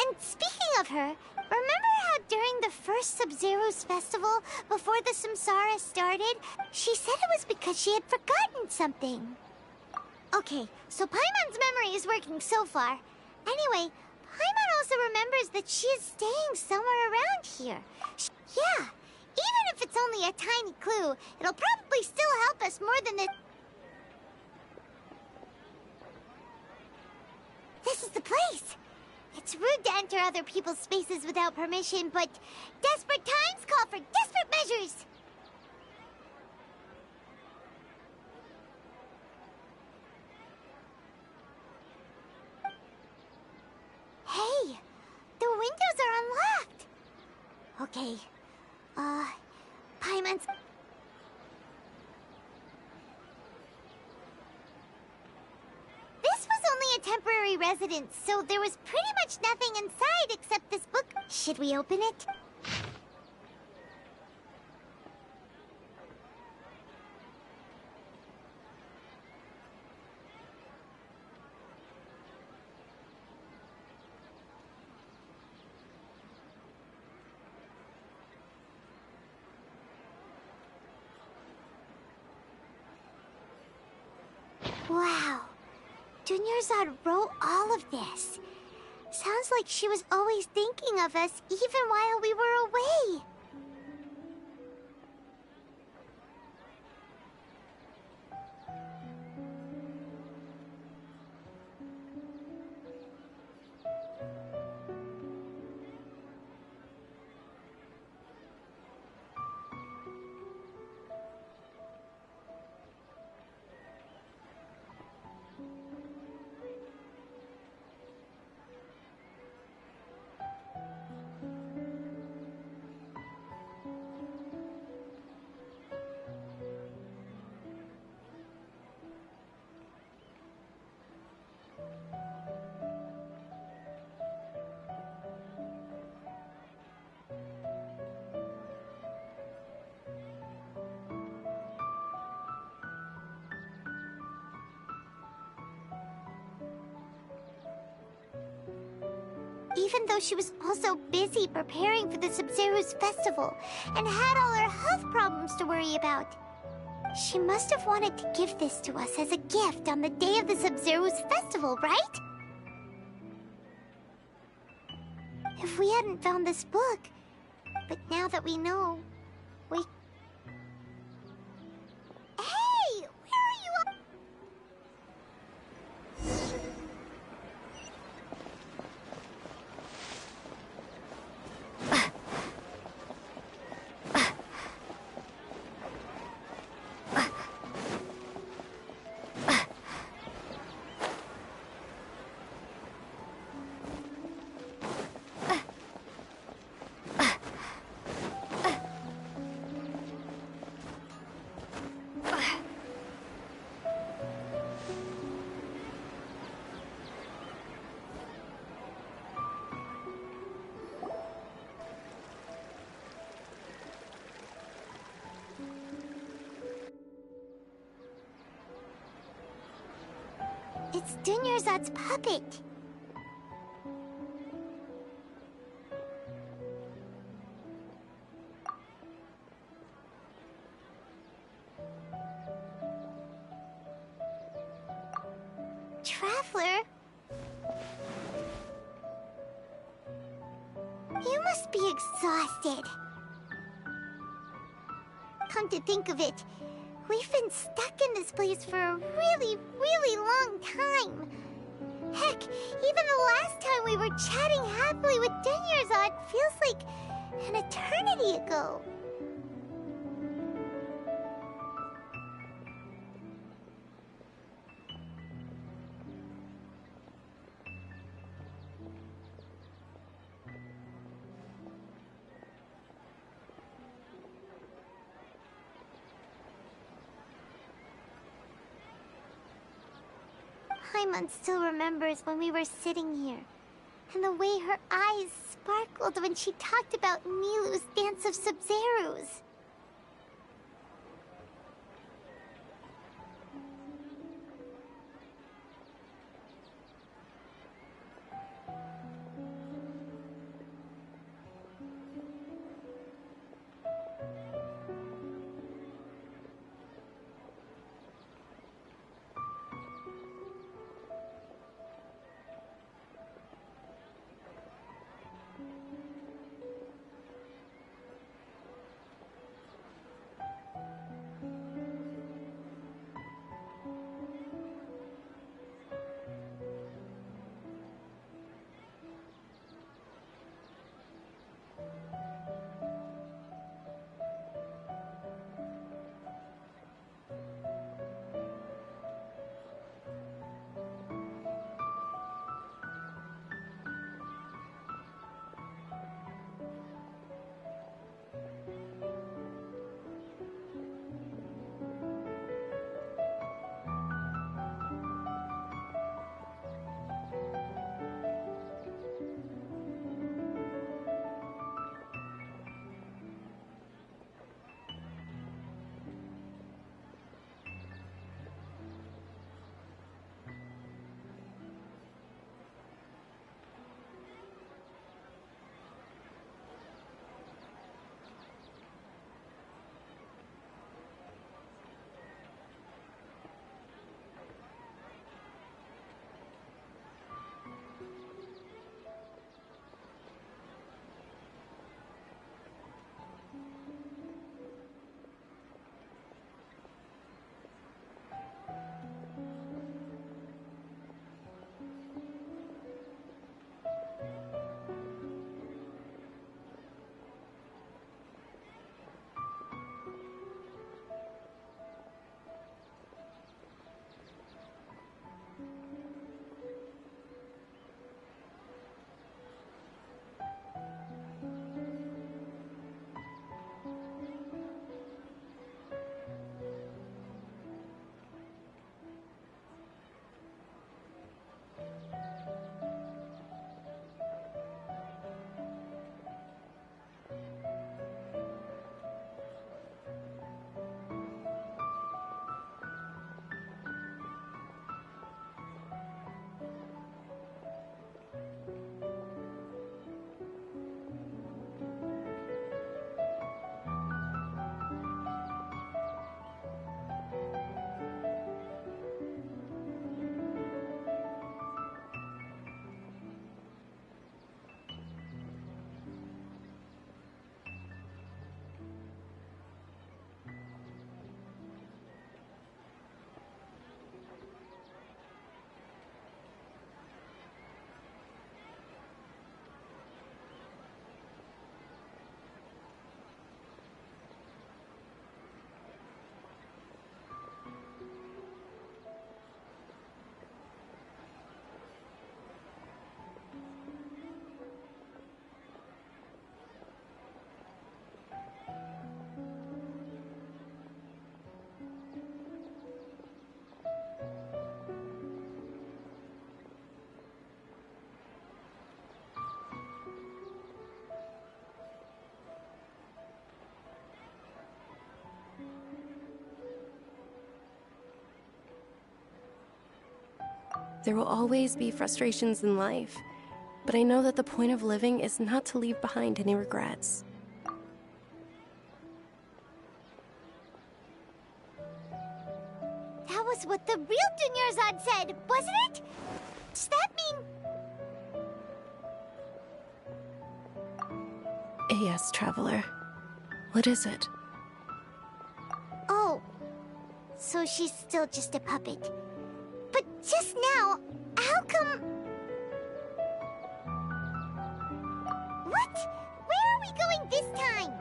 And speaking of her, remember how during the first Sub-Zero's festival, before the Samsara started, she said it was because she had forgotten something? Okay, so Paimon's memory is working so far. Anyway, Paimon also remembers that she is staying somewhere around here. Yeah, even if it's only a tiny clue, it'll probably still help us more than this. This is the place! It's rude to enter other people's spaces without permission, but desperate times call for desperate measures! Hey! The windows are unlocked! Okay, Paimon's... This was only a temporary residence, so there was pretty much nothing inside except this book. Should we open it? Wow. Dunyarzad wrote all of this. Sounds like she was always thinking of us even while we were away. Even though she was also busy preparing for the Sub-Zero's festival and had all her health problems to worry about. She must have wanted to give this to us as a gift on the day of the Sub-Zero's festival, right? If we hadn't found this book, but now that we know, we... Hey! Where are you? It's Dunyarzad's puppet. Traveler? You must be exhausted. Come to think of it, we've been stuck in this place for a really, really long time. Heck, even the last time we were chatting happily with Dunyarzad feels like an eternity ago. Paimon still remembers when we were sitting here, and the way her eyes sparkled when she talked about Nilou's Dance of Sub-Zeros. There will always be frustrations in life, but I know that the point of living is not to leave behind any regrets. That was what the real Dunyarzad said, wasn't it? Does that mean... Yes, Traveler. What is it? Oh, so she's still just a puppet. But just now, how come... What? Where are we going this time?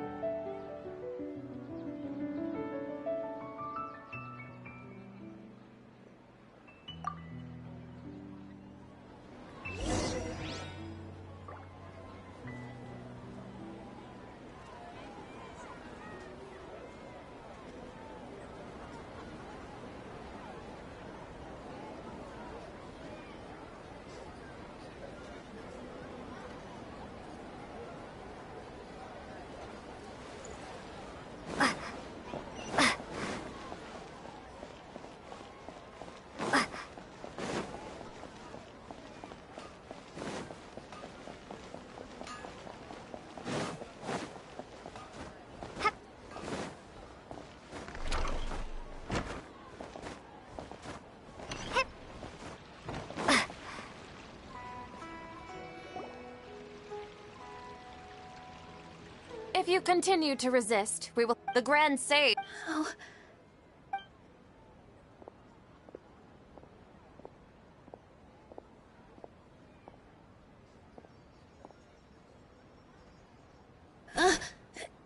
If you continue to resist, we will... The Grand Sage... Oh.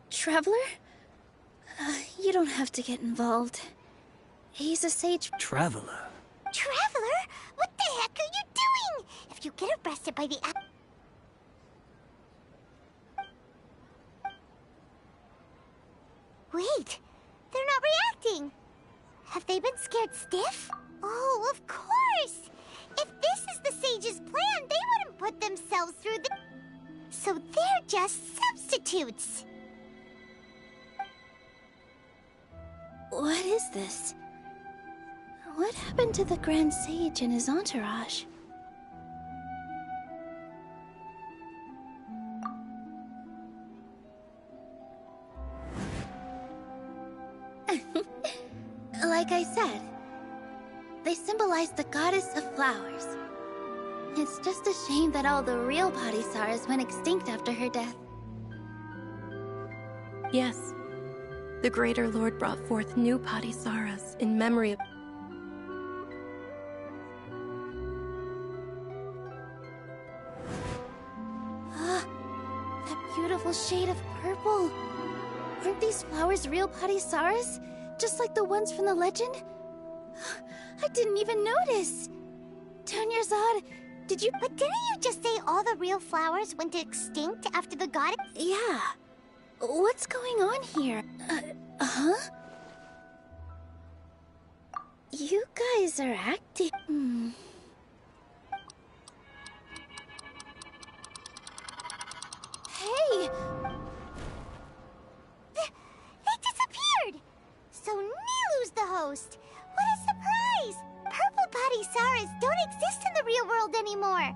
Traveler? You don't have to get involved. He's a sage... Traveler? Traveler? What the heck are you doing? If you get arrested by the... Wait, they're not reacting. Have they been scared stiff? Oh, of course! If this is the sage's plan, they wouldn't put themselves through the... So they're just substitutes. What is this? What happened to the Grand Sage and his entourage? Like I said, they symbolize the goddess of flowers. It's just a shame that all the real Padisaras went extinct after her death. Yes. The Greater Lord brought forth new Padisaras in memory of... Ah, that beautiful shade of purple. Aren't these flowers real Padisaras? Just like the ones from the legend? I didn't even notice! Dunyarzad, did you... But didn't you just say all the real flowers went extinct after the goddess? Yeah. What's going on here? Huh? You guys are acting... Hey! They disappeared! So Nilu's the host! What a surprise! Purple Padisaras don't exist in the real world anymore.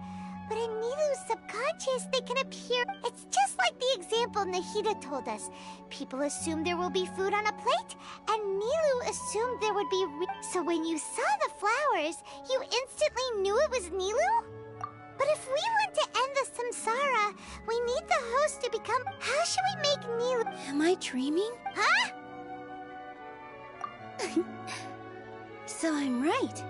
But in Nilu's subconscious, they can appear. It's just like the example Nahida told us. People assume there will be food on a plate, and Nilu assumed there would be... So when you saw the flowers, you instantly knew it was Nilu? But if we want to end the samsara, we need the host to become... How should we make Nilu... Am I dreaming? Huh? So I'm right.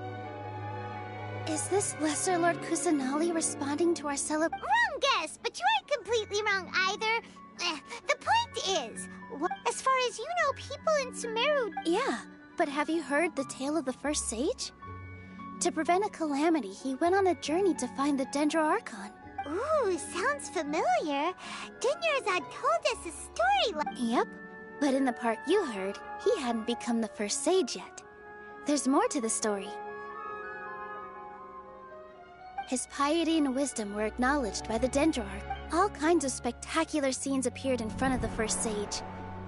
Is this Lesser Lord Kusanali responding to our Wrong guess, but you aren't completely wrong either. The point is, as far as you know, people in Sumeru... Yeah, but have you heard the tale of the first sage? To prevent a calamity, he went on a journey to find the Dendro Archon. Ooh, sounds familiar. Dunyarzad told us a story Yep, but in the part you heard, he hadn't become the first sage yet. There's more to the story. His piety and wisdom were acknowledged by the Dendro Archon. All kinds of spectacular scenes appeared in front of the first sage,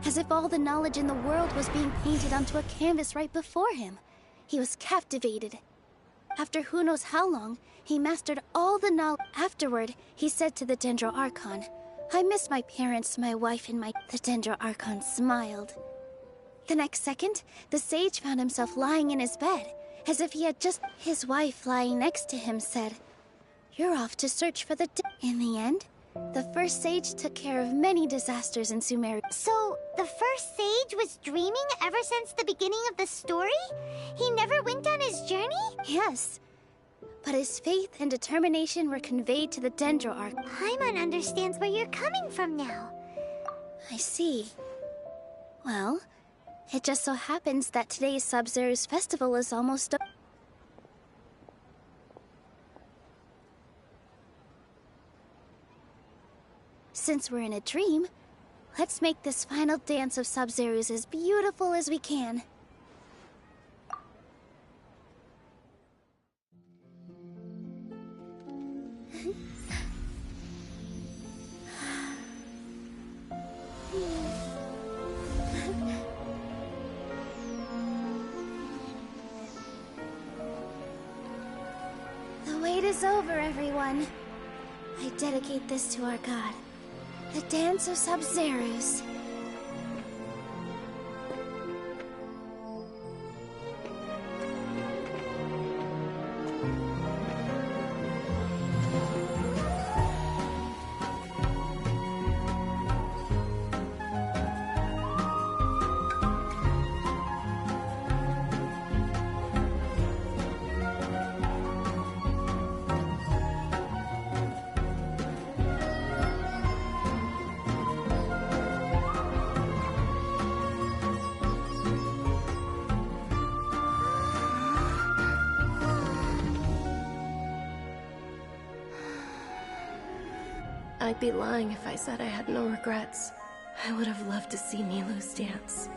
as if all the knowledge in the world was being painted onto a canvas right before him. He was captivated. After who knows how long, he mastered all the knowledge. Afterward, he said to the Dendro Archon, "I miss my parents, my wife, and my..." The Dendro Archon smiled. The next second, the sage found himself lying in his bed, as if he had just... His wife, lying next to him, said, "You're off to search for the..." In the end, the first sage took care of many disasters in Sumeria. So, the first sage was dreaming ever since the beginning of the story? He never went on his journey? Yes. But his faith and determination were conveyed to the Dendro Archon. Paimon understands where you're coming from now. I see. Well, it just so happens that today's Sub-Zero's festival is almost over. Since we're in a dream, let's make this final dance of Sub-Zero's as beautiful as we can. The wait is over, everyone. I dedicate this to our god. The Dance of Sub-Zero's. I'd be lying if I said I had no regrets. I would have loved to see Nilou's dance.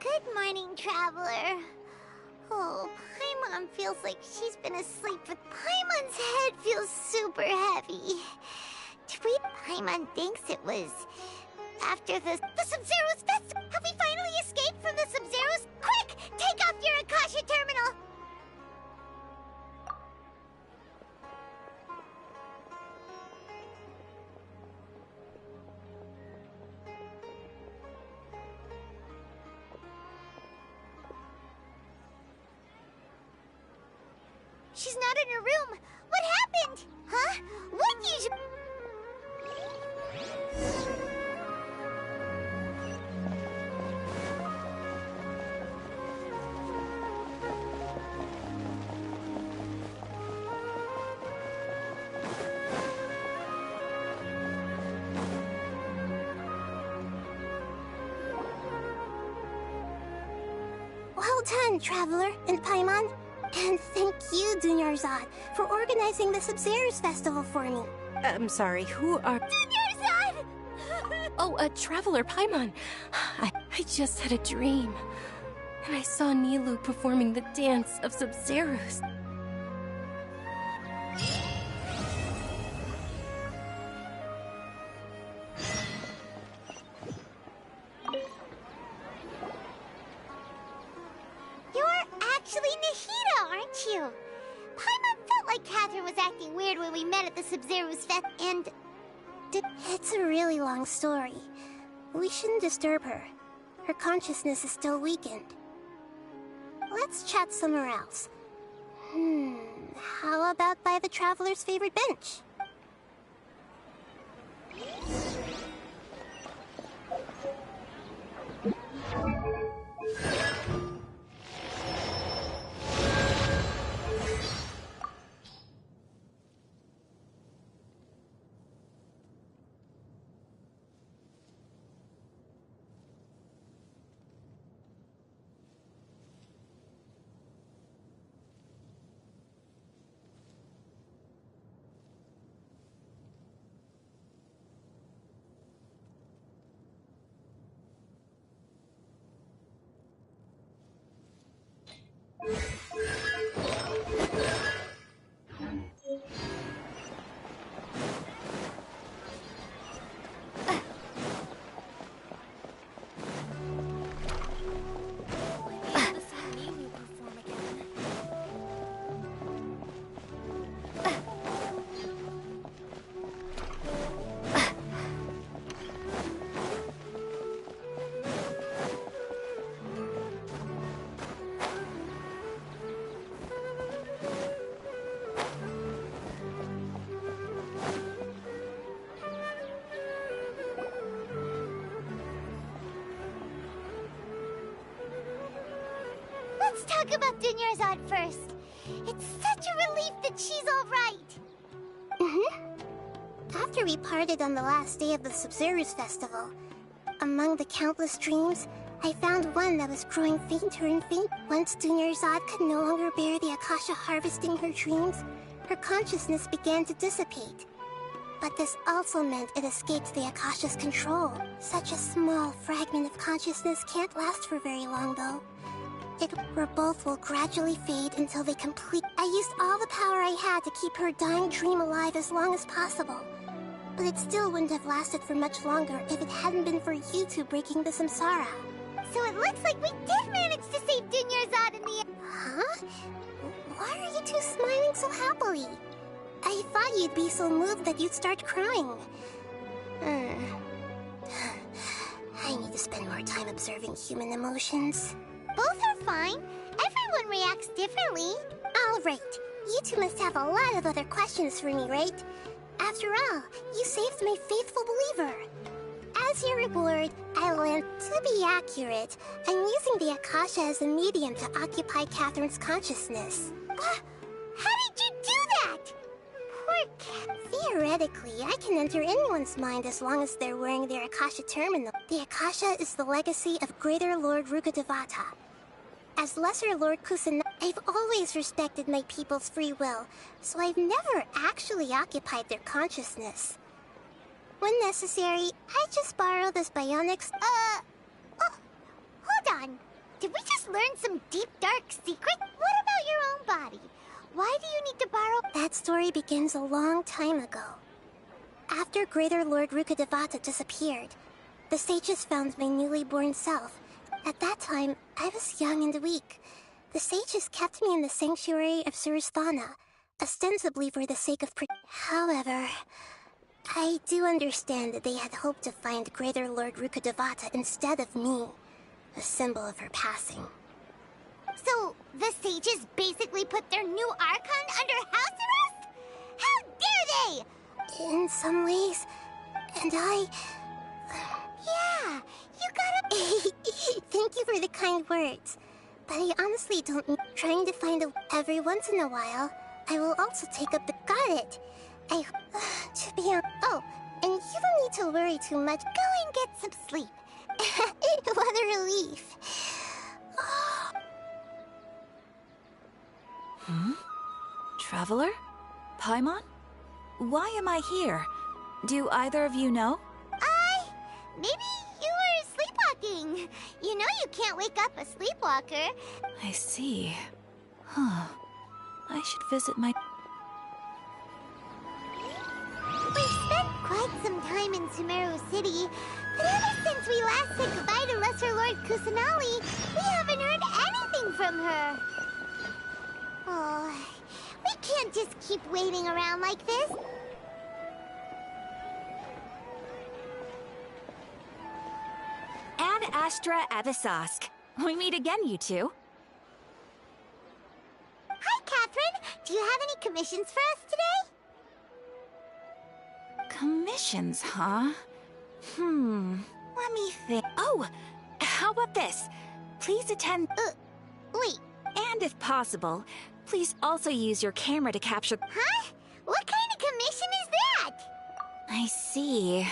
Good morning, traveler. Oh, Paimon feels like she's been asleep, but Paimon's head feels super heavy. Tweet Paimon thinks it was after the Sub-Zero's festival. Have we finally escaped from the Sub-Zero's? Quick, take off your Akasha terminal. She's not in her room. What happened? Huh? What is... Well done, Traveler and Paimon. And thank you, Dunyarzad, for organizing the Sub-Zero's festival for me. I'm sorry, who are... Dunyarzad! Oh, a traveler, Paimon. I just had a dream. And I saw Nilou performing the dance of Sub-Zero's. You. Paimon felt like Catherine was acting weird when we met at the Sub-Zero's fest, and... It's a really long story. We shouldn't disturb her. her consciousness is still weakened. Let's chat somewhere else. How about by the Traveler's favorite bench? Let's talk about Dunyarzad first. It's such a relief that she's all right. After we parted on the last day of the Sub-Zero's festival, among the countless dreams, I found one that was growing fainter and fainter. Once Dunyarzad could no longer bear the Akasha harvesting her dreams, her consciousness began to dissipate. But this also meant it escaped the Akasha's control. Such a small fragment of consciousness can't last for very long, though. Where both will gradually fade until they complete. I used all the power I had to keep her dying dream alive as long as possible. But it still wouldn't have lasted for much longer if it hadn't been for you two breaking the samsara. So it looks like we did manage to save Dunyarzad in the end. Huh? Why are you two smiling so happily? I thought you'd be so moved that you'd start crying. I need to spend more time observing human emotions. Both are fine. Everyone reacts differently. All right. You two must have a lot of other questions for me, right? After all, you saved my faithful believer. As your reward, I will, to be accurate, I'm using the Akasha as a medium to occupy Catherine's consciousness. How did you do that? Poor Cat. Theoretically, I can enter anyone's mind as long as they're wearing their Akasha terminal. The Akasha is the legacy of Greater Lord Rukkhadevata. As Lesser Lord Kusanagi, I've always respected my people's free will, so I've never actually occupied their consciousness. When necessary, I just borrow this bionics. Hold on. Did we just learn some deep, dark secret? What about your own body? Why do you need to borrow? That story begins a long time ago. After Greater Lord Rukkhadevata disappeared, the sages found my newly born self. At that time, I was young and weak. The sages kept me in the sanctuary of Surasthana, ostensibly for the sake of However, I do understand that they had hoped to find Greater Lord Rukkhadevata instead of me, a symbol of her passing. So, the sages basically put their new Archon under house arrest? How dare they! In some ways, and I... Yeah, you gotta... Thank you for the kind words. But I honestly don't... Trying to find a... Every once in a while, I will also take up the... Got it! To be on... Oh, and you don't need to worry too much. Go and get some sleep. What a relief. Traveler? Paimon? Why am I here? Do either of you know? Maybe you were sleepwalking. You know you can't wake up a sleepwalker. I see. Huh. I should visit my... We've spent quite some time in Sumeru City, but ever since we last said goodbye to Lesser Lord Kusanali, we haven't heard anything from her. Oh, we can't just keep waiting around like this. And Astra-Abyssosque. We meet again, you two. Hi, Catherine. Do you have any commissions for us today? Commissions, huh? Let me think. Oh, how about this? Please attend... Wait. And if possible, please also use your camera to capture... Huh? What kind of commission is that? I see.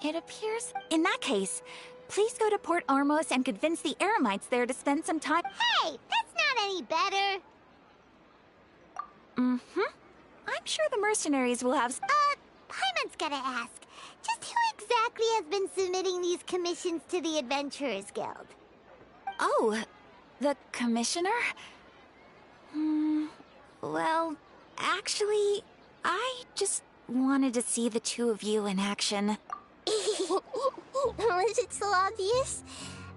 It appears... In that case, please go to Port Ormos and convince the Eremites there to spend some time... Hey, that's not any better. I'm sure the mercenaries will have... Paimon's gotta ask. Just who exactly has been submitting these commissions to the Adventurers Guild? Oh, the commissioner? Well, actually, I just wanted to see the two of you in action. Was it so obvious?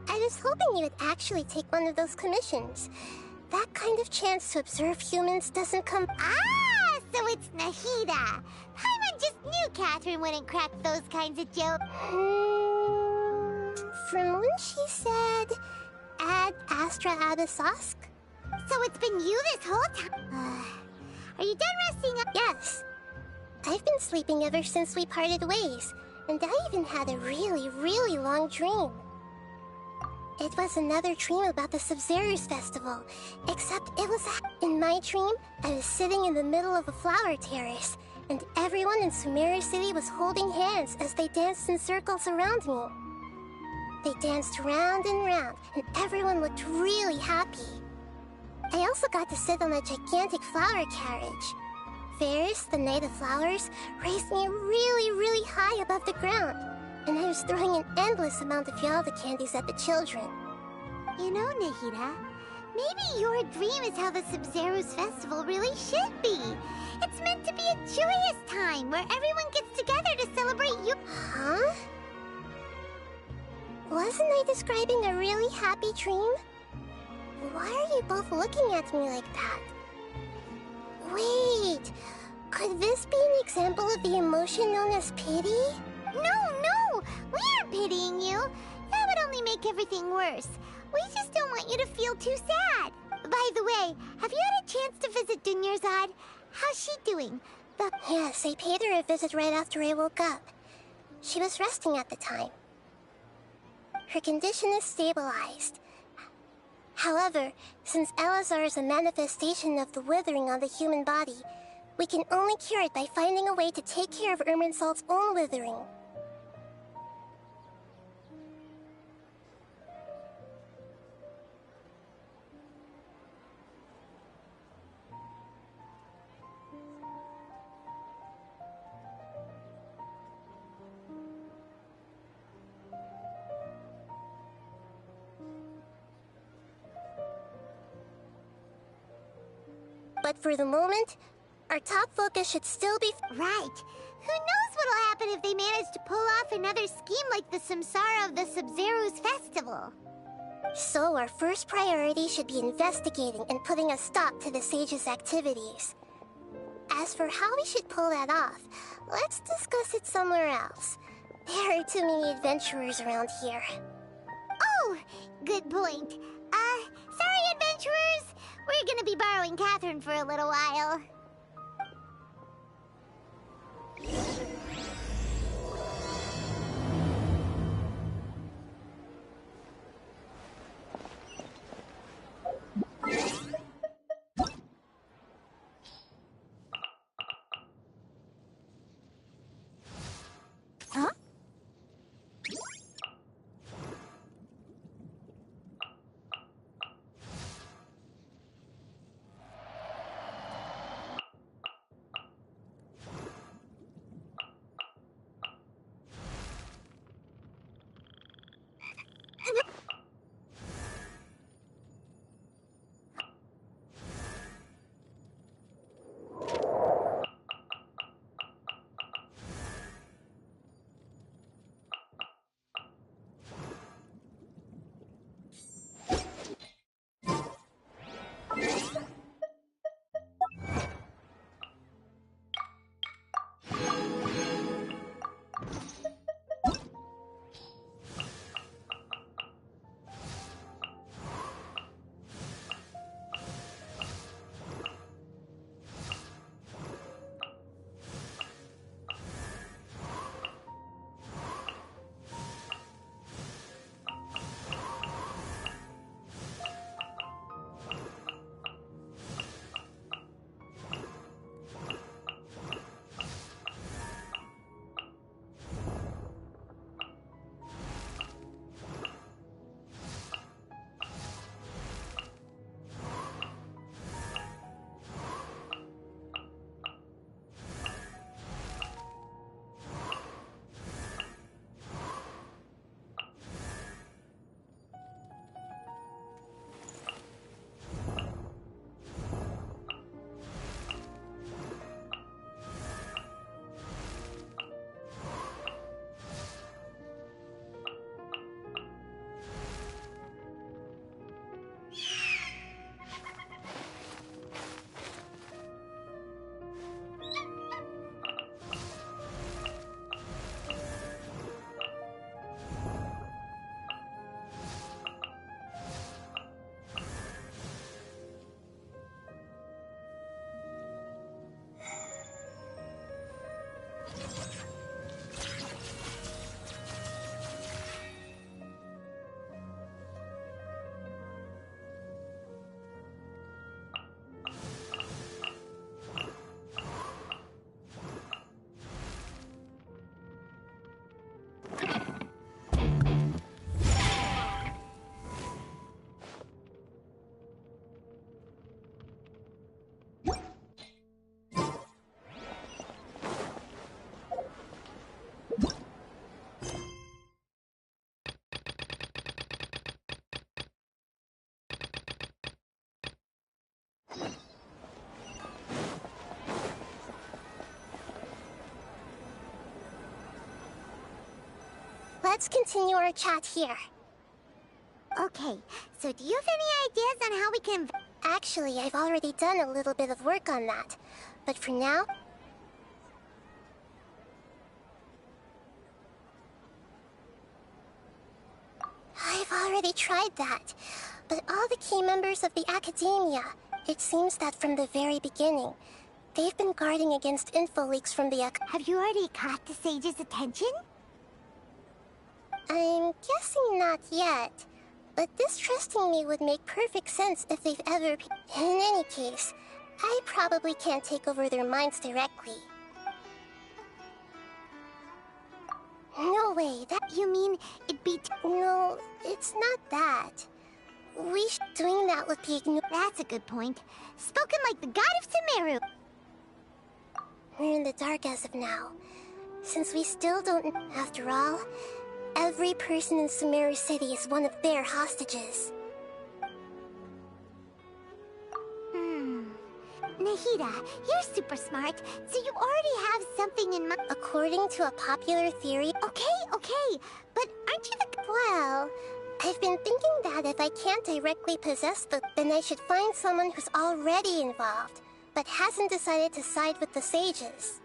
I was hoping you would actually take one of those commissions. That kind of chance to observe humans doesn't come... Ah, so it's Nahida. Paimon just knew Catherine wouldn't crack those kinds of jokes. From when she said, add Astra-Abyssosque? So it's been you this whole time? Are you done resting up? Yes. I've been sleeping ever since we parted ways, and I even had a really, really long dream. It was another dream about the Sub-Zero's festival, except it was... In my dream, I was sitting in the middle of a flower terrace, and everyone in Sumeru City was holding hands as they danced in circles around me. They danced round and round, and everyone looked really happy. I also got to sit on a gigantic flower carriage. Ferris, the Knight of Flowers, raised me really, really high above the ground, and I was throwing an endless amount of Yalda candies at the children. You know, Nahida, maybe your dream is how the Sub-Zero's festival really should be. It's meant to be a joyous time where everyone gets together to celebrate you. Huh? Wasn't I describing a really happy dream? Why are you both looking at me like that? Wait, could this be an example of the emotion known as pity? No, we aren't pitying you. That would only make everything worse. We just don't want you to feel too sad. By the way, have you had a chance to visit Dunyarzad? How's she doing? Yes, I paid her a visit right after I woke up. She was resting at the time. Her condition is stabilized. However, since Elazar is a manifestation of the withering on the human body, we can only cure it by finding a way to take care of Irminsul's own withering. But for the moment, our top focus should still be... Right. Who knows what'll happen if they manage to pull off another scheme like the Samsara of the Sub-Zero's festival. So our first priority should be investigating and putting a stop to the Sage's activities. As for how we should pull that off, let's discuss it somewhere else. There are too many adventurers around here. Oh, good point. Sorry, adventurers. We're gonna be borrowing Catherine for a little while. Huh? let's continue our chat here. Okay, so do you have any ideas on how we can... Actually, I've already done a little bit of work on that. But for now... I've already tried that. But all the key members of the Academia, it seems that from the very beginning, they've been guarding against info leaks from the Have you already caught the Sage's attention? I'm guessing not yet. But distrusting me would make perfect sense if they've ever... In any case, I probably can't take over their minds directly. No way, that... You mean it'd be... No, it's not that. Doing that would be... That's a good point. Spoken like the god of Sumeru. We're in the dark as of now. Since we still don't... After all, every person in Sumeru City is one of their hostages. Nahida, you're super smart, so you already have something in mind. According to a popular theory... Okay, but aren't you the... Well, I've been thinking that if I can't directly possess then I should find someone who's already involved, but hasn't decided to side with the sages.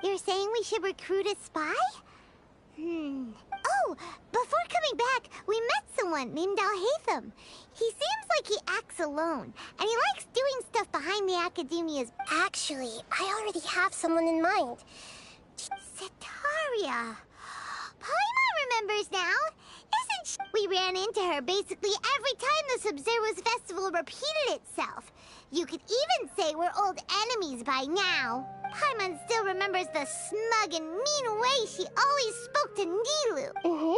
You're saying we should recruit a spy? Oh, before coming back, we met someone named Alhaitham. He seems like he acts alone, and he likes doing stuff behind the Academia's... Actually, I already have someone in mind. Setaria. Paimon remembers now. Isn't she? We ran into her basically every time the Sub-Zero's festival repeated itself. You could even say we're old enemies by now. Paimon still remembers the smug and mean way she always spoke to Nilou.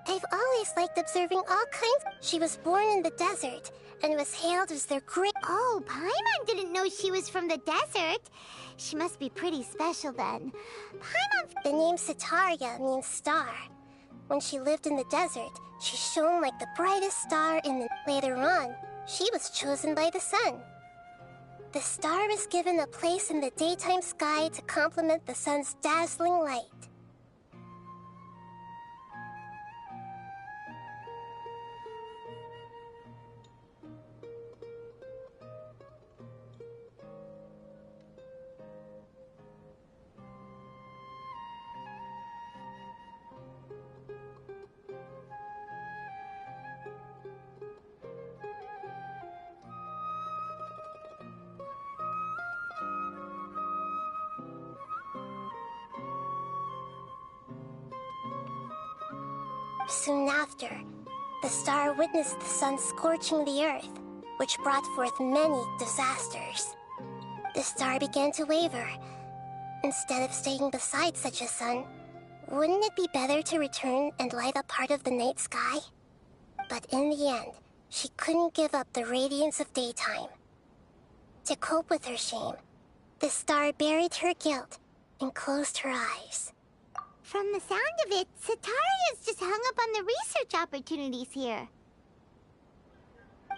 I've always liked observing all kinds. She was born in the desert and was hailed as their great... Oh, Paimon didn't know she was from the desert. She must be pretty special then. Paimon... The name Setaria means star. When she lived in the desert, she shone like the brightest star in the... Later on, she was chosen by the sun. The star was given a place in the daytime sky to complement the sun's dazzling light. Soon after, the star witnessed the sun scorching the earth, which brought forth many disasters. The star began to waver. Instead of staying beside such a sun, wouldn't it be better to return and light up part of the night sky? But in the end, she couldn't give up the radiance of daytime. To cope with her shame, the star buried her guilt and closed her eyes. From the sound of it, Setaria's just hung up on the research opportunities here.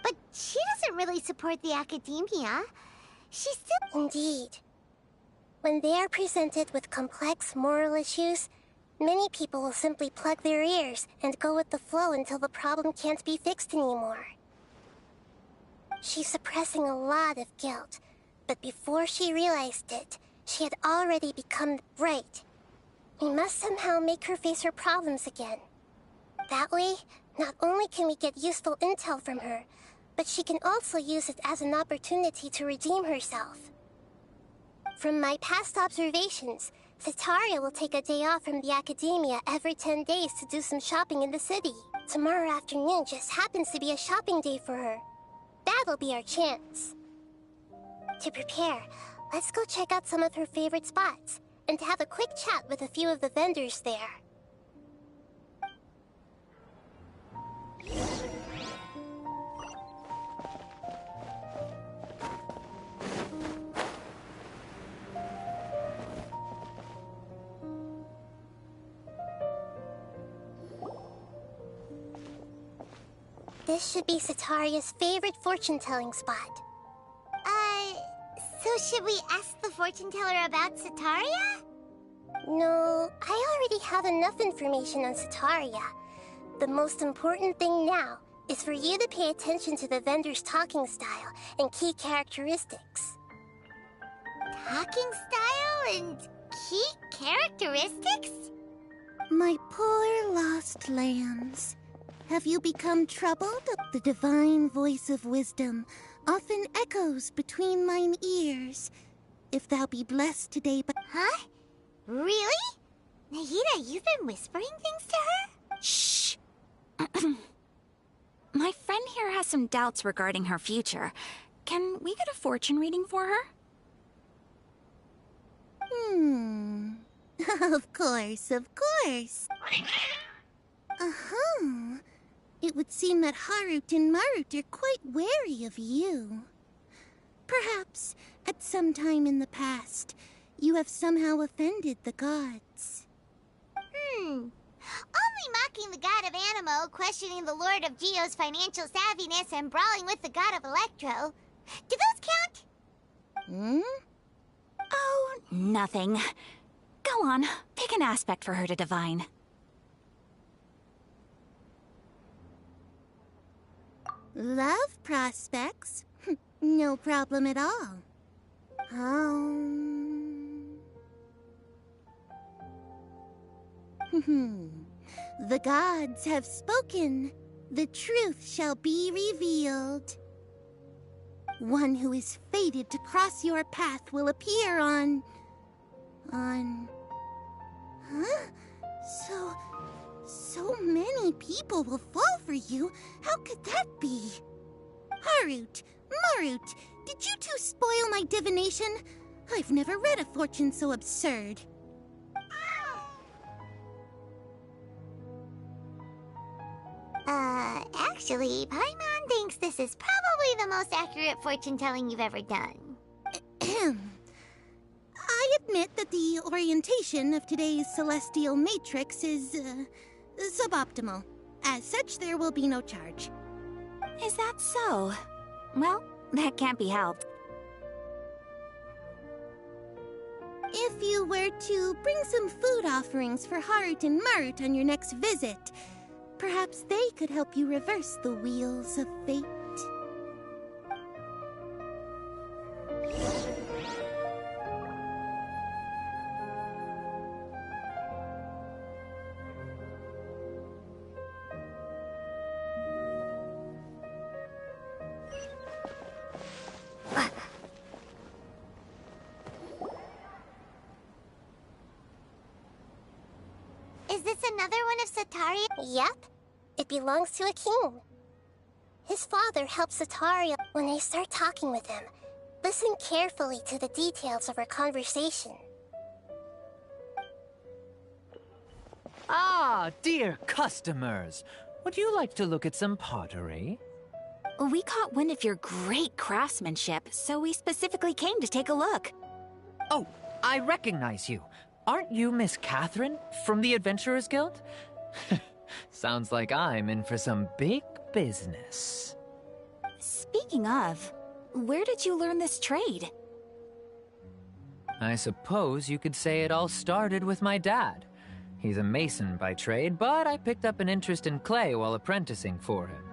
But she doesn't really support the Academia. She still... Indeed. When they are presented with complex moral issues, many people will simply plug their ears and go with the flow until the problem can't be fixed anymore. She's suppressing a lot of guilt, but before she realized it, she had already become right. We must somehow make her face her problems again. That way, not only can we get useful intel from her, but she can also use it as an opportunity to redeem herself. From my past observations, Setaria will take a day off from the Academia every 10 days to do some shopping in the city. Tomorrow afternoon just happens to be a shopping day for her. That'll be our chance. To prepare, let's go check out some of her favorite spots, and have a quick chat with a few of the vendors there. This should be Sataria's favorite fortune-telling spot. So should we ask the fortune teller about Sataria? No, I already have enough information on Sataria. The most important thing now is for you to pay attention to the vendor's talking style and key characteristics. Talking style and key characteristics? My poor lost lambs. Have you become troubled? The divine voice of wisdom often echoes between mine ears. If thou be blessed today by— Huh? Really? Nahida, you've been whispering things to her? Shh! My friend here has some doubts regarding her future. Can we get a fortune reading for her? Of course, of course. Uh-huh. It would seem that Harut and Marut are quite wary of you. Perhaps, at some time in the past, you have somehow offended the gods. Only mocking the god of Animo, questioning the Lord of Geo's financial savviness, and brawling with the god of Electro. Do those count? Oh, nothing. Go on, pick an aspect for her to divine. Love prospects? No problem at all. The gods have spoken. The truth shall be revealed. One who is fated to cross your path will appear on... Huh? So many people will fall for you. How could that be? Harut, Marut, did you two spoil my divination? I've never read a fortune so absurd. Actually, Paimon thinks this is probably the most accurate fortune-telling you've ever done. I admit that the orientation of today's celestial matrix is, suboptimal. As such, there will be no charge. Is that so? Well, that can't be helped. If you were to bring some food offerings for Harut and Marut on your next visit, perhaps they could help you reverse the wheels of fate. Is this another one of Sataria? Yep. It belongs to a king. His father helps Sataria. When I start talking with him, listen carefully to the details of our conversation. Ah, dear customers. Would you like to look at some pottery? We caught wind of your great craftsmanship, so we specifically came to take a look. Oh, I recognize you. Aren't you Miss Catherine from the Adventurers Guild? Sounds like I'm in for some big business. Speaking of, where did you learn this trade? I suppose you could say it all started with my dad. He's a mason by trade, but I picked up an interest in clay while apprenticing for him.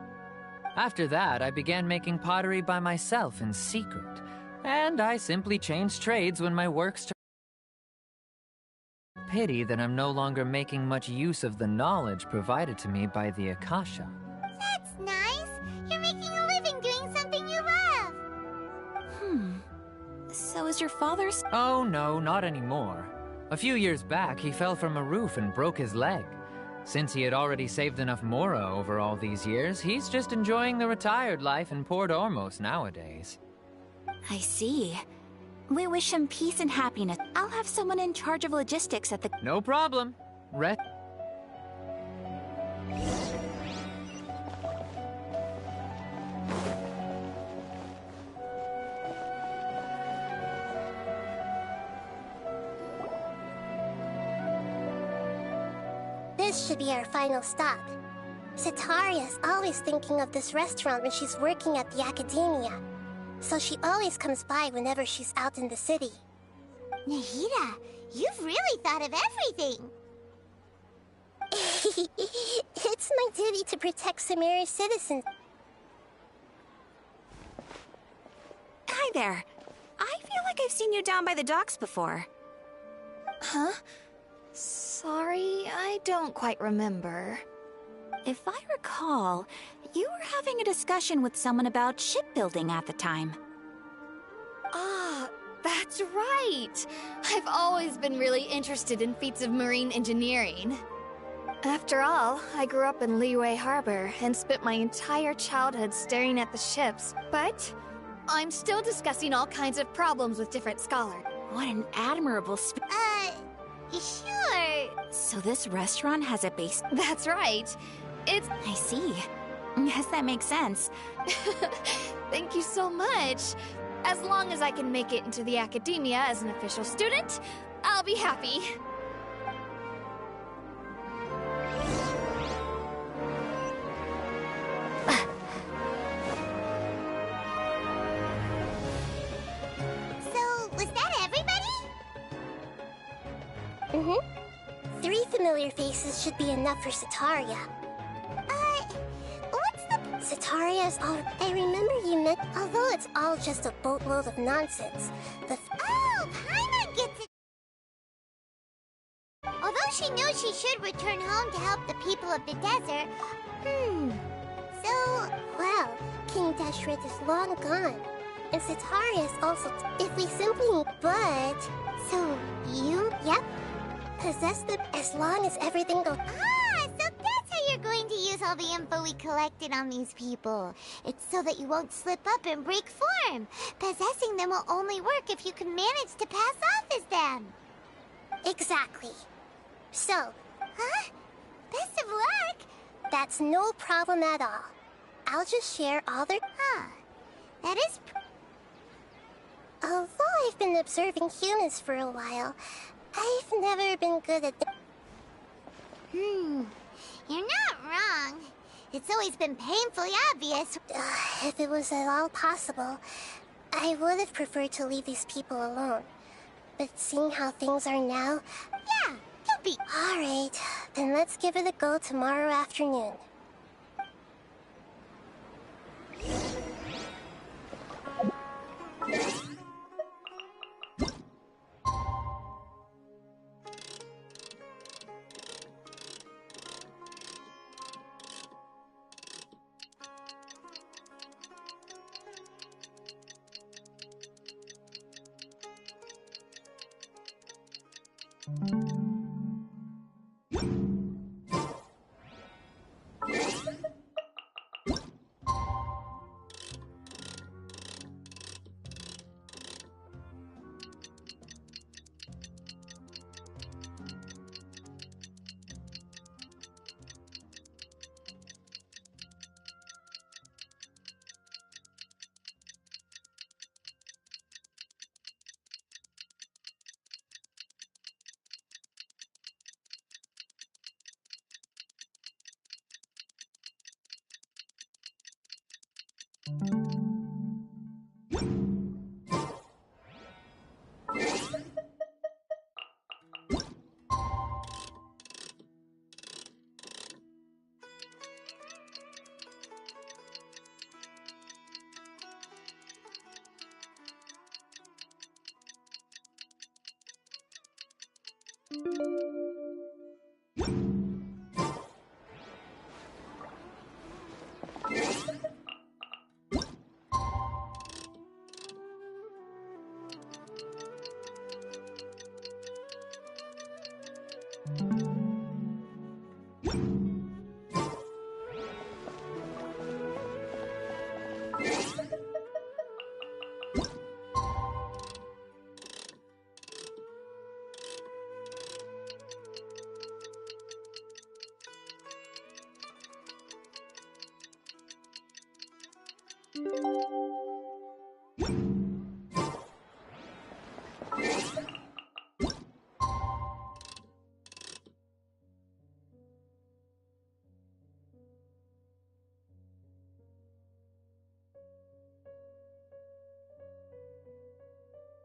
After that, I began making pottery by myself in secret, and I simply changed trades when my work started. Pity that I'm no longer making much use of the knowledge provided to me by the Akasha. That's nice. You're making a living doing something you love. So is your father's? Oh no, not anymore. A few years back, he fell from a roof and broke his leg. Since he had already saved enough Mora over all these years, he's just enjoying the retired life in Port Ormos nowadays. I see. We wish him peace and happiness. I'll have someone in charge of logistics at the... No problem. This should be our final stop. Sitaria's always thinking of this restaurant when she's working at the academia, so she always comes by whenever she's out in the city. Nahida, you've really thought of everything! It's my duty to protect Samira's citizens. Hi there. I feel like I've seen you down by the docks before. Huh? Sorry, I don't quite remember. If I recall, you were having a discussion with someone about shipbuilding at the time. Ah, that's right! I've always been really interested in feats of marine engineering. After all, I grew up in Liyue Harbor and spent my entire childhood staring at the ships, but I'm still discussing all kinds of problems with different scholars. What an admirable Sure. So this restaurant has a base... That's right. It's... I see. Yes, that makes sense. Thank you so much. As long as I can make it into the academia as an official student, I'll be happy. So, was that everybody? Mm-hmm. 3 familiar faces should be enough for Sitaria. What's the... Sitaria's all... I remember you meant... Although it's all just a boatload of nonsense, the... Oh, Paimon gets it! Although she knew she should return home to help the people of the desert, So... Well, King Deshret is long gone. And Sitaria is also... If we simply... But... So, you... Yep. Possess them as long as everything goes... So that's how you're going to use all the info we collected on these people. It's so that you won't slip up and break form. Possessing them will only work if you can manage to pass off as them. Exactly. So... Huh? Best of luck! That's no problem at all. I'll just share all their... That is... Although I've been observing humans for a while, I've never been good at... You're not wrong. It's always been painfully obvious. If it was at all possible, I would have preferred to leave these people alone. But seeing how things are now... Yeah, don't be... Alright, then let's give it a go tomorrow afternoon.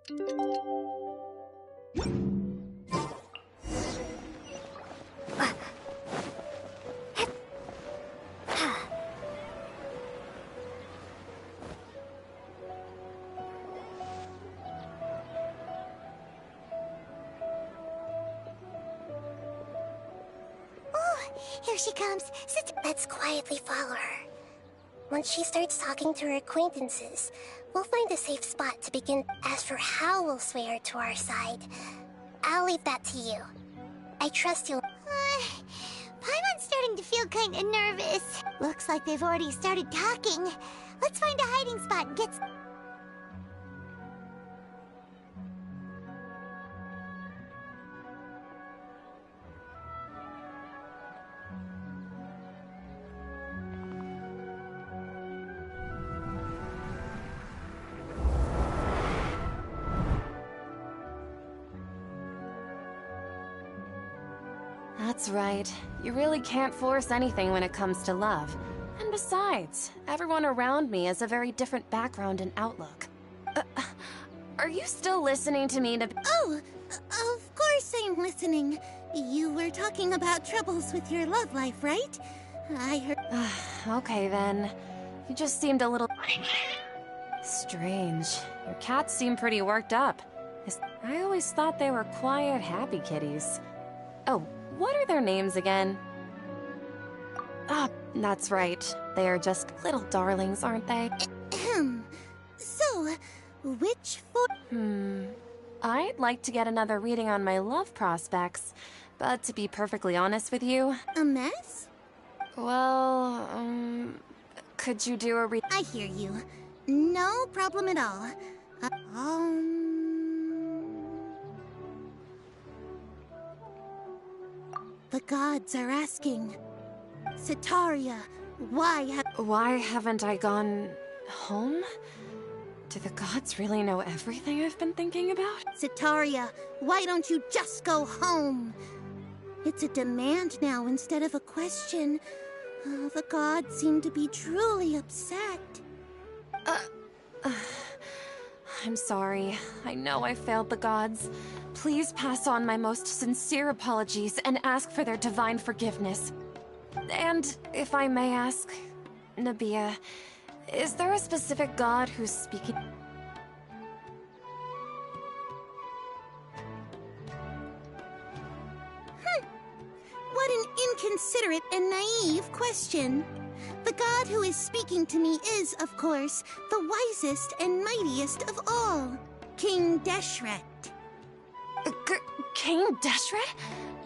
Here she comes. Let's quietly follow her. Once she starts talking to her acquaintances, we'll find a safe spot to begin. As for how we'll sway her to our side, I'll leave that to you. I trust you'll... Paimon's starting to feel kinda nervous. Looks like they've already started talking. Let's find a hiding spot and get... That's right. You really can't force anything when it comes to love. And besides, everyone around me has a very different background and outlook. Are you still listening to me? Oh, of course I'm listening. You were talking about troubles with your love life, right? I heard... Okay then. You just seemed a little... strange. Your cats seem pretty worked up. I always thought they were quiet, happy kitties. Oh, what are their names again? Ah, that's right. They are just little darlings, aren't they? So, which I'd like to get another reading on my love prospects, but to be perfectly honest with you... A mess? Well, could you do a read... I hear you. No problem at all. The gods are asking. Sitaria, why haven't I gone... home? Do the gods really know everything I've been thinking about? Sitaria, why don't you just go home? It's a demand now instead of a question. The gods seem to be truly upset. I'm sorry. I know I failed the gods. Please pass on my most sincere apologies and ask for their divine forgiveness. And if I may ask, Nabia, is there a specific god who's speaking? What an inconsiderate and naive question. The god who is speaking to me is, of course, the wisest and mightiest of all, King Deshret. King Deshret?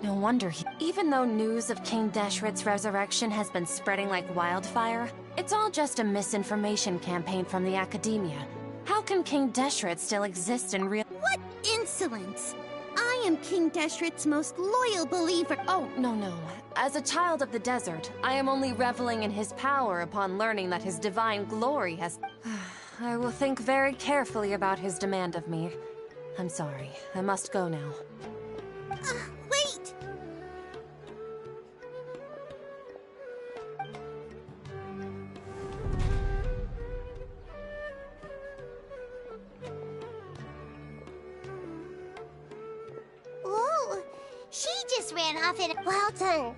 No wonder even though news of King Deshret's resurrection has been spreading like wildfire, it's all just a misinformation campaign from the academia. How can King Deshret still exist in real— What insolence! I am King Deshret's most loyal believer. Oh, no. As a child of the desert, I am only reveling in his power upon learning that his divine glory has— I will think very carefully about his demand of me. I'm sorry. I must go now. Wait! Whoa! She just ran off in... Well done.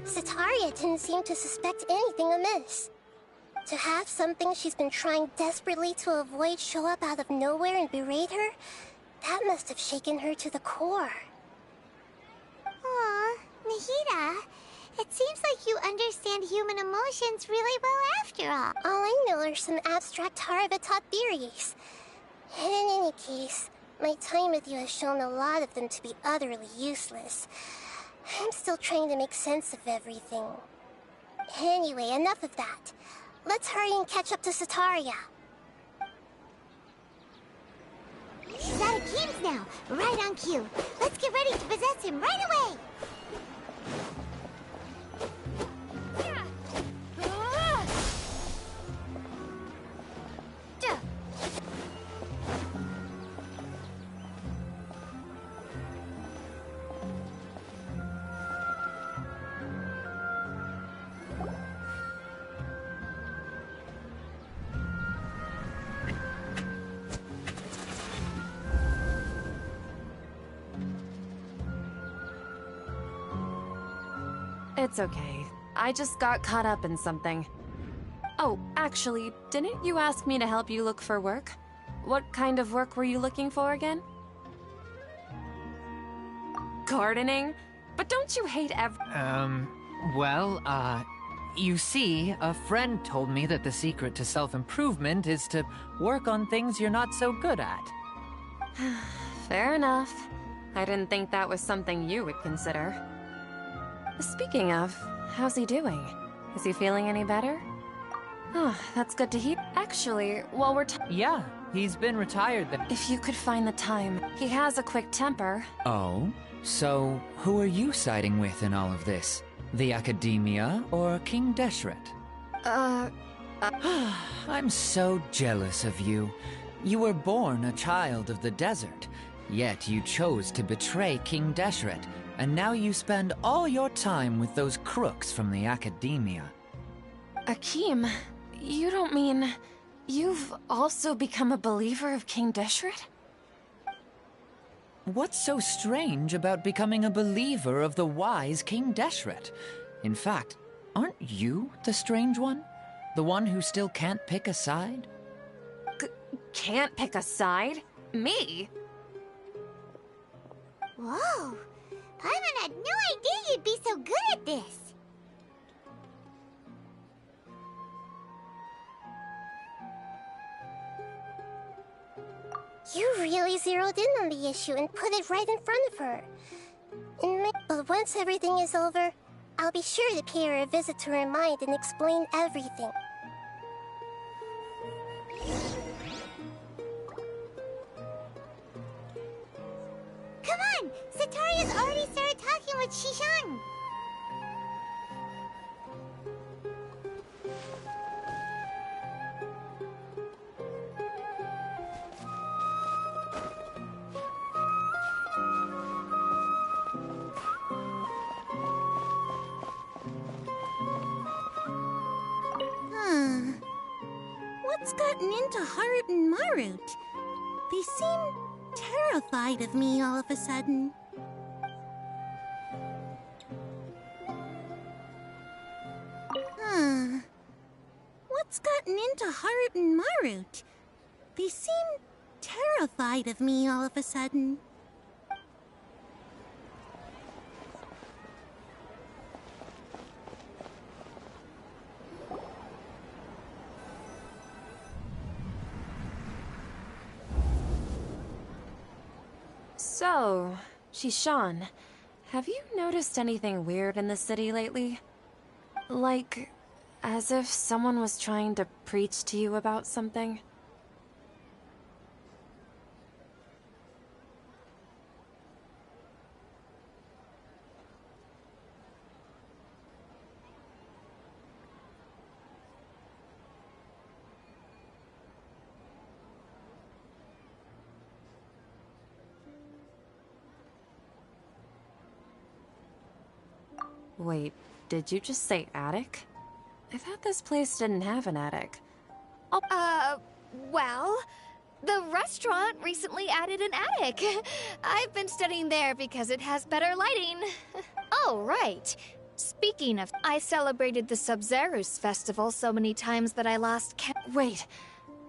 Sitaria didn't seem to suspect anything amiss. To have something she's been trying desperately to avoid show up out of nowhere and berate her, that must have shaken her to the core. Aw, Nahida, it seems like you understand human emotions really well after all. All I know are some abstract Harava-taught theories. And in any case, my time with you has shown a lot of them to be utterly useless. I'm still trying to make sense of everything. Anyway, enough of that. Let's hurry and catch up to Sitaria. She's out of games now, right on cue. Let's get ready to possess him right away! It's okay. I just got caught up in something. Oh, actually, didn't you ask me to help you look for work? What kind of work were you looking for again? Gardening? But don't you hate you see, a friend told me that the secret to self-improvement is to work on things you're not so good at. Fair enough. I didn't think that was something you would consider. Speaking of, how's he doing? Is he feeling any better? Oh, that's good to hear. Actually, while we're Yeah, he's been retired then. If you could find the time. He has a quick temper. Oh? So, who are you siding with in all of this? The Academia or King Deshret? I'm so jealous of you. You were born a child of the desert, yet you chose to betray King Deshret, and now you spend all your time with those crooks from the Academia. Akeem, you don't mean... You've also become a believer of King Deshret? What's so strange about becoming a believer of the wise King Deshret? In fact, aren't you the strange one? The one who still can't pick a side? Can't pick a side? Me? Whoa! Paimon had no idea you'd be so good at this! You really zeroed in on the issue and put it right in front of her. But once everything is over, I'll be sure to pay her a visit to her mind and explain everything. Come on! Sataria's already started talking with Shishan! What's gotten into Harut and Marut? They seem terrified of me all of a sudden. What's gotten into Harut and Marut? They seem terrified of me all of a sudden. So, Shishan, have you noticed anything weird in the city lately? Like, as if someone was trying to preach to you about something? Wait, did you just say attic? I thought this place didn't have an attic. Well, the restaurant recently added an attic. I've been studying there because it has better lighting. Oh, right. Speaking of, I celebrated the Sub-Zerus festival so many times that I lost count. Wait,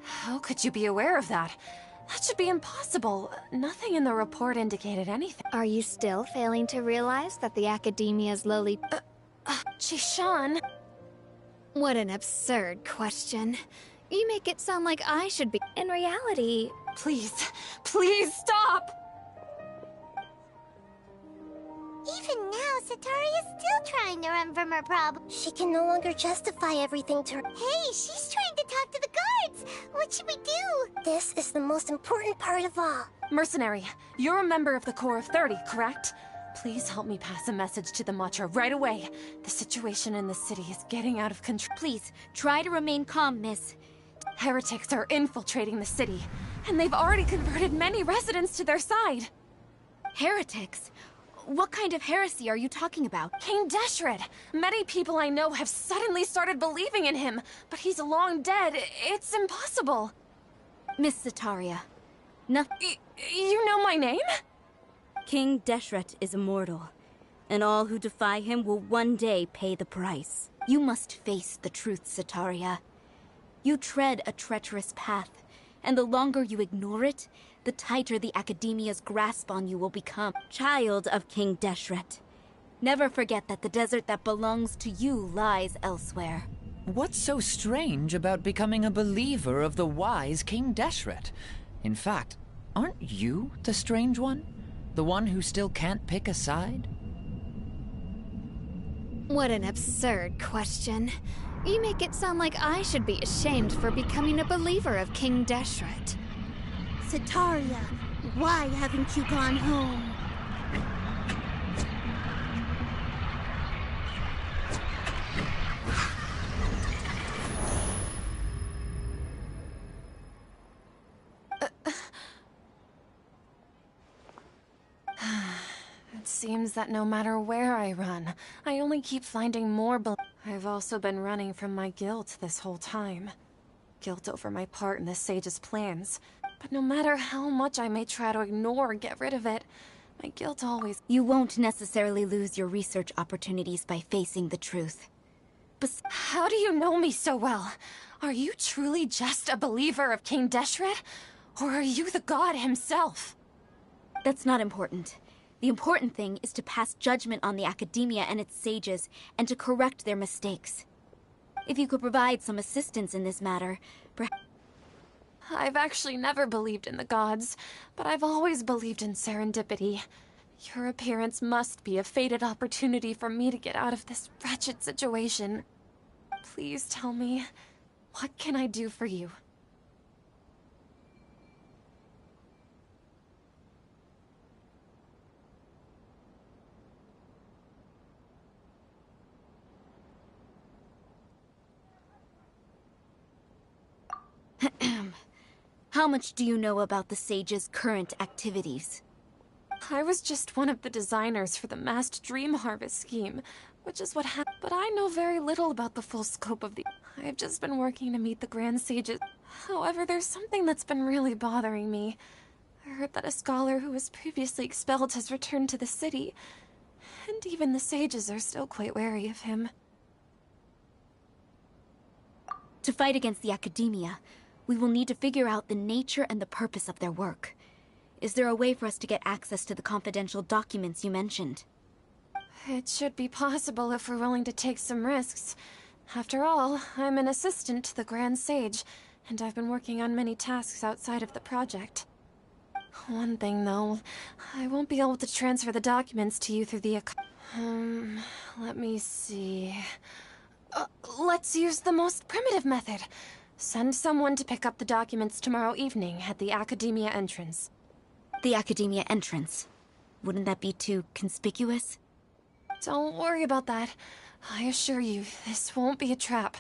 how could you be aware of that? That should be impossible. Nothing in the report indicated anything. Are you still failing to realize that the Academia's lowly... Shishan... What an absurd question. You make it sound like I should be... In reality... Please, please stop! Even now, Sataria's still trying to run from her problem. She can no longer justify everything to her. Hey, she's trying to talk to the guards! What should we do? This is the most important part of all. Mercenary, you're a member of the Corps of 30, correct? Please help me pass a message to the Matcha right away. The situation in the city is getting out of control. Please, try to remain calm, miss. Heretics are infiltrating the city, and they've already converted many residents to their side. Heretics? What kind of heresy are you talking about? King Deshret! Many people I know have suddenly started believing in him, but he's long dead. It's impossible. Miss Sataria, You know my name? King Deshret is immortal. and all who defy him will one day pay the price. You must face the truth, Sataria. You tread a treacherous path, and the longer you ignore it, the tighter the Academia's grasp on you will become. Child of King Deshret, never forget that the desert that belongs to you lies elsewhere. What's so strange about becoming a believer of the wise King Deshret? In fact, aren't you the strange one? The one who still can't pick a side? What an absurd question. You make it sound like I should be ashamed for becoming a believer of King Deshret. Sataria, why haven't you gone home? It seems that no matter where I run, I only keep finding more I've also been running from my guilt this whole time. Guilt over my part in the Sage's plans. But no matter how much I may try to ignore or get rid of it, my guilt always— You won't necessarily lose your research opportunities by facing the truth. How do you know me so well? Are you truly just a believer of King Deshret? Or are you the god himself? That's not important. The important thing is to pass judgment on the Academia and its sages, and to correct their mistakes. If you could provide some assistance in this matter, perhaps— I've actually never believed in the gods, but I've always believed in serendipity. Your appearance must be a fated opportunity for me to get out of this wretched situation. Please tell me, what can I do for you? How much do you know about the Sage's current activities? I was just one of the designers for the massed dream harvest scheme, which is what happened. But I know very little about the full scope of the— I've just been working to meet the Grand Sages. However, there's something that's been really bothering me. I heard that a scholar who was previously expelled has returned to the city, and even the Sages are still quite wary of him. To fight against the Academia, we will need to figure out the nature and the purpose of their work. Is there a way for us to get access to the confidential documents you mentioned? It should be possible if we're willing to take some risks. After all, I'm an assistant to the Grand Sage, and I've been working on many tasks outside of the project. One thing, though, I won't be able to transfer the documents to you through the let me see. Let's use the most primitive method. Send someone to pick up the documents tomorrow evening at the Academia entrance. The Academia entrance? Wouldn't that be too conspicuous? Don't worry about that. I assure you, this won't be a trap.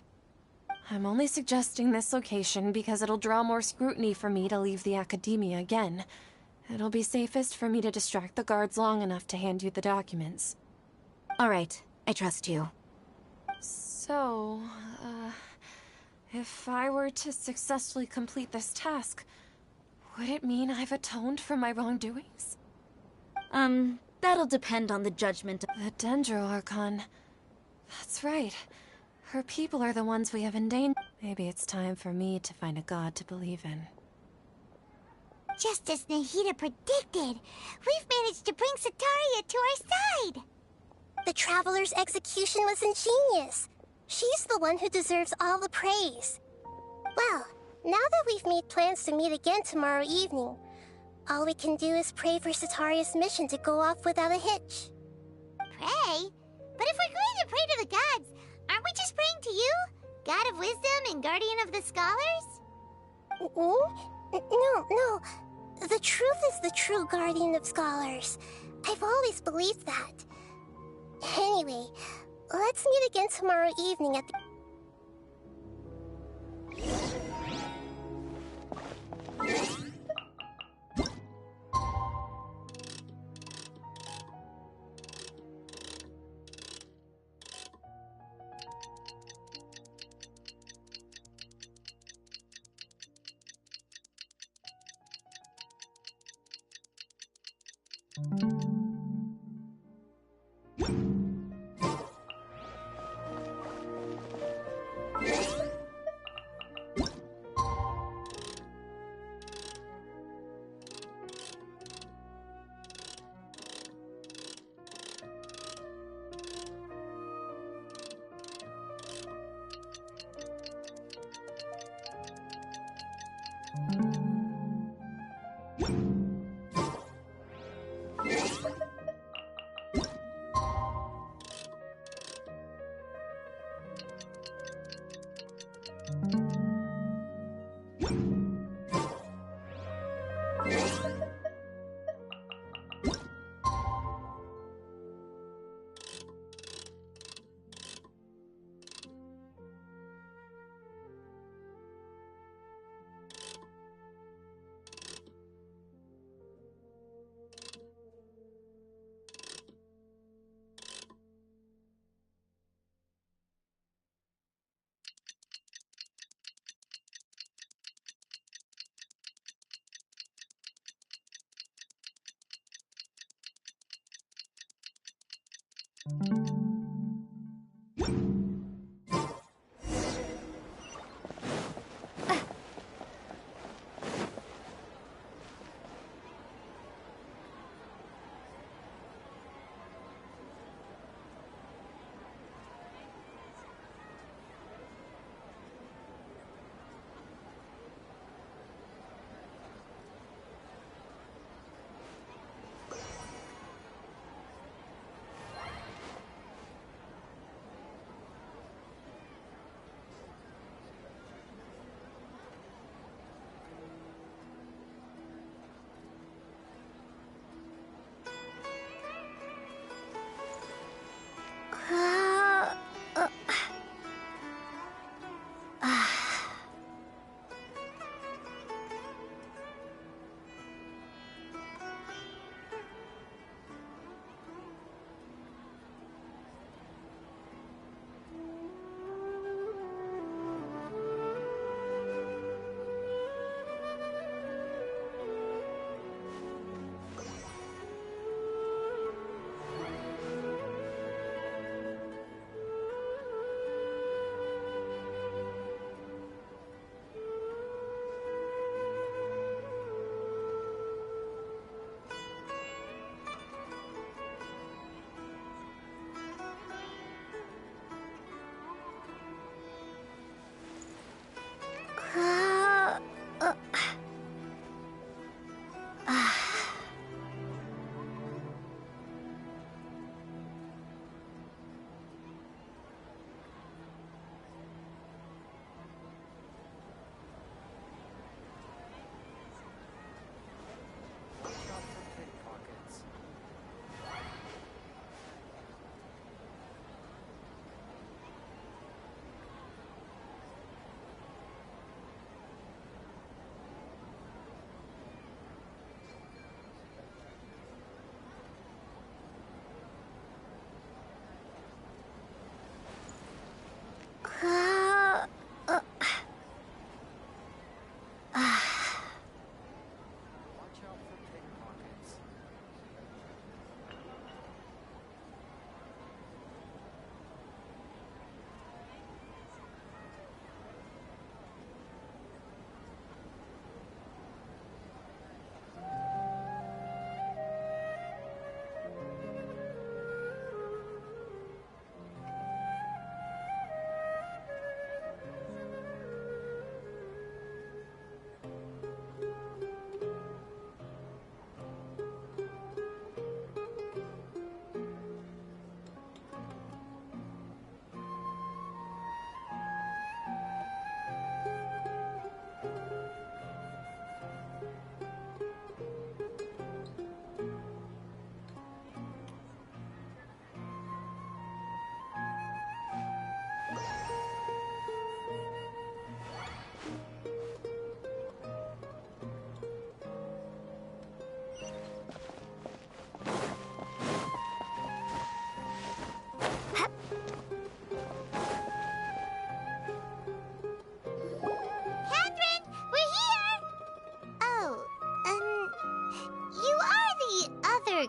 I'm only suggesting this location because it'll draw more scrutiny for me to leave the Academia again. It'll be safest for me to distract the guards long enough to hand you the documents. All right, I trust you. So, if I were to successfully complete this task, would it mean I've atoned for my wrongdoings? That'll depend on the judgment of the Dendro Archon. That's right. Her people are the ones we have endangered. Maybe it's time for me to find a god to believe in. Just as Nahida predicted, we've managed to bring Sataria to our side. The Traveler's execution was ingenious. She's the one who deserves all the praise. Well, now that we've made plans to meet again tomorrow evening, all we can do is pray for Sataria's mission to go off without a hitch. Pray? But if we're going to pray to the gods, aren't we just praying to you? God of wisdom and guardian of the scholars? No. The truth is the true guardian of scholars. I've always believed that. Anyway, let's meet again tomorrow evening at the—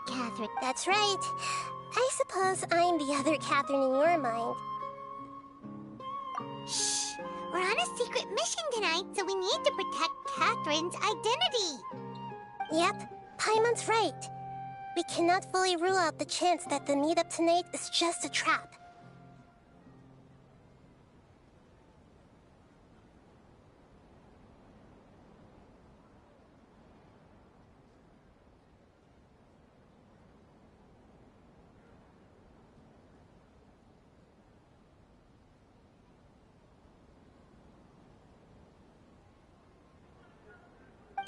Catherine. That's right. I suppose I'm the other Catherine in your mind. Shh! We're on a secret mission tonight, so we need to protect Catherine's identity. Yep, Paimon's right. We cannot fully rule out the chance that the meetup tonight is just a trap.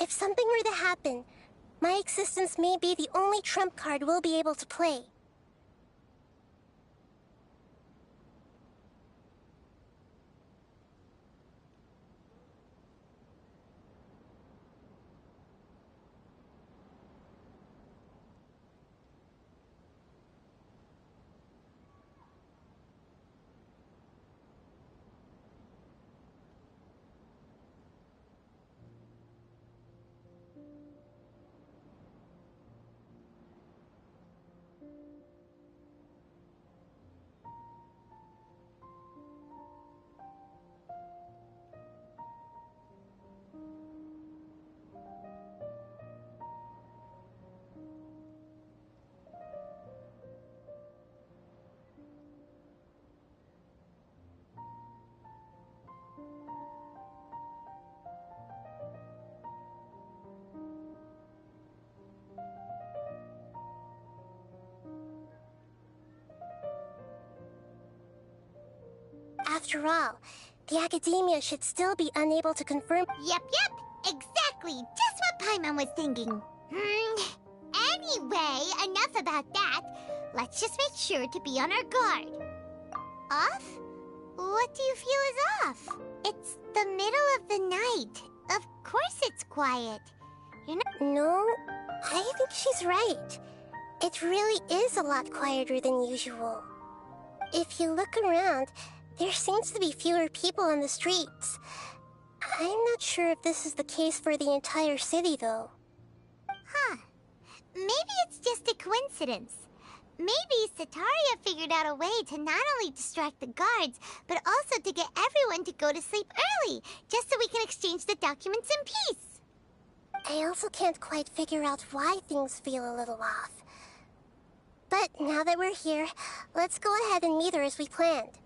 If something were to happen, my existence may be the only trump card we'll be able to play. After all, the academia should still be unable to confirm. Yep, exactly. Just what Paimon was thinking. Anyway, enough about that. Let's just make sure to be on our guard. Off? What do you feel is off? It's the middle of the night. Of course it's quiet. You're not— No, I think she's right. It really is a lot quieter than usual. If you look around, there seems to be fewer people on the streets. I'm not sure if this is the case for the entire city, though. Huh. Maybe it's just a coincidence. Maybe Sataria figured out a way to not only distract the guards, but also to get everyone to go to sleep early, just so we can exchange the documents in peace. I also can't quite figure out why things feel a little off. But now that we're here, let's go ahead and meet her as we planned.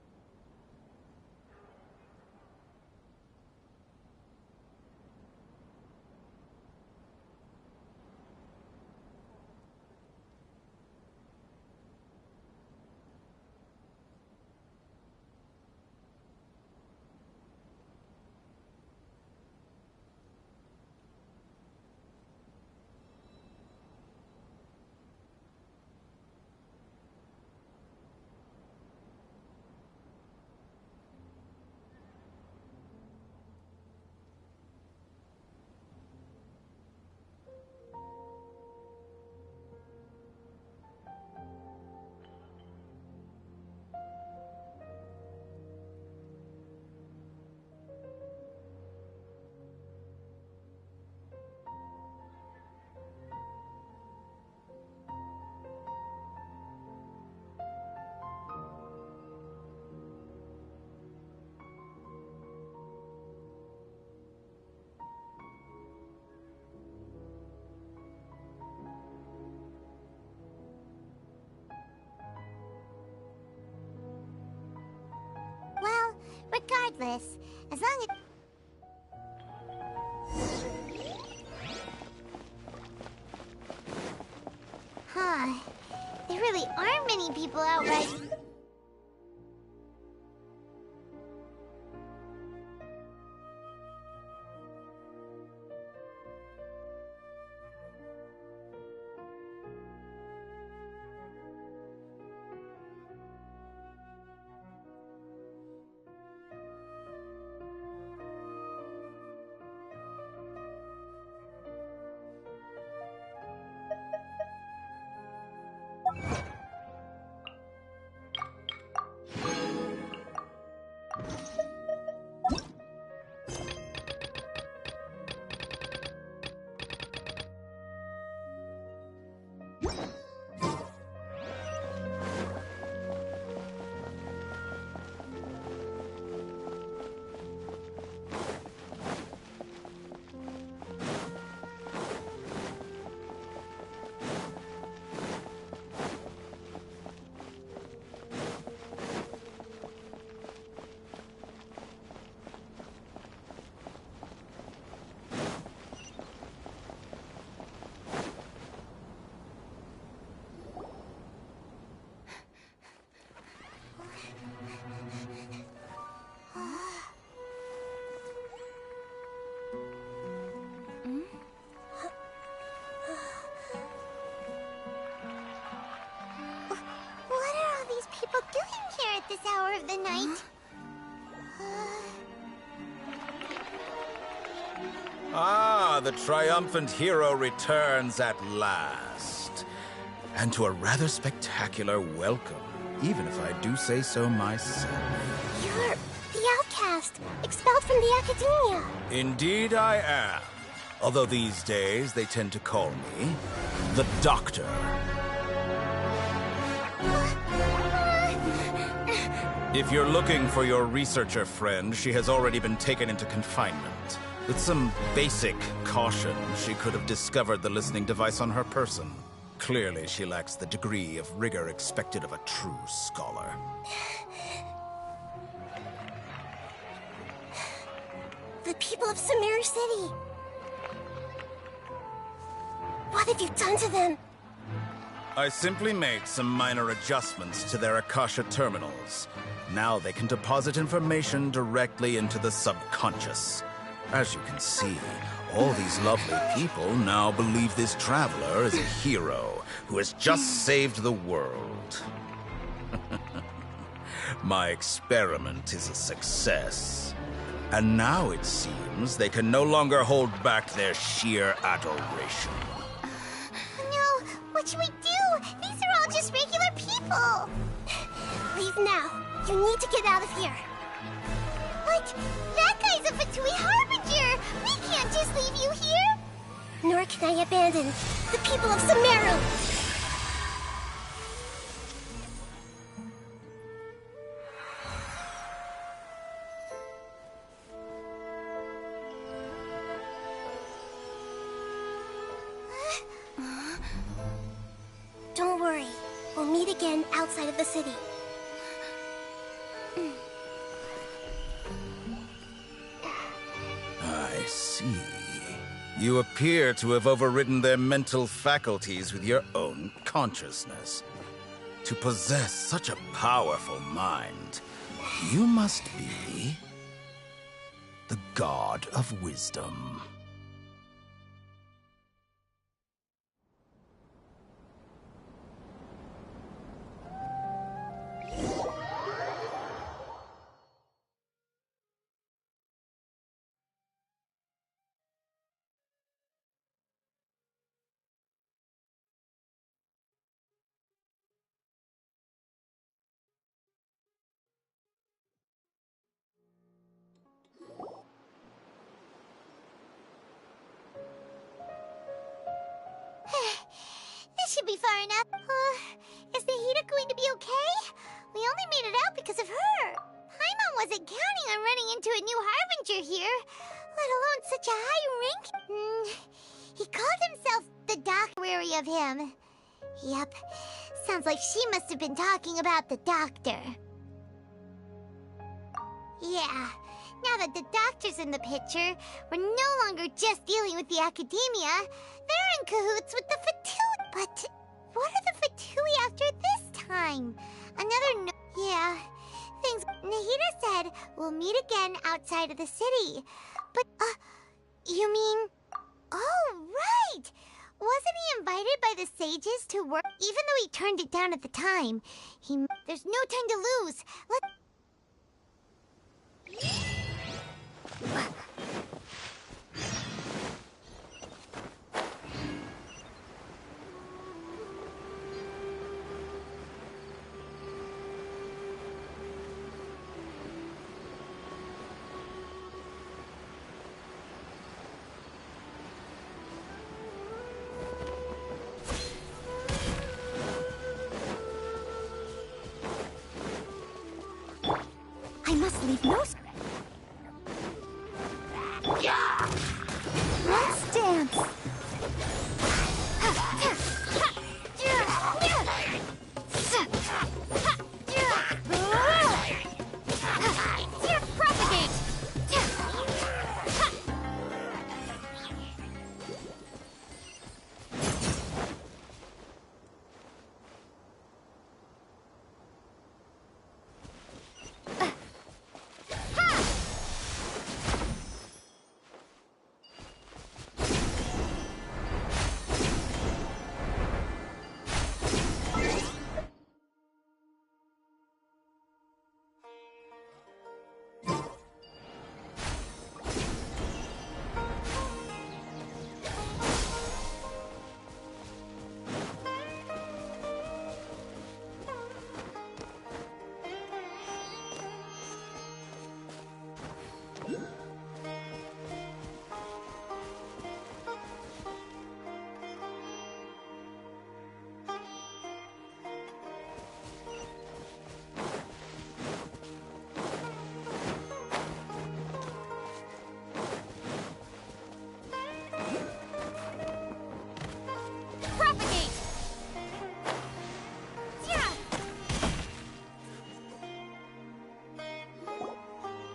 Well, regardless, as long as— Huh. There really aren't many people out right— hour of the night. Ah, the triumphant hero returns at last. And to a rather spectacular welcome, even if I do say so myself. You're the outcast, expelled from the academia. Indeed I am. Although these days they tend to call me the Doctor. If you're looking for your researcher friend, she has already been taken into confinement. With some basic caution, she could have discovered the listening device on her person. Clearly, she lacks the degree of rigor expected of a true scholar. The people of Sumeru City. What have you done to them? I simply made some minor adjustments to their Akasha terminals. Now they can deposit information directly into the subconscious. As you can see, all these lovely people now believe this traveler is a hero who has just saved the world. My experiment is a success. And now it seems they can no longer hold back their sheer adoration. No, what should we do? These are all just regular people. Leave now. You need to get out of here. But that guy's a Fatui Harbinger. We can't just leave you here. Nor can I abandon the people of Sumeru. Don't worry. We'll meet again outside of the city. I see. You appear to have overridden their mental faculties with your own consciousness. To possess such a powerful mind, you must be the god of wisdom. This should be far enough. Is Nahida going to be okay? We only made it out because of her. Paimon wasn't counting on running into a new Harbinger here, let alone such a high rank. He called himself the Doctor, wary of him. Yep, sounds like she must have been talking about the Doctor. Yeah, now that the Doctor's in the picture, we're no longer just dealing with the academia. They're in cahoots with the Fatui. But what are the Fatui after this time? Another yeah, things Nahida said we'll meet again outside of the city. But, you mean... Oh, right! Wasn't he invited by the sages to work? Even though he turned it down at the time, there's no time to lose. I must leave no... Let's dance! Propagate!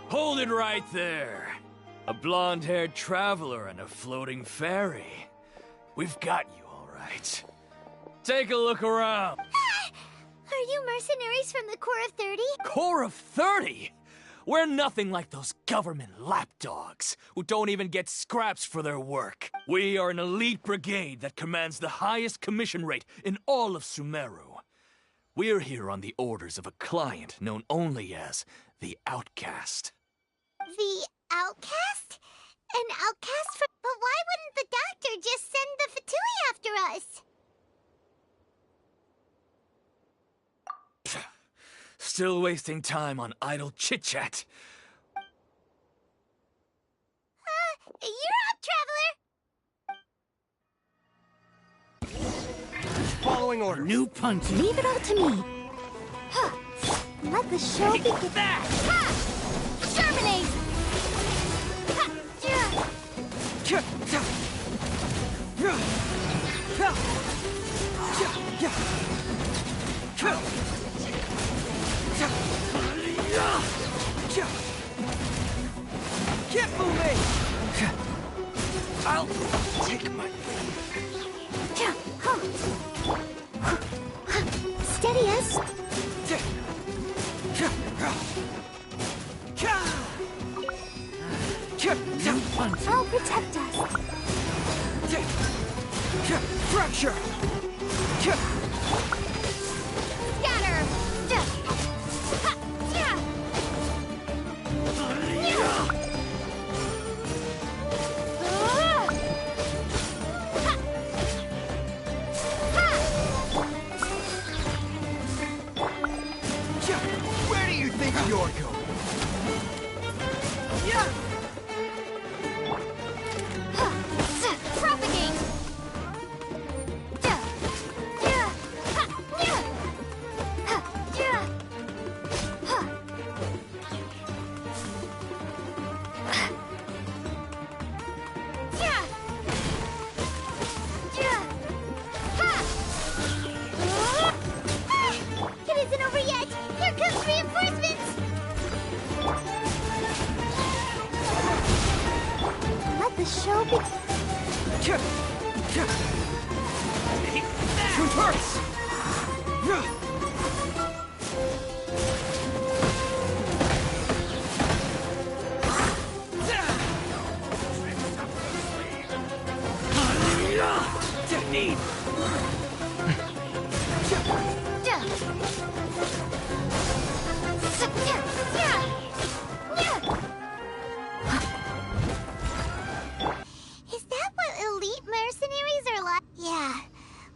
Hold it right there. A blonde-haired traveler and a floating fairy. We've got you, all right. Take a look around. Are you mercenaries from the Corps of 30? Corps of 30? We're nothing like those government lapdogs who don't even get scraps for their work. We are an elite brigade that commands the highest commission rate in all of Sumeru. We're here on the orders of a client known only as the Outcast. The Outcast? An outcast from... But why wouldn't the doctor just send the Fatui after us? Still wasting time on idle chit-chat. You're up, traveler! Following order. New punch. Leave it all to me. Huh. Let the show begin. That! Ha! Terminate! Ha! Can't move me! I'll take my... Steady us. I'll protect us. Fracture! Scatter! Where do you think you're going? Yeah! Propagate! It isn't over yet! Here comes reinforcements! Let the show begin. Reverse! Need. Is that what elite mercenaries are like? Yeah,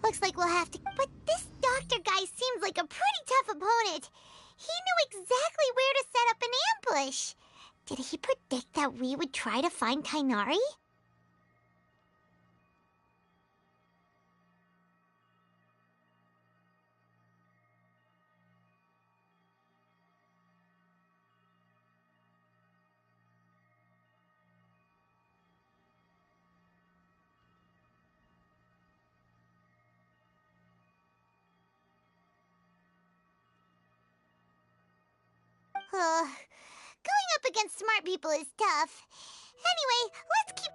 looks like we'll have to... But this doctor guy seems like a pretty tough opponent. He knew exactly where to set up an ambush. Did he predict that we would try to find Tighnari? Going up against smart people is tough. Anyway, let's keep...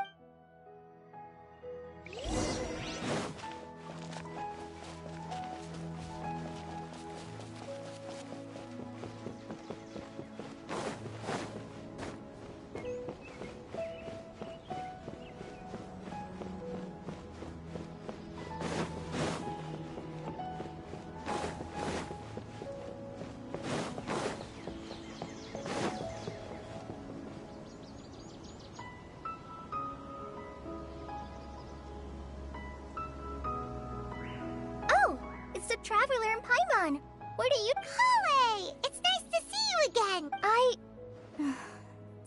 It's the Traveler in Paimon. Where do you... Kale! It's nice to see you again!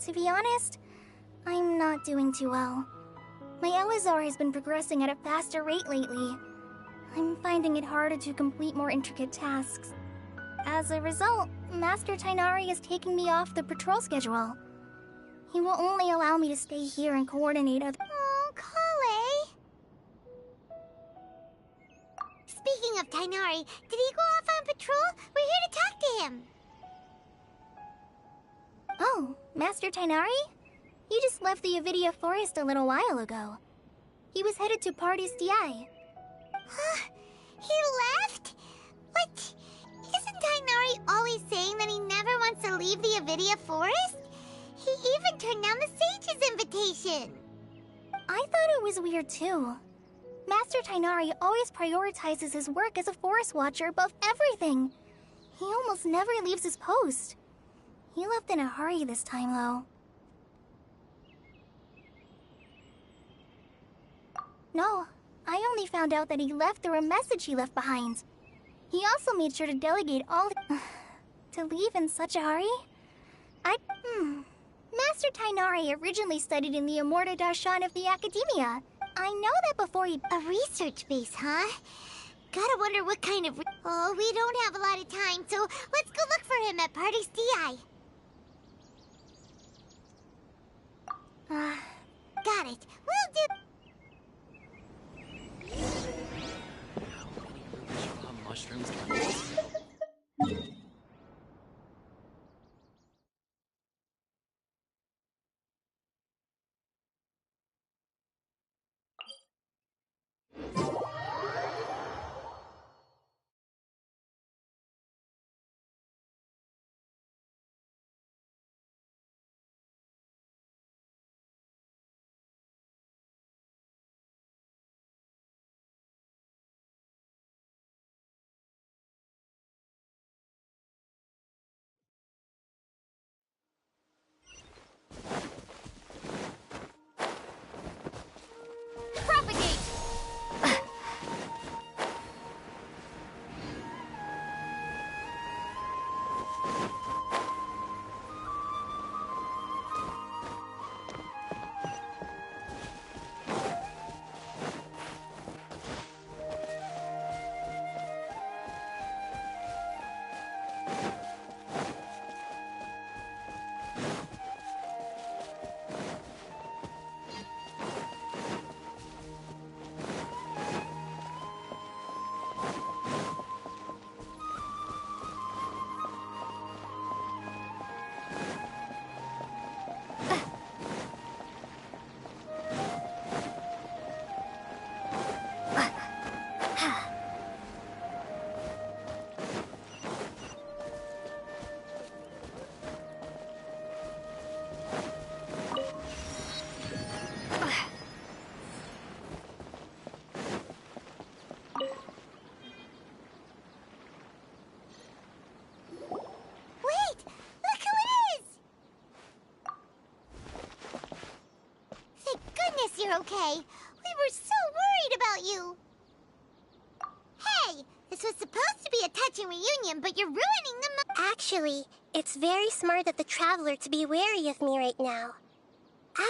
To be honest, I'm not doing too well. My Elazar has been progressing at a faster rate lately. I'm finding it harder to complete more intricate tasks. As a result, Master Tighnari is taking me off the patrol schedule. He will only allow me to stay here and coordinate other... Oh, Kale! Speaking of Tighnari, did he go off on patrol? We're here to talk to him. Oh, Oh, Master Tainari? He just left the Avidia Forest a little while ago. He was headed to Party's DI. Huh? He left? What? Isn't Tainari always saying that he never wants to leave the Avidia Forest? He even turned down the Sage's invitation. I thought it was weird too. Master Tainari always prioritizes his work as a forest watcher above everything. He almost never leaves his post. He left in a hurry this time, though. No, I only found out that he left through a message he left behind. He also made sure to delegate all the... to leave in such a hurry? Master Tainari originally studied in the Amorta Darshan of the Academia. I know that before he... A research base, huh? Gotta wonder what kind of... Oh, we don't have a lot of time, so let's go look for him at Party's DI. Got it. We'll do... How many rumors mushrooms can You're okay. We were so worried about you. Hey, this was supposed to be a touching reunion, but you're ruining the Actually, it's very smart of the Traveler to be wary of me right now.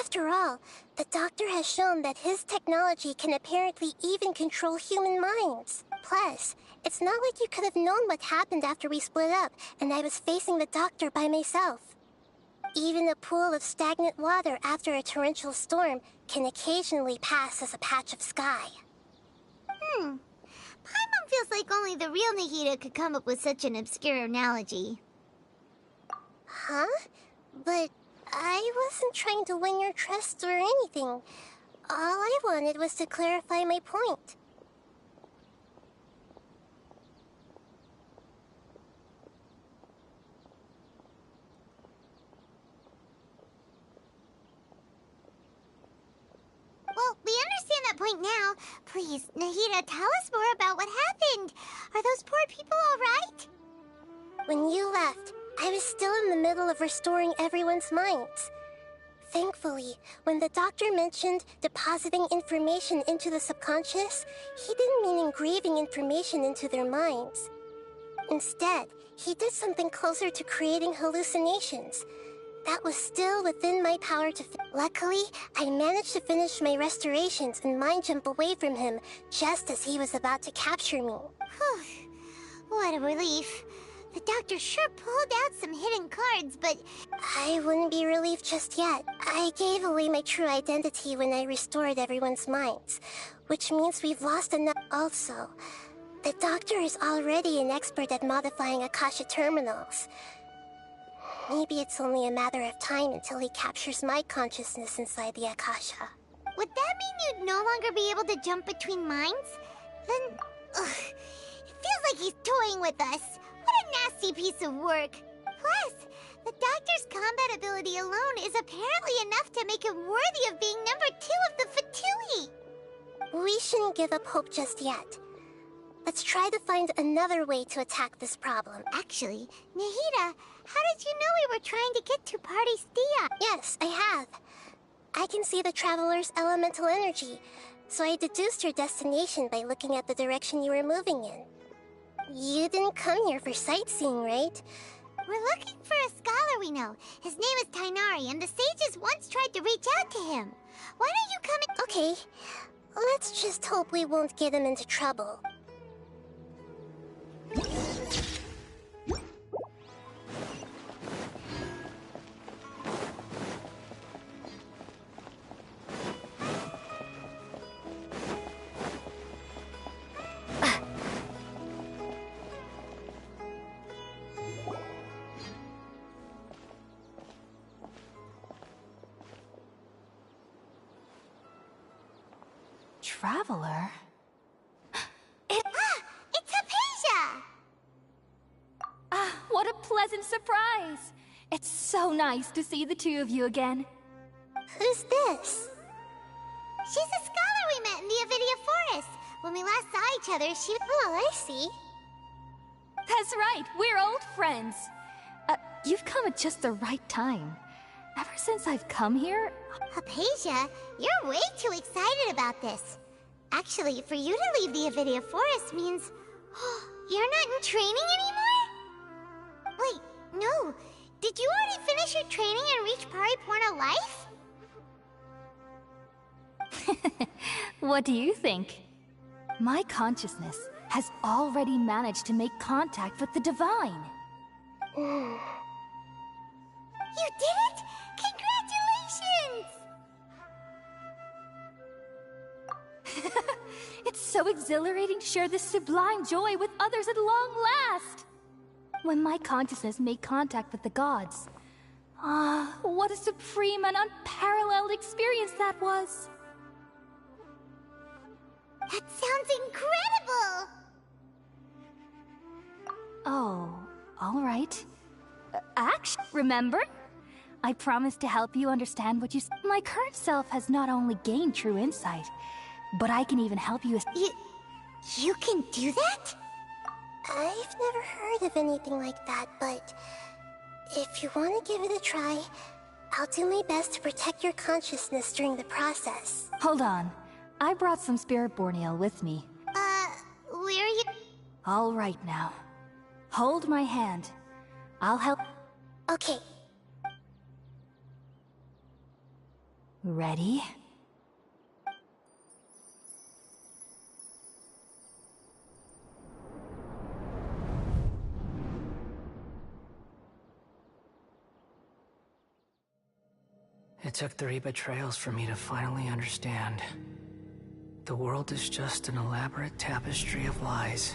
After all, the Doctor has shown that his technology can apparently even control human minds. Plus, it's not like you could have known what happened after we split up and I was facing the Doctor by myself. Even a pool of stagnant water after a torrential storm can occasionally pass as a patch of sky. Paimon feels like only the real Nahida could come up with such an obscure analogy. Huh? But I wasn't trying to win your trust or anything. All I wanted was to clarify my point. Well, we understand that point now. Please, Nahida, tell us more about what happened. Are those poor people all right? When you left, I was still in the middle of restoring everyone's minds. Thankfully, when the Doctor mentioned depositing information into the subconscious, he didn't mean engraving information into their minds. Instead, he did something closer to creating hallucinations. That was still within my power to... Luckily, I managed to finish my restorations and mind jump away from him just as he was about to capture me. What a relief. The Doctor sure pulled out some hidden cards, but... I wouldn't be relieved just yet. I gave away my true identity when I restored everyone's minds, which means we've lost enough... Also, the Doctor is already an expert at modifying Akasha terminals. Maybe it's only a matter of time until he captures my consciousness inside the Akasha. Would that mean you'd no longer be able to jump between minds? Then, it feels like he's toying with us. What a nasty piece of work. Plus, the Doctor's combat ability alone is apparently enough to make him worthy of being number 2 of the Fatui. We shouldn't give up hope just yet. Let's try to find another way to attack this problem. Actually, Nahida, how did you know we were trying to get to Party Stia? Yes, I have. I can see the Traveler's elemental energy, so I deduced your destination by looking at the direction you were moving in. You didn't come here for sightseeing, right? We're looking for a scholar we know. His name is Tainari, and the sages once tried to reach out to him. Why don't you come and... Okay, let's just hope we won't get him into trouble. Traveler? It's Hypatia! Ah, what a pleasant surprise! It's so nice to see the two of you again. Who's this? She's a scholar we met in the Avidia Forest. When we last saw each other, she... Oh, I see. That's right, we're old friends. You've come at just the right time. Ever since I've come here... Hypatia, you're way too excited about this. Actually, for you to leave the Avidia Forest means... you're not in training anymore? Wait, no. Did you already finish your training and reach Pariporna life? What do you think? My consciousness has already managed to make contact with the divine. You did it! Congratulations! It's so exhilarating to share this sublime joy with others at long last! When my consciousness made contact with the gods. Ah, what a supreme and unparalleled experience that was! That sounds incredible! Oh, all right. Actually, remember? I promised to help you understand what you... My current self has not only gained true insight, but I can even help you... You can do that? I've never heard of anything like that, but... if you want to give it a try, I'll do my best to protect your consciousness during the process. Hold on. I brought some spirit borneal with me. Where are you... All right now. Hold my hand. I'll help... Okay. Ready? It took 3 betrayals for me to finally understand. The world is just an elaborate tapestry of lies.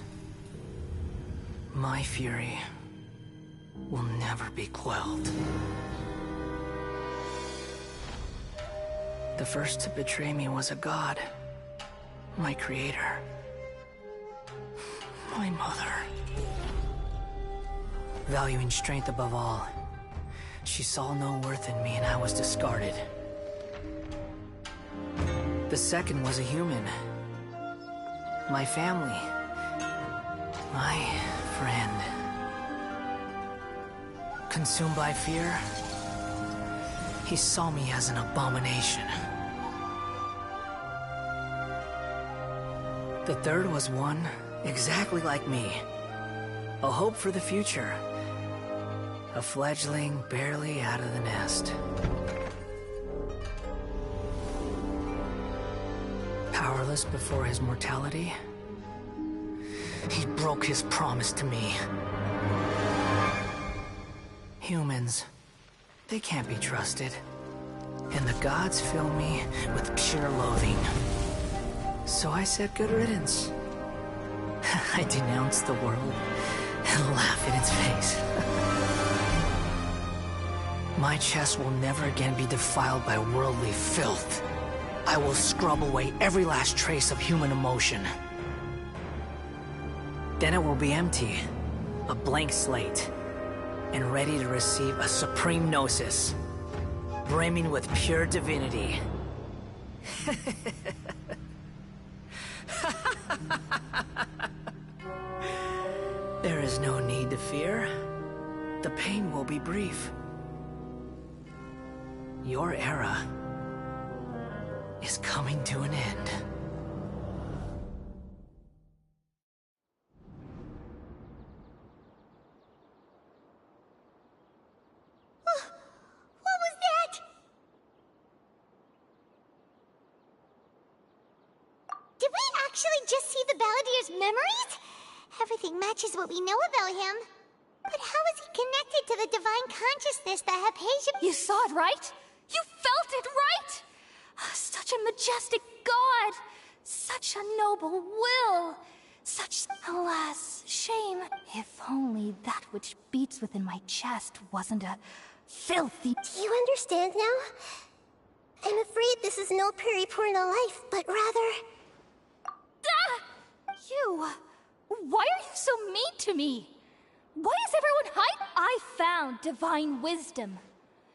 My fury will never be quelled. The first to betray me was a god. My creator. My mother. Valuing strength above all, she saw no worth in me and I was discarded. The second was a human. My family. My friend. Consumed by fear, he saw me as an abomination. The third was one exactly like me. A hope for the future. A fledgling barely out of the nest. Powerless before his mortality, he broke his promise to me. Humans, they can't be trusted. And the gods fill me with pure loathing. So I said good riddance. I denounced the world and laughed in its face. My chest will never again be defiled by worldly filth. I will scrub away every last trace of human emotion. Then it will be empty, a blank slate, and ready to receive a supreme gnosis, brimming with pure divinity. There is no need to fear. The pain will be brief. Your era is coming to an end. What was that? Did we actually just see the Balladier's memories? Everything matches what we know about him. But how is he connected to the divine consciousness that Hypatia... You saw it, right? You felt it, right? Such a majestic god! Such a noble will! Such, alas, shame. If only that which beats within my chest wasn't a filthy... Do you understand now? I'm afraid this is no Peripurna life, but rather... You! Why are you so mean to me? Why is everyone hiding? I found divine wisdom.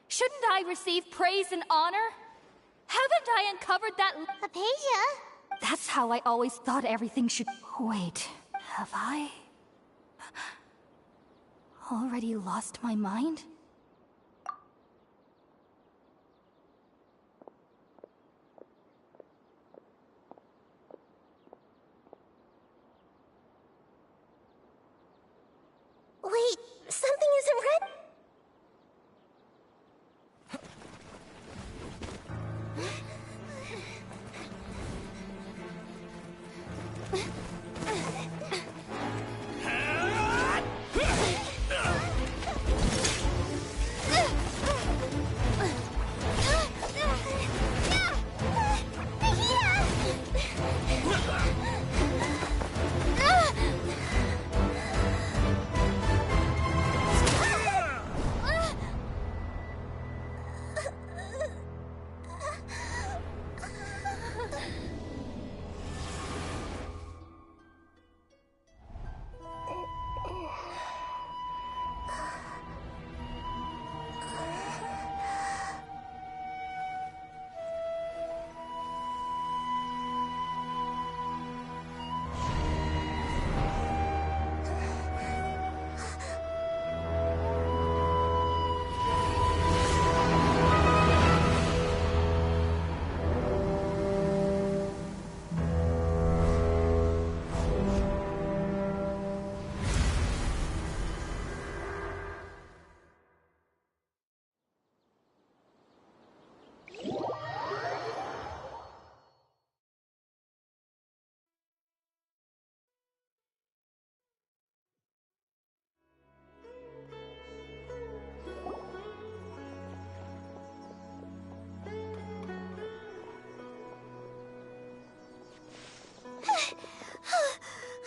Shouldn't I receive praise and honor? Haven't I uncovered that... Hypatia? That's how I always thought everything should... Wait, have I... already lost my mind? Wait, something isn't right.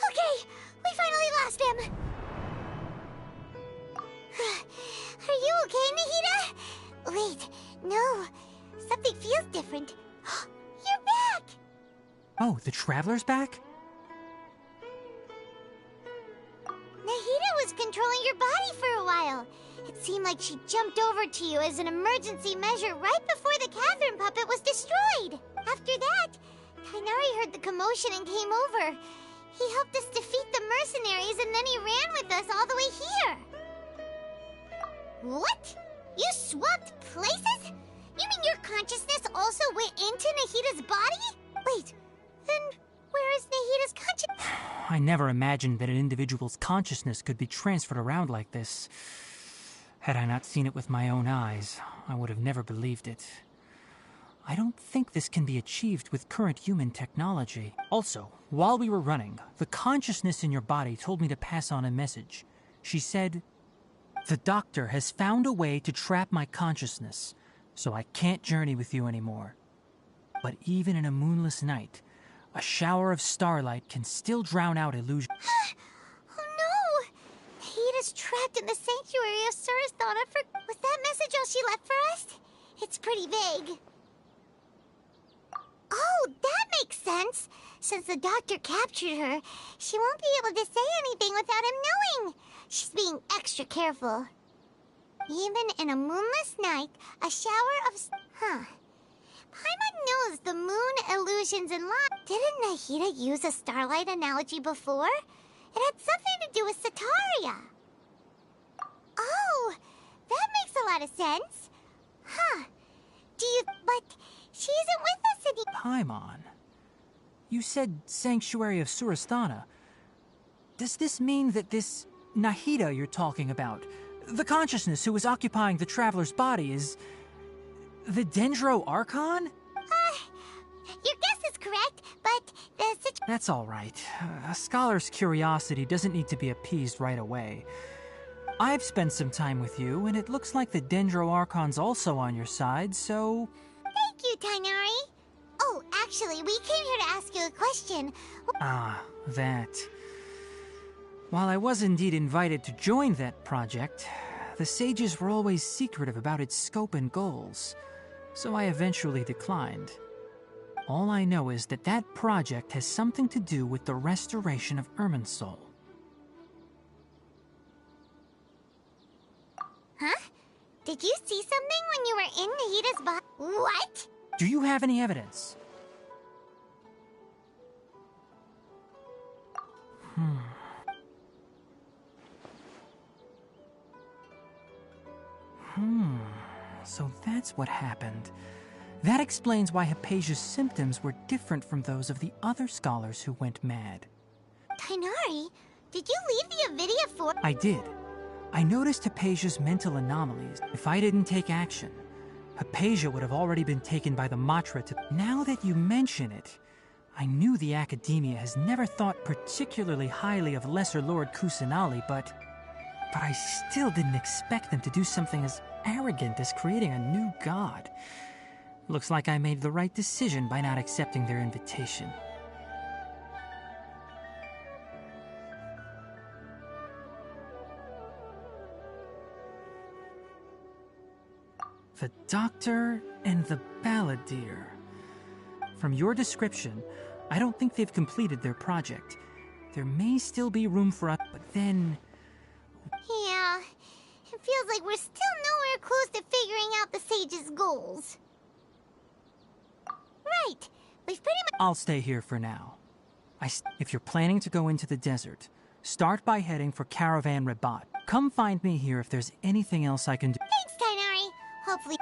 Okay, we finally lost him. Are you okay, Nahida? Wait, no. Something feels different. You're back! Oh, the Traveler's back? Nahida was controlling your body for a while. It seemed like she jumped over to you as an emergency measure right before the cavern puppet was destroyed. After that, Kainari heard the commotion and came over. He helped us defeat the mercenaries and then he ran with us all the way here. What? You swapped places? You mean your consciousness also went into Nahida's body? Wait, then where is Nahida's consciousness? I never imagined that an individual's consciousness could be transferred around like this. Had I not seen it with my own eyes, I would have never believed it. I don't think this can be achieved with current human technology. Also, while we were running, the consciousness in your body told me to pass on a message. She said, "The doctor has found a way to trap my consciousness, so I can't journey with you anymore. But even in a moonless night, a shower of starlight can still drown out illusion." Oh no! Nahida's trapped in the sanctuary of Surasthana for... Was that message voicemail she left for us? It's pretty vague. Oh, that makes sense. Since the doctor captured her, she won't be able to say anything without him knowing. She's being extra careful. Even in a moonless night, a shower of... Paimon knows the moon illusions and light. Didn't Nahida use a starlight analogy before? It had something to do with Sataria. Oh, that makes a lot of sense. But she isn't with us anymore. Paimon, you said Sanctuary of Surasthana. Does this mean that this Nahida you're talking about, the consciousness who is occupying the traveler's body, is the Dendro Archon? Your guess is correct, but That's all right. A scholar's curiosity doesn't need to be appeased right away. I've spent some time with you, and it looks like the Dendro Archon's also on your side, so... Thank you, Tainari. Oh, actually, we came here to ask you a question. Ah, that. While I was indeed invited to join that project, the sages were always secretive about its scope and goals, so I eventually declined. All I know is that that project has something to do with the restoration of Irminsul. Huh? Did you see something when you were in Nahida's body? What? Do you have any evidence? So that's what happened. That explains why Hypatia's symptoms were different from those of the other scholars who went mad. Tainari, did you leave the Avidia for... I did. I noticed Hypatia's mental anomalies. If I didn't take action, Hypatia would have already been taken by the Matra to... Now that you mention it, I knew the Academia has never thought particularly highly of Lesser Lord Kusanali, but I still didn't expect them to do something as arrogant as creating a new god. Looks like I made the right decision by not accepting their invitation. The Doctor and the Balladeer. From your description, I don't think they've completed their project. There may still be room for us, but then... Yeah, it feels like we're still nowhere close to figuring out the Sage's goals. Right, we've pretty much... I'll stay here for now. If you're planning to go into the desert, start by heading for Caravan Rabat. Come find me here if there's anything else I can do. Thanks, Tainari. Hopefully...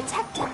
detector.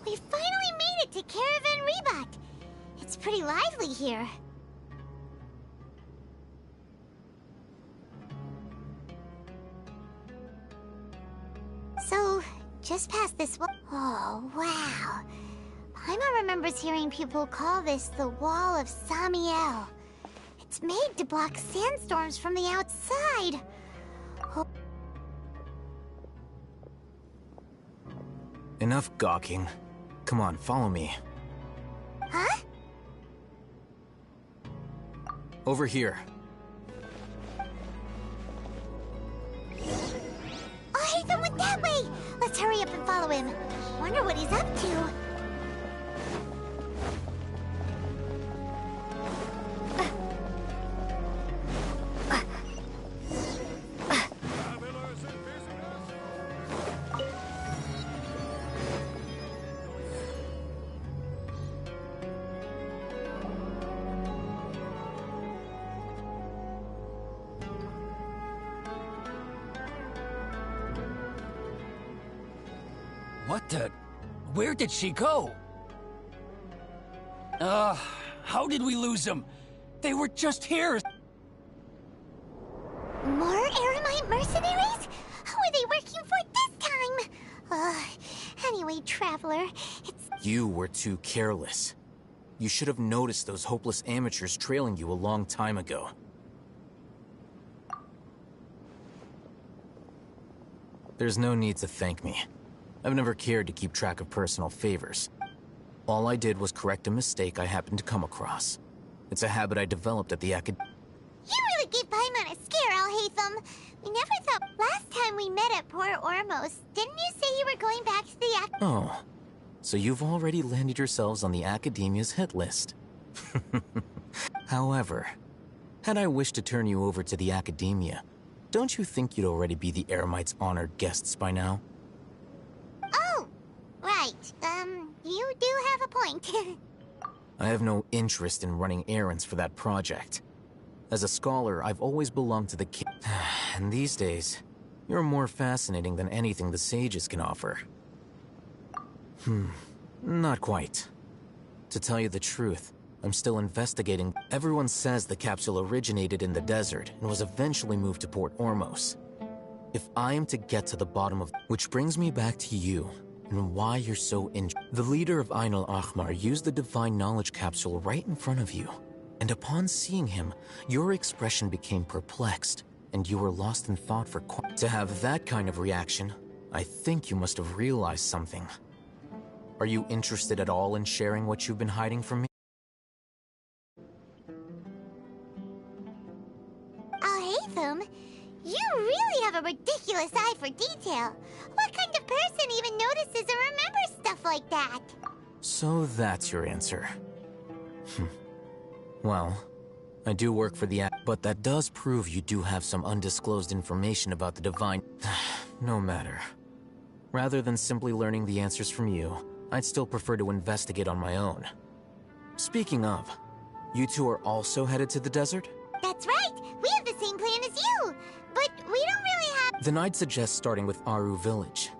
We finally made it to Caravan Rebot. It's pretty lively here. So, just past this wall. Oh, wow. Paimon remembers hearing people call this the Wall of Samiel. It's made to block sandstorms from the outside. Oh. Enough gawking. Come on, follow me. Huh? Over here. Oh, Ethan went that way! Let's hurry up and follow him. Wonder what he's up to. What the? Where did she go? How did we lose them? They were just here! More Eremite mercenaries? Who are they working for this time? Anyway, Traveler, it's... You were too careless. You should have noticed those hopeless amateurs trailing you a long time ago. There's no need to thank me. I've never cared to keep track of personal favors. All I did was correct a mistake I happened to come across. It's a habit I developed at the acad... You really gave Paimon a scare, Alhaitham. We never thought... Last time we met at Port Ormos, didn't you say you were going back to the Oh, so you've already landed yourselves on the Academia's hit list. However, had I wished to turn you over to the Academia, don't you think you'd already be the Eremites' honored guests by now? Oh, right. You do have a point. I have no interest in running errands for that project. As a scholar, I've always belonged to the and these days, you're more fascinating than anything the sages can offer. Not quite. To tell you the truth, I'm still investigating. Everyone says the capsule originated in the desert and was eventually moved to Port Ormos. If I am to get to the bottom of... Which brings me back to you, and why you're so The leader of Ain al-Ahmar used the Divine Knowledge Capsule right in front of you, and upon seeing him, your expression became perplexed, and you were lost in thought for To have that kind of reaction, I think you must have realized something. Are you interested at all in sharing what you've been hiding from me? Alhaitham, you really have a ridiculous eye for detail. What kind of person even notices and remembers stuff like that? So that's your answer. Well, I do work for the but that does prove you do have some undisclosed information about the Divine... No matter. Rather than simply learning the answers from you, I'd still prefer to investigate on my own. Speaking of, you two are also headed to the desert? That's right! We have the same plan as you! But we don't really have... Then I'd suggest starting with Aru Village.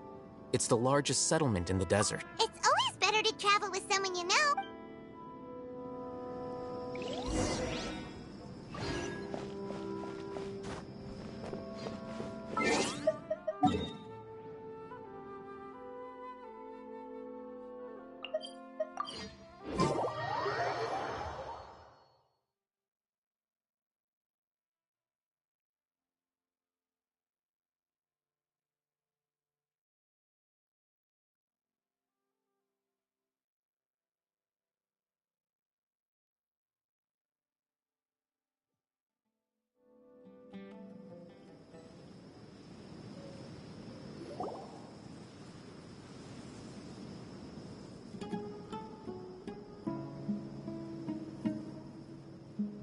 It's the largest settlement in the desert. It's always better to travel with someone you know.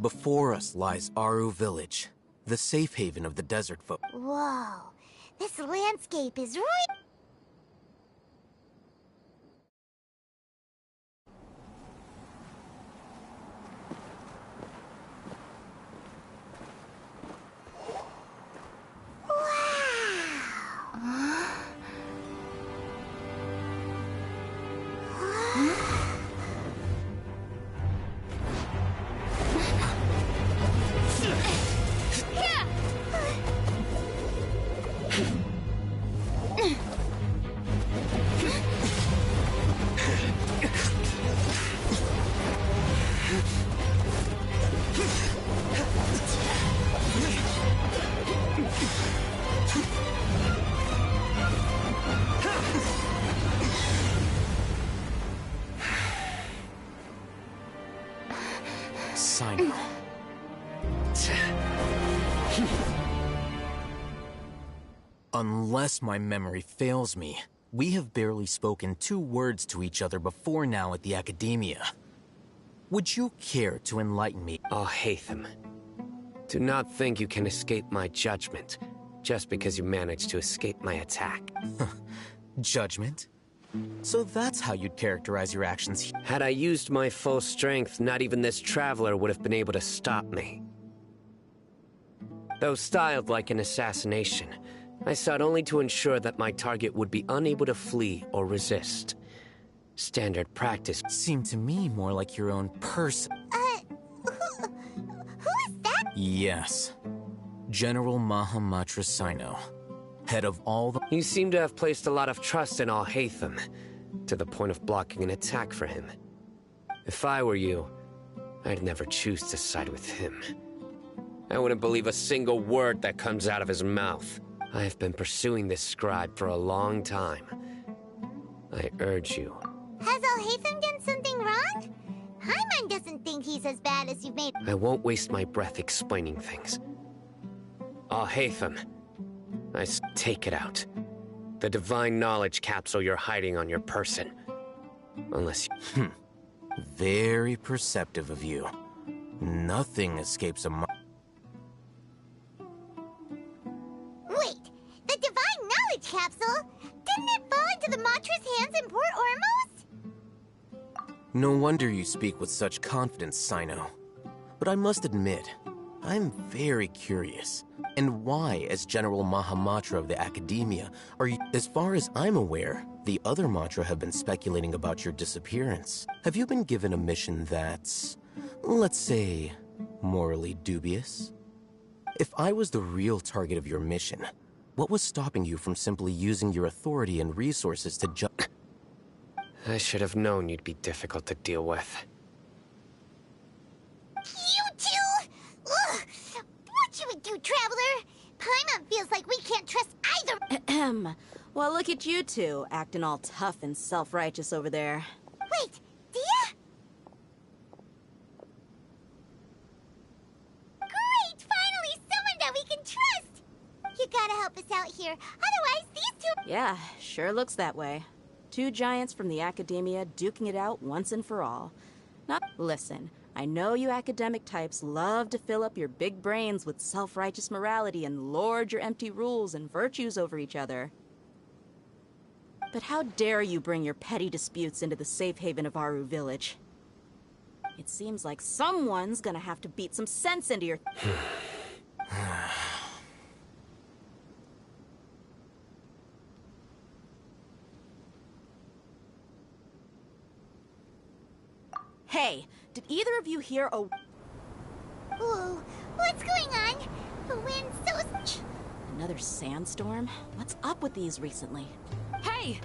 Before us lies Aru Village, the safe haven of the desert folk. Whoa, this landscape is right. Sign. Unless my memory fails me, we have barely spoken 2 words to each other before now at the Academia. Would you care to enlighten me? Oh, Hatham. Do not think you can escape my judgment, just because you managed to escape my attack. Judgment? So that's how you'd characterize your actions. Had I used my full strength, not even this traveler would have been able to stop me. Though styled like an assassination, I sought only to ensure that my target would be unable to flee or resist. Standard practice seemed to me more like your own person. Who is that? Yes. General Mahamatra Sino. Head of all the... You seem to have placed a lot of trust in Al-Hatham, to the point of blocking an attack for him. If I were you, I'd never choose to side with him. I wouldn't believe a single word that comes out of his mouth. I have been pursuing this scribe for a long time. I urge you. Has Al-Hatham done something wrong? Paimon doesn't think he's as bad as you've made. I won't waste my breath explaining things. Al-Hatham, take it out. The divine knowledge capsule you're hiding on your person. Unless you... Very perceptive of you. Nothing escapes a... Wait, the divine knowledge capsule? Didn't it fall into the Matra's hands in Port Ormos? No wonder you speak with such confidence, Sino. But I must admit, I'm very curious. And why, as General Mahamatra of the Academia, are you... As far as I'm aware, the other Matra have been speculating about your disappearance. Have you been given a mission that's, let's say, morally dubious? If I was the real target of your mission, what was stopping you from simply using your authority and resources to I should have known you'd be difficult to deal with. You two? Ugh! What should we do, Traveler? Paimon feels like we can't trust either. Ahem. Well, look at you two, acting all tough and self-righteous over there. Wait, Dia? Great! Finally, someone that we can trust! You gotta help us out here, otherwise these two... Yeah, sure looks that way. 2 giants from the Academia duking it out once and for all. Listen, I know you academic types love to fill up your big brains with self-righteous morality and lord your empty rules and virtues over each other. But how dare you bring your petty disputes into the safe haven of Aru Village? It seems like someone's gonna have to beat some sense into your... Hey, did either of you hear a... Whoa, what's going on? The wind's so... Another sandstorm? What's up with these recently? Hey!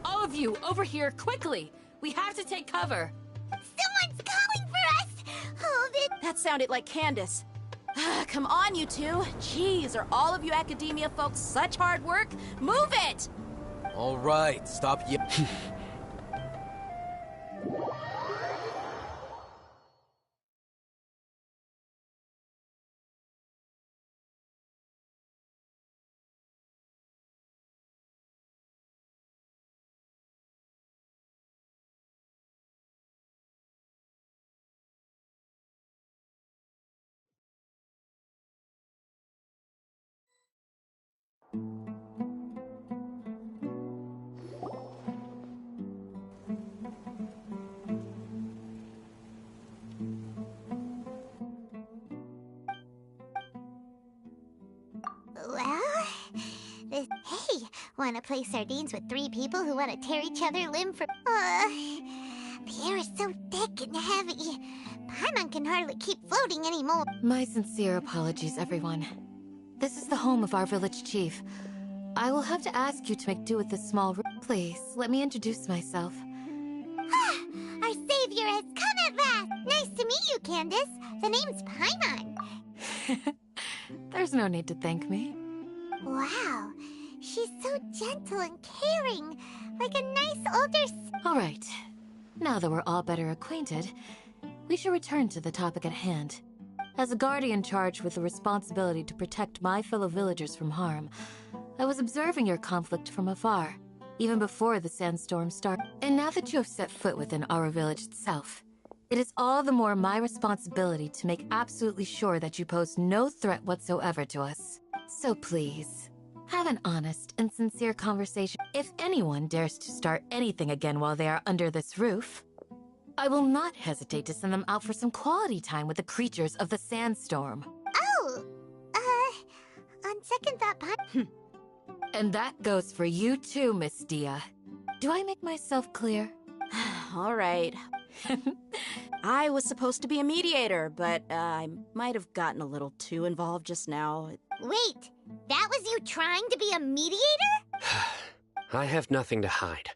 All of you, over here, quickly! We have to take cover! Someone's calling for us! Hold it! That sounded like Candace. Come on, you two. Jeez, are all of you Academia folks such hard work? Move it! All right, stop Well, hey, wanna play sardines with 3 people who wanna tear each other limb from... the air is so thick and heavy. Paimon can hardly keep floating anymore. My sincere apologies, everyone. This is the home of our village chief. I will have to ask you to make do with this small room. Please, let me introduce myself. Our savior has come at last! Nice to meet you, Candace. The name's Paimon. There's no need to thank me. Wow, she's so gentle and caring, like a nice older... All right. Now that we're all better acquainted, we should return to the topic at hand. As a guardian charged with the responsibility to protect my fellow villagers from harm, I was observing your conflict from afar, even before the sandstorm started. And now that you have set foot within our village itself, it is all the more my responsibility to make absolutely sure that you pose no threat whatsoever to us. So please, have an honest and sincere conversation. If anyone dares to start anything again while they are under this roof, I will not hesitate to send them out for some quality time with the creatures of the sandstorm. Oh! On second thought, And that goes for you too, Miss Dia. Do I make myself clear? All right. I was supposed to be a mediator, but I might have gotten a little too involved just now. Wait, that was you trying to be a mediator? I have nothing to hide,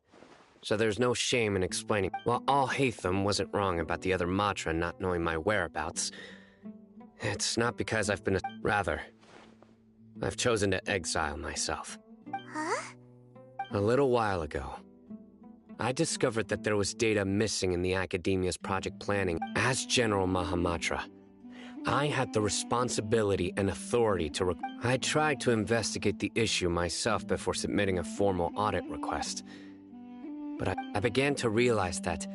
so there's no shame in explaining. While Al-Haytham wasn't wrong about the other Matra not knowing my whereabouts, it's not because I've been rather, I've chosen to exile myself. Huh? A little while ago, I discovered that there was data missing in the Academia's project planning. As General Mahamatra, I had the responsibility and authority to I tried to investigate the issue myself before submitting a formal audit request. But I began to realize that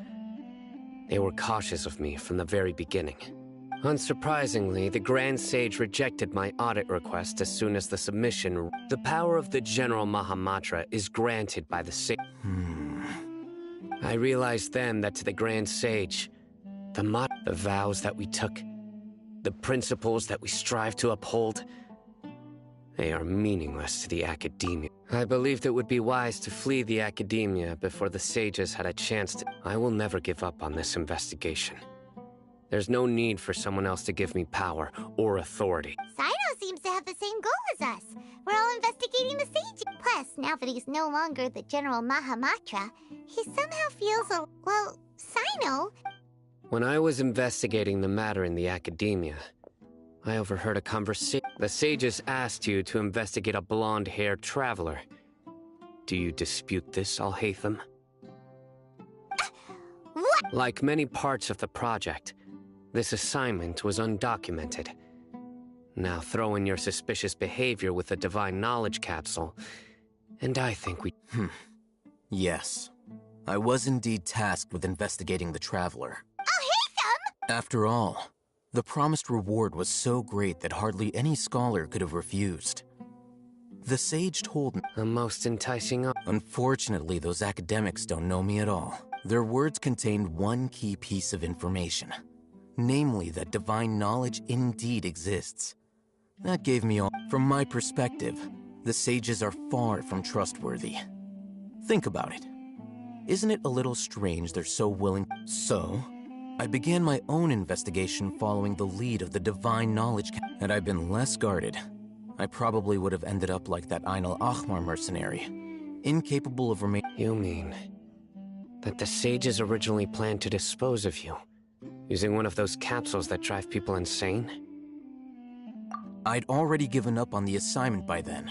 they were cautious of me from the very beginning. Unsurprisingly, the Grand Sage rejected my audit request as soon as the submission. The power of the General Mahamatra is granted by the Sage. I realized then that to the Grand Sage, the vows that we took, the principles that we strive to uphold, they are meaningless to the Academia. I believed it would be wise to flee the Academia before the sages had a chance to... I will never give up on this investigation. There's no need for someone else to give me power or authority. Sino seems to have the same goal as us. We're all investigating the sage. Plus, now that he's no longer the General Mahamatra, he somehow feels well, Sino... When I was investigating the matter in the Academia, I overheard a conversation. The sages asked you to investigate a blonde-haired traveler. Do you dispute this, Al-Haytham? What? Like many parts of the project, this assignment was undocumented. Now throw in your suspicious behavior with the Divine Knowledge Capsule, and I think we... Yes. I was indeed tasked with investigating the traveler. Al-Haytham! After all, the promised reward was so great that hardly any scholar could have refused. The sage told me... A most enticing... Unfortunately, those academics don't know me at all. Their words contained one key piece of information. Namely, that divine knowledge indeed exists. That gave me all... From my perspective, the sages are far from trustworthy. Think about it. Isn't it a little strange they're so willing... So, I began my own investigation following the lead of the divine knowledge... Had I been less guarded, I probably would have ended up like that Ain al-Ahmar mercenary. Incapable of remaining... You mean that the sages originally planned to dispose of you, using one of those capsules that drive people insane? I'd already given up on the assignment by then.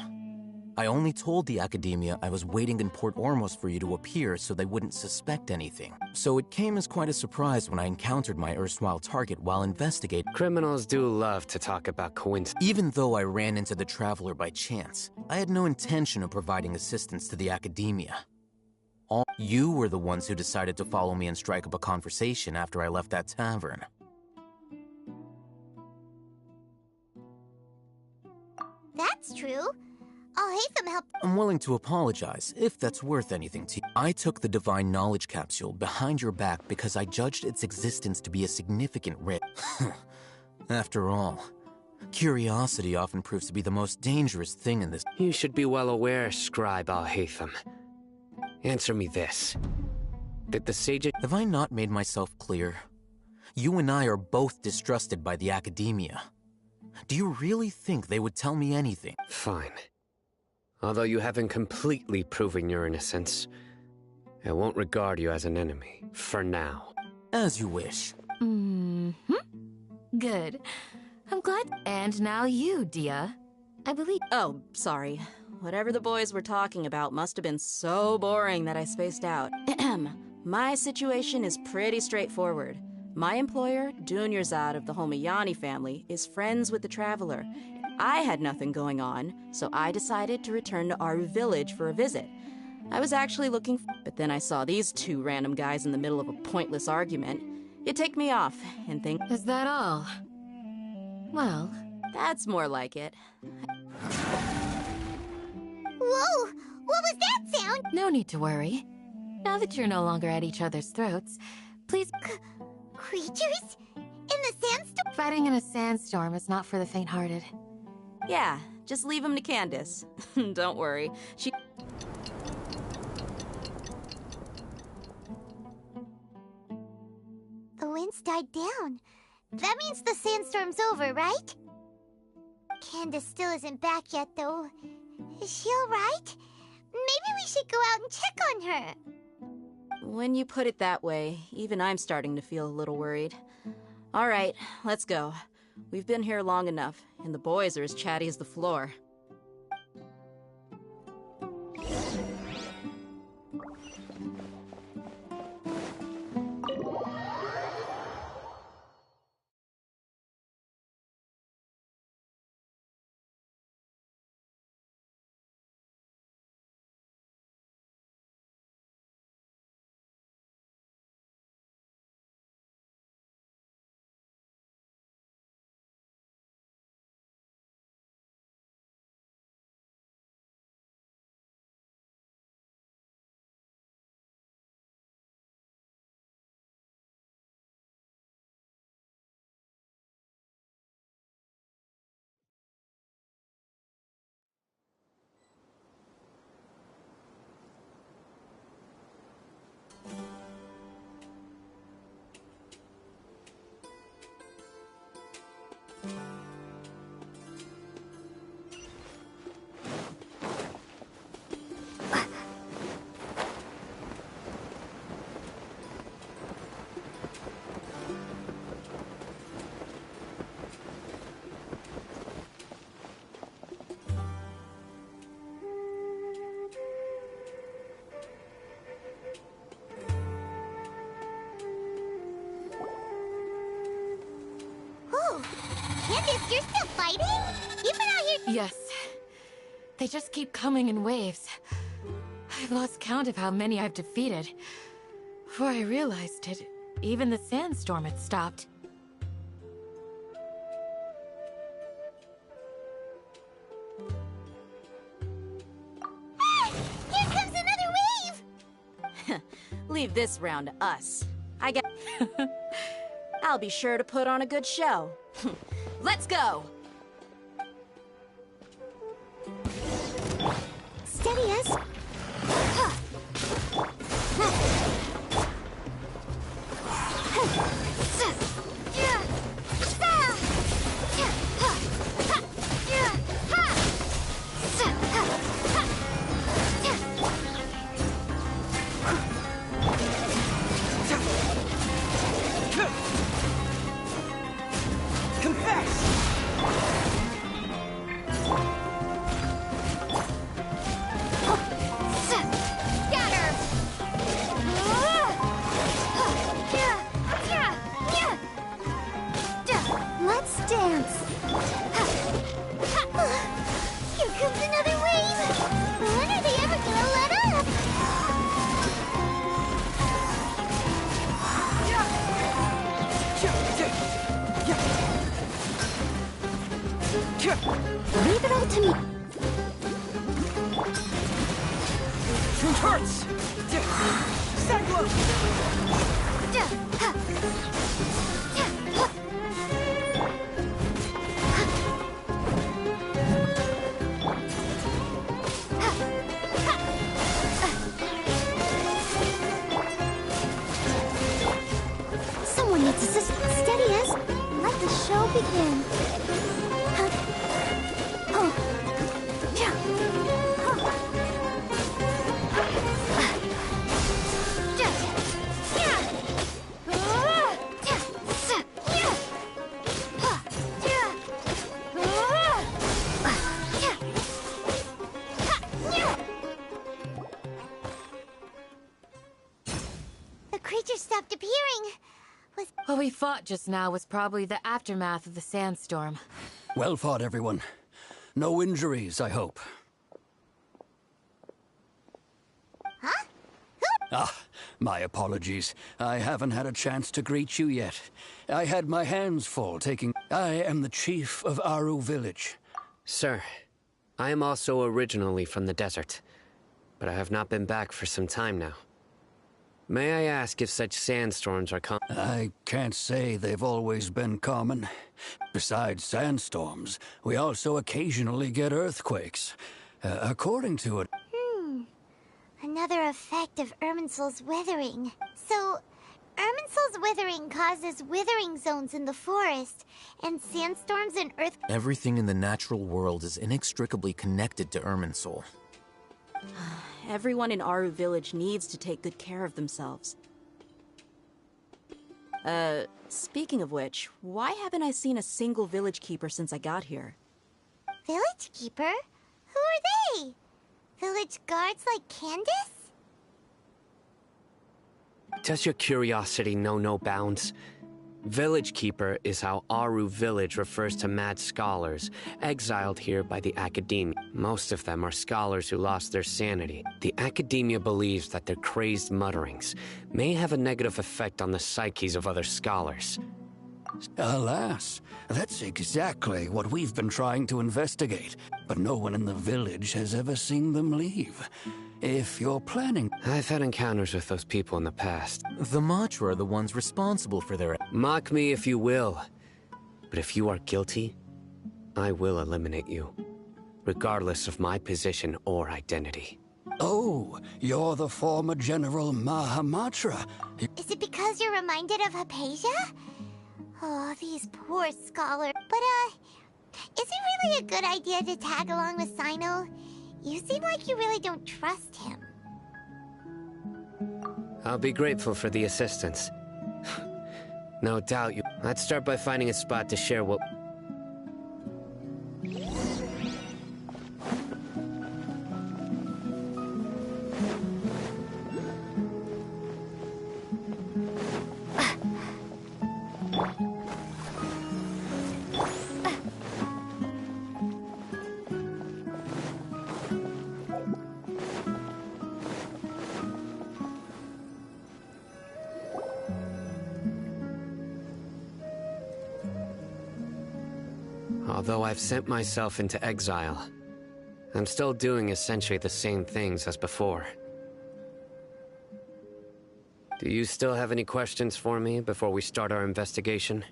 I only told the Academia I was waiting in Port Ormos for you to appear so they wouldn't suspect anything. So it came as quite a surprise when I encountered my erstwhile target while investigating. Criminals do love to talk about coincidence. Even though I ran into the Traveler by chance, I had no intention of providing assistance to the Academia. You were the ones who decided to follow me and strike up a conversation after I left that tavern. That's true. I'll hate them help. I'm willing to apologize, if that's worth anything to you. I took the Divine Knowledge Capsule behind your back because I judged its existence to be a significant risk. After all, curiosity often proves to be the most dangerous thing in this. You should be well aware, Scribe Al-Haytham. Answer me this. Did the sage... Have I not made myself clear? You and I are both distrusted by the academia. Do you really think they would tell me anything? Fine. Although you haven't completely proven your innocence, I won't regard you as an enemy, for now. As you wish. Good. I'm glad. And now you, Dia. I believe... Oh, sorry. Whatever the boys were talking about must have been so boring that I spaced out. My situation is pretty straightforward. My employer, Dunyarzad of the Homayani family, is friends with the Traveler. I had nothing going on, so I decided to return to our village for a visit. I was actually looking but then I saw these two random guys in the middle of a pointless argument. It ticked me off, and think... Is that all? Well... That's more like it. Whoa! What was that sound? No need to worry. Now that you're no longer at each other's throats, please... Creatures? In the sandstorm? Fighting in a sandstorm is not for the faint-hearted. Yeah, just leave him to Candace. Don't worry. The winds died down. That means the sandstorm's over, right? Candace still isn't back yet, though. Is she alright? Maybe we should go out and check on her. When you put it that way, even I'm starting to feel a little worried. All right, let's go. We've been here long enough, and the boys are as chatty as the floor. Candace, you're still fighting? You've been out here... Yes. They just keep coming in waves. I've lost count of how many I've defeated. Before I realized it, even the sandstorm had stopped. Ah! Here comes another wave! Leave this round to us. I'll be sure to put on a good show. Let's go! Steady us. Leave it all to me. hurts! Someone needs assistance. Steady as. Let the show begin. The creature stopped appearing. What we fought just now was probably the aftermath of the sandstorm. Well fought, everyone. No injuries, I hope. Huh? Ah, my apologies. I haven't had a chance to greet you yet. I had my hands full taking... I am the chief of Aru Village. Sir, I am also originally from the desert, but I have not been back for some time now. May I ask if such sandstorms are common? I can't say they've always been common. Besides sandstorms, we also occasionally get earthquakes. According to it... Another effect of Irminsul's withering. So, Irminsul's withering causes withering zones in the forest, and sandstorms and earth... Everything in the natural world is inextricably connected to Irminsul. Everyone in Aru Village needs to take good care of themselves. Speaking of which, why haven't I seen a single village keeper since I got here? Village keeper? Who are they? Village guards like Candace? Does your curiosity know no bounds? Village Keeper is how Aru Village refers to mad scholars, exiled here by the Academia. Most of them are scholars who lost their sanity. The Academia believes that their crazed mutterings may have a negative effect on the psyches of other scholars. Alas, that's exactly what we've been trying to investigate, but no one in the village has ever seen them leave. If you're planning... I've had encounters with those people in the past. The Matra are the ones responsible for their... Mock me if you will, but if you are guilty, I will eliminate you, regardless of my position or identity. Oh, you're the former General Mahamatra. Is it because you're reminded of Hypatia? Oh, these poor scholars. But, is it really a good idea to tag along with Sino? You seem like you really don't trust him. I'll be grateful for the assistance. No doubt you... Let's start by finding a spot to share what... Although I've sent myself into exile, I'm still doing essentially the same things as before. Do you still have any questions for me before we start our investigation?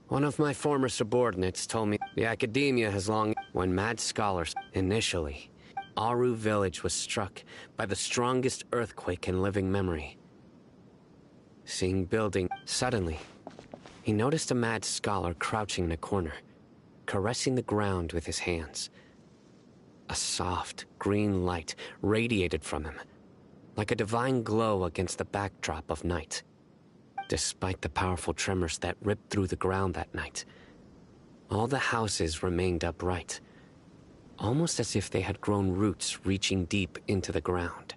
One of my former subordinates told me the Academia has long... When mad scholars... Initially, Aru Village was struck by the strongest earthquake in living memory. Seeing building... Suddenly, he noticed a mad scholar crouching in a corner, caressing the ground with his hands. A soft, green light radiated from him, like a divine glow against the backdrop of night. Despite the powerful tremors that ripped through the ground that night, All the houses remained upright, almost as if they had grown roots reaching deep into the ground.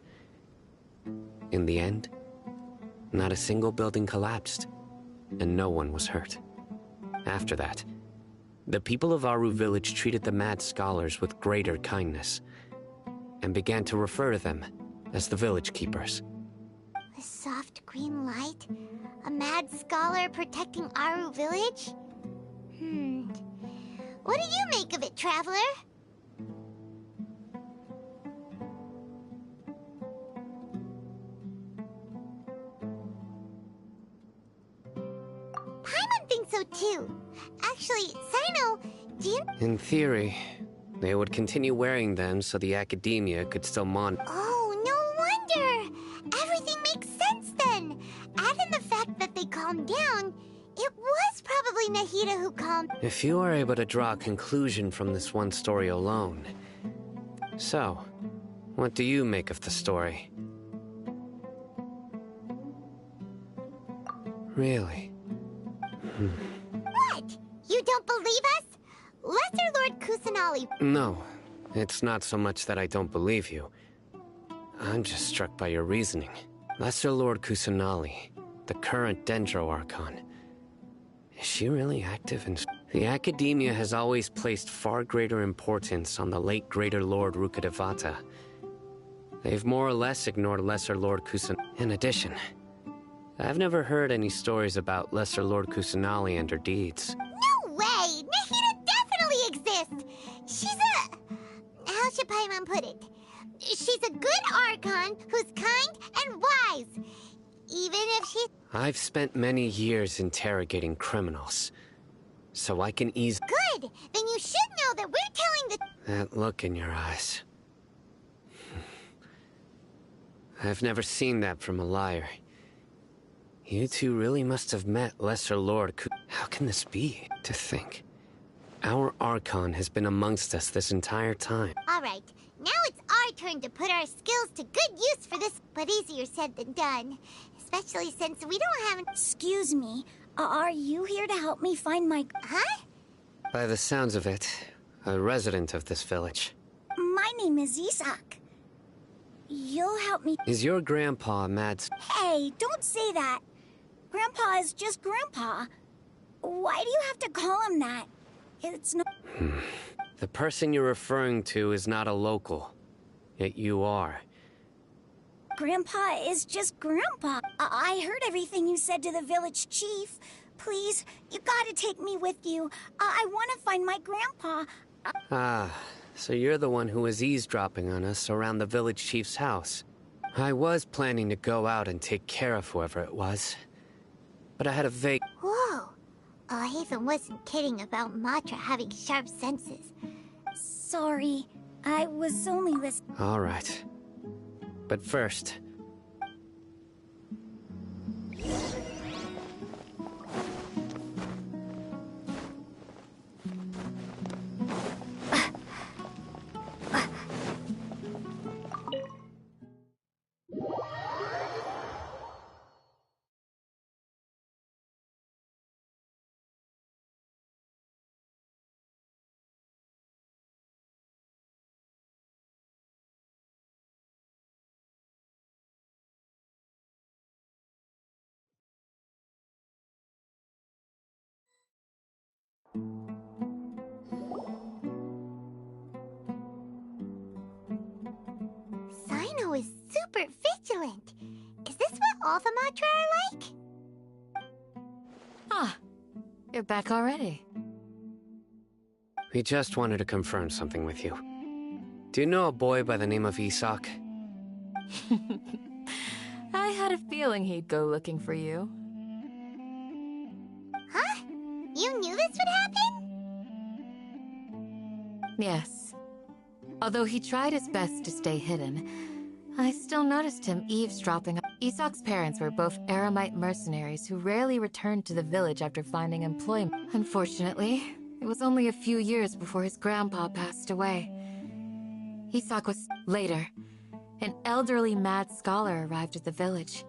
In the end, not a single building collapsed, and no one was hurt. After that, the people of Aru village treated the mad scholars with greater kindness, and began to refer to them as the village keepers. A soft green light? A mad scholar protecting Aru village? What do you make of it, Traveler? Paimon thinks so too. Actually, Sino, do you... In theory, they would continue wearing them so the academia could still monitor. Oh, no wonder! Everything makes sense then! Add in the fact that they calmed down, it was probably Nahida who calmed... If you are able to draw a conclusion from this one story alone. So, what do you make of the story? Really? What? You don't believe us? Lesser Lord Kusanali... No, it's not so much that I don't believe you. I'm just struck by your reasoning. Lesser Lord Kusanali, the current Dendro Archon. Is she really active in... The Academia has always placed far greater importance on the late Greater Lord Rukkhadevata. They've more or less ignored Lesser Lord Kusan... In addition, I've never heard any stories about Lesser Lord Kusanali and her deeds. No way! Nahida definitely exists! She's a... How should Paimon put it? She's a good Archon who's kind and wise. Even if she... I've spent many years interrogating criminals, so I can ease... Good! Then you should know that we're telling the... That look in your eyes. I've never seen that from a liar. You two really must have met Lesser Lord How can this be? To think. Our Archon has been amongst us this entire time. Alright, now it's our turn to put our skills to good use for this, but easier said than done. Especially since we don't have... Excuse me, are you here to help me find my... Huh? By the sounds of it, a resident of this village. My name is Isak. You'll help me... Is your grandpa mad... Hey, don't say that. Grandpa is just Grandpa. Why do you have to call him that? It's not... The person you're referring to is not a local. Yet you are. Grandpa is just Grandpa. I heard everything you said to the village chief. Please, you gotta take me with you. I want to find my grandpa. So you're the one who was eavesdropping on us around the village chief's house. I was planning to go out and take care of whoever it was. But I had a vague... Whoa! Haven wasn't kidding about Matra having sharp senses. Sorry, I was only listening. All right. But first... Sino is super vigilant. Is this what all the Matra are like? Ah, you're back already. We just wanted to confirm something with you. Do you know a boy by the name of Isak? I had a feeling he'd go looking for you. Huh? You knew this would happen? Yes. Although he tried his best to stay hidden, I still noticed him eavesdropping. Isak's parents were both Eremite mercenaries who rarely returned to the village after finding employment. Unfortunately, it was only a few years before his grandpa passed away. Isak was... Later, an elderly mad scholar arrived at the village.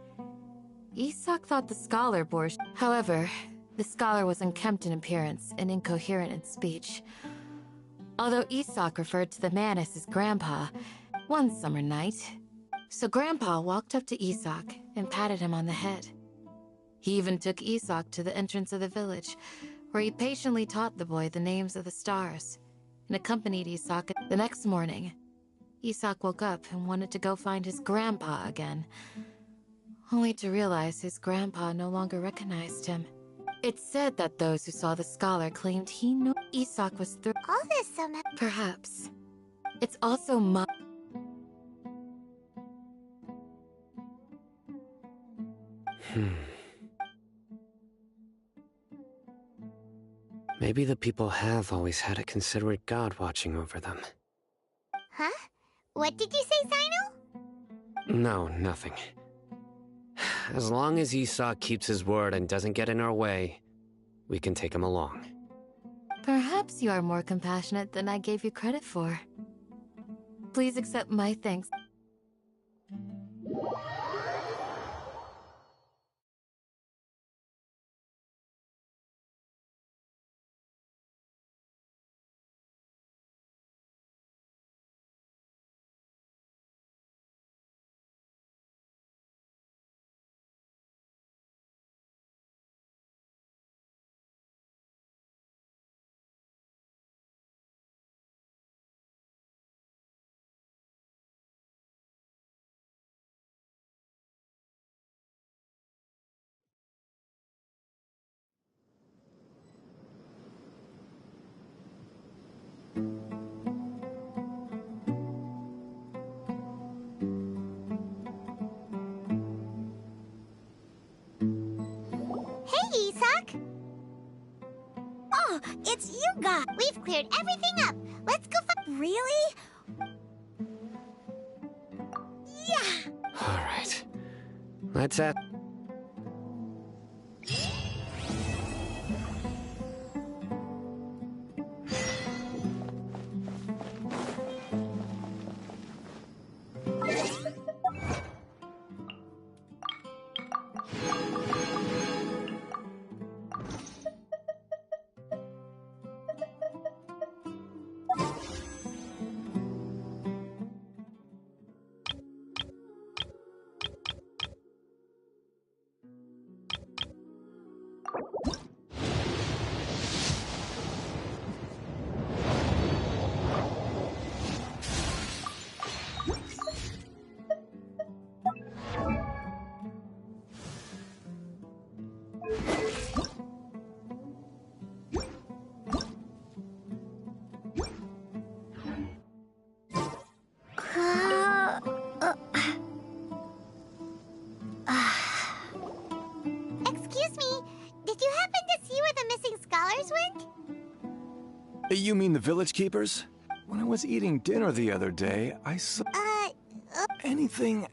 Isak thought the scholar bore... However, The scholar was unkempt in appearance and incoherent in speech. Although Isak referred to the man as his grandpa, one summer night. So Grandpa walked up to Isak and patted him on the head. He even took Isak to the entrance of the village, where he patiently taught the boy the names of the stars, and accompanied Isak. The next morning, Isak woke up and wanted to go find his grandpa again, only to realize his grandpa no longer recognized him. It's said that those who saw the scholar claimed he knew Isak was through. All this Perhaps. It's also Maybe the people have always had a considerate god watching over them. Huh? What did you say, Sino? No, nothing. As long as Esau keeps his word and doesn't get in our way, we can take him along. Perhaps you are more compassionate than I gave you credit for. Please accept my thanks. Hey, Isak! Oh, it's you guys! We've cleared everything up! Let's go find... Really? Yeah! Alright. Let's at... Excuse me, did you happen to see where the missing scholars went? You mean the village keepers? When I was eating dinner the other day, I saw... Anything...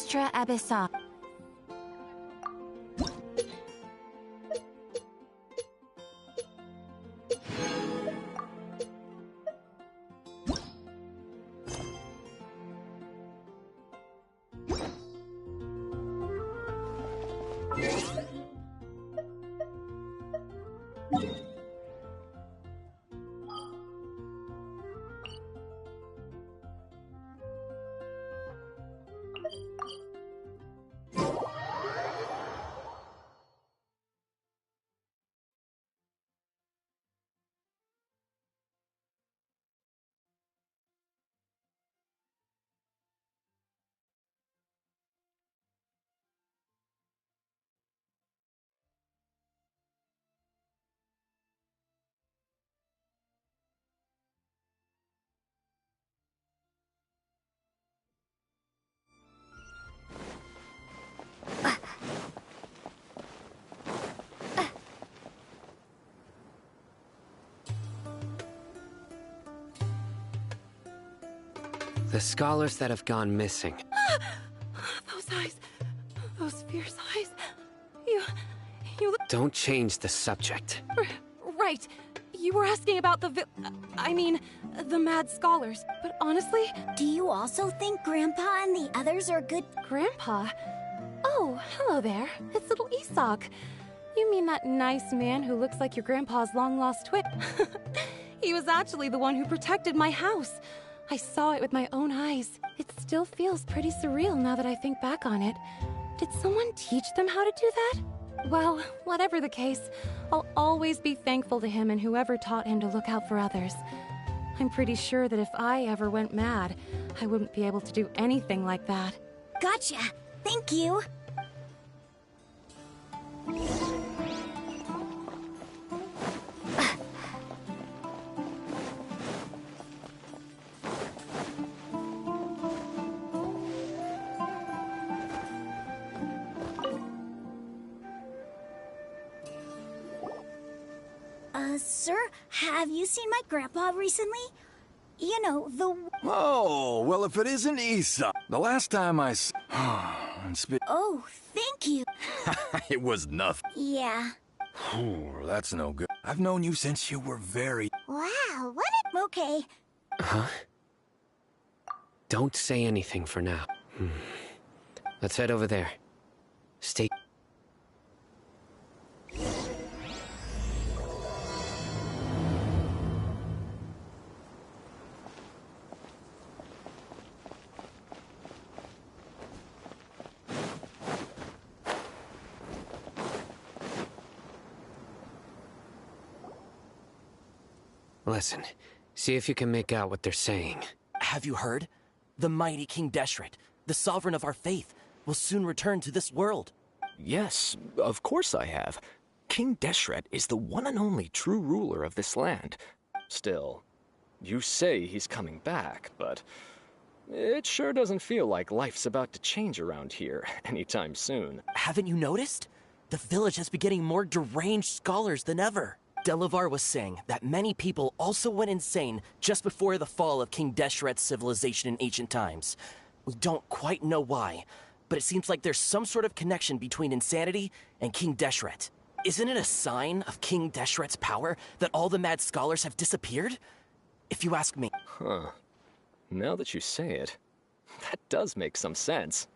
extra abyssal. The scholars that have gone missing. Those eyes. Those fierce eyes. You look... Don't change the subject. Right. You were asking about the the mad scholars. But honestly... Do you also think Grandpa and the others are good... Grandpa? Oh, hello there. It's little Isak. You mean that nice man who looks like your grandpa's long-lost twin? He was actually the one who protected my house. I saw it with my own eyes. It still feels pretty surreal now that I think back on it. Did someone teach them how to do that? Well, whatever the case, I'll always be thankful to him and whoever taught him to look out for others. I'm pretty sure that if I ever went mad, I wouldn't be able to do anything like that. Gotcha. Thank you. Sir, have you seen my grandpa recently? You know, the... Oh, well, if it isn't Isa. The last time I Oh, thank you. It was nothing. Yeah. That's no good. I've known you since you were very... Wow, what a... Okay. Huh? Don't say anything for now. Let's head over there. Stay... Listen, see if you can make out what they're saying. Have you heard? The mighty King Deshret, the sovereign of our faith, will soon return to this world. Yes, of course I have. King Deshret is the one and only true ruler of this land. Still, you say he's coming back, but it sure doesn't feel like life's about to change around here anytime soon. Haven't you noticed? The village has been getting more deranged scholars than ever. Delavar was saying that many people also went insane just before the fall of King Deshret's civilization in ancient times. We don't quite know why, but it seems like there's some sort of connection between insanity and King Deshret. Isn't it a sign of King Deshret's power that all the mad scholars have disappeared? If you ask me. Huh. Now that you say it, that does make some sense.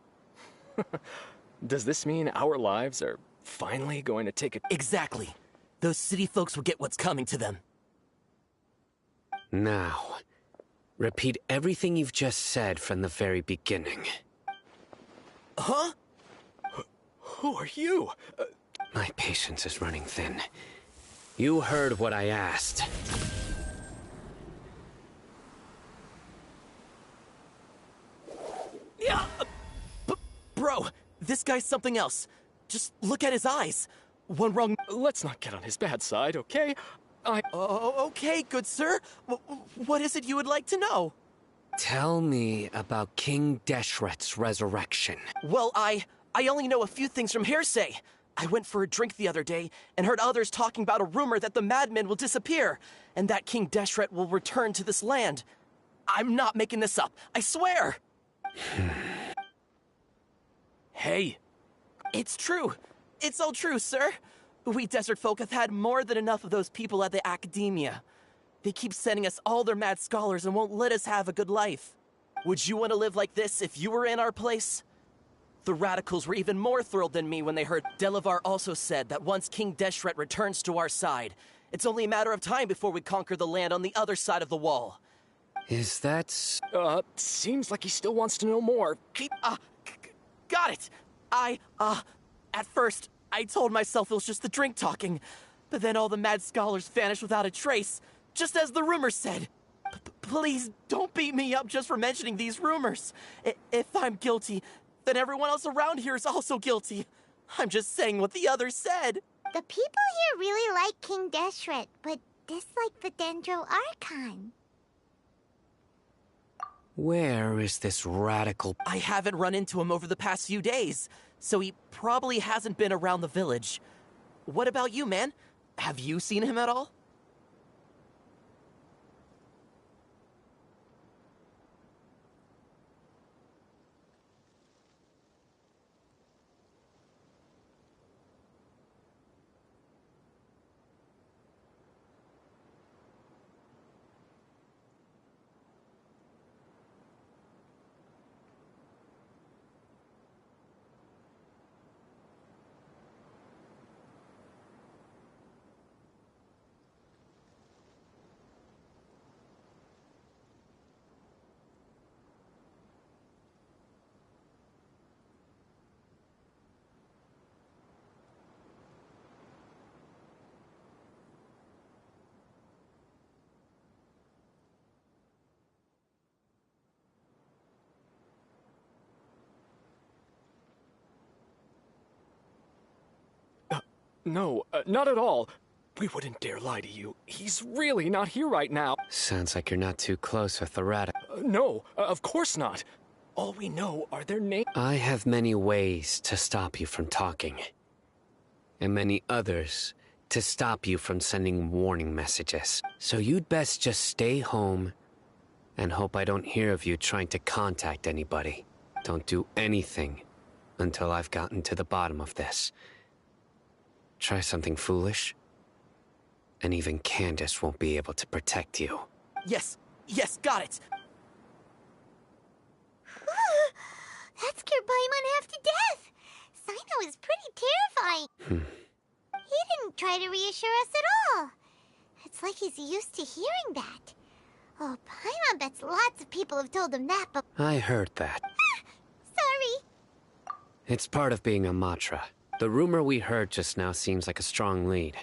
Does this mean our lives are finally going to take a... Exactly. Those city folks will get what's coming to them. Now, repeat everything you've just said from the very beginning. Huh? Who are you? My patience is running thin. You heard what I asked. Yeah! Bro, this guy's something else. Just look at his eyes. One wrong... Let's not get on his bad side, okay? Okay, good sir. What is it you would like to know? Tell me about King Deshret's resurrection. Well, I only know a few things from hearsay. I went for a drink the other day and heard others talking about a rumor that the madmen will disappear and that King Deshret will return to this land. I'm not making this up, I swear! Hey! It's true. It's all true, sir. We desert folk have had more than enough of those people at the academia. They keep sending us all their mad scholars and won't let us have a good life. Would you want to live like this if you were in our place? The radicals were even more thrilled than me when they heard Delavar also said that once King Deshret returns to our side, it's only a matter of time before we conquer the land on the other side of the wall. Is that... Seems like he still wants to know more. Got it! At first, I told myself it was just the drink talking, but then all the mad scholars vanished without a trace, just as the rumors said. Please, don't beat me up just for mentioning these rumors. If I'm guilty, then everyone else around here is also guilty. I'm just saying what the others said. The people here really like King Deshret, but dislike the Dendro Archon. Where is this radical... I haven't run into him over the past few days, so he probably hasn't been around the village. What about you, man? Have you seen him at all? No, not at all. We wouldn't dare lie to you. He's really not here right now. Sounds like you're not too close with the radical. No, of course not. All we know are their names. I have many ways to stop you from talking. And many others to stop you from sending warning messages. So you'd best just stay home and hope I don't hear of you trying to contact anybody. Don't do anything until I've gotten to the bottom of this. Try something foolish, and even Candace won't be able to protect you. Yes, got it! That scared Paimon half to death! Sino is pretty terrifying. He didn't try to reassure us at all. It's like he's used to hearing that. Oh, Paimon bets lots of people have told him that, but... I heard that. Sorry. It's part of being a Matra. The rumor we heard just now seems like a strong lead.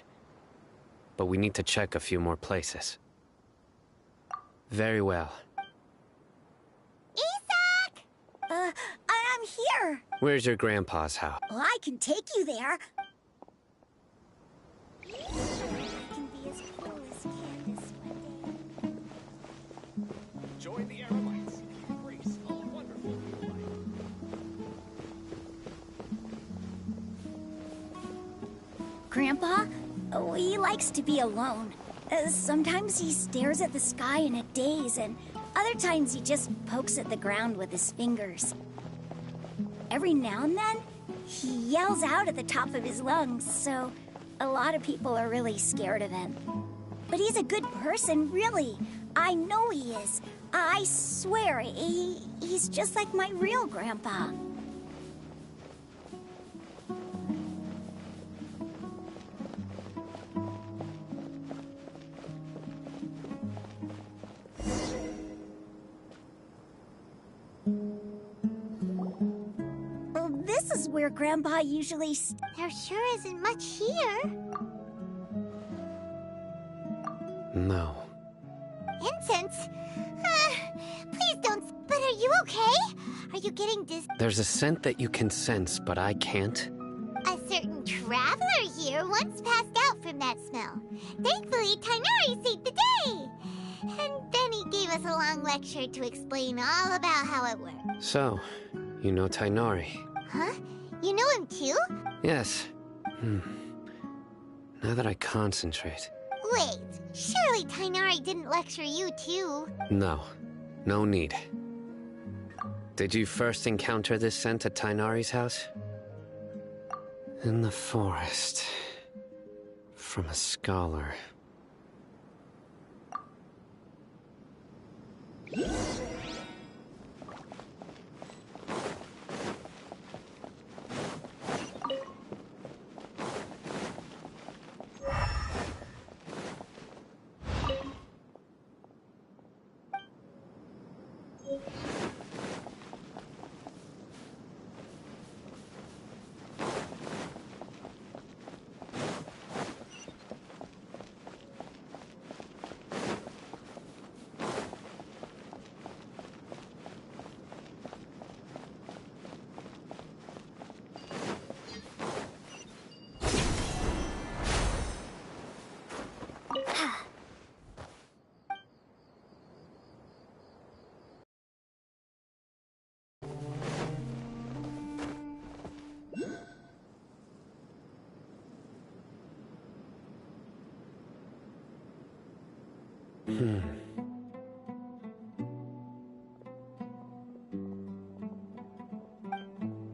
But we need to check a few more places. Very well. Isak! I'm here. Where's your grandpa's house? Well, I can take you there. I can be as cool as Candace one day. Join the Aramites. Embrace a wonderful new life. Grandpa? Oh, he likes to be alone. Sometimes he stares at the sky in a daze, and other times he just pokes at the ground with his fingers. Every now and then, he yells out at the top of his lungs, so a lot of people are really scared of him. But he's a good person, really. I know he is. I swear, he's just like my real grandpa. This is where Grandpa usually... There sure isn't much here. No. Incense? Please don't... But are you okay? Are you getting There's a scent that you can sense, but I can't. A certain traveler here once passed out from that smell. Thankfully, Tainari saved the day. And then he gave us a long lecture to explain all about how it works. So, you know Tainari? Huh? You know him too? Yes. Now that I concentrate... Wait, surely Tainari didn't lecture you too? No. No need. Did you first encounter this scent at Tainari's house? In the forest. From a scholar.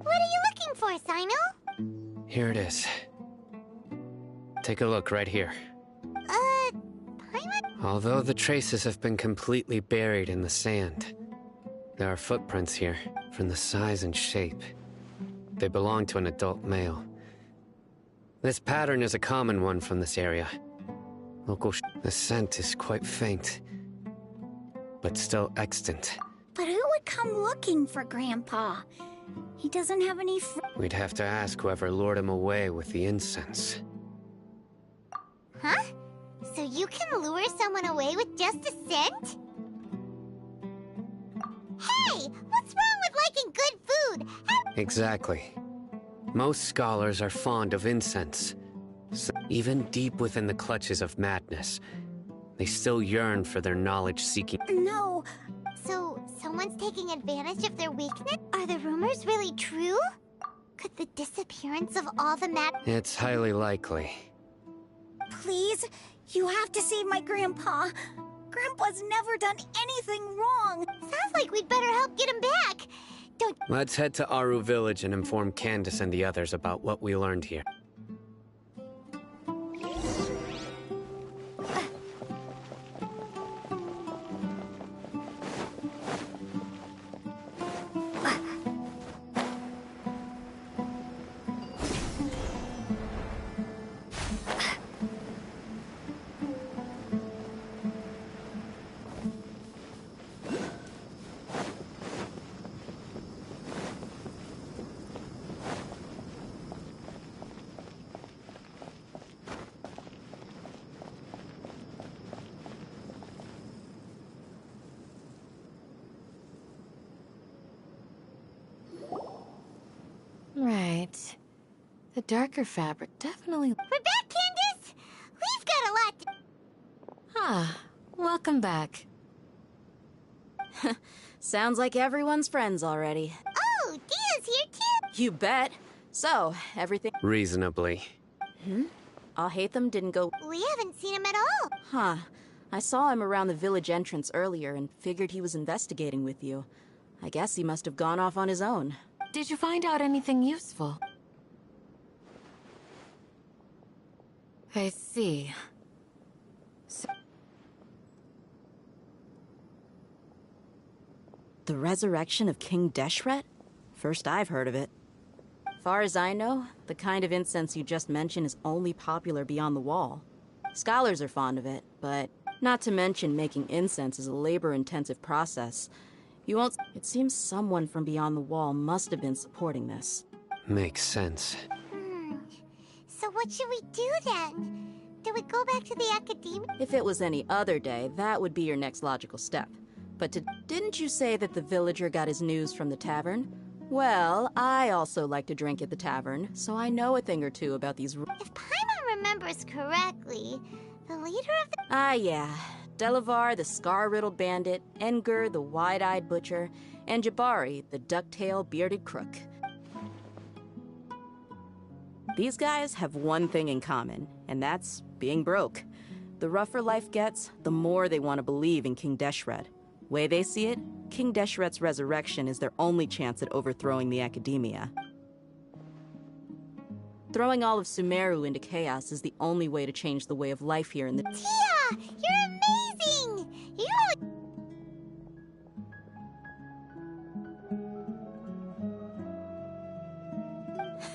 What are you looking for, Sino? Here it is. Take a look right here. Paimon? Although the traces have been completely buried in the sand, there are footprints here, from the size and shape. They belong to an adult male. This pattern is a common one from this area. The scent is quite faint, but still extant. But who would come looking for Grandpa? He doesn't have any We'd have to ask whoever lured him away with the incense. Huh? So you can lure someone away with just a scent? Hey! What's wrong with liking good food? Exactly. Most scholars are fond of incense. So even deep within the clutches of madness, they still yearn for their knowledge-seeking. No. So, someone's taking advantage of their weakness? Are the rumors really true? Could the disappearance of all the It's highly likely. Please, you have to save my Grandpa. Grandpa's never done anything wrong. Sounds like we'd better help get him back. Let's head to Aru Village and inform Candace and the others about what we learned here. Right. The darker fabric definitely... We're back, Candace! We've got a lot to... Ah, welcome back. Sounds like everyone's friends already. Oh, Dia's here too! You bet. So, everything... Reasonably. Alhaitham didn't go... We haven't seen him at all. Huh. I saw him around the village entrance earlier and figured he was investigating with you. I guess he must have gone off on his own. Did you find out anything useful? I see. The resurrection of King Deshret? First I've heard of it. Far as I know, the kind of incense you just mentioned is only popular beyond the wall. Scholars are fond of it, but not to mention making incense is a labor-intensive process. You won't... It seems someone from beyond the wall must have been supporting this. Makes sense. So what should we do then? Do we go back to the academia? If it was any other day, that would be your next logical step. But didn't you say that the villager got his news from the tavern? Well, I also like to drink at the tavern, so I know a thing or two about these... If Paimon remembers correctly, the leader of the... Ah, yeah. Delavar, the scar-riddled bandit, Engur, the wide-eyed butcher, and Jabari, the duck-tailed bearded crook. These guys have one thing in common, and that's being broke. The rougher life gets, the more they want to believe in King Deshret. Way they see it, King Deshret's resurrection is their only chance at overthrowing the Academia. Throwing all of Sumeru into chaos is the only way to change the way of life here in the— Tia! You're amazing!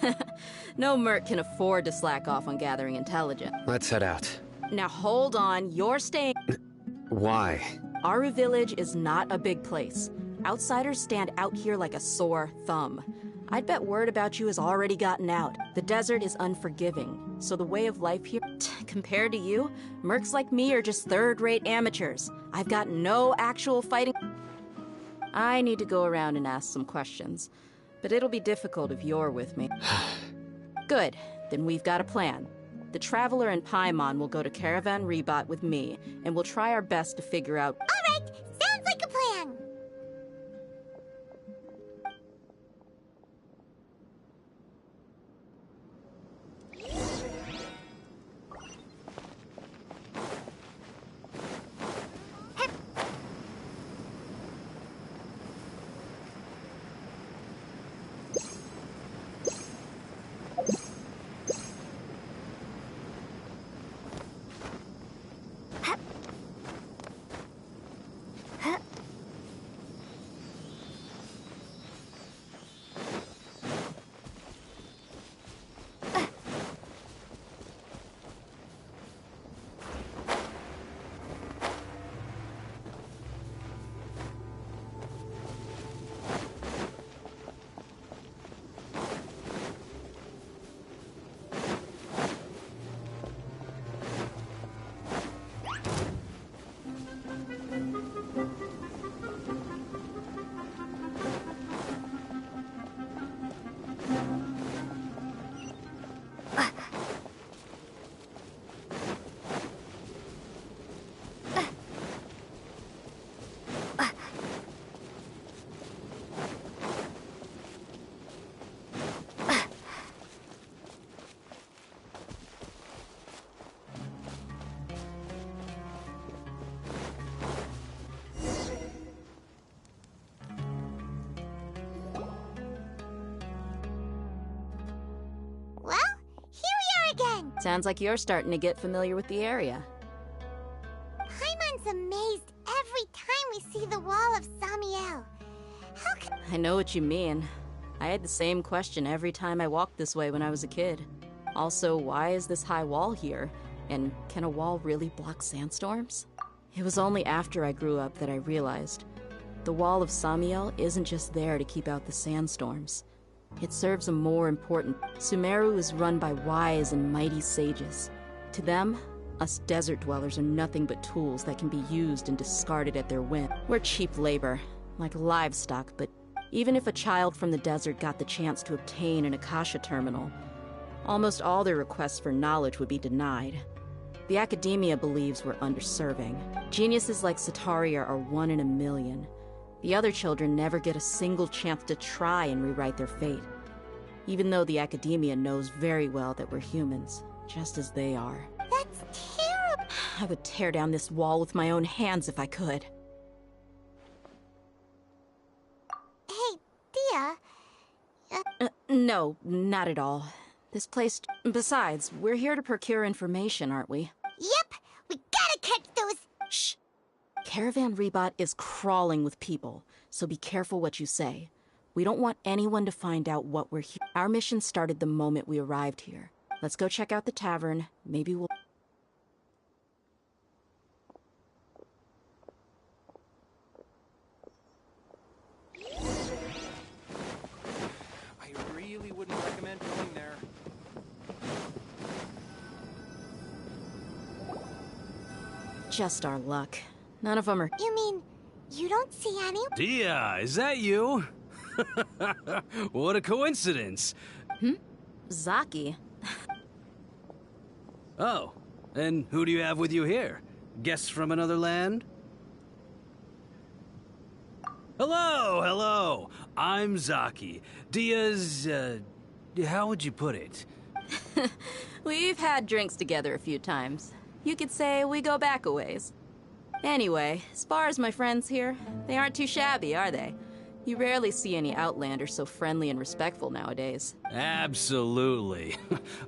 You're... No merc can afford to slack off on gathering intelligence. Let's head out. Now hold on, you're staying— Why? Aru Village is not a big place. Outsiders stand out here like a sore thumb. I'd bet word about you has already gotten out. The desert is unforgiving, so the way of life here— compared to you, mercs like me are just third-rate amateurs. I've got no actual fighting— I need to go around and ask some questions, but it'll be difficult if you're with me. Good, then we've got a plan. The Traveler and Paimon will go to Caravan Rebot with me, and we'll try our best to figure out— All right, sounds like a plan. Sounds like you're starting to get familiar with the area. Paimon's amazed every time we see the wall of Samiel. How can— I know what you mean. I had the same question every time I walked this way when I was a kid. Also, why is this high wall here? And can a wall really block sandstorms? It was only after I grew up that I realized the wall of Samiel isn't just there to keep out the sandstorms. It serves a more important— Sumeru is run by wise and mighty sages. To them, us desert dwellers are nothing but tools that can be used and discarded at their whim. We're cheap labor, like livestock, but even if a child from the desert got the chance to obtain an Akasha terminal, almost all their requests for knowledge would be denied. The Academia believes we're underserving. Geniuses like Sataria are 1 in a million. The other children never get a single chance to try and rewrite their fate, even though the Academia knows very well that we're humans, just as they are. That's terrible! I would tear down this wall with my own hands if I could. Hey, Dia. No, not at all. This place— Besides, we're here to procure information, aren't we? Yep, we gotta catch those— Shh! Caravan Rebot is crawling with people, so be careful what you say. We don't want anyone to find out what we're here. Our mission started the moment we arrived here. Let's go check out the tavern. Maybe we'll— I really wouldn't recommend going there. Just our luck. None of them are— You mean, you don't see any— Dia, is that you? What a coincidence. Zaki. Oh, and who do you have with you here? Guests from another land? Hello, hello. I'm Zaki. Dia's, how would you put it? We've had drinks together a few times. You could say we go back a ways. Anyway, as far as my friends here, they aren't too shabby, are they? You rarely see any Outlanders so friendly and respectful nowadays. Absolutely.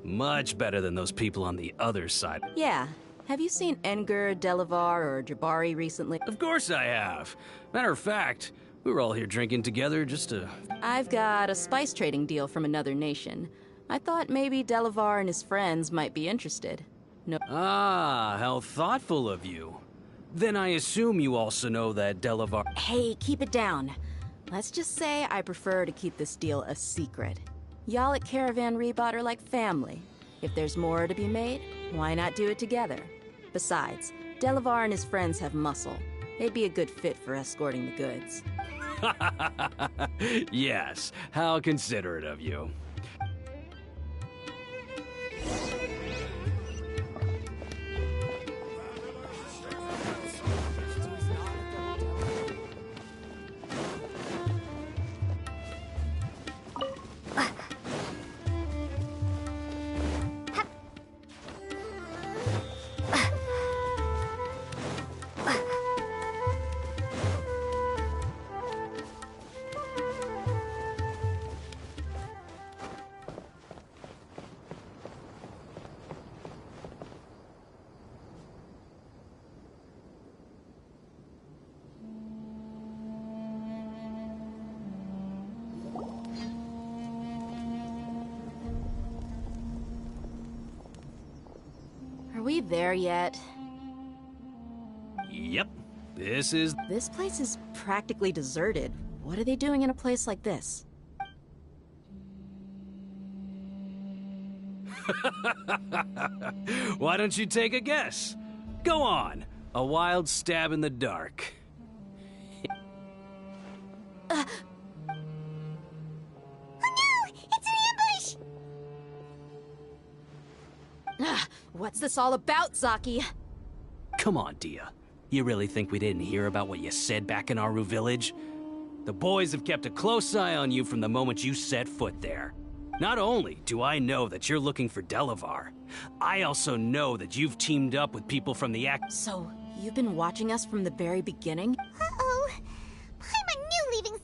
Much better than those people on the other side. Yeah. Have you seen Edgar, Delavar, or Jabari recently? Of course I have. Matter of fact, we were all here drinking together just to... I've got a spice trading deal from another nation. I thought maybe Delavar and his friends might be interested. No. Ah, how thoughtful of you. Then I assume you also know that Delavar... Hey, keep it down. Let's just say I prefer to keep this deal a secret. Y'all at Caravan Rebot are like family. If there's more to be made, why not do it together? Besides, Delavar and his friends have muscle. They'd be a good fit for escorting the goods. Yes, how considerate of you. Are we there yet? Yep, this is... This place is practically deserted. What are they doing in a place like this? Why don't you take a guess? Go on, a wild stab in the dark. Oh no! It's an ambush! What's this all about, Zaki? Come on, Dia. You really think we didn't hear about what you said back in Aru Village? The boys have kept a close eye on you from the moment you set foot there. Not only do I know that you're looking for Delavar, I also know that you've teamed up with people from the act. So, you've been watching us from the very beginning? Uh-oh. I'm a new leaving...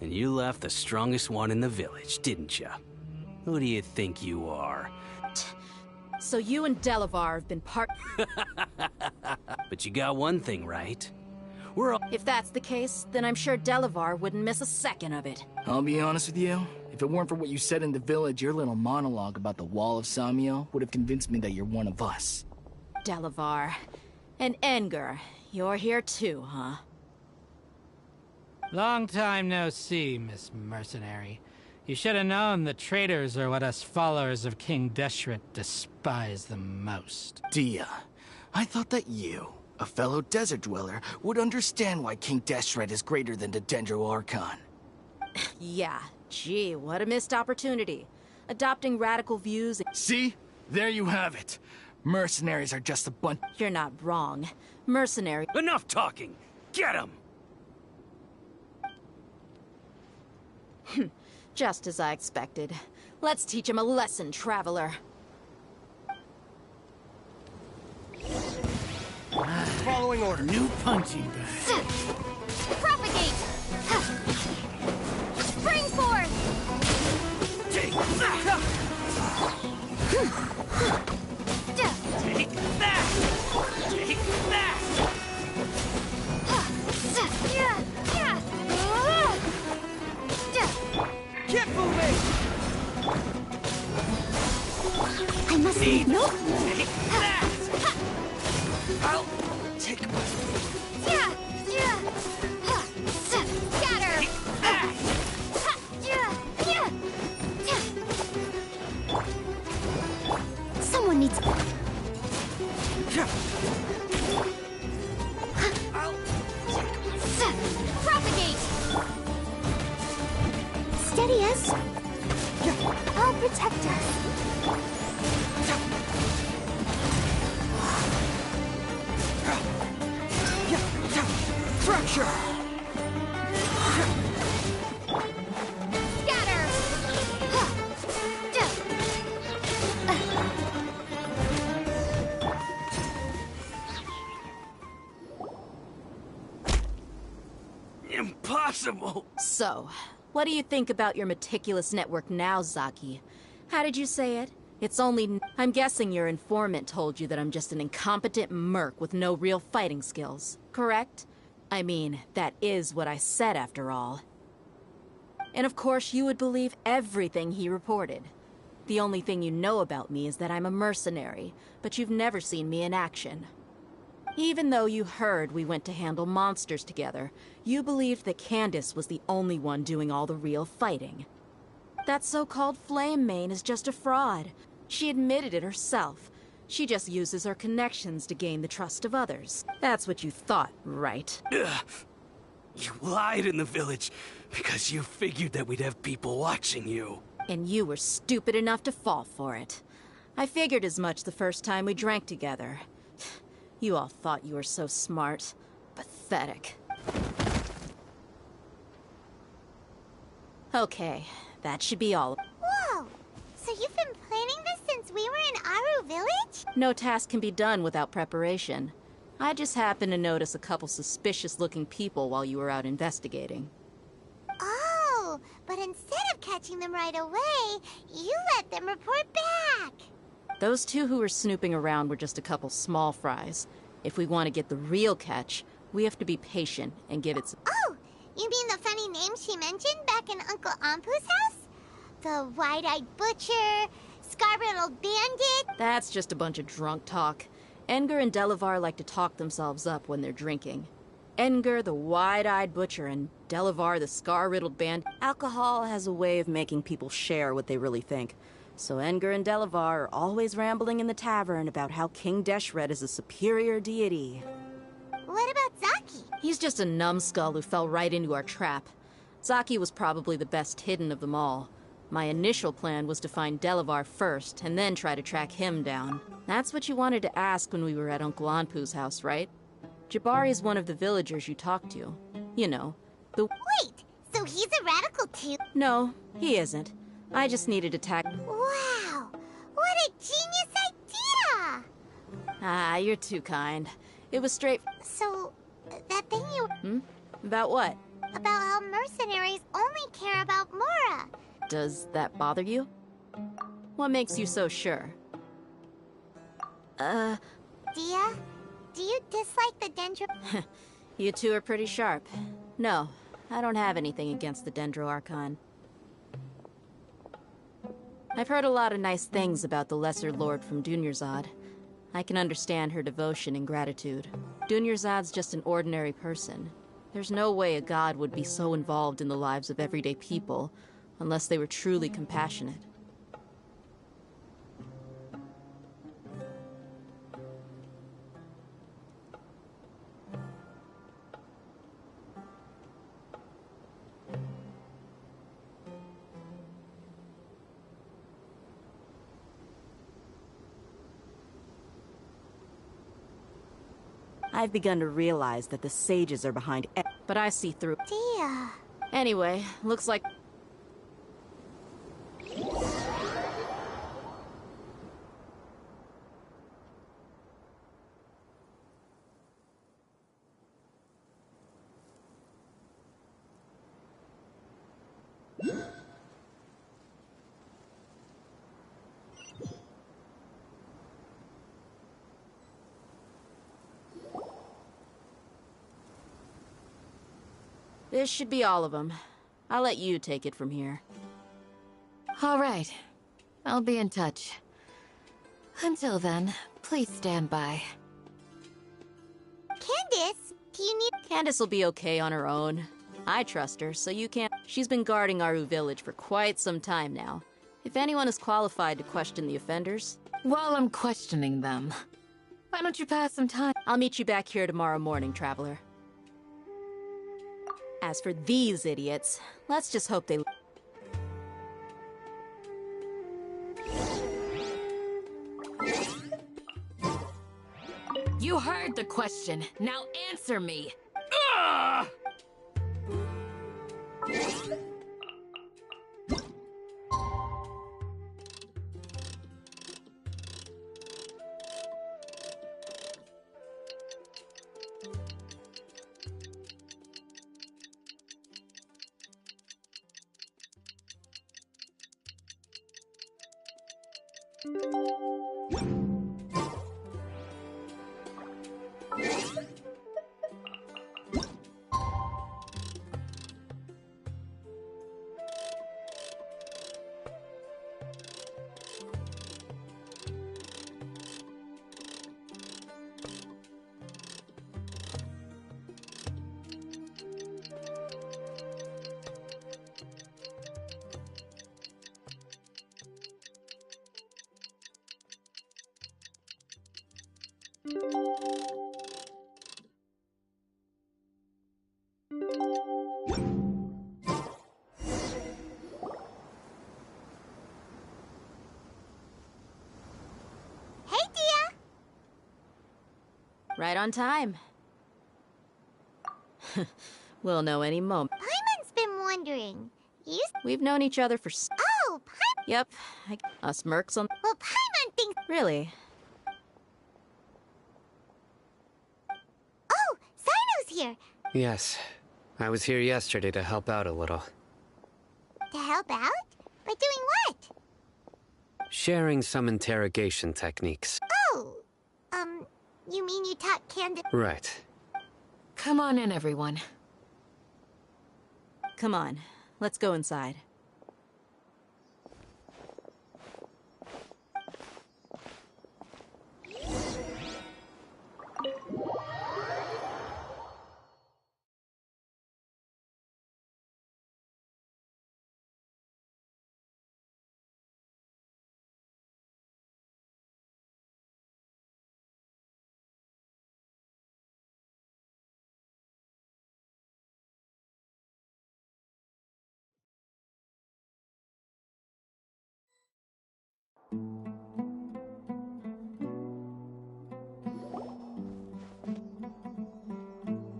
And you left the strongest one in the village, didn't you? Who do you think you are? So you and Delavar have been part... But you got one thing right. We're all... If that's the case, then I'm sure Delavar wouldn't miss a second of it. I'll be honest with you. If it weren't for what you said in the village, your little monologue about the Wall of Samiel would have convinced me that you're one of us. Delavar. And Edgar, you're here too, huh? Long time no see, Miss Mercenary. You should have known the traitors are what us followers of King Deshret despise the most. Dia, I thought that you, a fellow desert dweller, would understand why King Deshret is greater than the Dendro Archon. Yeah, gee, what a missed opportunity. Adopting radical views... See? There you have it. Mercenaries are just a bunch... You're not wrong. Mercenary... Enough talking! Get him! Just as I expected. Let's teach him a lesson, traveler. Following order. New punching bag. Propagate! Spring forth! Take that! Take that! Take that! Keep moving! I must leave. Nope. Take that! I'll take... Scatter! Take that! Someone needs... I'll Propagate! Steady us. I'll protect us. Fracture! Scatter! impossible! So, what do you think about your meticulous network now, Zaki? How did you say it? It's only... I'm guessing your informant told you that I'm just an incompetent merc with no real fighting skills, correct? I mean, that is what I said after all. And of course you would believe everything he reported. The only thing you know about me is that I'm a mercenary, but you've never seen me in action. Even though you heard we went to handle monsters together, you believed that Candace was the only one doing all the real fighting. That so-called Flame Mane is just a fraud. She admitted it herself. She just uses her connections to gain the trust of others. That's what you thought, right? Ugh. You lied in the village because you figured that we'd have people watching you. And you were stupid enough to fall for it. I figured as much the first time we drank together. You all thought you were so smart. Pathetic. Okay, that should be all. Whoa! So you've been planning this since we were in Aru Village? No task can be done without preparation. I just happened to notice a couple suspicious-looking people while you were out investigating. Oh, but instead of catching them right away, you let them report back. Those two who were snooping around were just a couple small fries. If we want to get the real catch, we have to be patient and give it some... Oh, you mean the funny name she mentioned back in Uncle Ampu's house? The wide-eyed butcher, scar-riddled bandit? That's just a bunch of drunk talk. Edgar and Delavar like to talk themselves up when they're drinking. Edgar, the wide-eyed butcher, and Delavar, the scar-riddled bandit. Alcohol has a way of making people share what they really think. So Edgar and Delavar are always rambling in the tavern about how King Deshret is a superior deity. What about Zaki? He's just a numbskull who fell right into our trap. Zaki was probably the best hidden of them all. My initial plan was to find Delavar first, and then try to track him down. That's what you wanted to ask when we were at Uncle Anpu's house, right? Jabari is one of the villagers you talked to. You know, the... Wait, so he's a radical too? No, he isn't. I just needed to tack... Wow, what a genius idea! Ah, you're too kind. It was straight... So, that thing you... About what? About how mercenaries only care about Mora. Does that bother you? What makes you so sure? Dia, do you dislike the Dendro... You two are pretty sharp. No, I don't have anything against the Dendro Archon. I've heard a lot of nice things about the Lesser Lord from Dunyarzad. I can understand her devotion and gratitude. Dunyarzad's just an ordinary person. There's no way a god would be so involved in the lives of everyday people, unless they were truly compassionate. I've begun to realize that the sages are behind but I see through. Dia. Anyway, looks like... This should be all of them. I'll let you take it from here. All right. I'll be in touch. Until then, please stand by. Candace, do you need... Candace will be okay on her own. I trust her, so you can't... She's been guarding Aru Village for quite some time now. If anyone is qualified to question the offenders... While I'm questioning them, why don't you pass some time? I'll meet you back here tomorrow morning, Traveler. As for these idiots, let's just hope they... You heard the question. Now answer me. Hey, Dia! Right on time. We'll know any moment. Paimon's been wondering. We've known each other for Oh, Paimon! Yep. Us mercs on... Well, Paimon thinks... Really? Oh, Sino's here! Yes. I was here yesterday to help out a little. To help out? By doing what? Sharing some interrogation techniques. Oh, you mean you taught Candace? Right. Come on in, everyone. Come on. Let's go inside.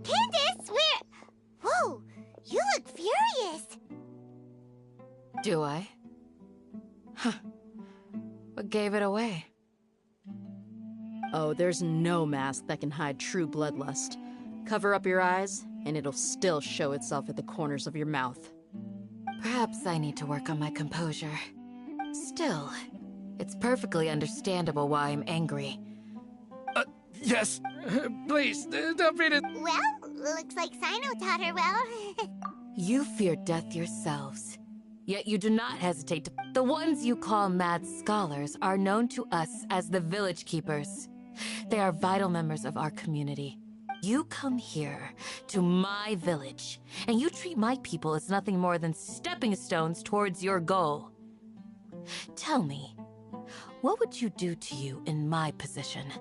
Candace, where... Whoa, you look furious. Do I? Huh. What gave it away? Oh, there's no mask that can hide true bloodlust. Cover up your eyes, and it'll still show itself at the corners of your mouth. Perhaps I need to work on my composure. Still, it's perfectly understandable why I'm angry. Yes, please, don't beat it. Well, looks like Sino taught her well. You fear death yourselves, yet you do not hesitate to... The ones you call mad scholars are known to us as the Village Keepers. They are vital members of our community. You come here, to my village, and you treat my people as nothing more than stepping stones towards your goal. Tell me, what would you do to you in my position?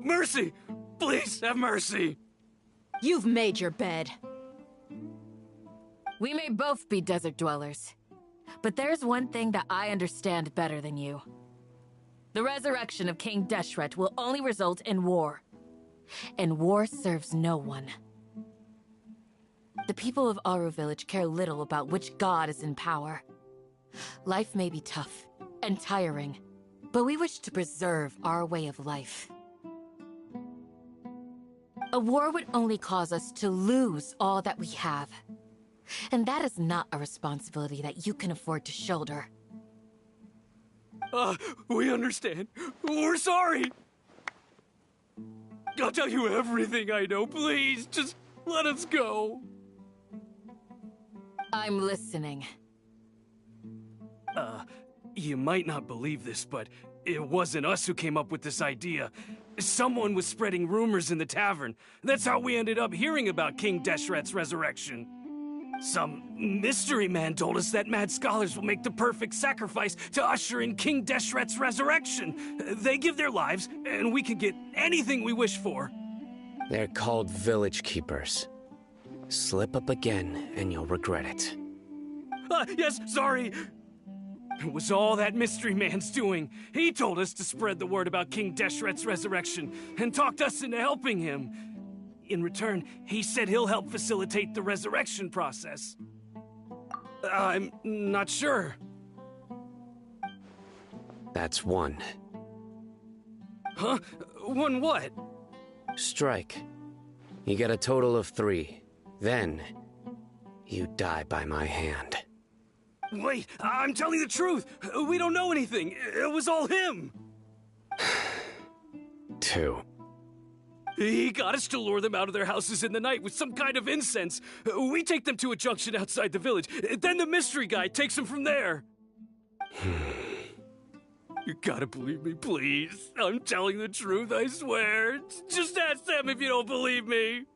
Mercy! Please have mercy! You've made your bed. We may both be desert dwellers, but there's one thing that I understand better than you. The resurrection of King Deshret will only result in war. And war serves no one. The people of Aru Village care little about which god is in power. Life may be tough and tiring, but we wish to preserve our way of life. A war would only cause us to lose all that we have. And that is not a responsibility that you can afford to shoulder. We understand. We're sorry. I'll tell you everything I know. Please, just let us go. I'm listening. You might not believe this, but it wasn't us who came up with this idea. Someone was spreading rumors in the tavern. That's how we ended up hearing about King Deshret's resurrection. Some mystery man told us that mad scholars will make the perfect sacrifice to usher in King Deshret's resurrection. They give their lives, and we can get anything we wish for. They're called village keepers. Slip up again, and you'll regret it. Yes, sorry. It was all that mystery man's doing. He told us to spread the word about King Deshret's resurrection, and talked us into helping him. In return, he said he'll help facilitate the resurrection process. I'm not sure. That's one. Huh? One what? Strike. You get a total of 3. Then, you die by my hand. Wait, I'm telling the truth. We don't know anything. It was all him. 2. He got us to lure them out of their houses in the night with some kind of incense. We take them to a junction outside the village. Then the mystery guy takes them from there. You gotta believe me, please. I'm telling the truth, I swear. Just ask them if you don't believe me.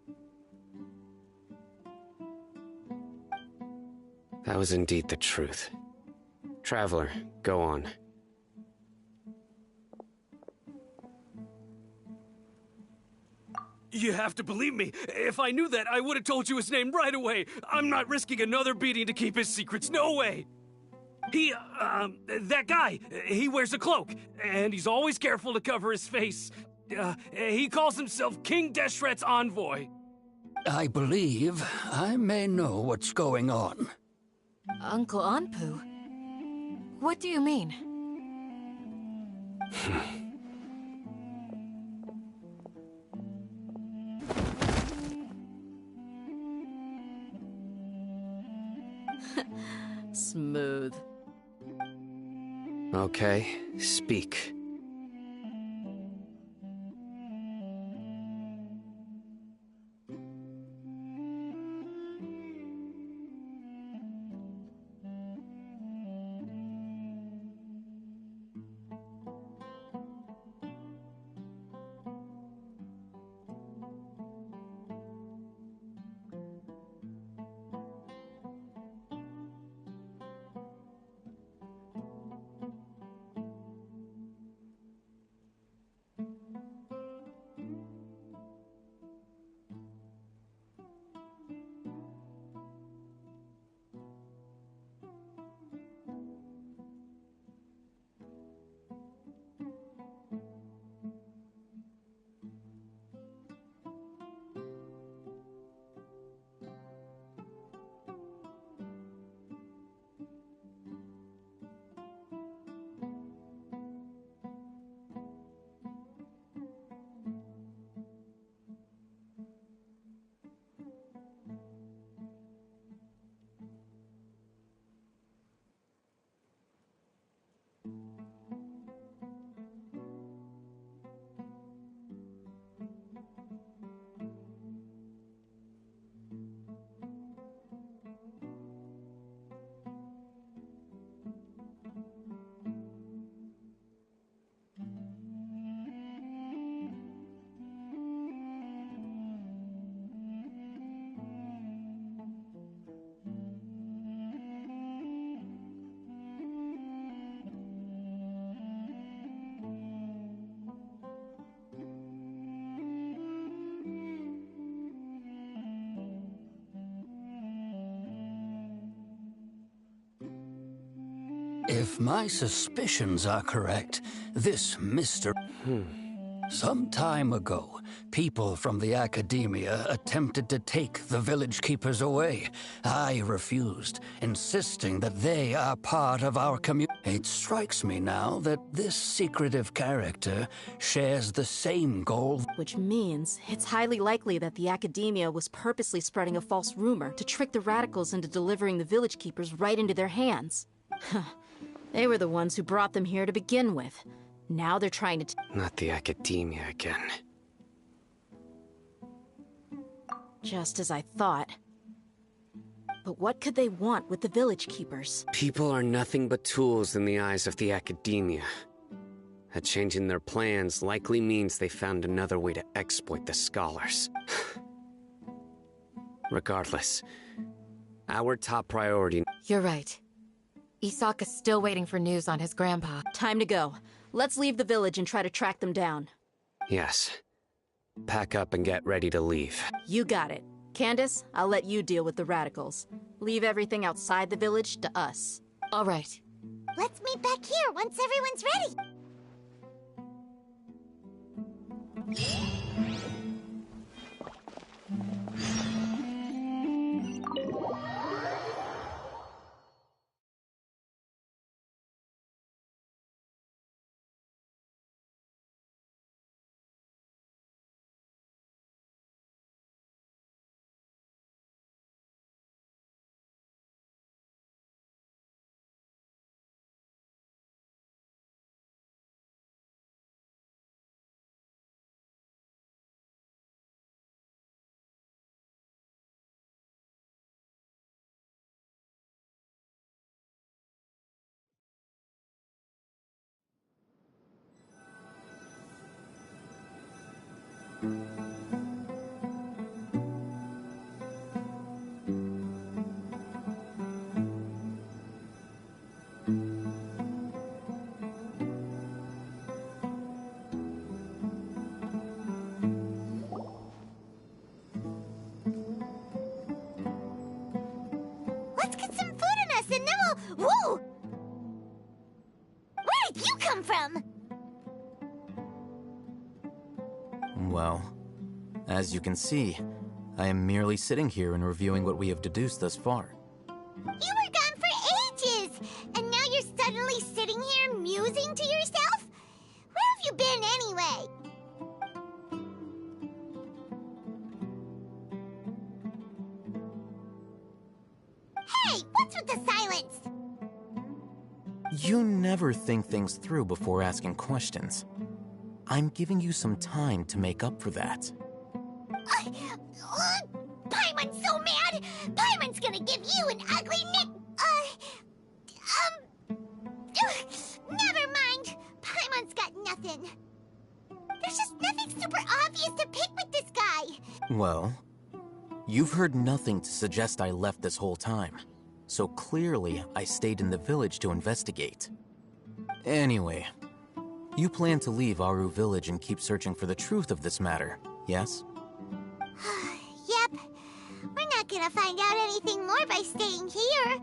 That was indeed the truth. Traveler, go on. You have to believe me. If I knew that, I would have told you his name right away. I'm not risking another beating to keep his secrets. No way. That guy, he wears a cloak, and he's always careful to cover his face. He calls himself King Deshret's envoy. I believe I may know what's going on. Uncle Anpu? What do you mean? Smooth. Okay, speak. If my suspicions are correct, this Mr. Some time ago, people from the academia attempted to take the village keepers away. I refused, insisting that they are part of our community. It strikes me now that this secretive character shares the same goal. Which means it's highly likely that the academia was purposely spreading a false rumor to trick the radicals into delivering the village keepers right into their hands. They were the ones who brought them here to begin with. Now they're trying to Not the academia again. Just as I thought. But what could they want with the village keepers? People are nothing but tools in the eyes of the academia. A change in their plans likely means they found another way to exploit the scholars. Regardless, our top priority... You're right. Isak is still waiting for news on his grandpa. Time to go. Let's leave the village and try to track them down. Yes. Pack up and get ready to leave. You got it. Candace, I'll let you deal with the radicals. Leave everything outside the village to us. All right. Let's meet back here once everyone's ready. Let's get some food in us and then we'll... Whoa! Where did you come from? Well, as you can see, I am merely sitting here and reviewing what we have deduced thus far. You were gone for ages, and now you're suddenly sitting here musing to yourself? Where have you been anyway? Hey, what's with the silence? You never think things through before asking questions. I'm giving you some time to make up for that. Paimon's so mad! Paimon's gonna give you an ugly nick... Never mind. Paimon's got nothing. There's just nothing super obvious to pick with this guy. Well, you've heard nothing to suggest I left this whole time. So clearly, I stayed in the village to investigate. Anyway, you plan to leave Aru village and keep searching for the truth of this matter, yes? Yep. We're not gonna find out anything more by staying here.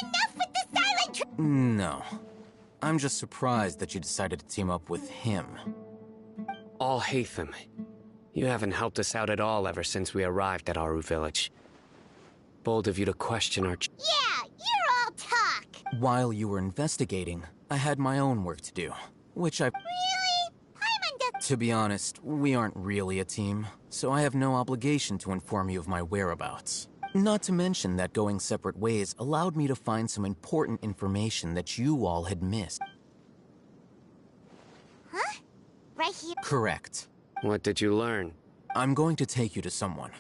Enough with the silent No. I'm just surprised that you decided to team up with him. Alhaitham, you haven't helped us out at all ever since we arrived at Aru village. Bold of you to question our... Yeah, you're all talk. While you were investigating, I had my own work to do, which I... Really? Paimon does... To be honest, we aren't really a team, so I have no obligation to inform you of my whereabouts. Not to mention that going separate ways allowed me to find some important information that you all had missed. Huh? Right here? Correct. What did you learn? I'm going to take you to someone.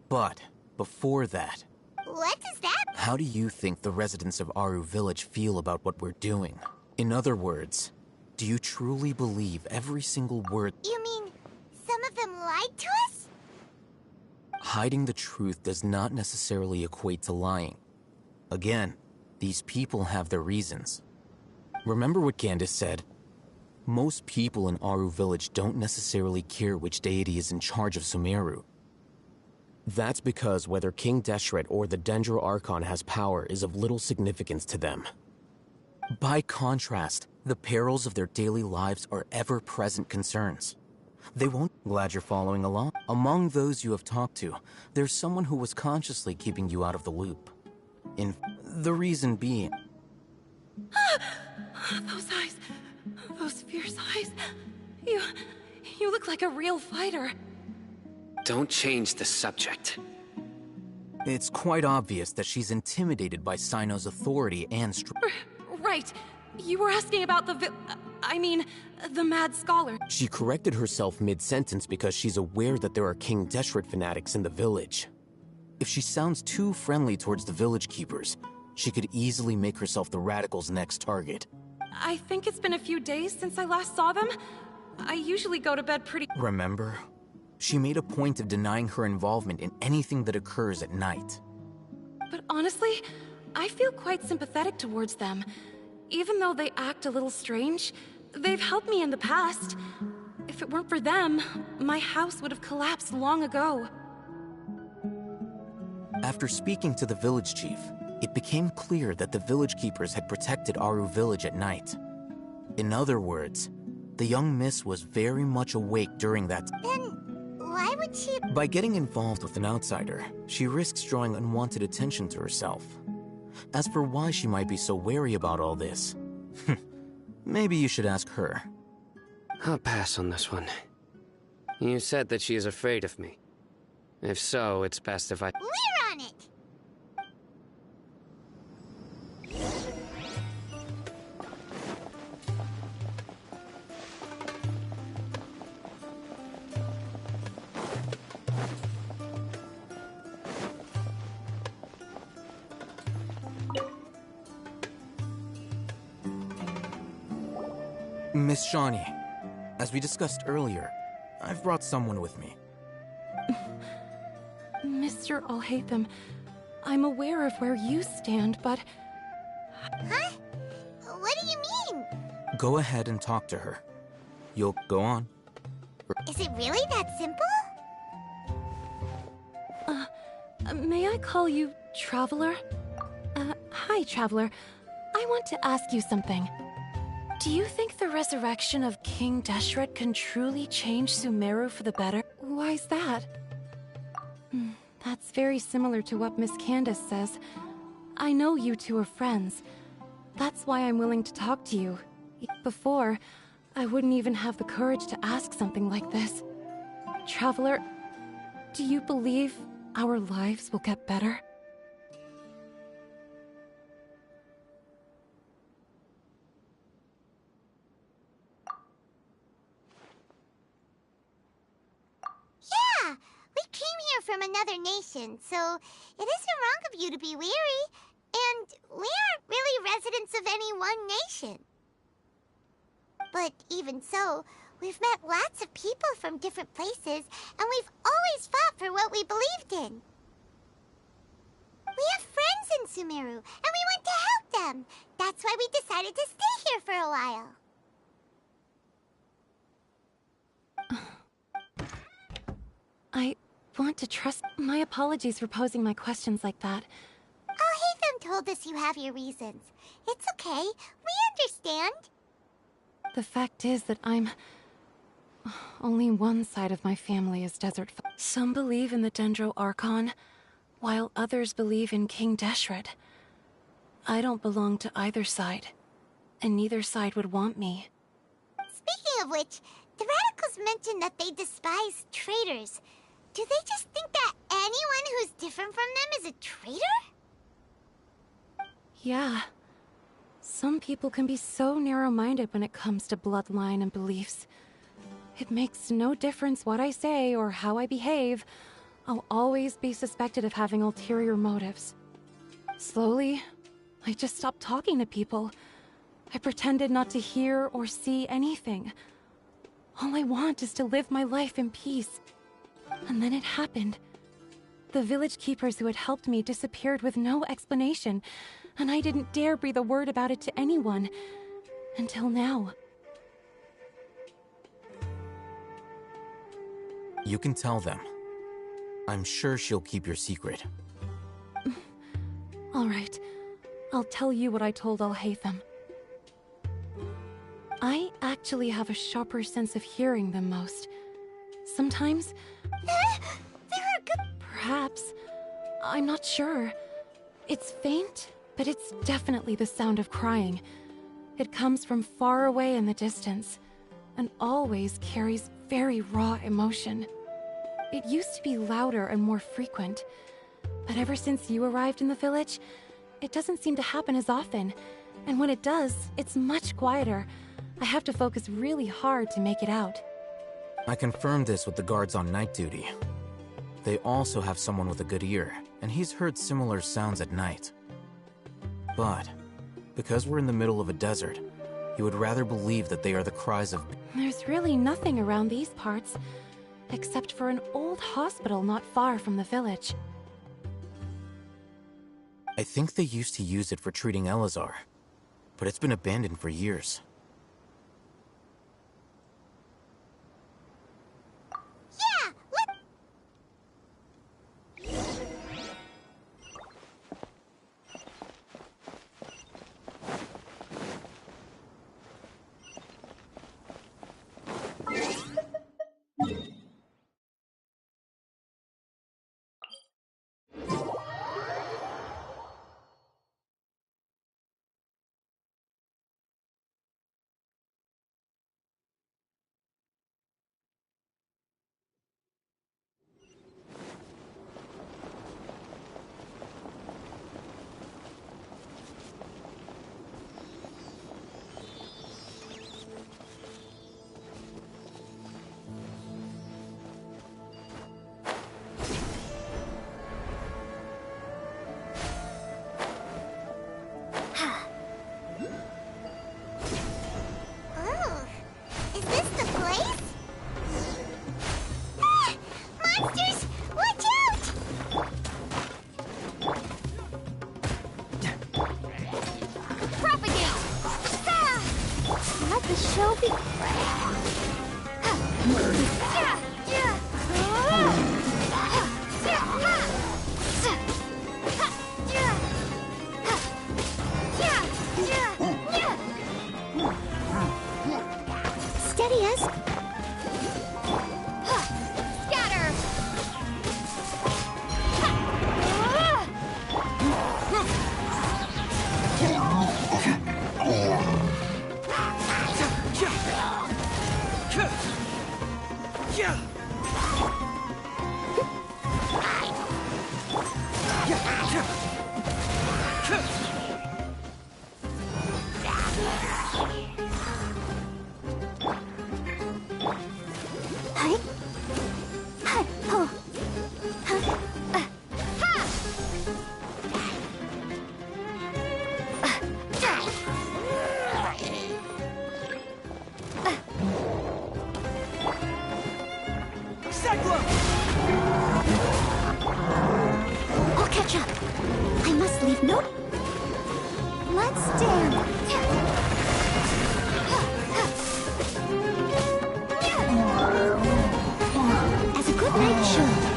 But, before that... What is that? How do you think the residents of Aru village feel about what we're doing? In other words, do you truly believe every single word... You mean, some of them lied to us? Hiding the truth does not necessarily equate to lying. Again, these people have their reasons. Remember what Candace said? Most people in Aru village don't necessarily care which deity is in charge of Sumeru. That's because whether King Deshret or the Dendro Archon has power is of little significance to them. By contrast, the perils of their daily lives are ever-present concerns. They won't. Glad you're following along. Among those you have talked to, there's someone who was consciously keeping you out of the loop. The reason being... Those eyes. Those fierce eyes. You look like a real fighter. Don't change the subject. It's quite obvious that she's intimidated by Sino's authority and Right. You were asking about the Mad Scholar. She corrected herself mid-sentence because she's aware that there are King Deshret fanatics in the village. If she sounds too friendly towards the village keepers, she could easily make herself the Radicals' next target. I think it's been a few days since I last saw them. I usually go to bed pretty... Remember? She made a point of denying her involvement in anything that occurs at night. But honestly, I feel quite sympathetic towards them. Even though they act a little strange, they've helped me in the past. If it weren't for them, my house would have collapsed long ago. After speaking to the village chief, it became clear that the village keepers had protected Aru village at night. In other words, the young miss was very much awake during that. Then why would she... By getting involved with an outsider, she risks drawing unwanted attention to herself. As for why she might be so wary about all this, maybe you should ask her. I'll pass on this one. You said that she is afraid of me. If so, it's best if I... We're on it! Miss Shawnee, as we discussed earlier, I've brought someone with me. Mr. Alhaitham, I'm aware of where you stand, but... Huh? What do you mean? Go ahead and talk to her. You'll go on. Is it really that simple? May I call you Traveler? Hi, Traveler. I want to ask you something. Do you think the resurrection of King Deshret can truly change Sumeru for the better? Why's that? That's very similar to what Miss Candace says. I know you two are friends. That's why I'm willing to talk to you. Before, I wouldn't even have the courage to ask something like this. Traveler, do you believe our lives will get better? Yeah! We came here from another nation, so it isn't wrong of you to be weary. And we aren't really residents of any one nation. But even so, we've met lots of people from different places, and we've always fought for what we believed in. We have friends in Sumeru, and we want to help them. That's why we decided to stay here for a while. I want to trust... My apologies for posing my questions like that. Alhaitham told us you have your reasons. It's okay. We understand. The fact is that only one side of my family is desert. Some believe in the Dendro Archon, while others believe in King Deshret. I don't belong to either side, and neither side would want me. Speaking of which, the Radicals mentioned that they despise traitors. Do they just think that anyone who's different from them is a traitor? Yeah. Some people can be so narrow-minded when it comes to bloodline and beliefs. It makes no difference what I say or how I behave. I'll always be suspected of having ulterior motives. Slowly, I just stopped talking to people. I pretended not to hear or see anything. All I want is to live my life in peace. And then it happened. The village keepers who had helped me disappeared with no explanation, and I didn't dare breathe a word about it to anyone. Until now. You can tell them. I'm sure she'll keep your secret. All right. I'll tell you what I told Alhaitham. I actually have a sharper sense of hearing than most. Sometimes... Perhaps. I'm not sure. It's faint, but it's definitely the sound of crying. It comes from far away in the distance, and always carries very raw emotion. It used to be louder and more frequent, but ever since you arrived in the village, it doesn't seem to happen as often, and when it does, it's much quieter. I have to focus really hard to make it out. I confirmed this with the guards on night duty. They also have someone with a good ear, and he's heard similar sounds at night. But, because we're in the middle of a desert, he would rather believe that they are the cries of... There's really nothing around these parts, except for an old hospital not far from the village. I think they used to use it for treating Elazar, but it's been abandoned for years. I'll catch up. I must leave no... Let's dance. As a good night should.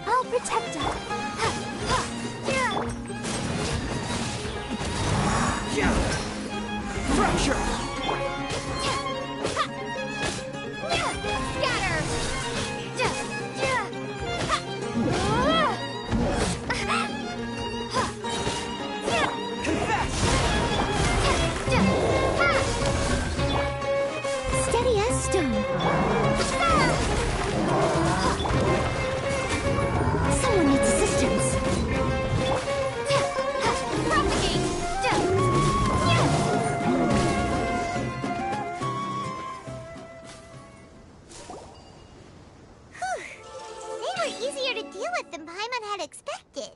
I'll protect her. Fracture! Scatter! wisdom! Someone needs assistance! They were easier to deal with than Paimon had expected.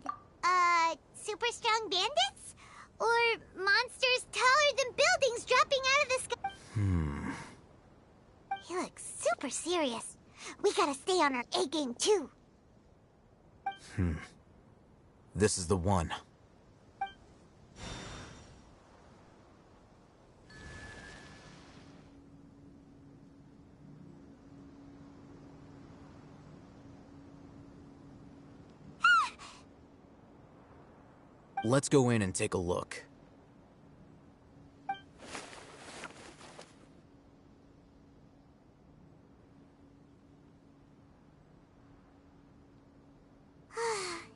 Super strong bandits? Or monsters taller than buildings dropping out of the sky? He looks super serious. We gotta stay on our A game too. This is the one. Let's go in and take a look.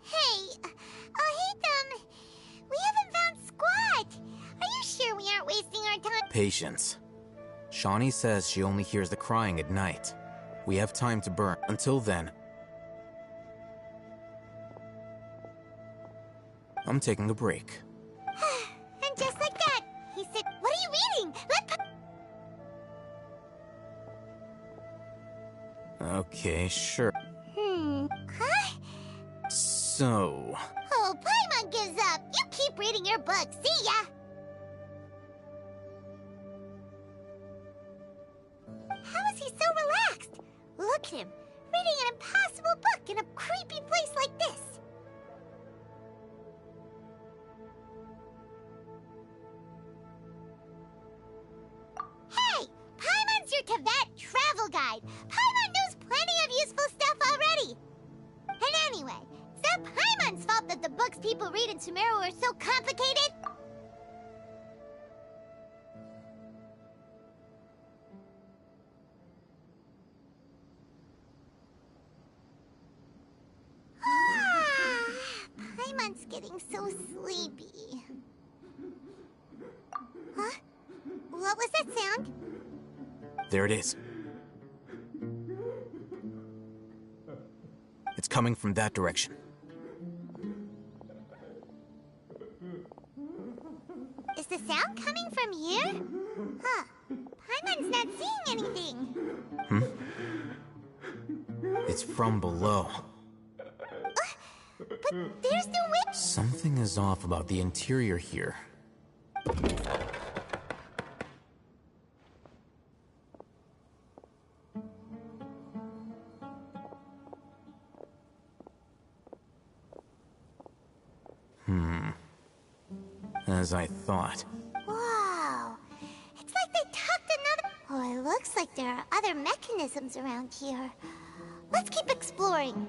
Hey, Hatham, we haven't found Squat. Are you sure we aren't wasting our time? Patience. Shawnee says she only hears the crying at night. We have time to burn. Until then, I'm taking a break. And just like that, he said, "What are you reading? Okay, sure. Huh? So... Oh, Paimon gives up. You keep reading your book. See ya! How is he so relaxed? Look at him, reading an impossible book in a creepy place like this. Hey! Paimon's your Teyvat travel guide. Paimon knows plenty of useful stuff already. And anyway, it's not Paimon's fault that the books people read in Sumeru are so complicated. Paimon's getting so sleepy. Huh? What was that sound? There it is. It's coming from that direction. Is the sound coming from here? Huh. Paimon's not seeing anything. It's from below. But there's no way. Something is off about the interior here. As I thought. Wow. It's like they tucked another... Oh, it looks like there are other mechanisms around here. Let's keep exploring.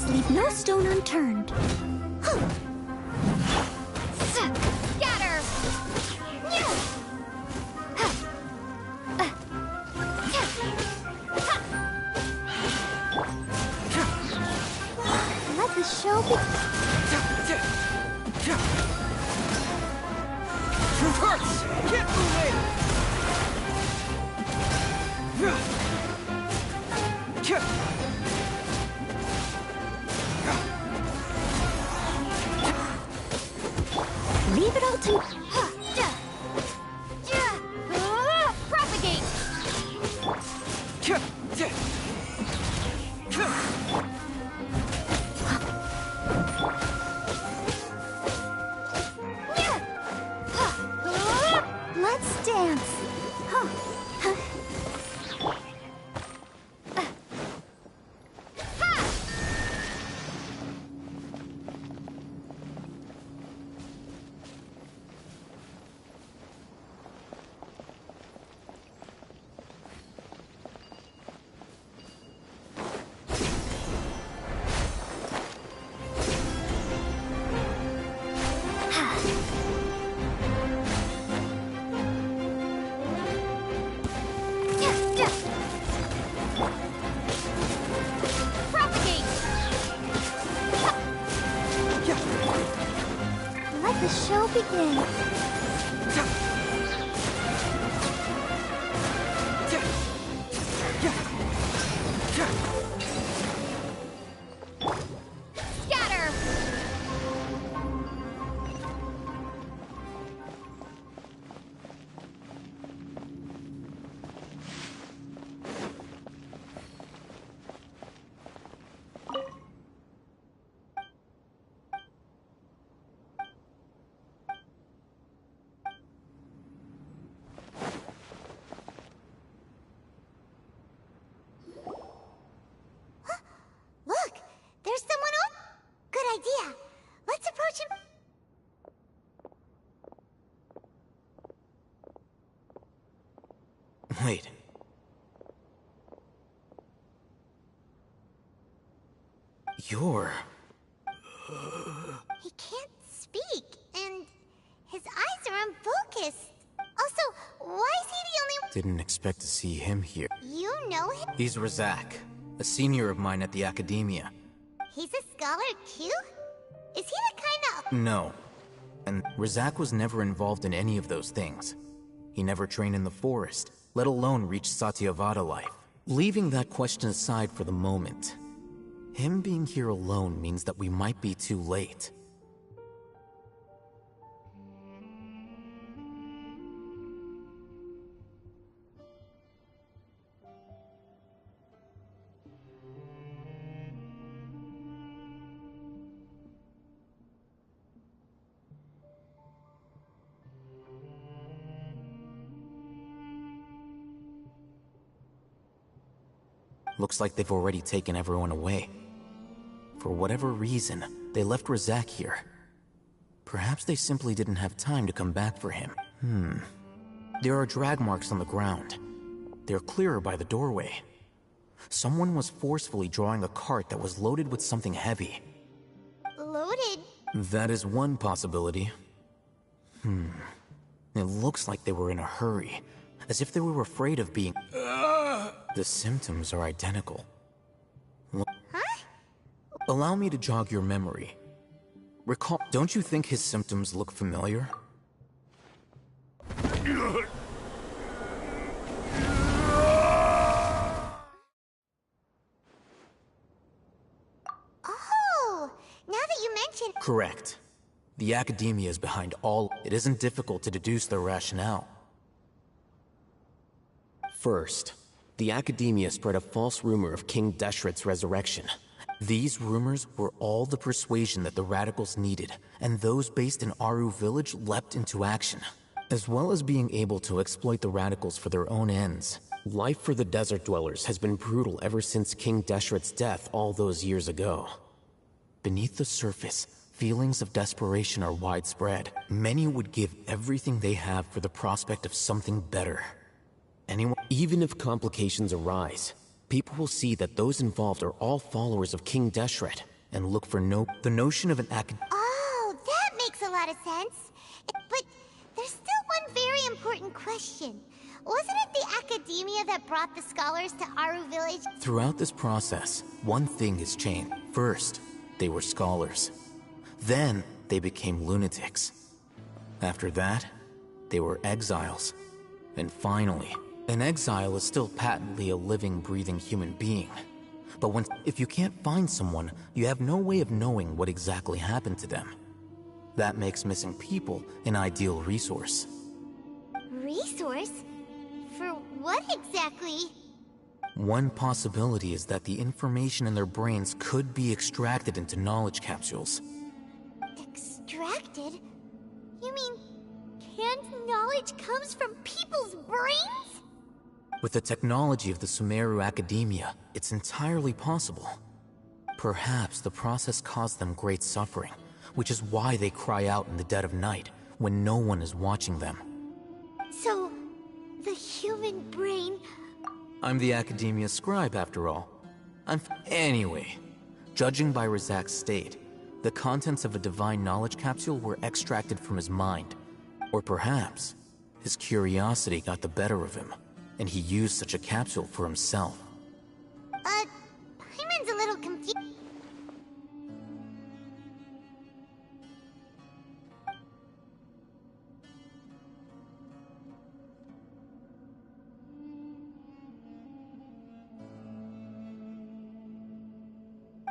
must leave no stone unturned. Scatter! Let the show be... Hurts! Get moving! Leave it all to... Propagate! Let's dance. Let the show begin. Scatter! Look! There's someone on... Good idea. Let's approach him. Wait. You're... He can't speak, and his eyes are unfocused. Also, why is he the only... Didn't expect to see him here. You know him? He's Razak, a senior of mine at the Academia. He's a scholar too? Is he the kind of... No. And Razak was never involved in any of those things. He never trained in the forest, let alone reach Satyavada life. Leaving that question aside for the moment, him being here alone means that we might be too late. Looks like they've already taken everyone away. For whatever reason, they left Razak here. Perhaps they simply didn't have time to come back for him. There are drag marks on the ground. They're clearer by the doorway. Someone was forcefully drawing a cart that was loaded with something heavy. Loaded? That is one possibility. It looks like they were in a hurry, as if they were afraid of being... The symptoms are identical. Huh? Allow me to jog your memory. Recall... Don't you think his symptoms look familiar? Oh! Now that you mention... Correct. The Academia is behind all... It isn't difficult to deduce their rationale. First, the Academia spread a false rumor of King Deshret's resurrection. These rumors were all the persuasion that the Radicals needed, and those based in Aru Village leapt into action. As well as being able to exploit the Radicals for their own ends. Life for the Desert Dwellers has been brutal ever since King Deshret's death all those years ago. Beneath the surface, feelings of desperation are widespread. Many would give everything they have for the prospect of something better. Even if complications arise, people will see that those involved are all followers of King Deshret. and look for the notion of an Oh, that makes a lot of sense. But there's still one very important question. Wasn't it the academia that brought the scholars to Aru Village? Throughout this process, one thing has changed. First, they were scholars. Then, they became lunatics. After that, they were exiles. And finally, an exile is still patently a living, breathing human being. But if you can't find someone, you have no way of knowing what exactly happened to them. That makes missing people an ideal resource. Resource? For what exactly? One possibility is that the information in their brains could be extracted into knowledge capsules. Extracted? You mean canned knowledge comes from people's brains? With the technology of the Sumeru Academia, it's entirely possible. Perhaps the process caused them great suffering, which is why they cry out in the dead of night, when no one is watching them. So, the human brain... I'm the Academia scribe, after all. Anyway, judging by Razak's state, the contents of a divine knowledge capsule were extracted from his mind. Or perhaps, his curiosity got the better of him, and he used such a capsule for himself. Paimon's a little confused.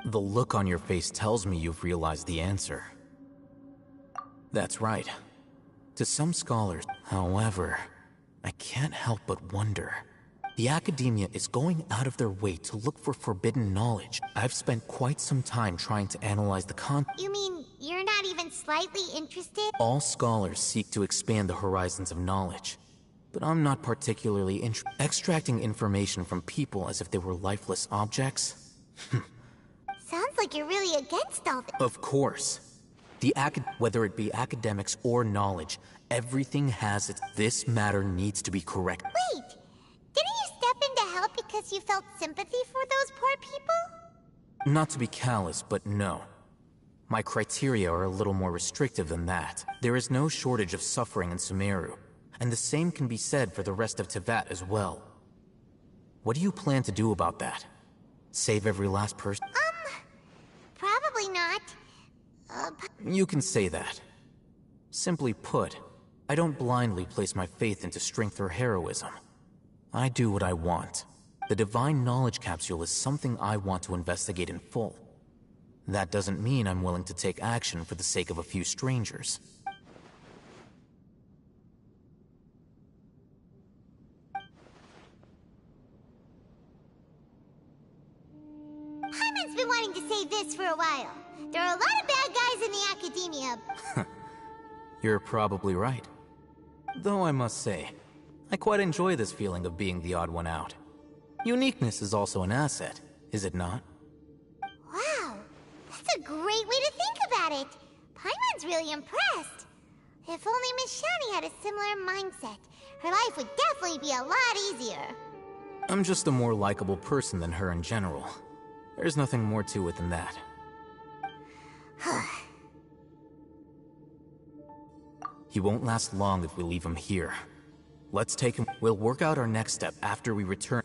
The look on your face tells me you've realized the answer. That's right. To some scholars, however, I can't help but wonder. The Academia is going out of their way to look for forbidden knowledge. I've spent quite some time trying to analyze the You mean you're not even slightly interested? All scholars seek to expand the horizons of knowledge. But I'm not particularly extracting information from people as if they were lifeless objects? Sounds like you're really against all this. Of course. Whether it be academics or knowledge, everything has its... This matter needs to be correct. Wait! Didn't you step in to help because you felt sympathy for those poor people? Not to be callous, but no. My criteria are a little more restrictive than that. There is no shortage of suffering in Sumeru, and the same can be said for the rest of Teyvat as well. What do you plan to do about that? Save every last person? Probably not. You can say that. Simply put, I don't blindly place my faith into strength or heroism. I do what I want. The Divine Knowledge Capsule is something I want to investigate in full. That doesn't mean I'm willing to take action for the sake of a few strangers. Paimon's been wanting to say this for a while. There are a lot of bad guys in the Academia. You're probably right. Though I must say, I quite enjoy this feeling of being the odd one out. Uniqueness is also an asset, is it not? Wow, that's a great way to think about it. Paimon's really impressed. If only Miss Shani had a similar mindset, her life would definitely be a lot easier. I'm just a more likable person than her in general. There's nothing more to it than that. He won't last long if we leave him here. Let's take him. We'll work out our next step after we return.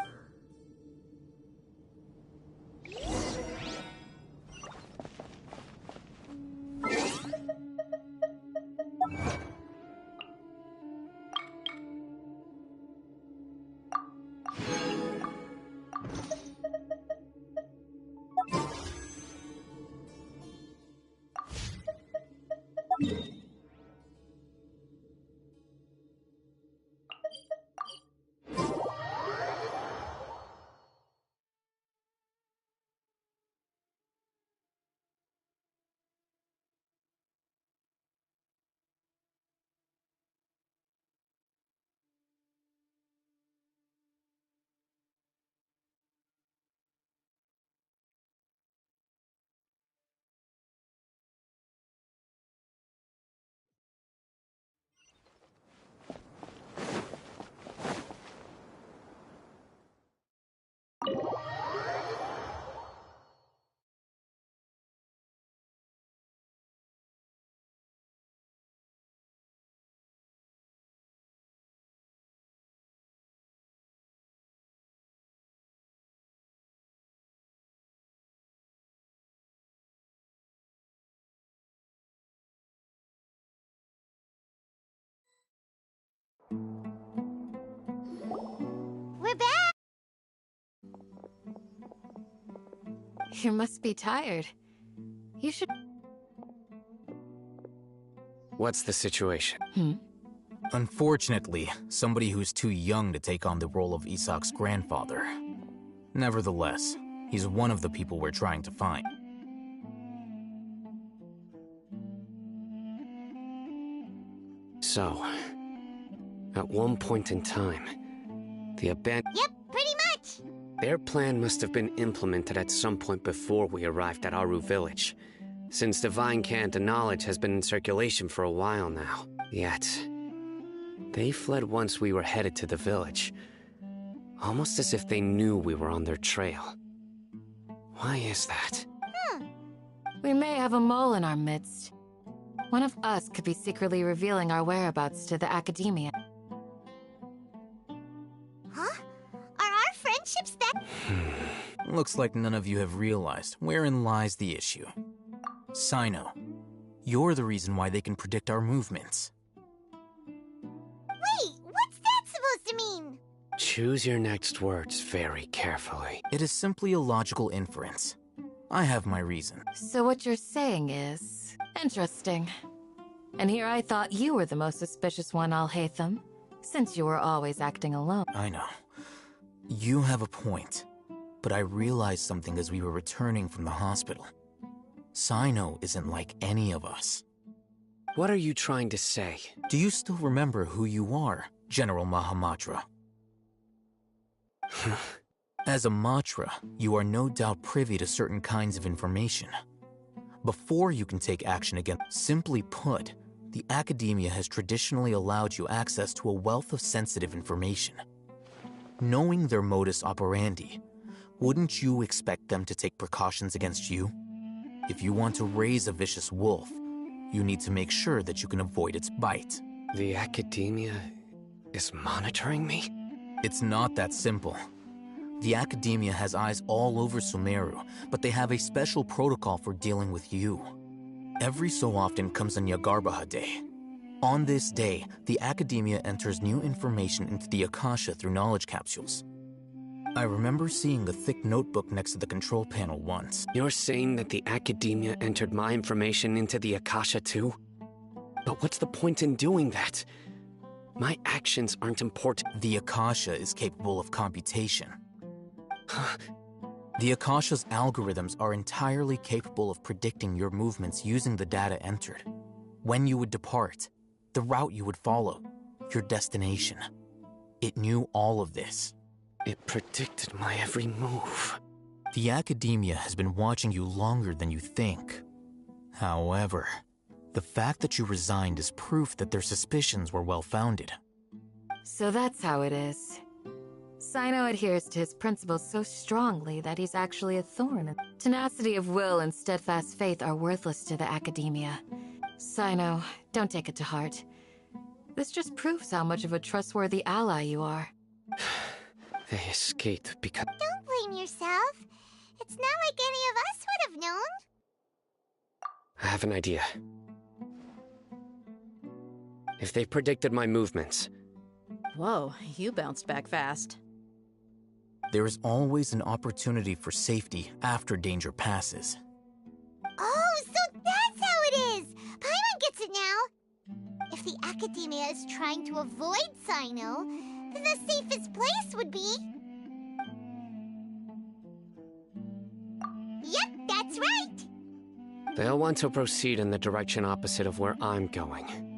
We're back! You must be tired. You should... What's the situation? Unfortunately, somebody who's too young to take on the role of Isak's grandfather. Nevertheless, he's one of the people we're trying to find. So, at one point in time, the abandoned... Yep, pretty much! Their plan must have been implemented at some point before we arrived at Aru Village, since divine cant and knowledge has been in circulation for a while now. Yet, they fled once we were headed to the village, almost as if they knew we were on their trail. Why is that? We may have a mole in our midst. One of us could be secretly revealing our whereabouts to the academia. Huh? Are our friendships that... Looks like none of you have realized wherein lies the issue. Sino, you're the reason why they can predict our movements. Wait, what's that supposed to mean? Choose your next words very carefully. It is simply a logical inference. I have my reason. So what you're saying is... Interesting. And here I thought you were the most suspicious one, Al-Haytham, since you were always acting alone. I know. You have a point. But I realized something as we were returning from the hospital. Sino isn't like any of us. What are you trying to say? Do you still remember who you are, General Mahamatra? As a Matra, you are no doubt privy to certain kinds of information. Before you can take action again, simply put, the academia has traditionally allowed you access to a wealth of sensitive information. Knowing their modus operandi, wouldn't you expect them to take precautions against you? If you want to raise a vicious wolf, you need to make sure that you can avoid its bite. The academia is monitoring me? It's not that simple. The academia has eyes all over Sumeru, but they have a special protocol for dealing with you. Every so often comes a Nyagarbaha Day. On this day, the academia enters new information into the Akasha through knowledge capsules. I remember seeing a thick notebook next to the control panel once. You're saying that the academia entered my information into the Akasha too? But what's the point in doing that? My actions aren't important. The Akasha is capable of computation. The Akasha's algorithms are entirely capable of predicting your movements using the data entered. When you would depart, the route you would follow, your destination. It knew all of this. It predicted my every move. The academia has been watching you longer than you think. However, the fact that you resigned is proof that their suspicions were well-founded. So that's how it is. Sino adheres to his principles so strongly that he's actually a thorn. Tenacity of will and steadfast faith are worthless to the academia. Sino, don't take it to heart. This just proves how much of a trustworthy ally you are. They escaped because... Don't blame yourself. It's not like any of us would have known. I have an idea. If they predicted my movements... Whoa, you bounced back fast. There is always an opportunity for safety after danger passes. Oh, so that's how it is! Paimon gets it now! If the academia is trying to avoid Sino, then the safest place would be... Yep, that's right! They'll want to proceed in the direction opposite of where I'm going.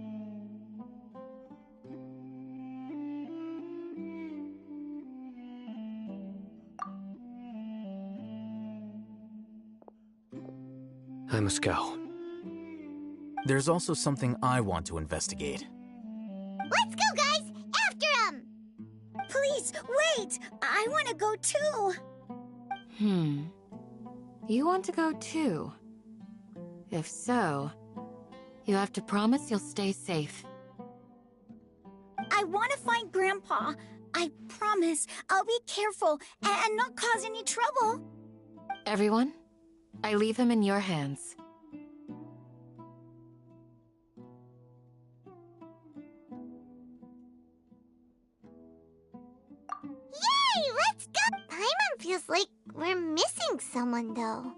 I must go. There's also something I want to investigate. Let's go, guys! After him! Please, wait! I want to go too! You want to go too? If so, you have to promise you'll stay safe. I want to find Grandpa. I promise I'll be careful and not cause any trouble. Everyone, I leave him in your hands. Looks like we're missing someone, though.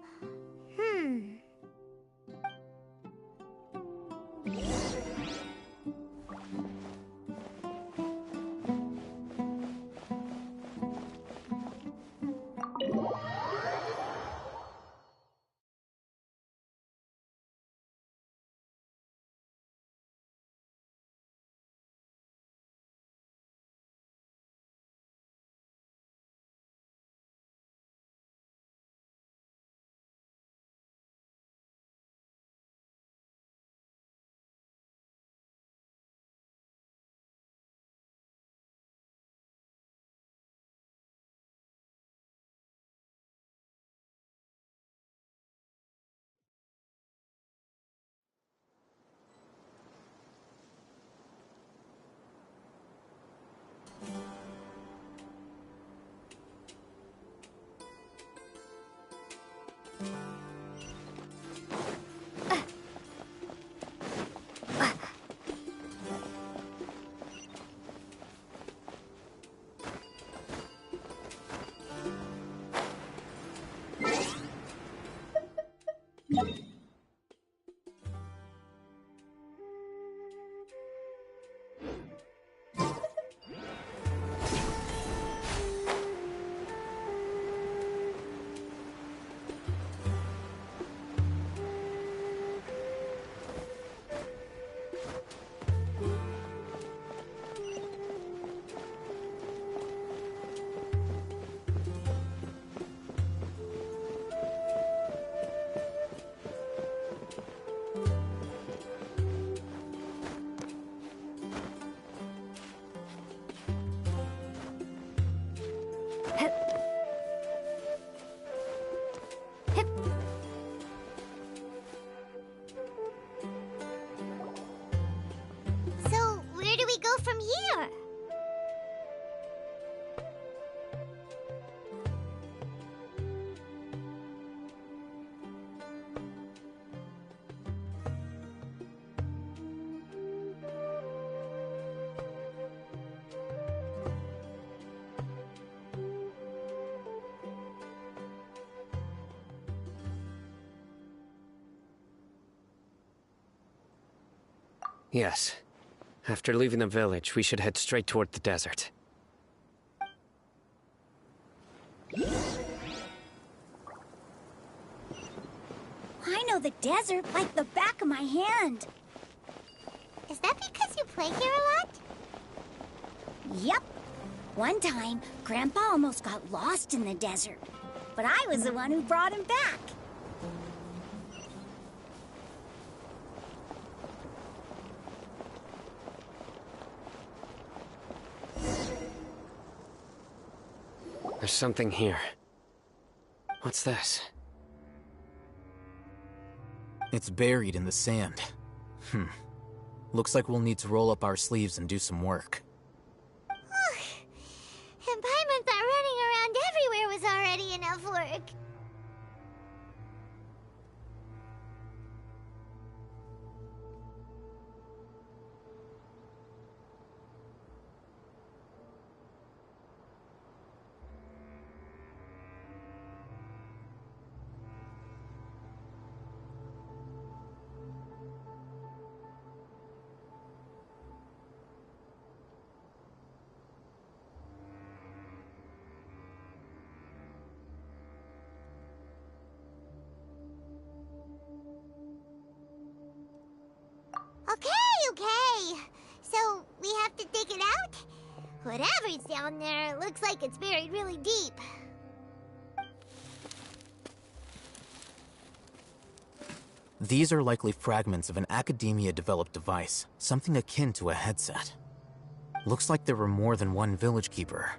So, where do we go from here? Yes. After leaving the village, we should head straight toward the desert. I know the desert like the back of my hand. Is that because you play here a lot? Yep. One time, Grandpa almost got lost in the desert, but I was the one who brought him back. There's something here. What's this? It's buried in the sand. Looks like we'll need to roll up our sleeves and do some work. And Paimon thought running around everywhere was already enough work. Okay. So, we have to dig it out? Whatever's down there, it looks like it's buried really deep. These are likely fragments of an Academia-developed device, something akin to a headset. Looks like there were more than one village keeper.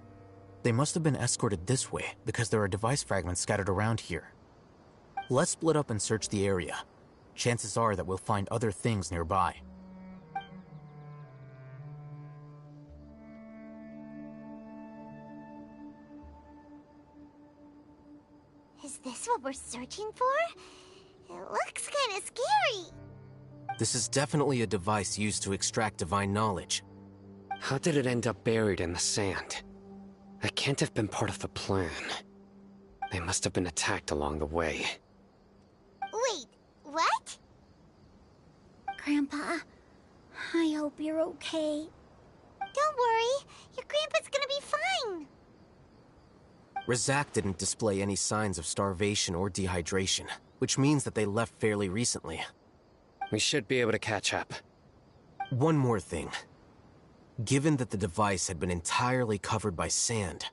They must have been escorted this way because there are device fragments scattered around here. Let's split up and search the area. Chances are that we'll find other things nearby. Is this what we're searching for? It looks kind of scary. This is definitely a device used to extract divine knowledge. How did it end up buried in the sand? That can't have been part of the plan. They must have been attacked along the way. Wait, what? Grandpa, I hope you're okay. Don't worry, your grandpa's gonna be fine. Razak didn't display any signs of starvation or dehydration, which means that they left fairly recently. We should be able to catch up. One more thing. Given that the device had been entirely covered by sand,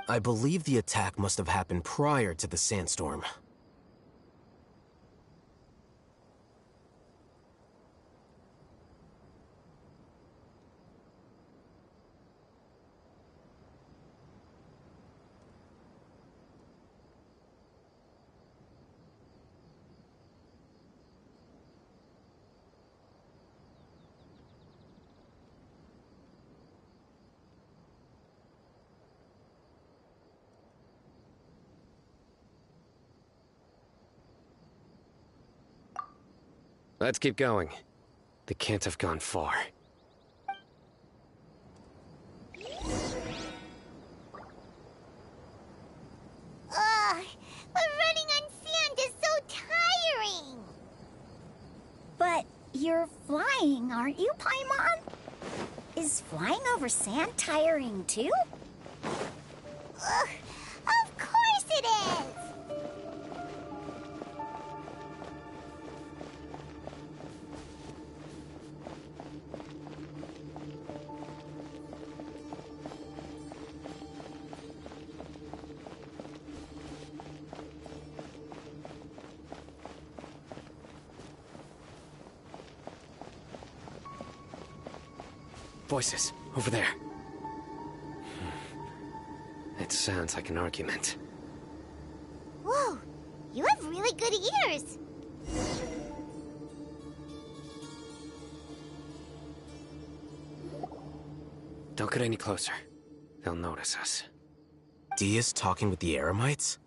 I believe the attack must have happened prior to the sandstorm. Let's keep going. They can't have gone far. Ugh, but running on sand is so tiring. But you're flying, aren't you, Paimon? Is flying over sand tiring too? Ugh, of course it is. Voices, over there. It sounds like an argument. Whoa, you have really good ears. Don't get any closer. They'll notice us. Dia's talking with the Eremites?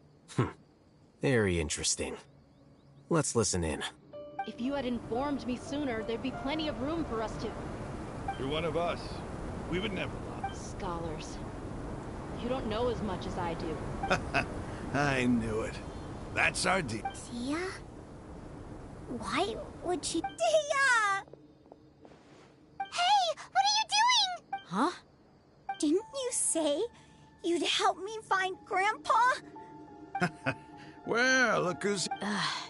Very interesting. Let's listen in. If you had informed me sooner, there'd be plenty of room for us to... You're one of us. We would never lie. Scholars. You don't know as much as I do. I knew it. That's our deal. Dia? Why would she... Dia! Hey, what are you doing? Huh? Didn't you say you'd help me find Grandpa? Well, look who's...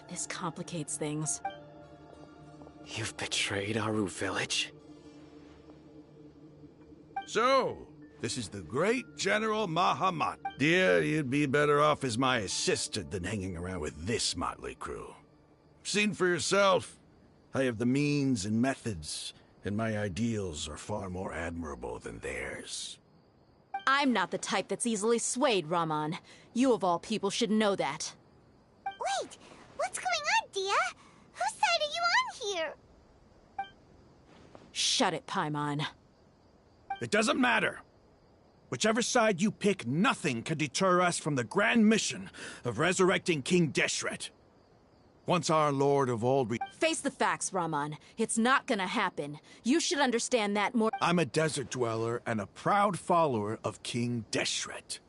This complicates things. You've betrayed Aru village? So, this is the great General Mahamat. Dear, you'd be better off as my assistant than hanging around with this motley crew. Seen for yourself. I have the means and methods, and my ideals are far more admirable than theirs. I'm not the type that's easily swayed, Raman. You of all people should know that. Wait, what's going on, Dia? Whose side are you on here? Shut it, Paimon. It doesn't matter. Whichever side you pick, nothing can deter us from the grand mission of resurrecting King Deshret. Once our Lord of Old... Face the facts, Raman. It's not gonna happen. You should understand that more... I'm a desert dweller and a proud follower of King Deshret.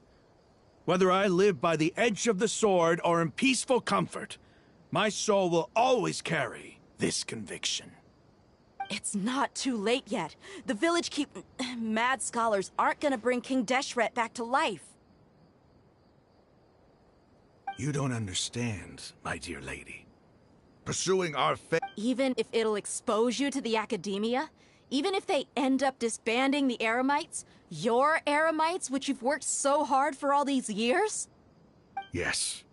Whether I live by the edge of the sword or in peaceful comfort, my soul will always carry this conviction. It's not too late yet. The village mad scholars aren't gonna bring King Deshret back to life. You don't understand, my dear lady. Pursuing our faith... Even if it'll expose you to the academia? Even if they end up disbanding the Eremites? Your Eremites, which you've worked so hard for all these years? Yes.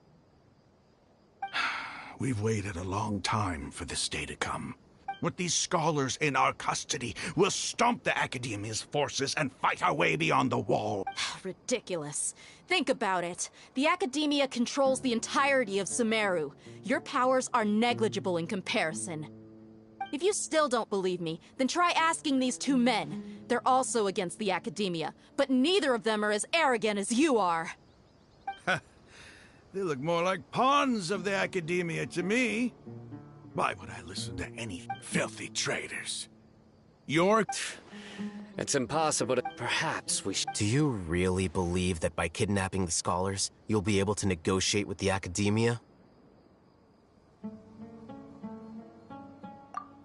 We've waited a long time for this day to come. With these scholars in our custody, we'll stomp the Academia's forces and fight our way beyond the wall. Ridiculous. Think about it. The Academia controls the entirety of Sumeru. Your powers are negligible in comparison. If you still don't believe me, then try asking these two men. They're also against the Academia, but neither of them are as arrogant as you are. They look more like pawns of the Academia to me. Why would I listen to any filthy traitors? You're... It's impossible to... Perhaps we should... Do you really believe that by kidnapping the scholars, you'll be able to negotiate with the academia?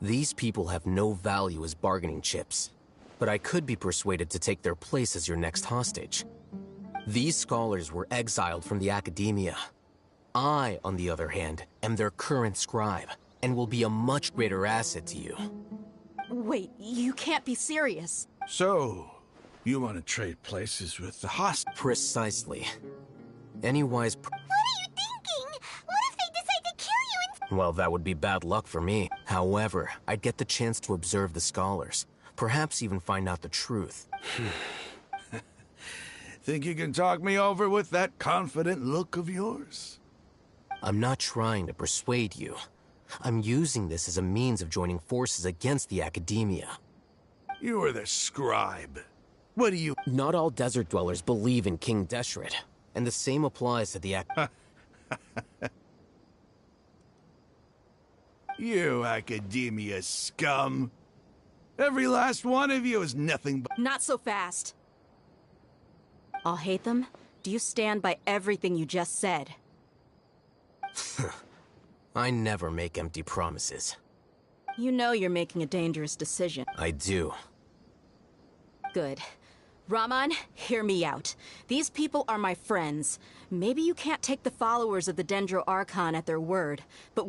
These people have no value as bargaining chips, but I could be persuaded to take their place as your next hostage. These scholars were exiled from the academia. I, on the other hand, am their current scribe, and will be a much greater asset to you. Wait, you can't be serious. So, you want to trade places with the hostage? Precisely. Any wise... What are you thinking? What if they decide to kill you and... Well, that would be bad luck for me. However, I'd get the chance to observe the scholars. Perhaps even find out the truth. Think you can talk me over with that confident look of yours? I'm not trying to persuade you. I'm using this as a means of joining forces against the academia. You are the scribe. What do you... Not all desert dwellers believe in King Deshret, and the same applies to the You academia scum. Every last one of you is nothing but... Not so fast. I'll hate them. Do you stand by everything you just said? I never make empty promises. You know you're making a dangerous decision. I do. Good. Rahman, hear me out. These people are my friends. Maybe you can't take the followers of the Dendro Archon at their word, but...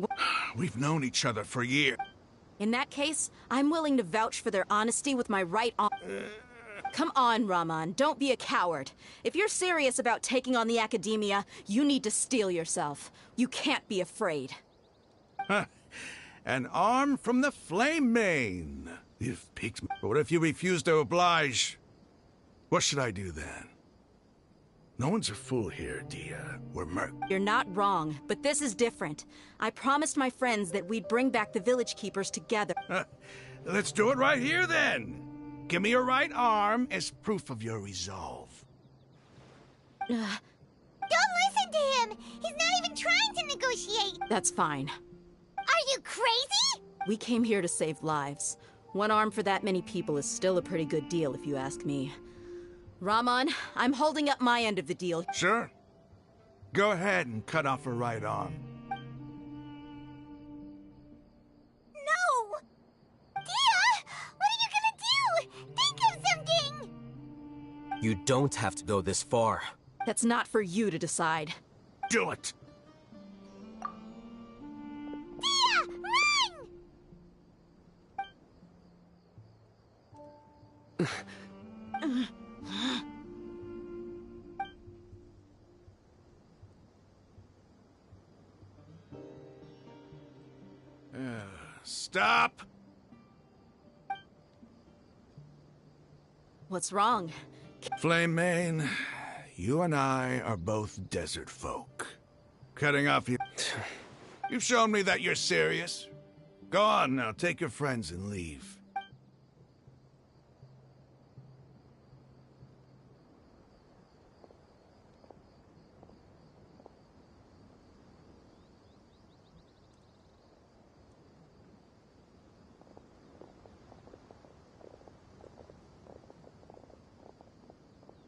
We've known each other for years. In that case, I'm willing to vouch for their honesty with my right arm. Come on, Rahman, don't be a coward. If you're serious about taking on the academia, you need to steel yourself. You can't be afraid. An arm from the flame mane. You've piqued me. But what if you refuse to oblige? What should I do then? No one's a fool here, Dia. We're merc. You're not wrong, but this is different. I promised my friends that we'd bring back the village keepers together. Let's do it right here, then. Give me your right arm as proof of your resolve. Don't listen to him! He's not even trying to negotiate! That's fine. Are you crazy? We came here to save lives. One arm for that many people is still a pretty good deal, if you ask me. Rahman, I'm holding up my end of the deal. Sure. Go ahead and cut off her right arm. No! Dia! What are you gonna do? Think of something! You don't have to go this far. That's not for you to decide. Do it! Dia! Run! Stop! What's wrong? Flame Mane, you and I are both desert folk. Cutting off your... You've shown me that you're serious. Go on now, take your friends and leave.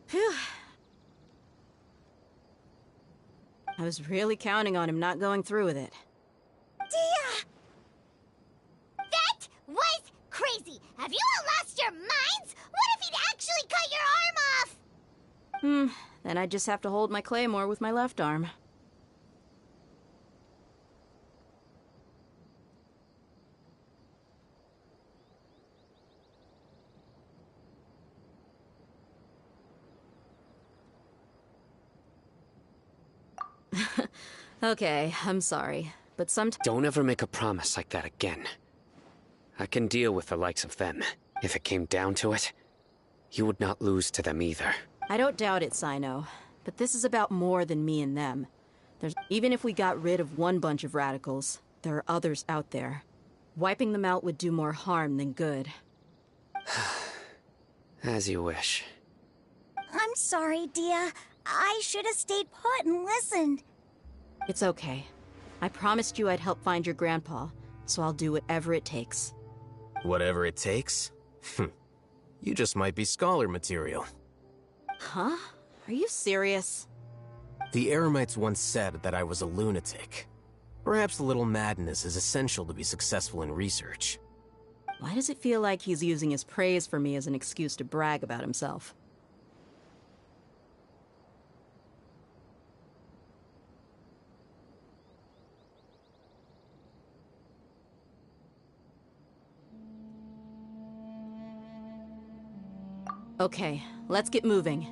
Phew. I was really counting on him not going through with it. Dia! That was crazy! Have you all lost your minds? What if he'd actually cut your arm off? Then I just have to hold my claymore with my left arm. Okay, I'm sorry, but sometimes... Don't ever make a promise like that again. I can deal with the likes of them. If it came down to it, you would not lose to them either. I don't doubt it, Sino, but this is about more than me and them. Even if we got rid of one bunch of radicals, there are others out there. Wiping them out would do more harm than good. As you wish. I'm sorry, Dia. I should have stayed put and listened. It's okay. I promised you I'd help find your grandpa, so I'll do whatever it takes. Whatever it takes? You just might be scholar material. Huh? Are you serious? The Eremites once said that I was a lunatic. Perhaps a little madness is essential to be successful in research. Why does it feel like he's using his praise for me as an excuse to brag about himself? Okay, let's get moving.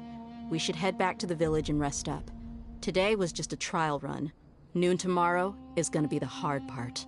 We should head back to the village and rest up. Today was just a trial run. Noon tomorrow is gonna be the hard part.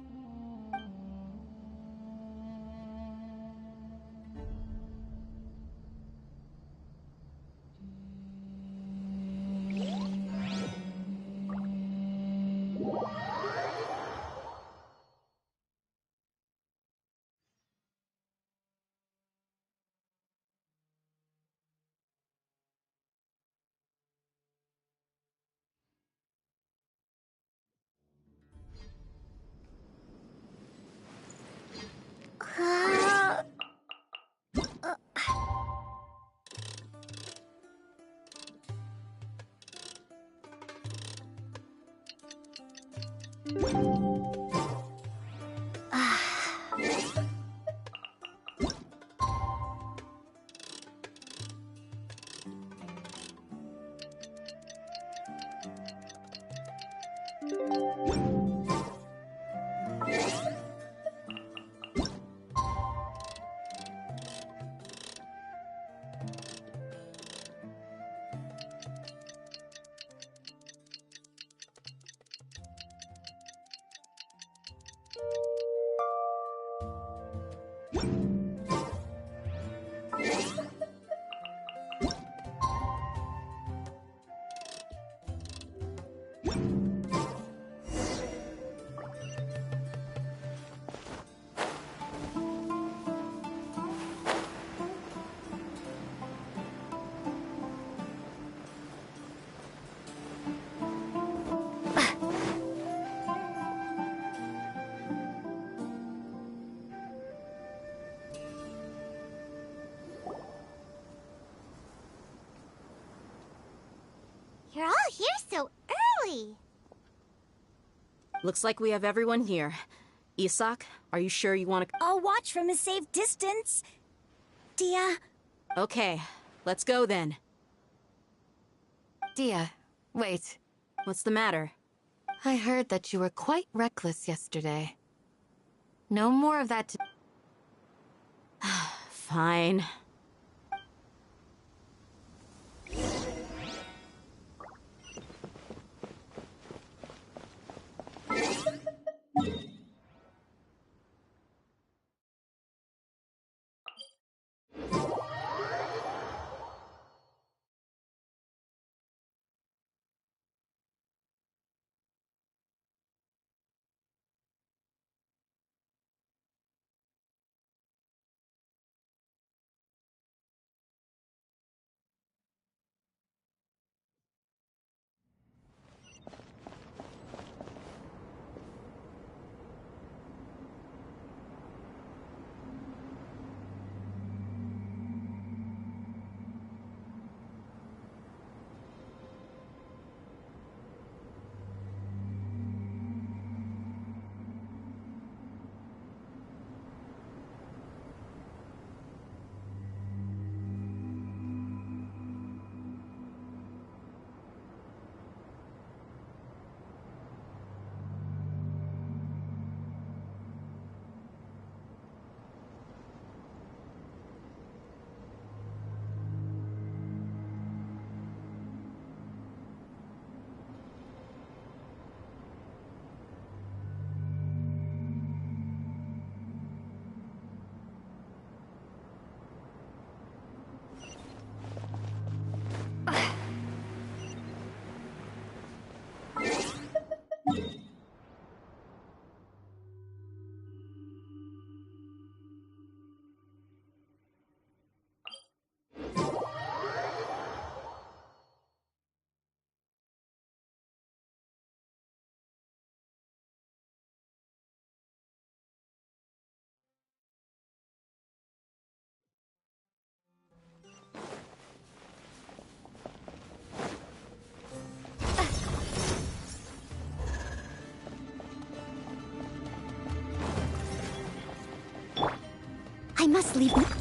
You're all here so early. Looks like we have everyone here. Isak, are you sure you want to... I'll watch from a safe distance. Dia? Okay, let's go then. Dia, wait. What's the matter? I heard that you were quite reckless yesterday. No more of that. Fine. must leave.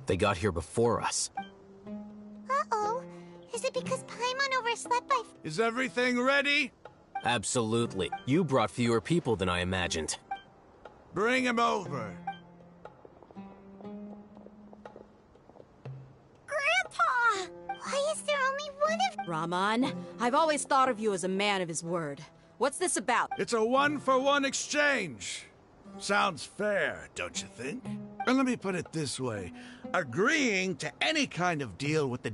They got here before us. Uh-oh. Is it because Paimon overslept by... Is everything ready? Absolutely. You brought fewer people than I imagined. Bring him over. Grandpa! Why is there only one of... Rahman, I've always thought of you as a man of his word. What's this about? It's a one-for-one exchange. Sounds fair, don't you think? And let me put it this way. Agreeing to any kind of deal with the...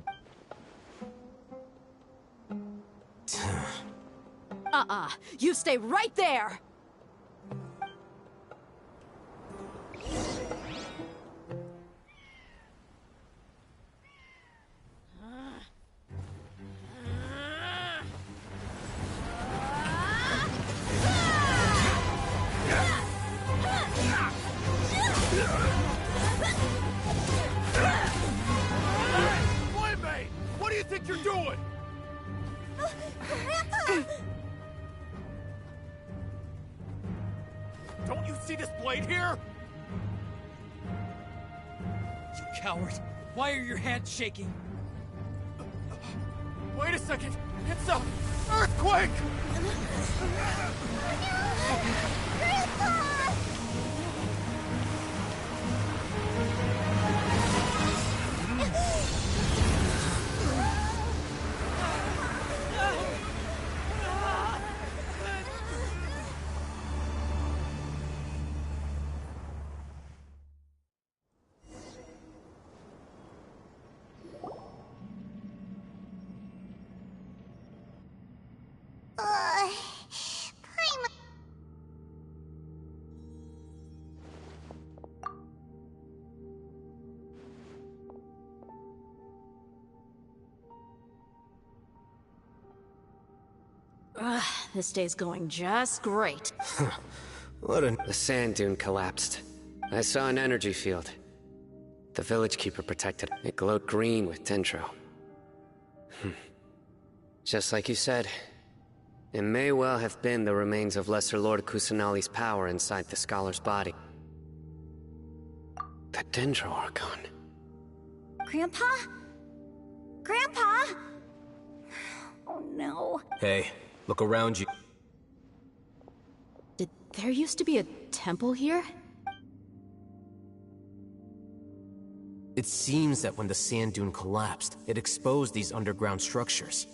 You stay right there! What do you think you're doing? Grandpa! Don't you see this blade here? You coward! Why are your hands shaking? Wait a second! It's a earthquake! Grandpa! This day's going just great. The sand dune collapsed. I saw an energy field. The village keeper protected. It glowed green with dendro. Just like you said, it may well have been the remains of Lesser Lord Kusanali's power inside the scholar's body. The dendro archon. Grandpa? Grandpa? Oh no. Hey, look around you. Did there used to be a temple here? It seems that when the sand dune collapsed, it exposed these underground structures.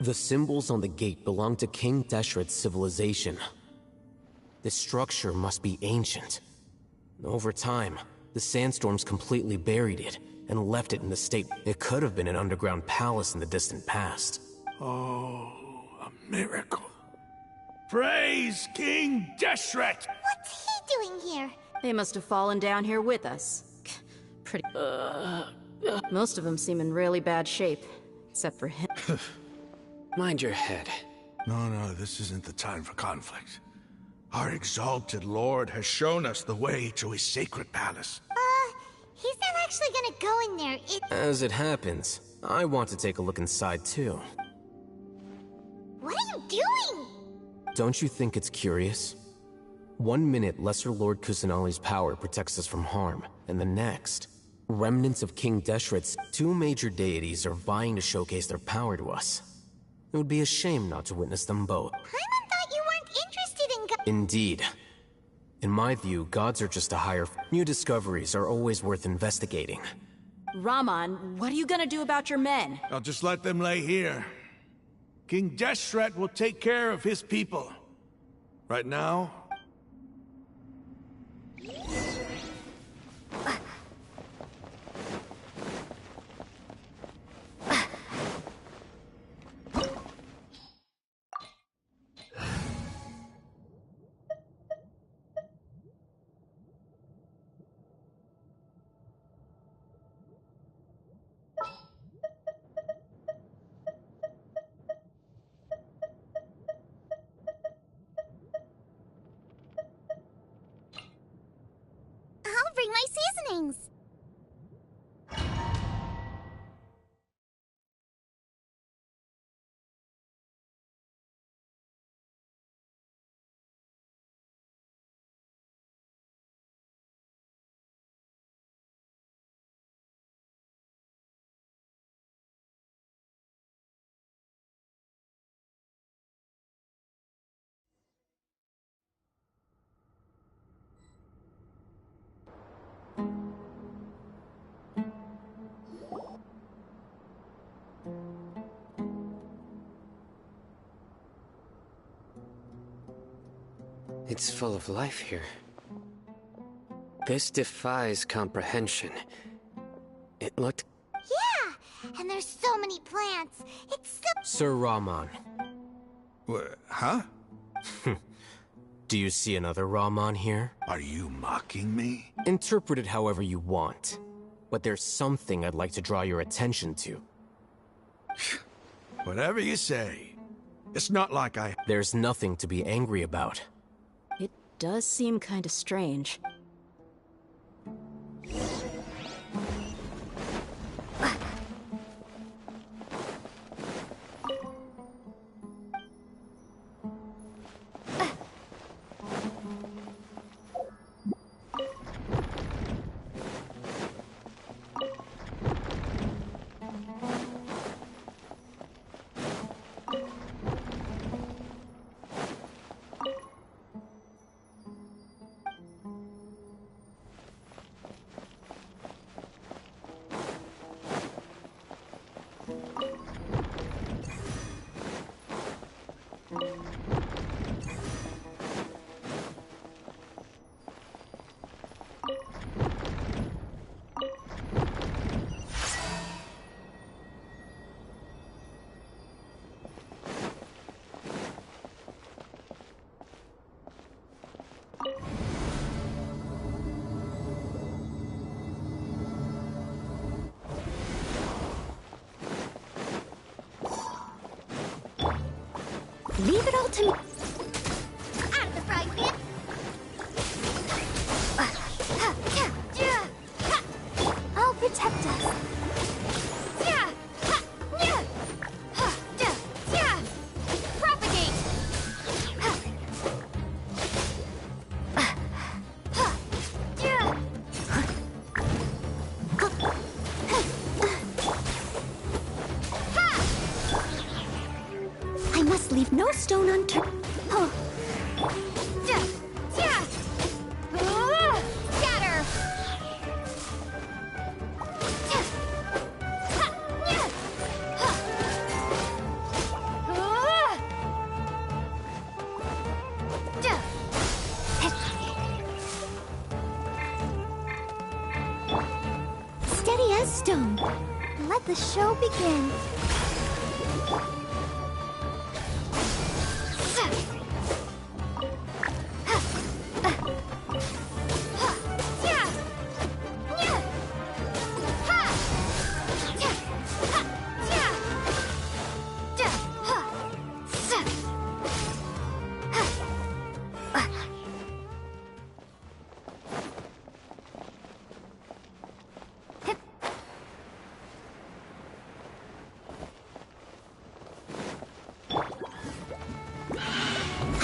The symbols on the gate belong to King Deshret's civilization. This structure must be ancient. Over time, the sandstorms completely buried it and left it in the state. It could have been an underground palace in the distant past. Oh, a miracle. Praise King Deshret! What's he doing here? They must have fallen down here with us. Pretty... Most of them seem in really bad shape, except for him. Mind your head. No, this isn't the time for conflict. Our exalted lord has shown us the way to his sacred palace. He's not actually gonna go in there. As it happens, I want to take a look inside too. What are you doing? Don't you think it's curious? 1 minute, Lesser Lord Kusanali's power protects us from harm, and the next, remnants of King Deshret's 2 major deities are vying to showcase their power to us. It would be a shame not to witness them both. Paimon thought you weren't interested in Indeed. In my view, gods are just a higher... New discoveries are always worth investigating. Raman, what are you gonna do about your men? I'll just let them lay here. King Deshret will take care of his people. Right now... I'll bring my seasonings. It's full of life here. This defies comprehension. It looked... Yeah, and there's so many plants. It's so... Sir Raman. Huh? Do you see another Raman here? Are you mocking me? Interpret it however you want. But there's something I'd like to draw your attention to. Whatever you say. It's not like I... There's nothing to be angry about. It does seem kind of strange. Leave it all to me. Out of the frying pan. stone unturned. Oh. Scatter! Steady as stone. Let the show begin.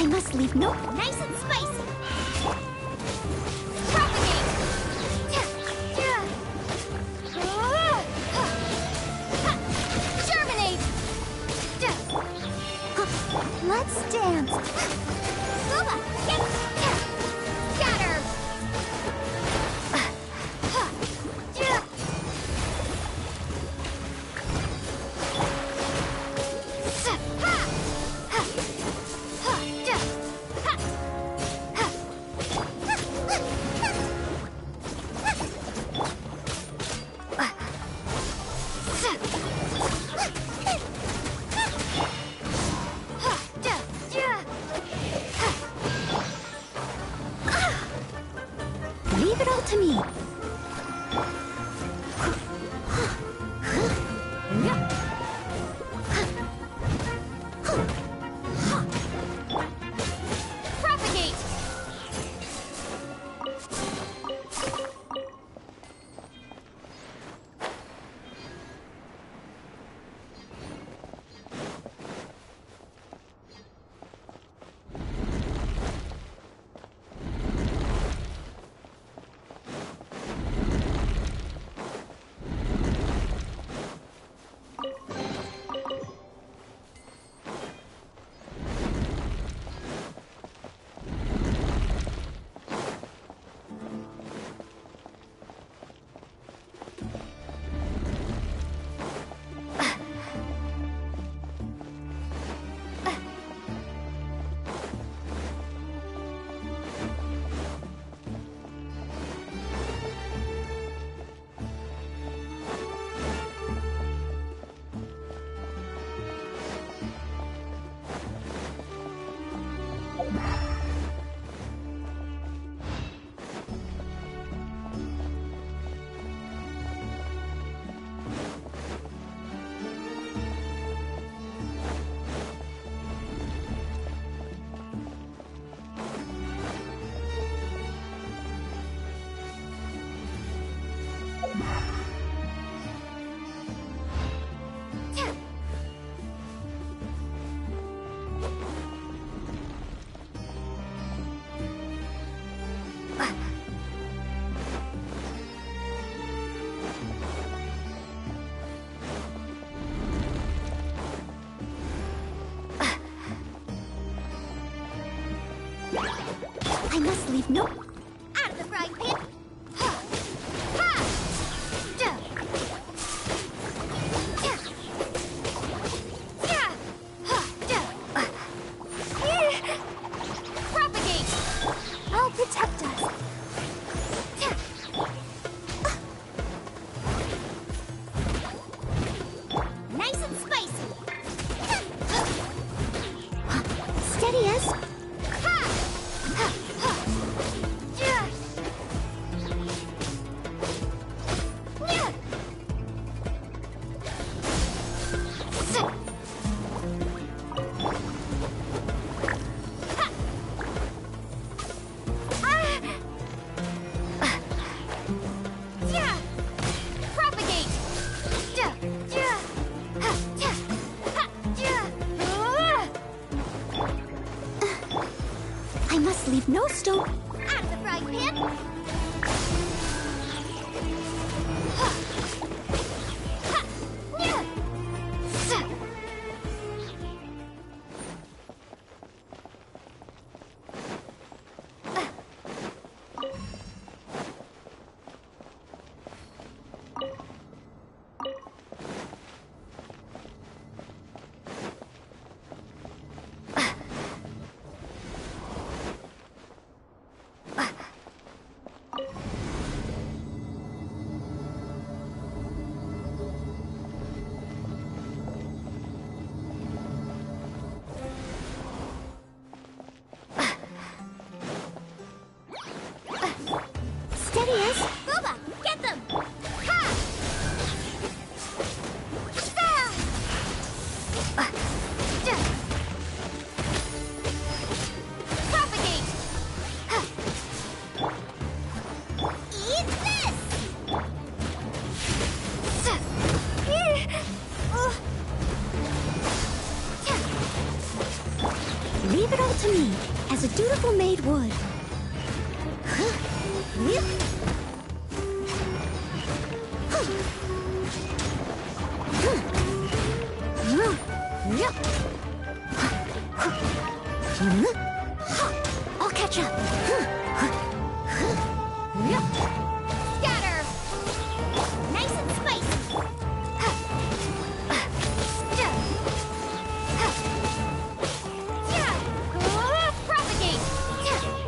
I must leave no nice and spicy. Germinate! Let's dance. Booba! Scatter! Leave it all to me. Propagate! I must leave no... Out of the frying pan! Propagate! I'll protect us. Nice and spicy! Steady as... I must leave no stone... Out of the frying pan! beautiful made wood. I'll catch up. Scatter! Nice and spicy! Propagate! Scatter!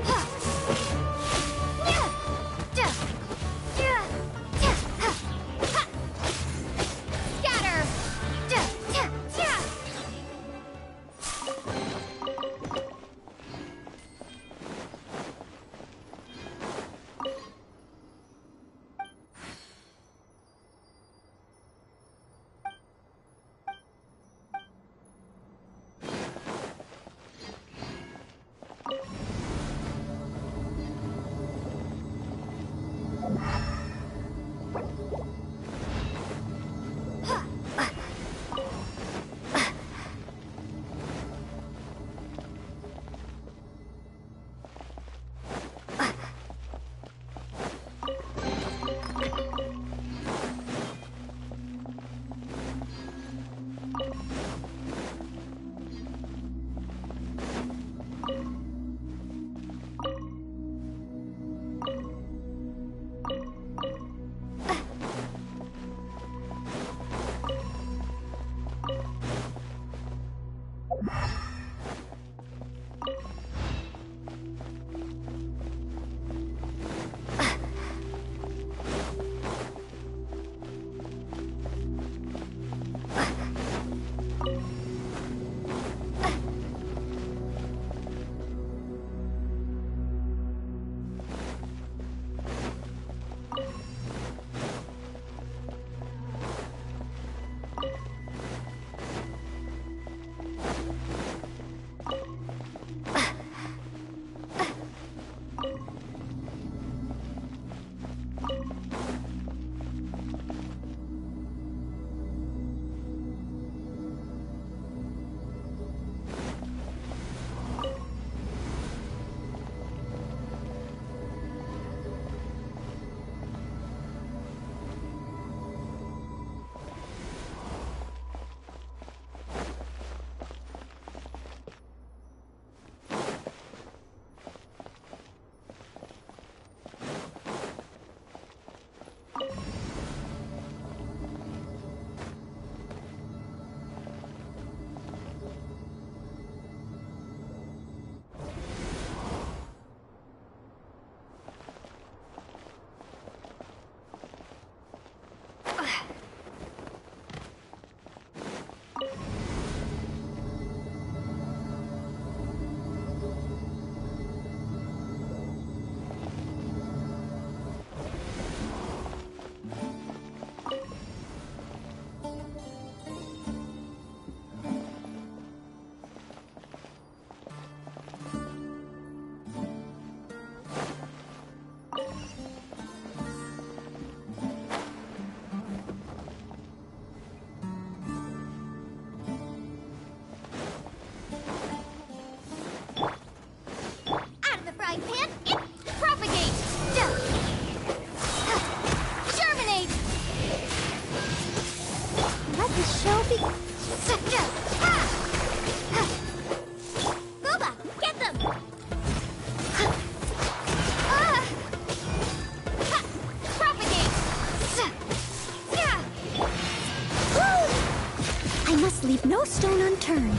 Leave no stone unturned.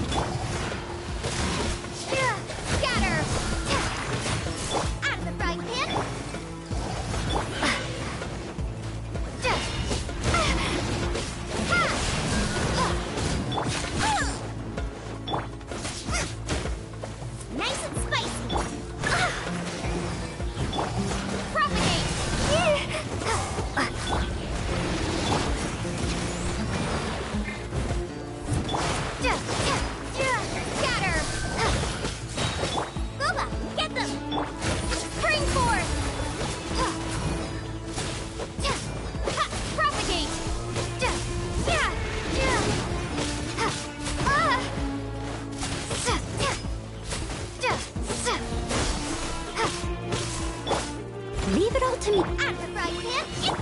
Scatter! Out of the frying pan! Nice and spicy! Propagate! to me at the frying pan.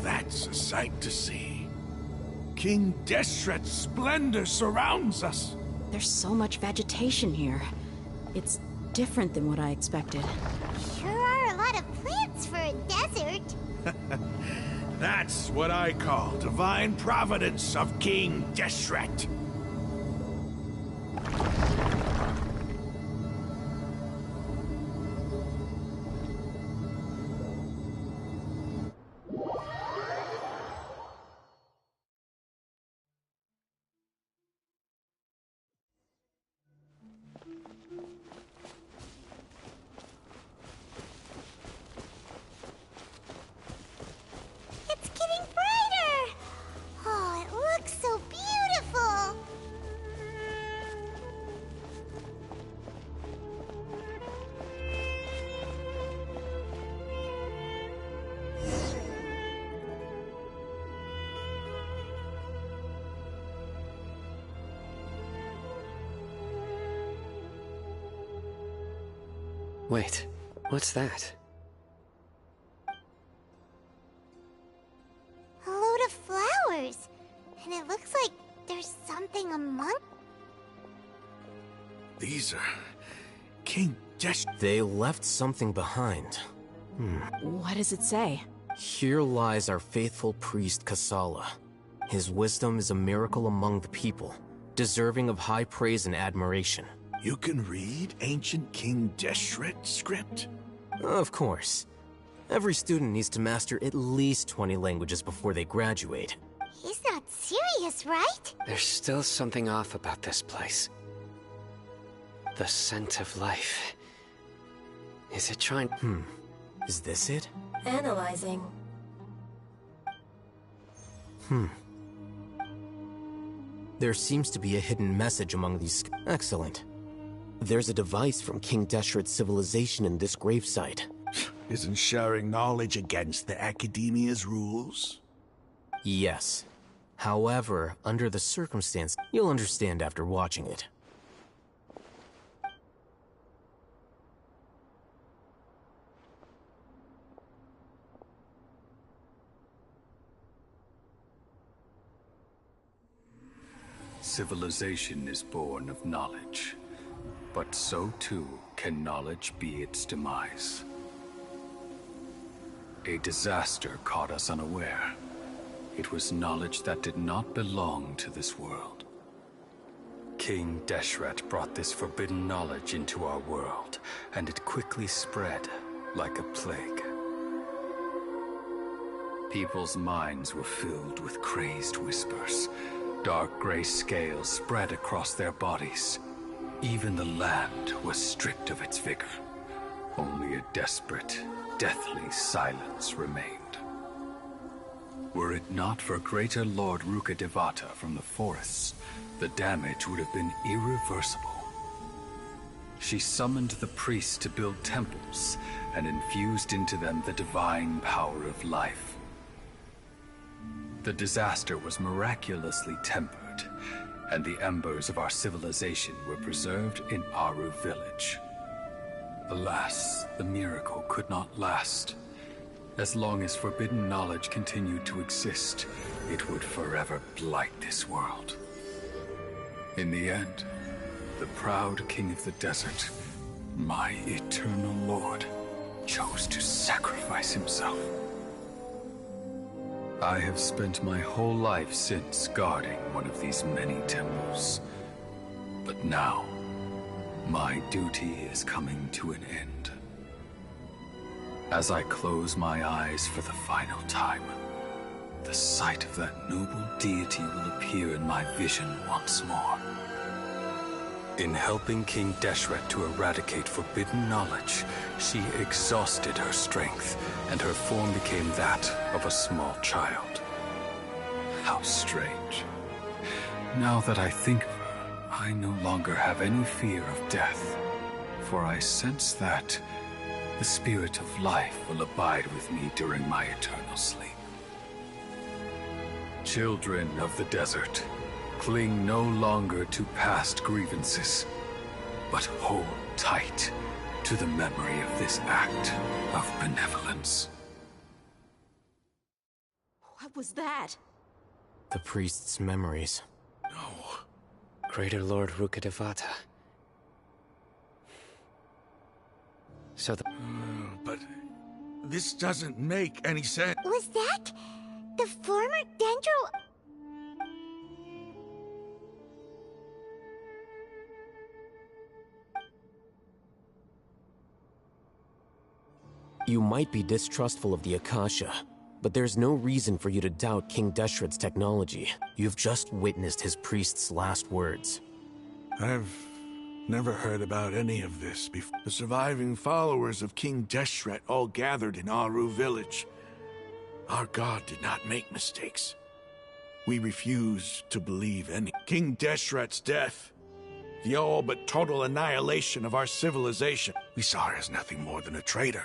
That's a sight to see. King Deshret's splendor surrounds us. There's so much vegetation here. It's different than what I expected. Sure are a lot of plants for a desert. That's what I call divine providence of King Deshret. It's getting brighter! Oh, it looks so beautiful! Wait, what's that? A load of flowers. And it looks like there's something among... These are King Desh. They left something behind. What does it say? Here lies our faithful priest Kasala. His wisdom is a miracle among the people, deserving of high praise and admiration. You can read ancient King Deshret script? Of course. Every student needs to master at least 20 languages before they graduate. He's not serious, right? There's still something off about this place. The scent of life. Is it trying... Is this it? Analyzing. There seems to be a hidden message among these... Excellent. There's a device from King Deshret's civilization in this gravesite. Isn't sharing knowledge against the Academia's rules? Yes. However, under the circumstance, you'll understand after watching it. Civilization is born of knowledge, but so too can knowledge be its demise. A disaster caught us unaware. It was knowledge that did not belong to this world. King Deshret brought this forbidden knowledge into our world, and it quickly spread like a plague. People's minds were filled with crazed whispers. Dark gray scales spread across their bodies. Even the land was stripped of its vigor. Only a desperate, deathly silence remained. Were it not for Greater Lord Rukkhadevata from the forests, the damage would have been irreversible. She summoned the priests to build temples and infused into them the divine power of life. The disaster was miraculously tempered, and the embers of our civilization were preserved in Aru village. Alas, the miracle could not last. As long as forbidden knowledge continued to exist, it would forever blight this world. In the end, the proud king of the desert, my eternal lord, chose to sacrifice himself. I have spent my whole life since guarding one of these many temples. But now, my duty is coming to an end. As I close my eyes for the final time, the sight of that noble deity will appear in my vision once more. In helping King Deshret to eradicate forbidden knowledge, she exhausted her strength, and her form became that of a small child. How strange. Now that I think of her, I no longer have any fear of death, for I sense that the spirit of life will abide with me during my eternal sleep. Children of the desert, cling no longer to past grievances, but hold tight to the memory of this act of benevolence. What was that? The priest's memories. No. Greater Lord Rukkhadevata. So the... But this doesn't make any sense. Was that the former Dendro? You might be distrustful of the Akasha, but there's no reason for you to doubt King Deshret's technology. You've just witnessed his priest's last words. I've never heard about any of this before. The surviving followers of King Deshret all gathered in Aru village. Our god did not make mistakes. We refuse to believe any. King Deshret's death, the all but total annihilation of our civilization. We saw her as nothing more than a traitor,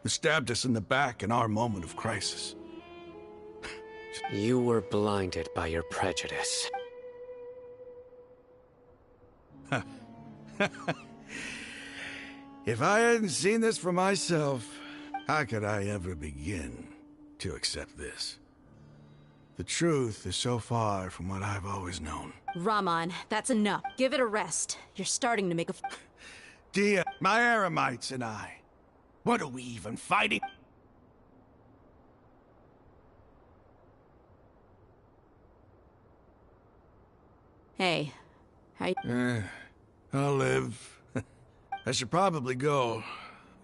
who stabbed us in the back in our moment of crisis. You were blinded by your prejudice. If I hadn't seen this for myself, how could I ever begin to accept this? The truth is so far from what I've always known. Raman, that's enough. Give it a rest. You're starting to make a... Dia, my Eremites and I. What are we even fighting? Hey, I'll live. I should probably go.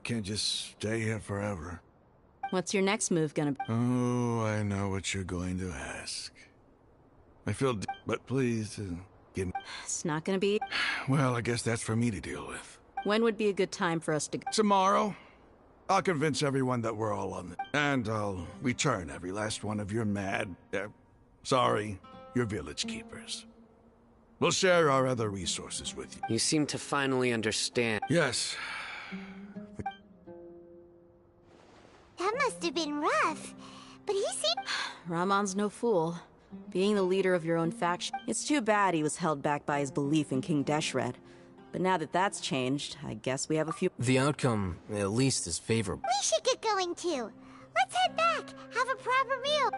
Can't just stay here forever. What's your next move gonna be? Oh, I know what you're going to ask. I feel but please, give me... It's not gonna be... Well, I guess that's for me to deal with. When would be a good time for us to... Tomorrow. I'll convince everyone that we're all on the... And I'll return every last one of your your village keepers. We'll share our other resources with you. You seem to finally understand. Yes. That must have been rough, but he seemed... Raman's no fool. Being the leader of your own faction, it's too bad he was held back by his belief in King Deshret. But now that that's changed, I guess we have a few... The outcome, at least, is favorable. We should get going too. Let's head back, have a proper meal.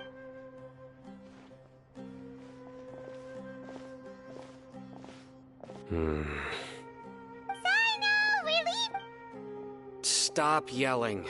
Sorry, no, we're leaving. Stop yelling.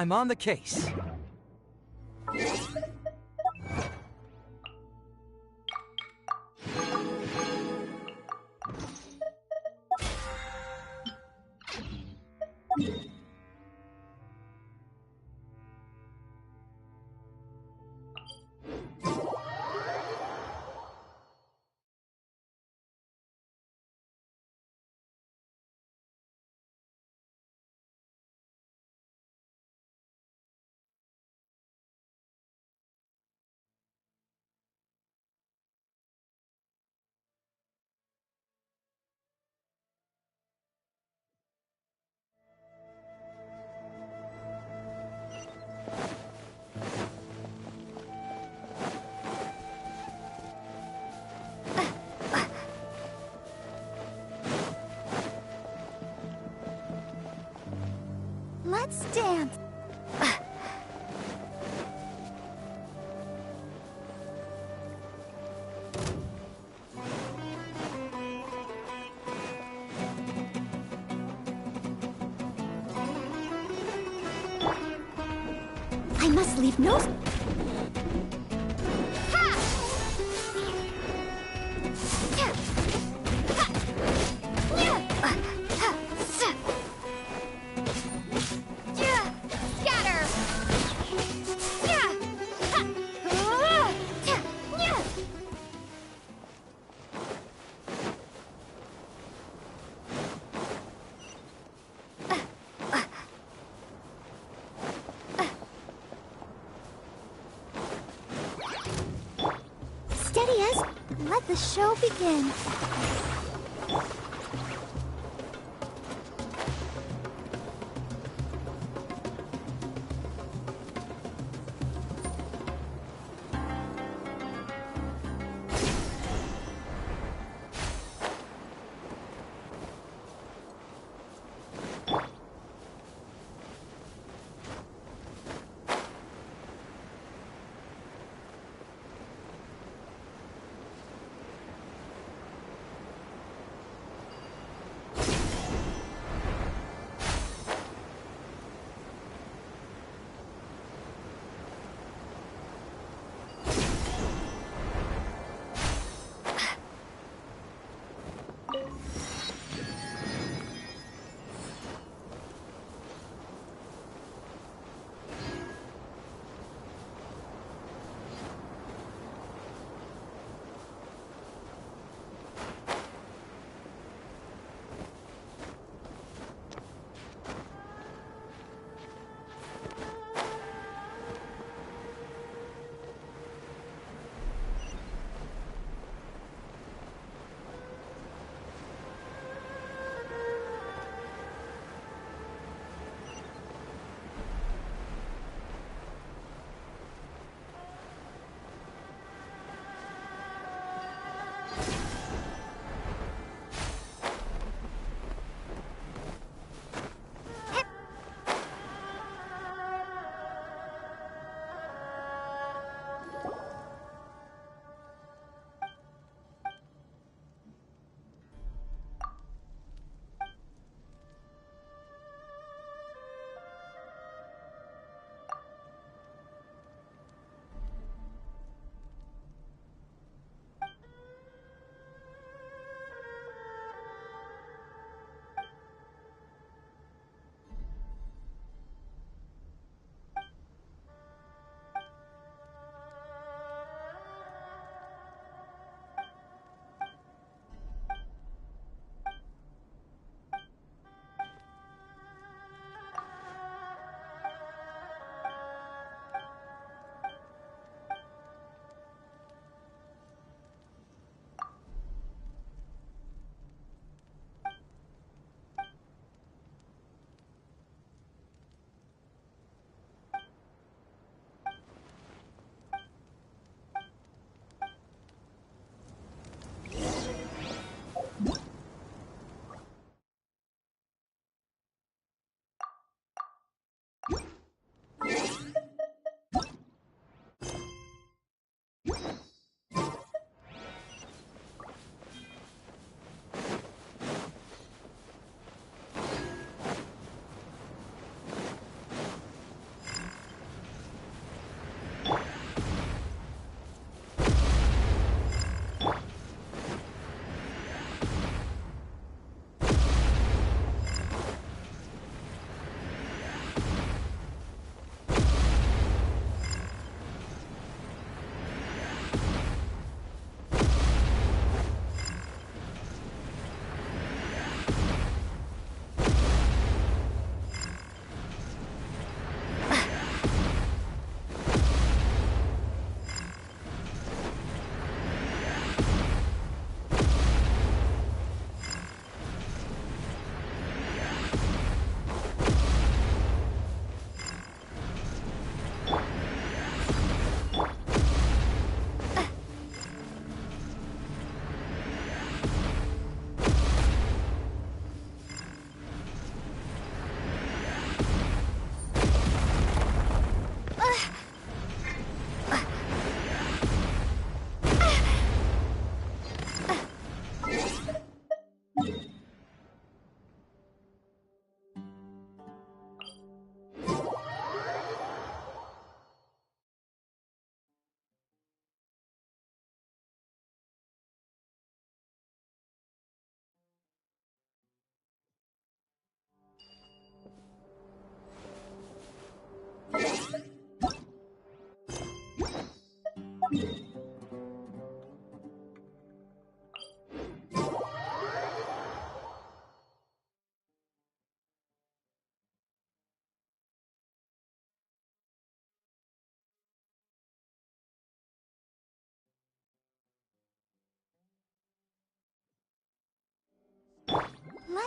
I'm on the case. Let's dance. I must leave no... Steady as... Let the show begin.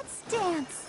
Let's dance.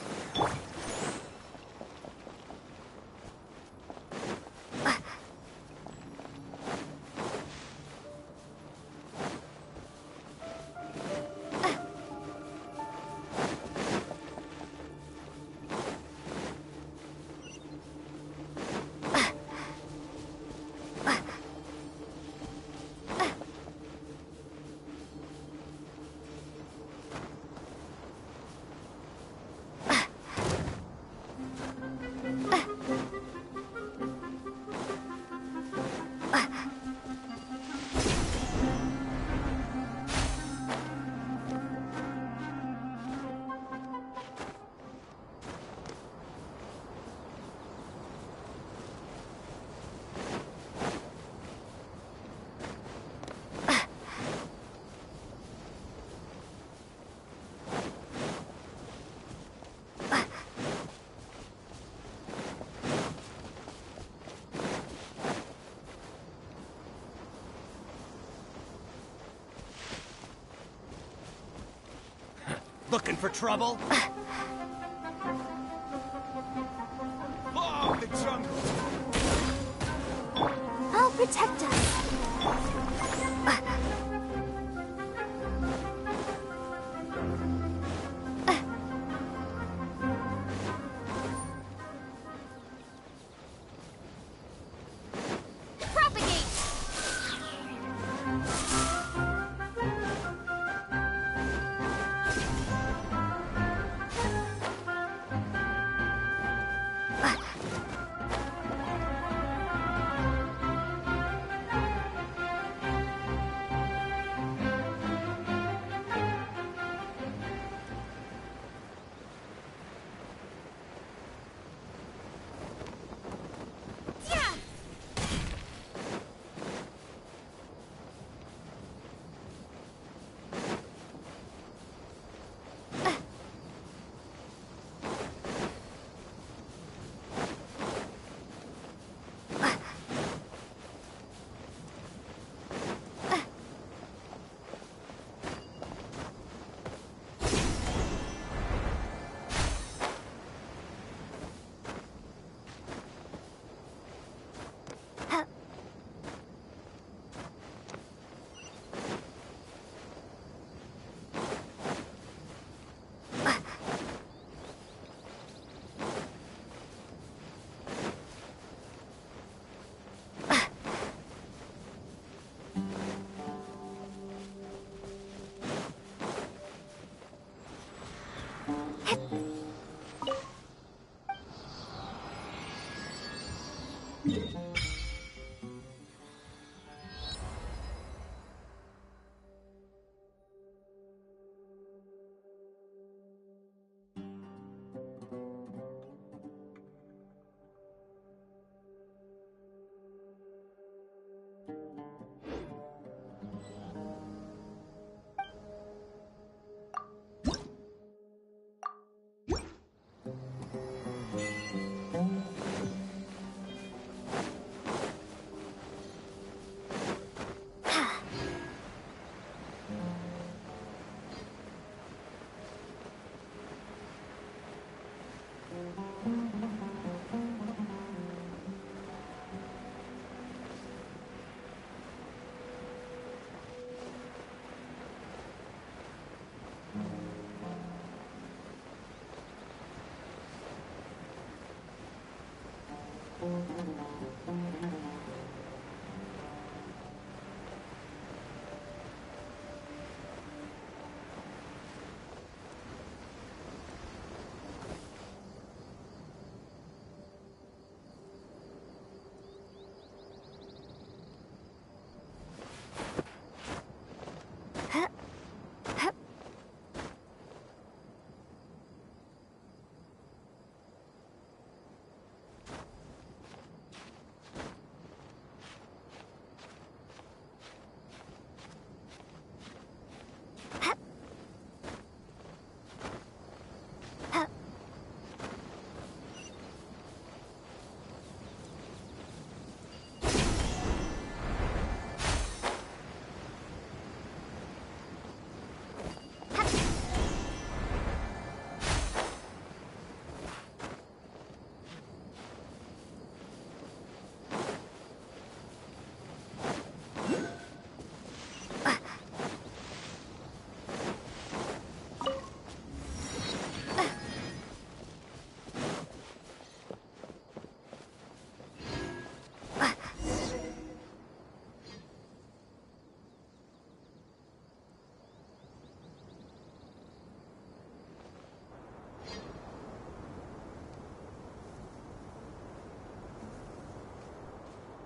Looking for trouble? Oh, the jungle! I'll protect us.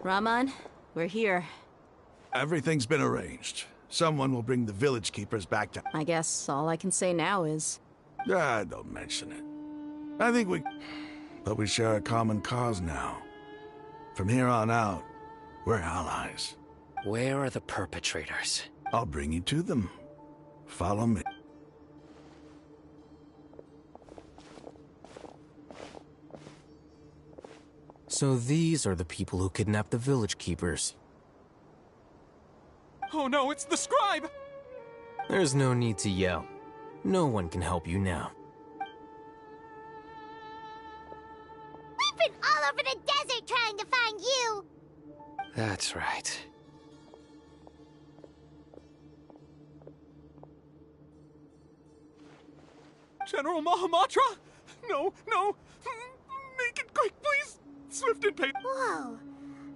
Rahman, we're here. Everything's been arranged. Someone will bring the village keepers back to... I guess all I can say now is... don't mention it. I think we... But we share a common cause now. From here on out, we're allies. Where are the perpetrators? I'll bring you to them. Follow me. So these are the people who kidnapped the village keepers. Oh no, it's the scribe! There's no need to yell. No one can help you now. We've been all over the desert trying to find you! That's right. General Mahamatra? No, no! Make it quick, please! Swift and painful. Whoa.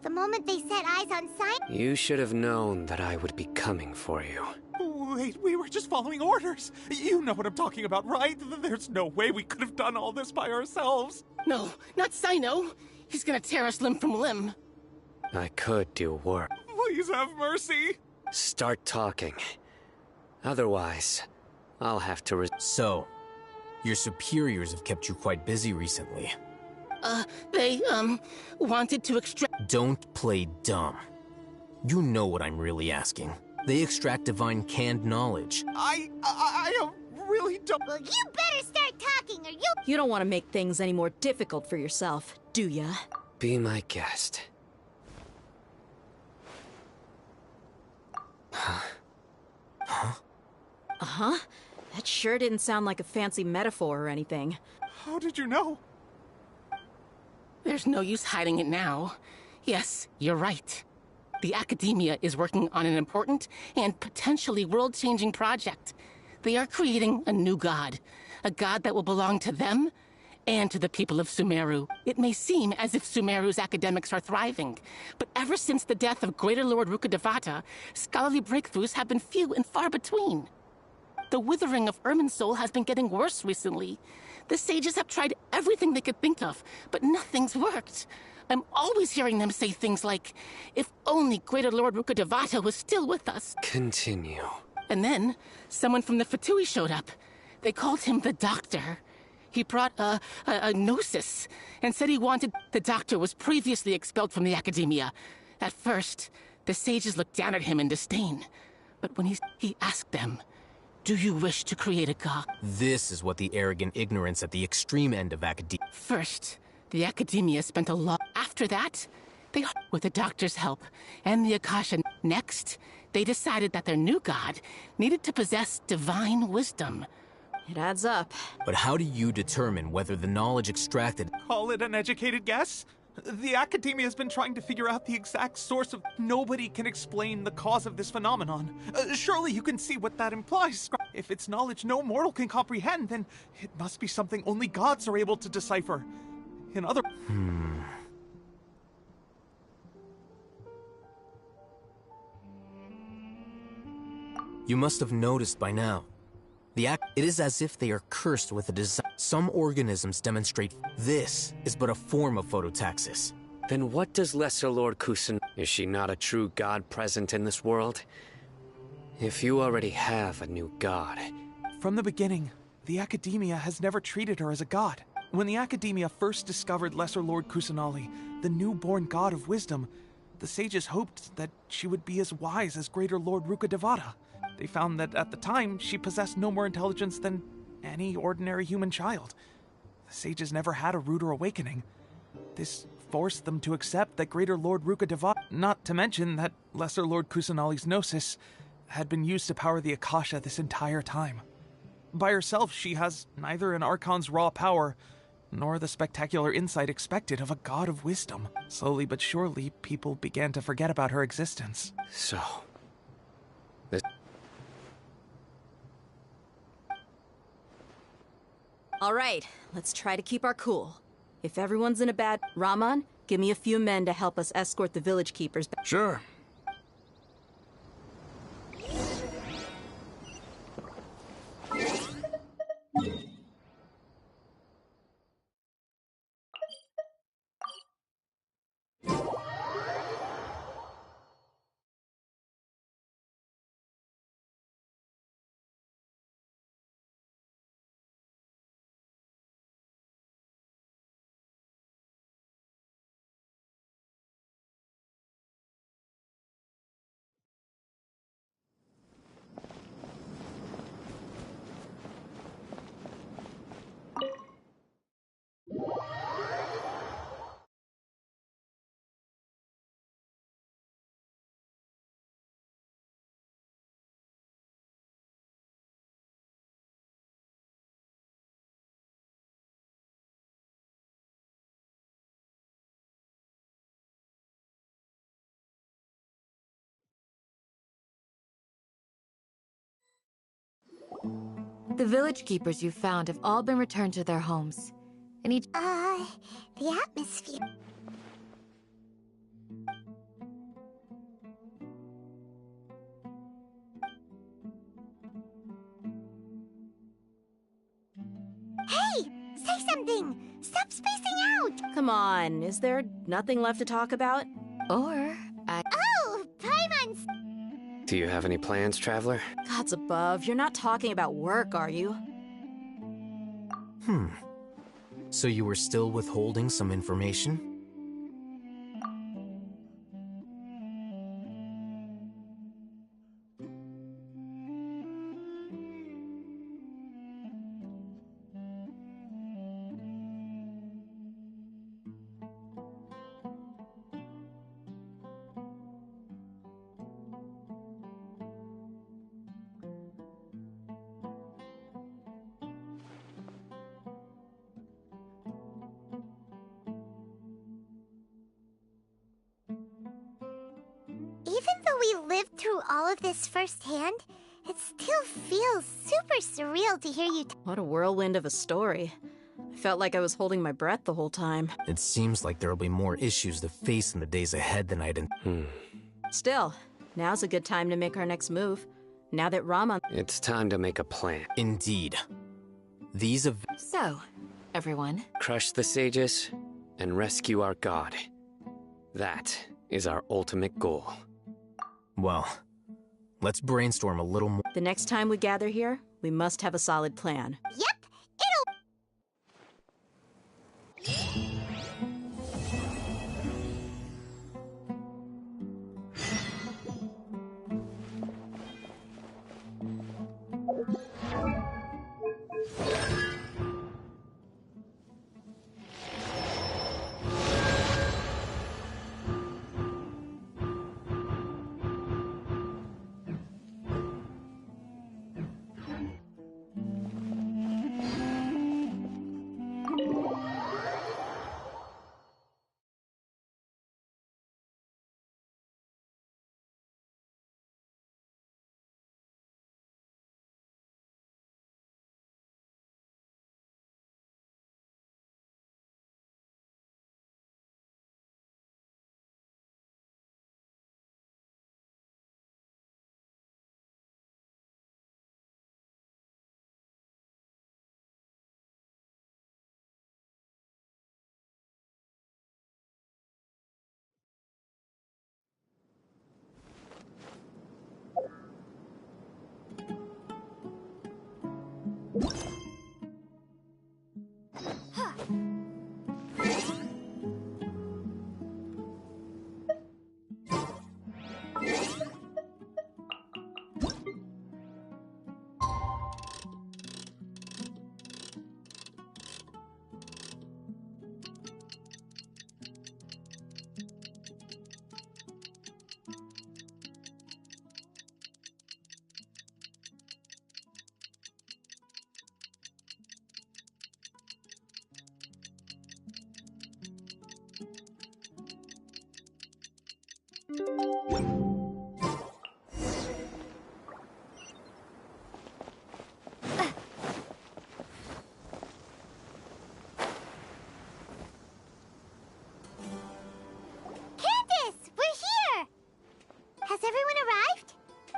The moment they set eyes on Sign... You should have known that I would be coming for you. Wait, we were just following orders. You know what I'm talking about, right? There's no way we could have done all this by ourselves. No, not Sino. He's gonna tear us limb from limb. I could do work. Please have mercy. Start talking. Otherwise, I'll have to So, your superiors have kept you quite busy recently. They, wanted to extract... Don't play dumb. You know what I'm really asking. They extract divine canned knowledge. I really don't... Well, you better start talking or you... You don't want to make things any more difficult for yourself, do ya? Be my guest. Uh-huh. That sure didn't sound like a fancy metaphor or anything. How did you know? There's no use hiding it now. Yes, you're right. The Academia is working on an important and potentially world-changing project. They are creating a new god. A god that will belong to them and to the people of Sumeru. It may seem as if Sumeru's academics are thriving, but ever since the death of Greater Lord Rukkhadevata, scholarly breakthroughs have been few and far between. The withering of Irminsul has been getting worse recently. The sages have tried everything they could think of, but nothing's worked. I'm always hearing them say things like, if only Greater Lord Rukkhadevata was still with us. Continue. And then, someone from the Fatui showed up. They called him the Doctor. He brought a gnosis, and said he wanted... The Doctor was previously expelled from the Academia. At first, the sages looked down at him in disdain. But when he asked them, do you wish to create a god? This is what the arrogant ignorance at the extreme end of academia... First, the Academia spent a lot. After that, they... With the Doctor's help, and the Akasha. Next, they decided that their new god needed to possess divine wisdom. It adds up. But how do you determine whether the knowledge extracted... Call it an educated guess? The Academia has been trying to figure out the exact source of... Nobody can explain the cause of this phenomenon. Surely you can see what that implies. If it's knowledge no mortal can comprehend, then it must be something only gods are able to decipher. In other... You must have noticed by now. It is as if they are cursed with a desire. Some organisms demonstrate this is but a form of phototaxis. Then what does Lesser Lord Kusan... Is she not a true god present in this world? If you already have a new god... From the beginning, the Academia has never treated her as a god. When the Academia first discovered Lesser Lord Kusanali, the newborn god of wisdom, the sages hoped that she would be as wise as Greater Lord Rukkhadevata. They found that at the time, she possessed no more intelligence than any ordinary human child. The sages never had a ruder awakening. This forced them to accept that Greater Lord Rukkhadevata, not to mention that Lesser Lord Kusanali's gnosis, had been used to power the Akasha this entire time. By herself, she has neither an Archon's raw power, nor the spectacular insight expected of a god of wisdom. Slowly but surely, people began to forget about her existence. So... All right, let's try to keep our cool. If everyone's in a bad... Rahman, give me a few men to help us escort the village keepers back. Sure. The village keepers you found have all been returned to their homes. And each... The atmosphere. Hey! Say something! Stop spacing out! Come on, is there nothing left to talk about? Or Oh! Paimons! Do you have any plans, Traveler? Gods above, you're not talking about work, are you? So you were still withholding some information? Even though we lived through all of this firsthand, it still feels super surreal to hear you What a whirlwind of a story. I felt like I was holding my breath the whole time. It seems like there'll be more issues to face in the days ahead than I'd... Still, now's a good time to make our next move. Now that Rama... It's time to make a plan. Indeed. These have... So, everyone. Crush the sages and rescue our god. That is our ultimate goal. Well, let's brainstorm a little more. The next time we gather here, we must have a solid plan. Yep,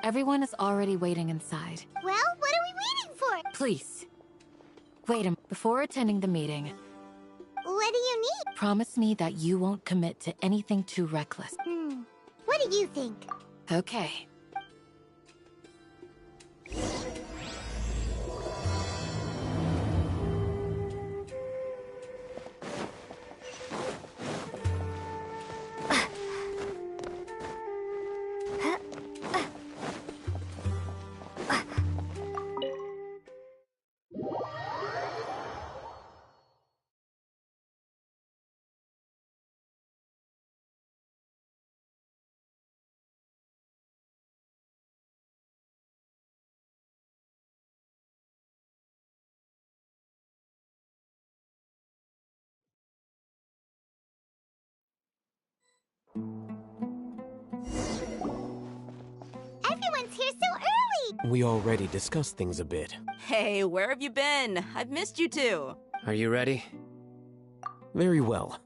Everyone is already waiting inside. Well, what are we waiting for? Please. Wait a minute. Before attending the meeting, What do you need? promise me that you won't commit to anything too reckless. What do you think? Okay. Everyone's here so early! We already discussed things a bit. Hey, where have you been? I've missed you two. Are you ready? Very well.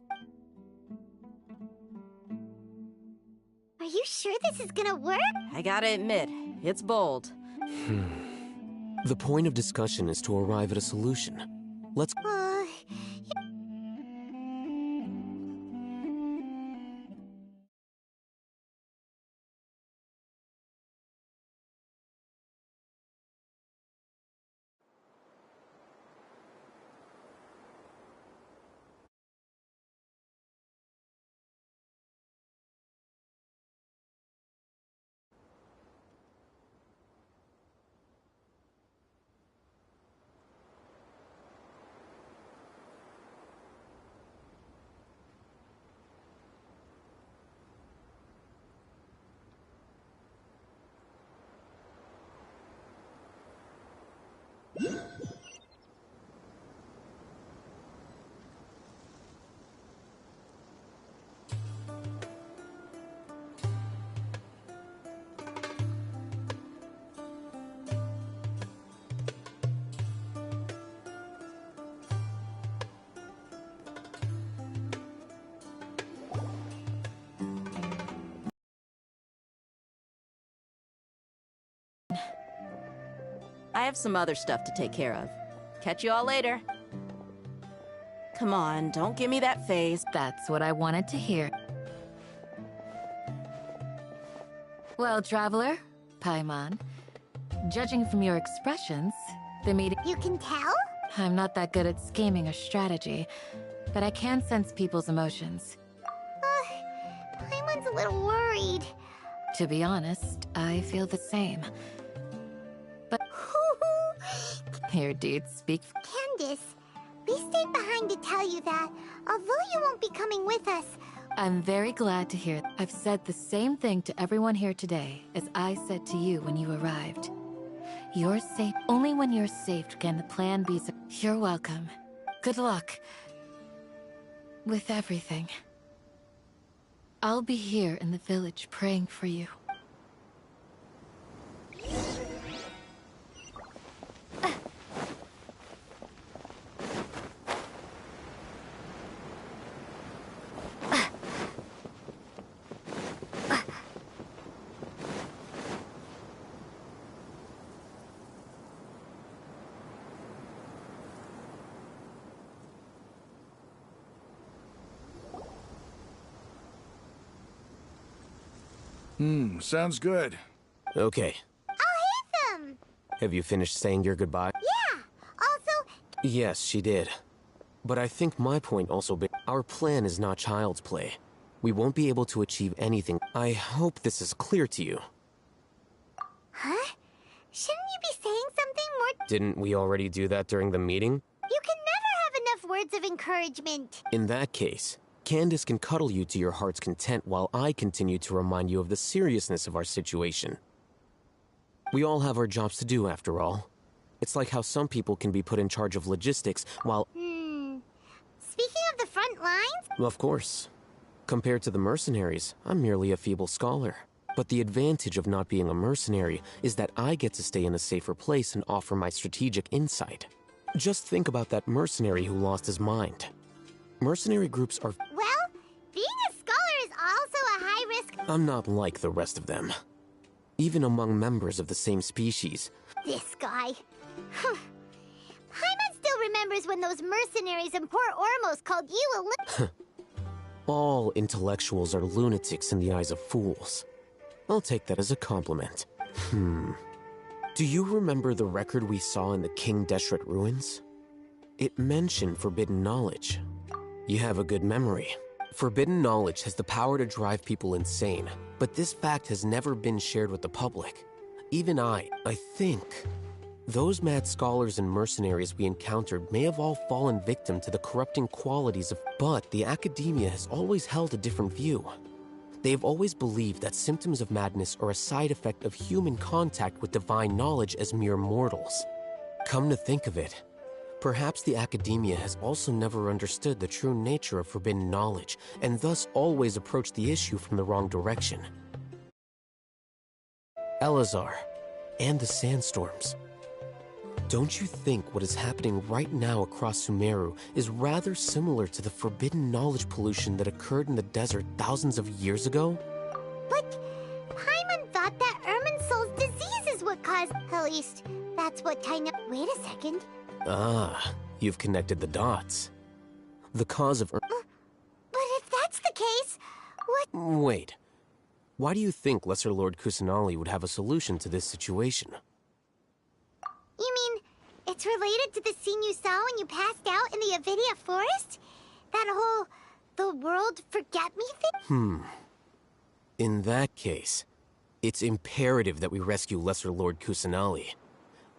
Are you sure this is gonna work? I gotta admit, it's bold. The point of discussion is to arrive at a solution. Let's... I have some other stuff to take care of. Catch you all later. Come on, don't give me that face. That's what I wanted to hear. Well, Traveler, Paimon, judging from your expressions, the meeting... You can tell? I'm not that good at scheming or strategy, but I can sense people's emotions. Paimon's a little worried. To be honest, I feel the same. But... Here, dude, speak... Candace, we stayed behind to tell you that, although you won't be coming with us... I'm very glad to hear. I've said the same thing to everyone here today as I said to you when you arrived. You're safe. Only when you're safe can the plan be... You're welcome. Good luck. With everything. I'll be here in the village praying for you. Sounds good. Okay. I'll hate them! Have you finished saying your goodbye? Yeah! Also... Yes, she did. But I think my point also our plan is not child's play. We won't be able to achieve anything. I hope this is clear to you. Huh? Shouldn't you be saying something more... Didn't we already do that during the meeting? You can never have enough words of encouragement. In that case, Candace can cuddle you to your heart's content while I continue to remind you of the seriousness of our situation. We all have our jobs to do, after all. It's like how some people can be put in charge of logistics while... Speaking of the front lines... Of course. Compared to the mercenaries, I'm merely a feeble scholar. But the advantage of not being a mercenary is that I get to stay in a safer place and offer my strategic insight. Just think about that mercenary who lost his mind. Mercenary groups are... Well, being a scholar is also a high risk... I'm not like the rest of them. Even among members of the same species. This guy. Paimon still remembers when those mercenaries in Port Ormos called you a All intellectuals are lunatics in the eyes of fools. I'll take that as a compliment. Do you remember the record we saw in the King Deshret ruins? It mentioned forbidden knowledge. You have a good memory. Forbidden knowledge has the power to drive people insane, but this fact has never been shared with the public. Even I think. Those mad scholars and mercenaries we encountered may have all fallen victim to the corrupting qualities of... But the academia has always held a different view. They have always believed that symptoms of madness are a side effect of human contact with divine knowledge as mere mortals. Come to think of it, perhaps the academia has also never understood the true nature of forbidden knowledge, and thus always approached the issue from the wrong direction. Elazar, and the sandstorms. Don't you think what is happening right now across Sumeru is rather similar to the forbidden knowledge pollution that occurred in the desert thousands of years ago? But Paimon thought that Irminsul's disease is what caused... At least, that's what Taina... Wait a second. Ah, you've connected the dots. The cause of... But if that's the case, what... Wait. Why do you think Lesser Lord Kusanali would have a solution to this situation? You mean, it's related to the scene you saw when you passed out in the Avidia forest? That whole... the world forget me thing? In that case, it's imperative that we rescue Lesser Lord Kusanali.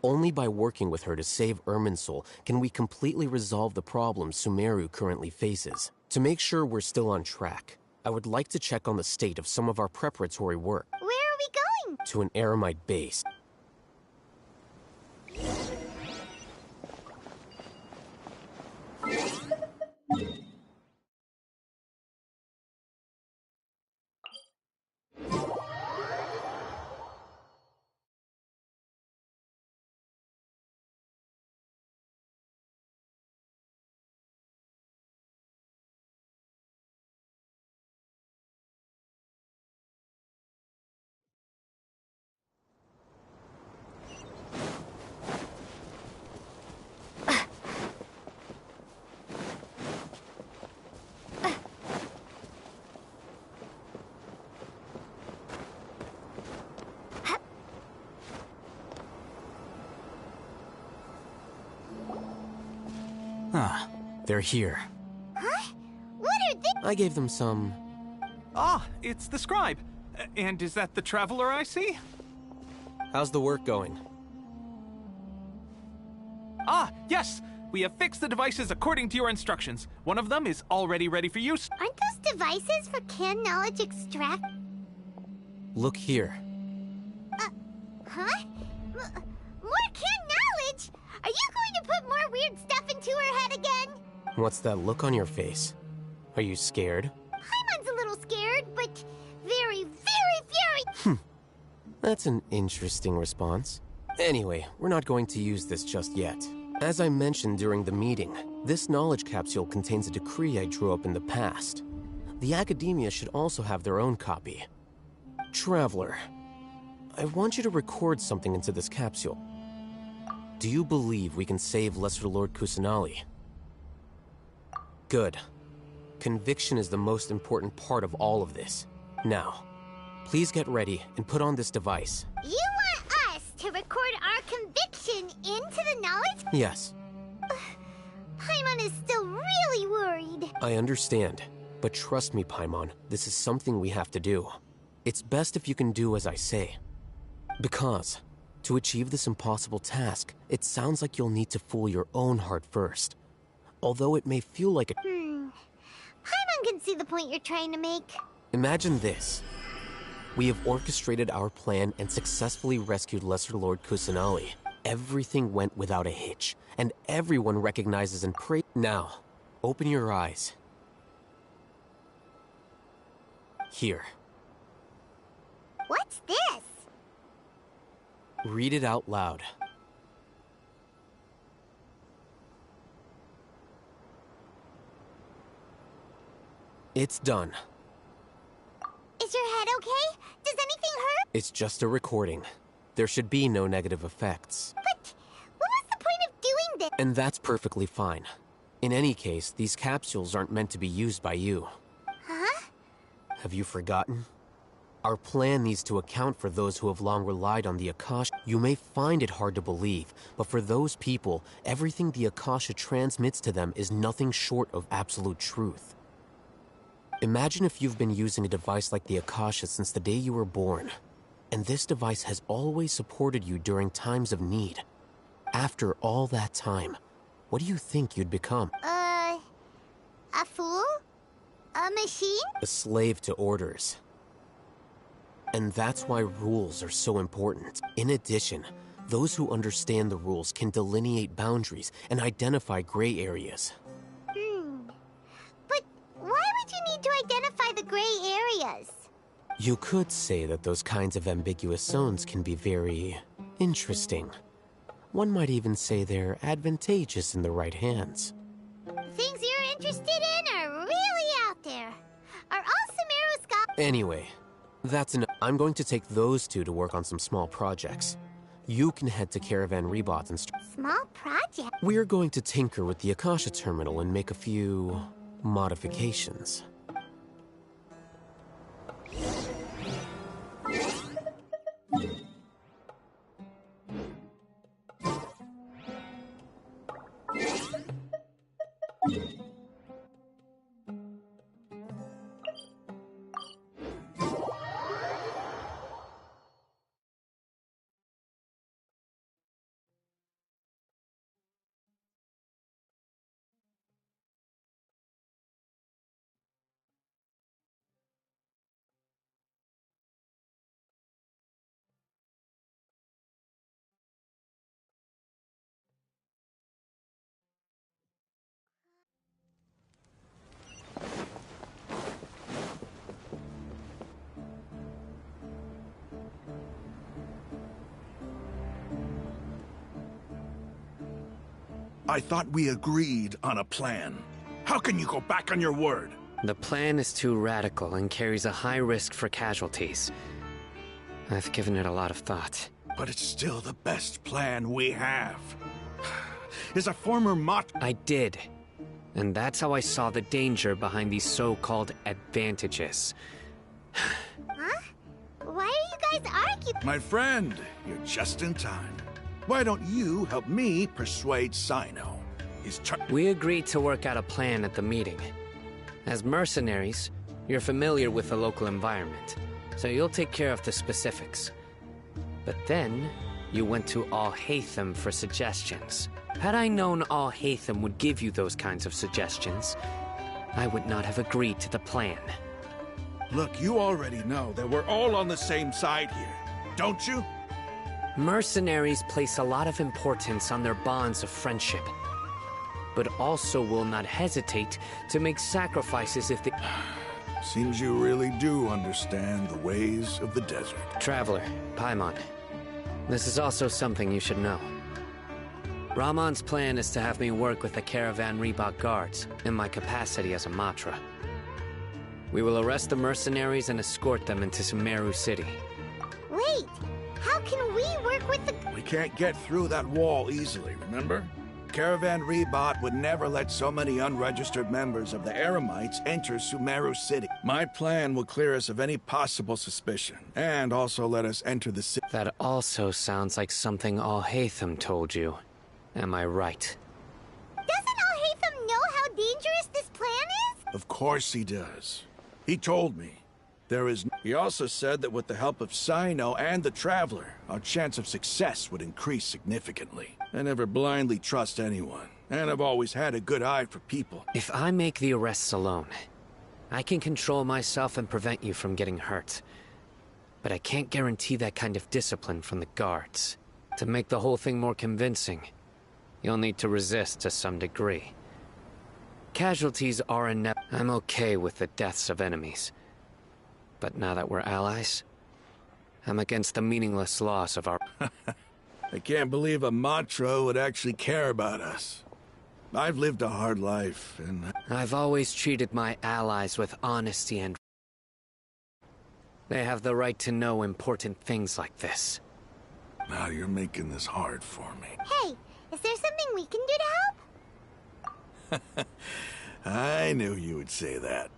Only by working with her to save Irminsul can we completely resolve the problems Sumeru currently faces. To make sure we're still on track, I would like to check on the state of some of our preparatory work. Where are we going? To an Eremite base. Ah, they're here. Huh? What are they? I gave them some... Ah, it's the scribe. And is that the traveler I see? How's the work going? Ah, yes! We have fixed the devices according to your instructions. One of them is already ready for use. Aren't those devices for canned knowledge extract? Look here. Huh? More canned knowledge? Are you going to put more weird stuff into her head again? What's that look on your face? Are you scared? Paimon's a little scared, but very, very, very... That's an interesting response. Anyway, we're not going to use this just yet. As I mentioned during the meeting, this knowledge capsule contains a decree I drew up in the past. The Academia should also have their own copy. Traveler, I want you to record something into this capsule. Do you believe we can save Lesser Lord Kusanali? Good. Conviction is the most important part of all of this. Now, please get ready and put on this device. You want us to record our conviction into the knowledge? Yes. Paimon is still really worried. I understand, but trust me, Paimon, this is something we have to do. It's best if you can do as I say. Because, to achieve this impossible task, it sounds like you'll need to fool your own heart first. Although it may feel like a... Paimon can see the point you're trying to make. Imagine this. We have orchestrated our plan and successfully rescued Lesser Lord Kusanali. Everything went without a hitch, and everyone recognizes and prays. Now, open your eyes. Here. What's this? Read it out loud. It's done. Is your head okay? Does anything hurt? It's just a recording. There should be no negative effects. But what was the point of doing this? And that's perfectly fine. In any case, these capsules aren't meant to be used by you. Huh? Have you forgotten? Our plan needs to account for those who have long relied on the Akasha. You may find it hard to believe, but for those people, everything the Akasha transmits to them is nothing short of absolute truth. Imagine if you've been using a device like the Akasha since the day you were born, and this device has always supported you during times of need. After all that time, what do you think you'd become? A fool? A machine? A slave to orders. And that's why rules are so important. In addition, those who understand the rules can delineate boundaries and identify gray areas. But why would you need to identify the gray areas? You could say that those kinds of ambiguous zones can be very Interesting. One might even say they're advantageous in the right hands. Things you're interested in are really out there. Are all Sumeru scholars... Anyway, that's enough. I'm going to take those two to work on some small projects. You can head to Caravan Rebot and... Small project? We're going to tinker with the Akasha terminal and make a few... modifications. I thought we agreed on a plan. How can you go back on your word? The plan is too radical and carries a high risk for casualties. I've given it a lot of thought. But it's still the best plan we have. Is a former Mott... I did. And that's how I saw the danger behind these so-called advantages. Huh? Why are you guys arguing? My friend, you're just in time. Why don't you help me persuade Sino? We agreed to work out a plan at the meeting. As mercenaries, you're familiar with the local environment, so you'll take care of the specifics. But then, you went to Al-Haytham for suggestions. Had I known Al-Haytham would give you those kinds of suggestions, I would not have agreed to the plan. Look, you already know that we're all on the same side here, don't you? Mercenaries place a lot of importance on their bonds of friendship, but also will not hesitate to make sacrifices if they... Seems you really do understand the ways of the desert. Traveler, Paimon, this is also something you should know. Ramon's plan is to have me work with the Caravan Rebot guards in my capacity as a Matra. We will arrest the mercenaries and escort them into Sumeru City. Wait! How can we work with the... We can't get through that wall easily, remember? Caravan Rebot would never let so many unregistered members of the Eremites enter Sumeru City. My plan will clear us of any possible suspicion, and also let us enter the city. That also sounds like something Al-Haytham told you. Am I right? Doesn't Al-Haytham know how dangerous this plan is? Of course he does. He told me. He also said that with the help of Sino and the Traveler, our chance of success would increase significantly. I never blindly trust anyone, and I've always had a good eye for people. If I make the arrests alone, I can control myself and prevent you from getting hurt. But I can't guarantee that kind of discipline from the guards. To make the whole thing more convincing, you'll need to resist to some degree. Casualties are inevitable. I'm okay with the deaths of enemies. But now that we're allies, I'm against the meaningless loss of our... I can't believe a Matra would actually care about us. I've lived a hard life, and... I've always treated my allies with honesty and... They have the right to know important things like this. Now you're making this hard for me. Hey, is there something we can do to help? I knew you would say that.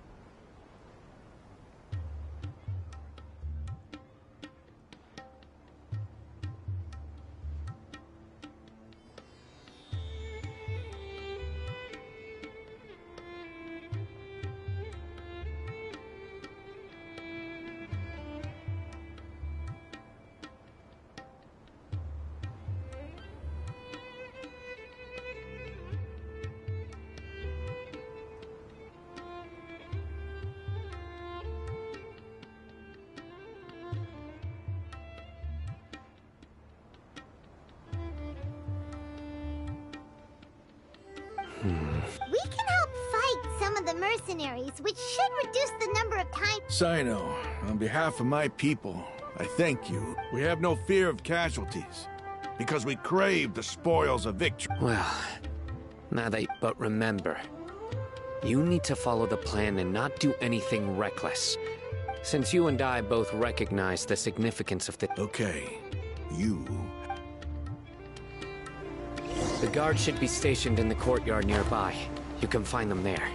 We can help fight some of the mercenaries, which should reduce the number of times... Sino, on behalf of my people, I thank you. We have no fear of casualties, because we crave the spoils of victory. Well, now that... But remember, you need to follow the plan and not do anything reckless. Since you and I both recognize the significance of the... Okay, you... The guards should be stationed in the courtyard nearby. You can find them there.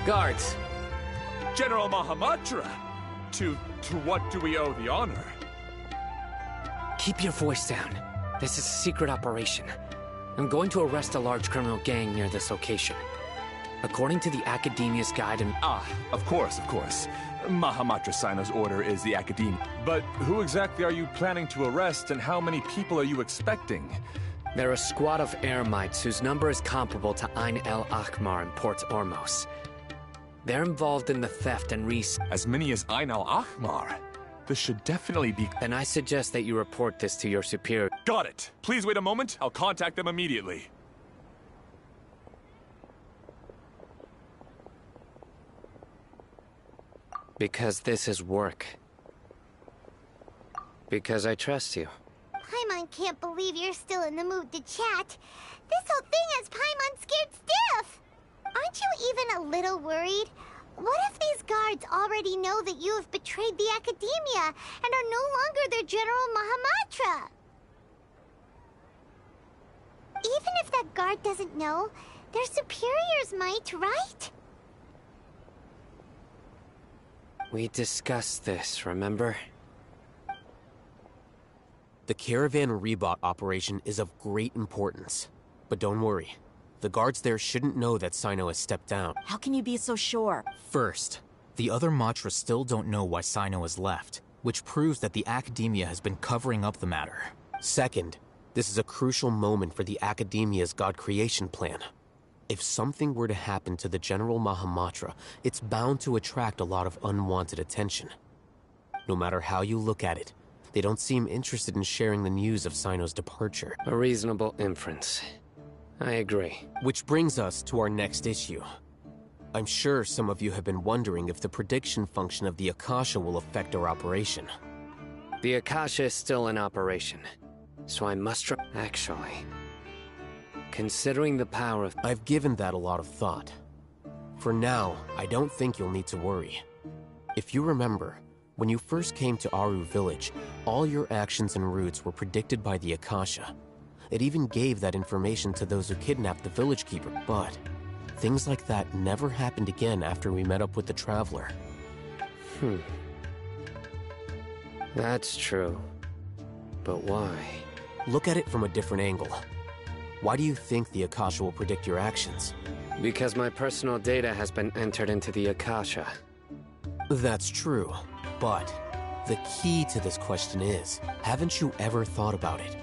Guards! General Mahamatra! To what do we owe the honor? Keep your voice down. This is a secret operation. I'm going to arrest a large criminal gang near this location. According to the Academia's guide and... Of course. Mahamatra Sino's order is the Academia. But who exactly are you planning to arrest, and how many people are you expecting? They're a squad of Eremites whose number is comparable to Ain el Ahmar in Port Ormos. They're involved in the theft and As many as Ain el Ahmar? This should definitely be... Then I suggest that you report this to your superior. Got it. Please wait a moment. I'll contact them immediately. Because this is work. Because I trust you. Paimon can't believe you're still in the mood to chat. This whole thing has Paimon scared stiff. Aren't you even a little worried? What if these guards already know that you have betrayed the Academia and are no longer their General Mahamatra? Even if that guard doesn't know, their superiors might, right? We discussed this, remember? The Caravan Rebot operation is of great importance. But don't worry. The guards there shouldn't know that Sino has stepped down. How can you be so sure? First, the other Matra still don't know why Sino has left, which proves that the Academia has been covering up the matter. Second, this is a crucial moment for the Academia's God creation plan. If something were to happen to the General Mahamatra, it's bound to attract a lot of unwanted attention. No matter how you look at it, they don't seem interested in sharing the news of Sino's departure. A reasonable inference. I agree. Which brings us to our next issue. I'm sure some of you have been wondering if the prediction function of the Akasha will affect our operation. The Akasha is still in operation, so I must... Actually, considering the power of... I've given that a lot of thought. For now, I don't think you'll need to worry. If you remember, when you first came to Aru Village, all your actions and routes were predicted by the Akasha. It even gave that information to those who kidnapped the village keeper, but things like that never happened again after we met up with the Traveler. That's true. But why? Look at it from a different angle. Why do you think the Akasha will predict your actions? Because my personal data has been entered into the Akasha. That's true, but the key to this question is, haven't you ever thought about it?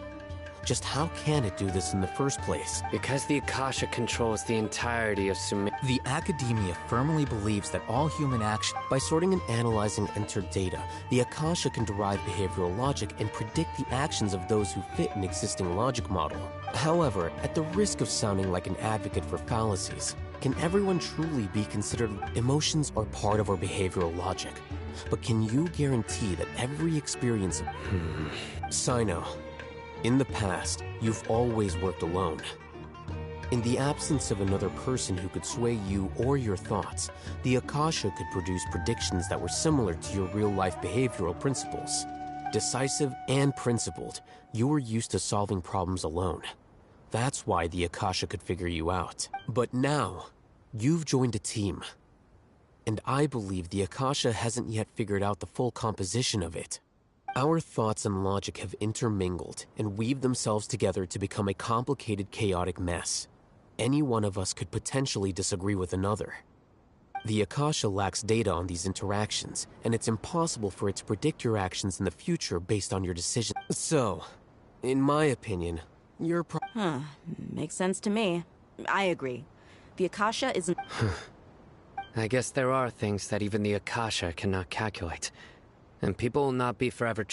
Just how can it do this in the first place? Because the Akasha controls the entirety of The Academia firmly believes that all human action... By sorting and analyzing entered data, the Akasha can derive behavioral logic and predict the actions of those who fit an existing logic model. However, at the risk of sounding like an advocate for fallacies, can everyone truly be considered... Emotions are part of our behavioral logic, but can you guarantee that every experience of... Sino, in the past, you've always worked alone. In the absence of another person who could sway you or your thoughts, the Akasha could produce predictions that were similar to your real-life behavioral principles. Decisive and principled, you were used to solving problems alone. That's why the Akasha could figure you out. But now, you've joined a team. And I believe the Akasha hasn't yet figured out the full composition of it. Our thoughts and logic have intermingled and weaved themselves together to become a complicated, chaotic mess. Any one of us could potentially disagree with another. The Akasha lacks data on these interactions, and it's impossible for it to predict your actions in the future based on your decisions. So, in my opinion, you're Makes sense to me. I agree. The Akasha isn't... I guess there are things that even the Akasha cannot calculate. And people will not be forever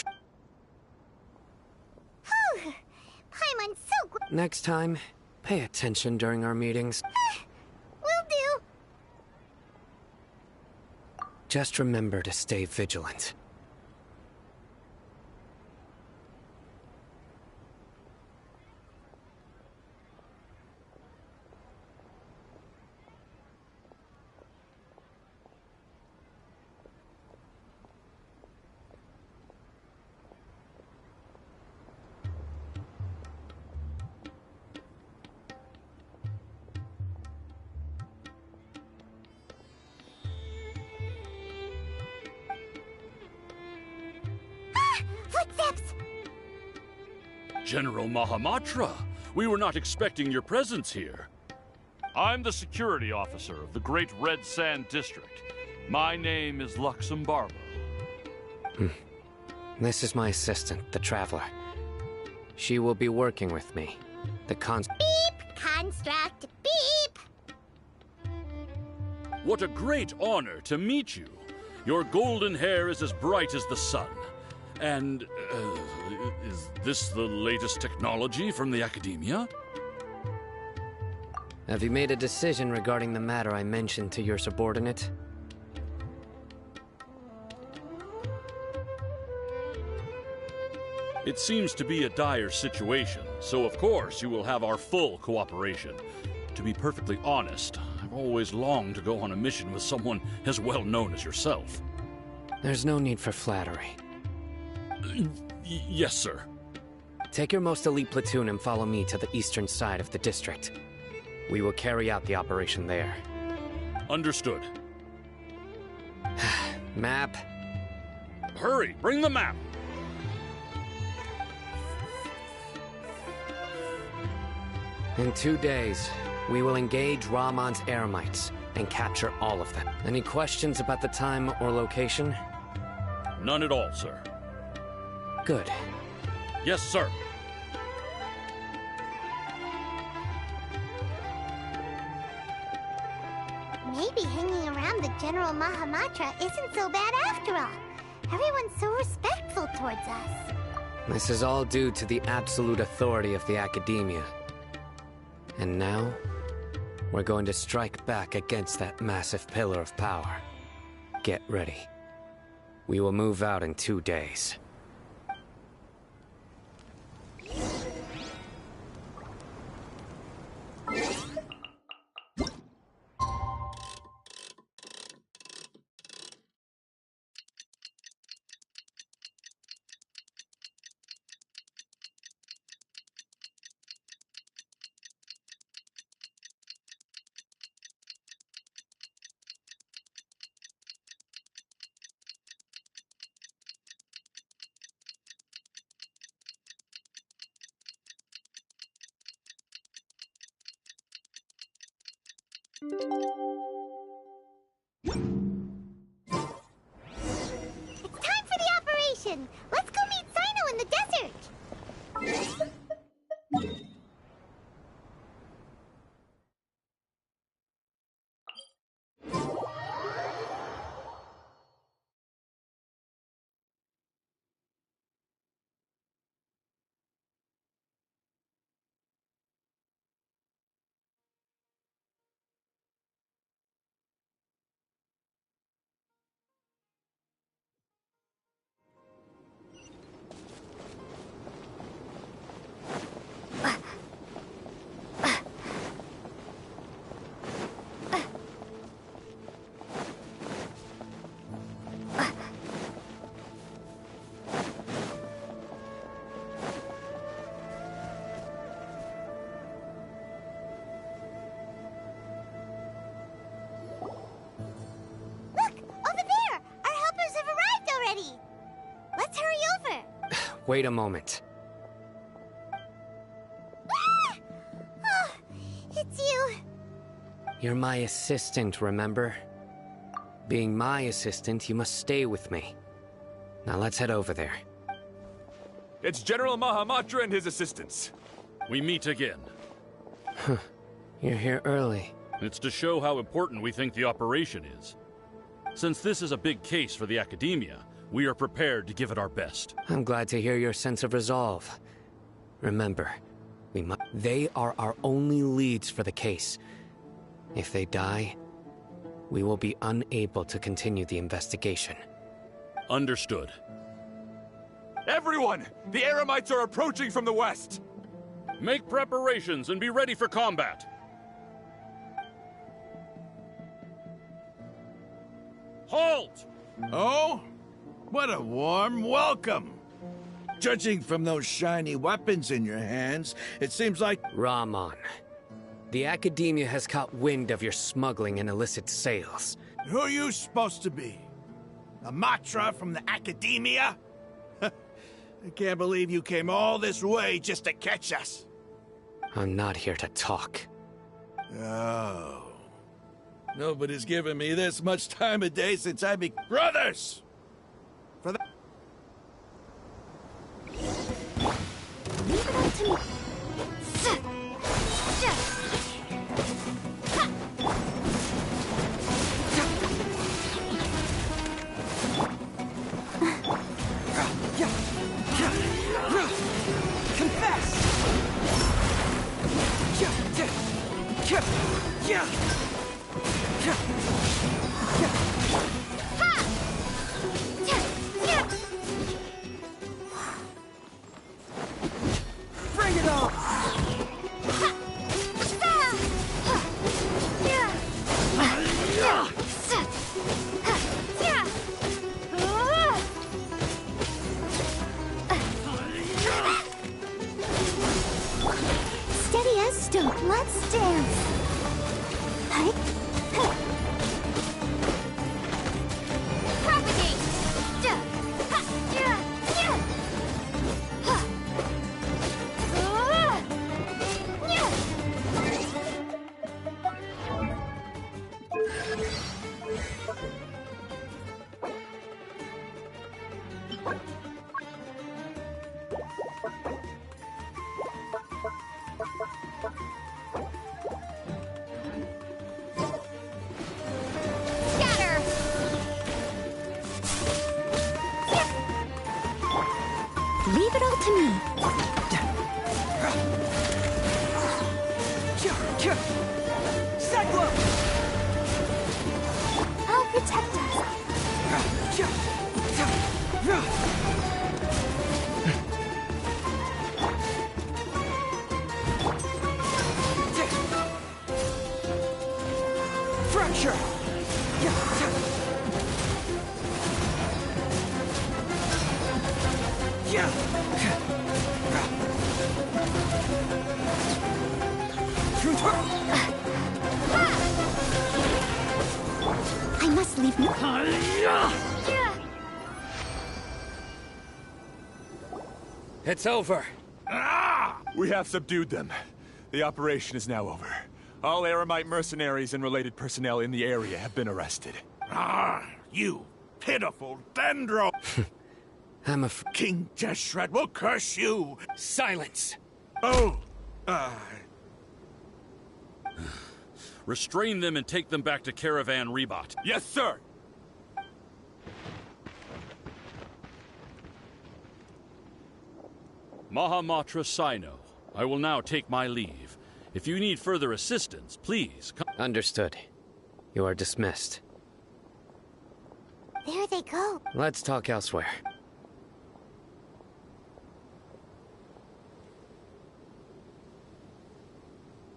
Paimon's so great. Next time, pay attention during our meetings. Will do. Just remember to stay vigilant. Footsteps! General Mahamatra, we were not expecting your presence here. I'm the security officer of the Great Red Sand District. My name is Luxembarba. This is my assistant, the Traveler. She will be working with me. The Beep! Construct! Beep! What a great honor to meet you. Your golden hair is as bright as the sun. And, is this the latest technology from the Academia? Have you made a decision regarding the matter I mentioned to your subordinate? It seems to be a dire situation, so of course you will have our full cooperation. To be perfectly honest, I've always longed to go on a mission with someone as well known as yourself. There's no need for flattery. Yes, sir. Take your most elite platoon and follow me to the eastern side of the district. We will carry out the operation there. Understood. Map. Hurry, bring the map! In 2 days, we will engage Rahman's Eremites and capture all of them. Any questions about the time or location? None at all, sir. Good. Yes, sir. Maybe hanging around the General Mahamatra isn't so bad after all. Everyone's so respectful towards us. This is all due to the absolute authority of the Academia. And now, we're going to strike back against that massive pillar of power. Get ready. We will move out in 2 days. It's time for the operation! Let's go meet Sino in the desert! Let's hurry over! Wait a moment. Ah! Oh, it's you. You're my assistant, remember? Being my assistant, you must stay with me. Now let's head over there. It's General Mahamatra and his assistants. We meet again. You're here early. It's to show how important we think the operation is. Since this is a big case for the Academia, we are prepared to give it our best. I'm glad to hear your sense of resolve. Remember, they are our only leads for the case. If they die, we will be unable to continue the investigation. Understood. Everyone! The Eremites are approaching from the west! Make preparations and be ready for combat! Halt! Oh? What a warm welcome! Judging from those shiny weapons in your hands, it seems like... Rahman, the Academia has caught wind of your smuggling and illicit sales. Who are you supposed to be? A Matra from the Academia? I can't believe you came all this way just to catch us. I'm not here to talk. Oh. Nobody's given me this much time of day since I became... Brothers! For the... Leave it up to me. Bring it on! Steady as stone. Let's dance. Propagate. Leave it all to me. Cyclone! I'll protect us. Fracture! I must leave now. It's over. We have subdued them. The operation is now over. All Eremite mercenaries and related personnel in the area have been arrested. You pitiful dendro! I'm King Deshret will curse you! Silence! Oh! Restrain them and take them back to Caravan Rebot. Yes, sir! Mahamatra Sino, I will now take my leave. If you need further assistance, please come. Understood. You are dismissed. There they go. Let's talk elsewhere.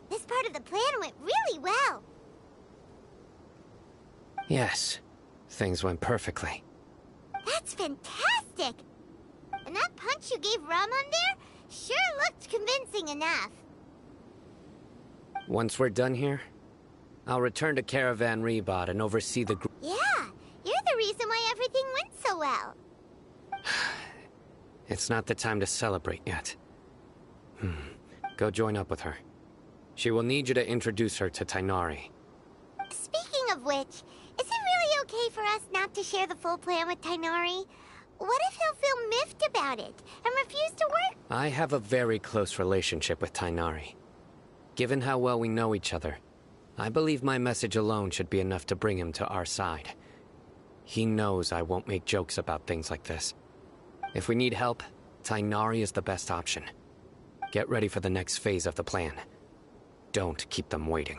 This part of the plan went really well. Yes. Things went perfectly. That's fantastic! And that punch you gave Rahman there sure looked convincing enough. Once we're done here, I'll return to Caravan Rebot and oversee the group. Yeah, you're the reason why everything went so well. It's not the time to celebrate yet. Go join up with her. She will need you to introduce her to Tainari. Speaking of which, is it really okay for us not to share the full plan with Tainari? What if he'll feel miffed about it and refuse to work? I have a very close relationship with Tainari. Given how well we know each other, I believe my message alone should be enough to bring him to our side. He knows I won't make jokes about things like this. If we need help, Tighnari is the best option. Get ready for the next phase of the plan. Don't keep them waiting.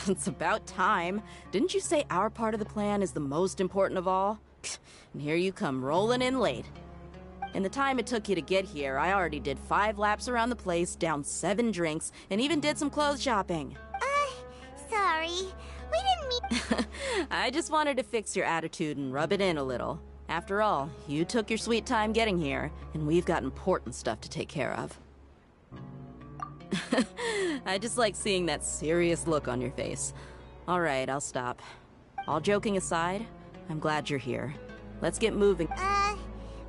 It's about time. Didn't you say our part of the plan is the most important of all? And here you come rolling in late. In the time it took you to get here, I already did 5 laps around the place, downed 7 drinks, and even did some clothes shopping. Sorry. We didn't mean... I just wanted to fix your attitude and rub it in a little. After all, you took your sweet time getting here, and we've got important stuff to take care of. I just like seeing that serious look on your face. All right, I'll stop. All joking aside, I'm glad you're here. Let's get moving.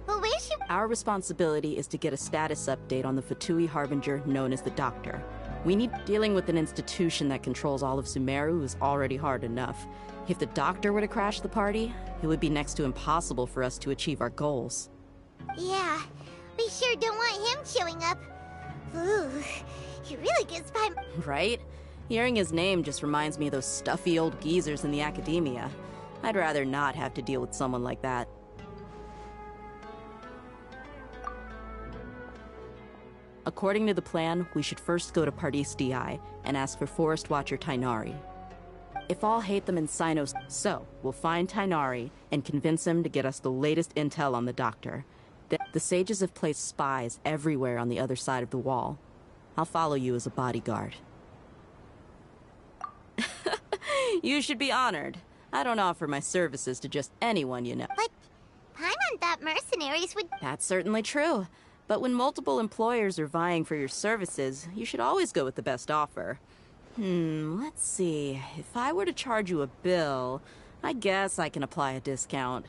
But we should... Our responsibility is to get a status update on the Fatui Harbinger known as the Doctor. We need dealing with an institution that controls all of Sumeru is already hard enough. If the Doctor were to crash the party, it would be next to impossible for us to achieve our goals. Yeah, we sure don't want him showing up. Ooh, he really gets by... Right? Hearing his name just reminds me of those stuffy old geezers in the academia. I'd rather not have to deal with someone like that. According to the plan, we should first go to textured-sty3's and ask for Forest Watcher Tighnari. If all hate them in Sinnoh, so we'll find Tighnari and convince him to get us the latest intel on the Doctor. The sages have placed spies everywhere on the other side of the wall. I'll follow you as a bodyguard. You should be honored. I don't offer my services to just anyone you know. But Paimon thought mercenaries would... That's certainly true. But when multiple employers are vying for your services, you should always go with the best offer. Let's see. If I were to charge you a bill, I guess I can apply a discount.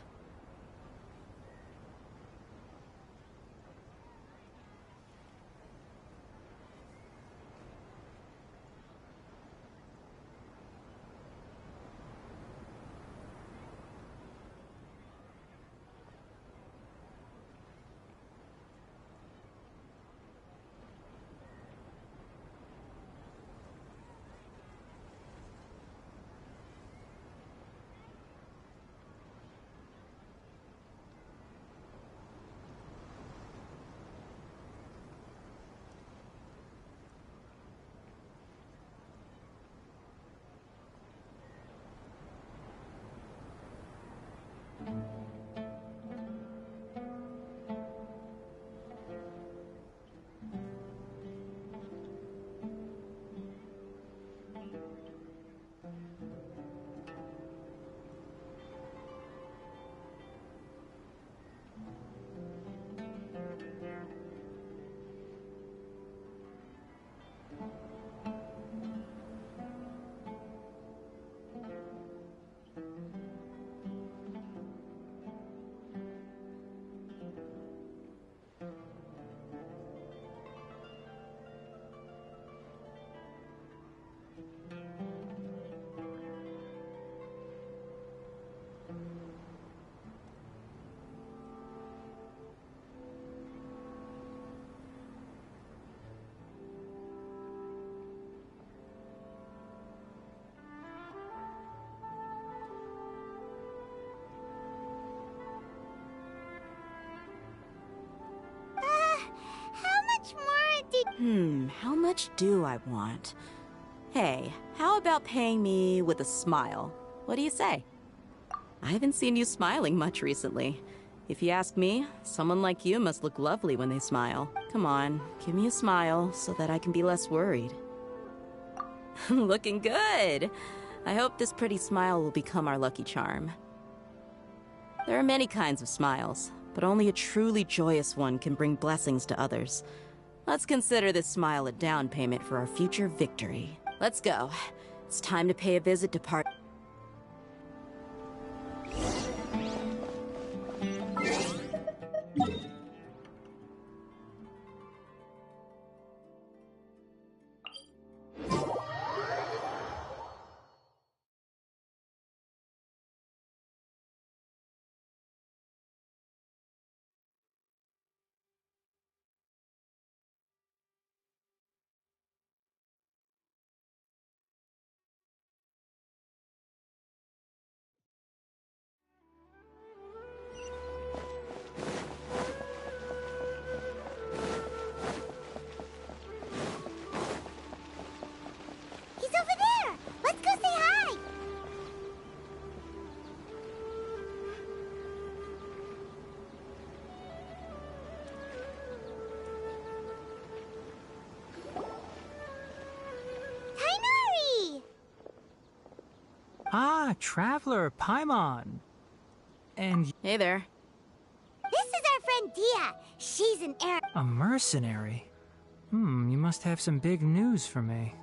How much do I want? Hey, how about paying me with a smile? What do you say? I haven't seen you smiling much recently. If you ask me, someone like you must look lovely when they smile. Come on, give me a smile so that I can be less worried. Looking good! I hope this pretty smile will become our lucky charm. There are many kinds of smiles, but only a truly joyous one can bring blessings to others. Let's consider this smile a down payment for our future victory. Let's go. It's time to pay a visit to Part... He's over there! Let's go say hi! Tainari! Ah, Traveler, Paimon. And... Hey there. This is our friend Dia. She's an heir. a mercenary? You must have some big news for me.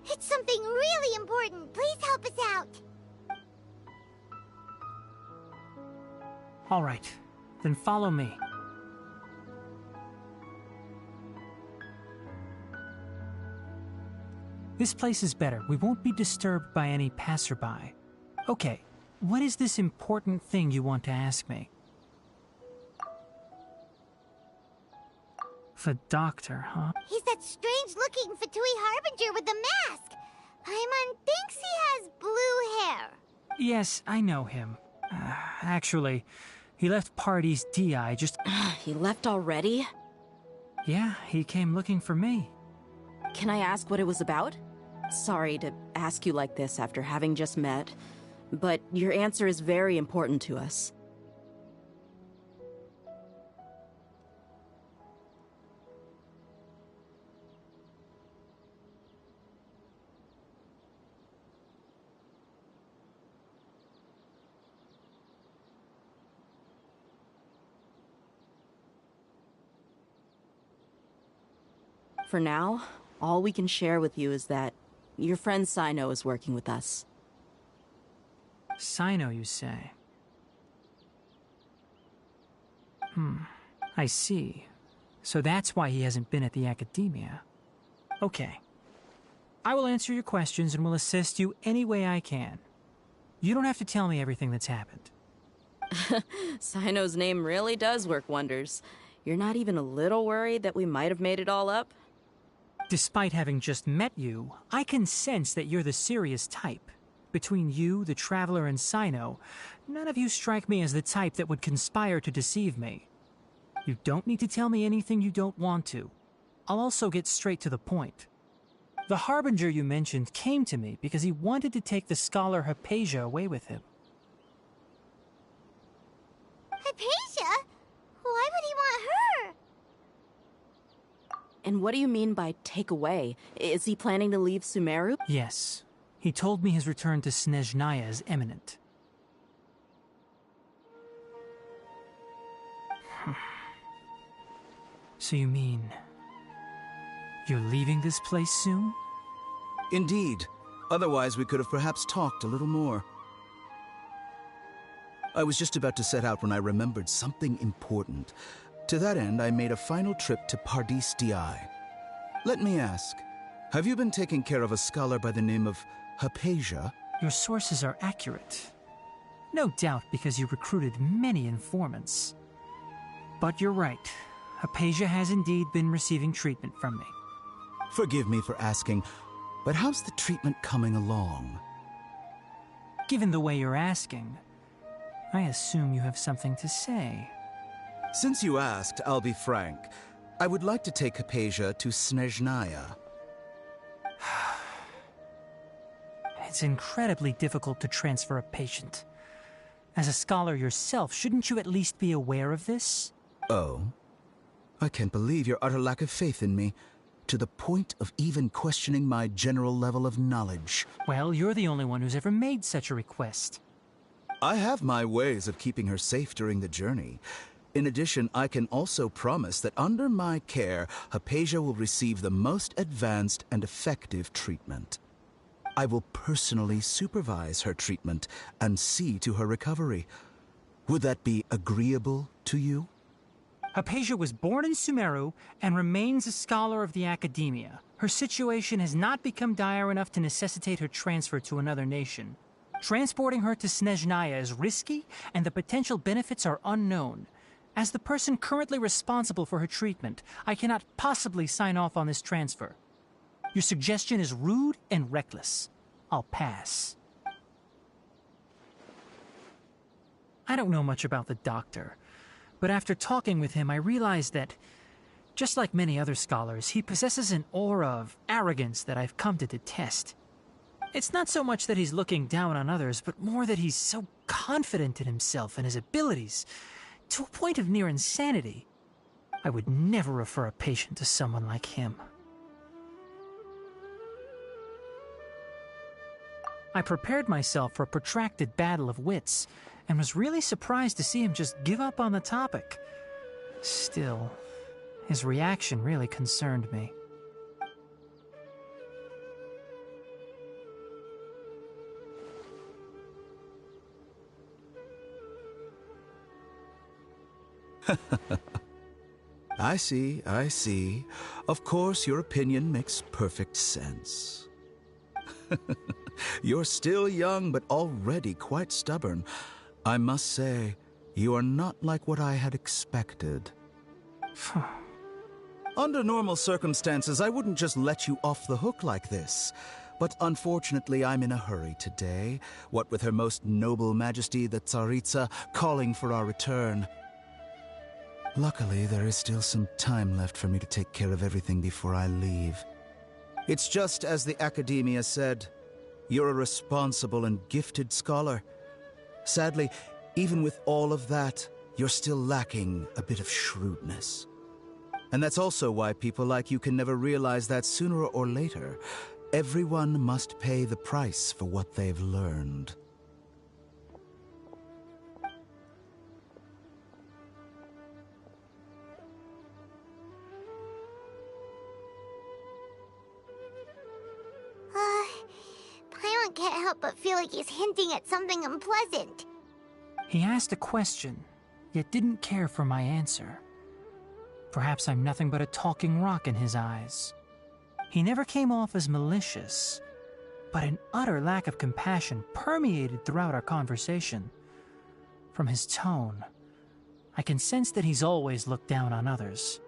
It's something really important. Please help us out. All right, then follow me. This place is better. We won't be disturbed by any passerby. Okay, what is this important thing you want to ask me? The doctor, huh? He's that strange-looking Fatui Harbinger with the mask. Paimon thinks he has blue hair. Yes, I know him. Actually, he left parties DI just... He left already? Yeah, he came looking for me. Can I ask what it was about? Sorry to ask you like this after having just met, but your answer is very important to us. For now, all we can share with you is that your friend Sino is working with us. Sino, you say? I see. So that's why he hasn't been at the Academia. Okay. I will answer your questions and will assist you any way I can. You don't have to tell me everything that's happened. Sino's name really does work wonders. You're not even a little worried that we might have made it all up? Despite having just met you, I can sense that you're the serious type. Between you, the Traveler, and Sino, none of you strike me as the type that would conspire to deceive me. You don't need to tell me anything you don't want to. I'll also get straight to the point. The Harbinger you mentioned came to me because he wanted to take the scholar Hypatia away with him. Hypatia? Why would he want her? And what do you mean by take away? Is he planning to leave Sumeru? Yes. He told me his return to Snezhnaya is imminent. So you mean... you're leaving this place soon? Indeed. Otherwise, we could have perhaps talked a little more. I was just about to set out when I remembered something important. To that end, I made a final trip to Textured-sty3's. Let me ask, have you been taking care of a scholar by the name of Hypatia? Your sources are accurate. No doubt because you recruited many informants. But you're right. Hypatia has indeed been receiving treatment from me. Forgive me for asking, but how's the treatment coming along? Given the way you're asking, I assume you have something to say. Since you asked, I'll be frank. I would like to take Hypatia to Snezhnaya. It's incredibly difficult to transfer a patient. As a scholar yourself, shouldn't you at least be aware of this? Oh? I can't believe your utter lack of faith in me, to the point of even questioning my general level of knowledge. Well, you're the only one who's ever made such a request. I have my ways of keeping her safe during the journey. In addition, I can also promise that under my care, Hypatia will receive the most advanced and effective treatment. I will personally supervise her treatment and see to her recovery. Would that be agreeable to you? Hypatia was born in Sumeru and remains a scholar of the Academia. Her situation has not become dire enough to necessitate her transfer to another nation. Transporting her to Snezhnaya is risky, and the potential benefits are unknown. As the person currently responsible for her treatment, I cannot possibly sign off on this transfer. Your suggestion is rude and reckless. I'll pass. I don't know much about the doctor, but after talking with him, I realized that, just like many other scholars, he possesses an aura of arrogance that I've come to detest. It's not so much that he's looking down on others, but more that he's so confident in himself and his abilities, to a point of near insanity. I would never refer a patient to someone like him. I prepared myself for a protracted battle of wits, and was really surprised to see him just give up on the topic. Still, his reaction really concerned me. I see, I see. Of course, your opinion makes perfect sense. You're still young, but already quite stubborn. I must say, you are not like what I had expected. Under normal circumstances, I wouldn't just let you off the hook like this. But unfortunately, I'm in a hurry today, what with Her Most Noble Majesty the Tsaritsa calling for our return. Luckily, there is still some time left for me to take care of everything before I leave. It's just as the Academia said, you're a responsible and gifted scholar. Sadly, even with all of that, you're still lacking a bit of shrewdness. And that's also why people like you can never realize that sooner or later, everyone must pay the price for what they've learned. Paimon can't help but feel like he's hinting at something unpleasant. He asked a question, yet didn't care for my answer. Perhaps I'm nothing but a talking rock in his eyes. He never came off as malicious, but an utter lack of compassion permeated throughout our conversation. From his tone, I can sense that he's always looked down on others.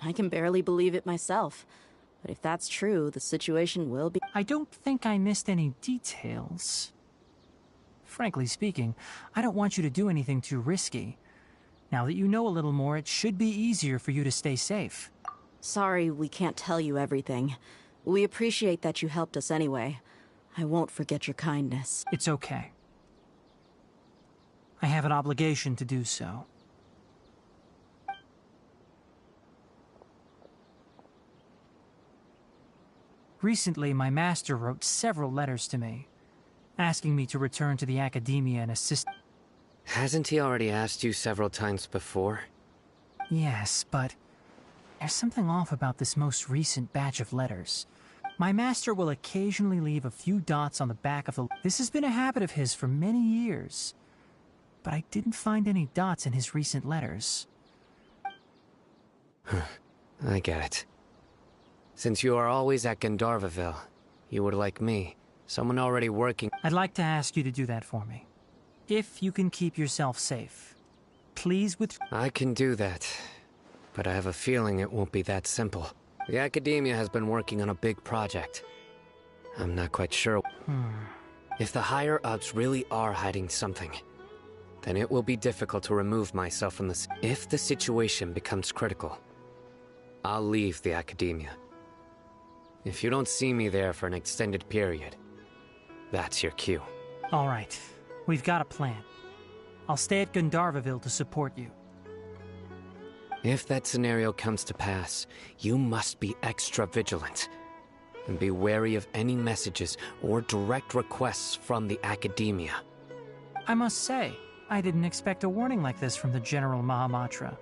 I can barely believe it myself. But if that's true, the situation will be... I don't think I missed any details. Frankly speaking, I don't want you to do anything too risky. Now that you know a little more, it should be easier for you to stay safe. Sorry we can't tell you everything. We appreciate that you helped us anyway. I won't forget your kindness. It's okay. I have an obligation to do so. Recently, my master wrote several letters to me, asking me to return to the academia and assist... Hasn't he already asked you several times before? Yes, but there's something off about this most recent batch of letters. My master will occasionally leave a few dots on the back of the... This has been a habit of his for many years, but I didn't find any dots in his recent letters. I get it. Since you are always at Gandharvaville, you would like me, someone already working... I'd like to ask you to do that for me. If you can keep yourself safe. Please I can do that, but I have a feeling it won't be that simple. The Academia has been working on a big project. I'm not quite sure. If the higher-ups really are hiding something, then it will be difficult to remove myself from this. If the situation becomes critical, I'll leave the Academia. If you don't see me there for an extended period, that's your cue. All right. We've got a plan. I'll stay at Gandharvaville to support you. If that scenario comes to pass, you must be extra vigilant. And be wary of any messages or direct requests from the Academia. I must say, I didn't expect a warning like this from the General Mahamatra.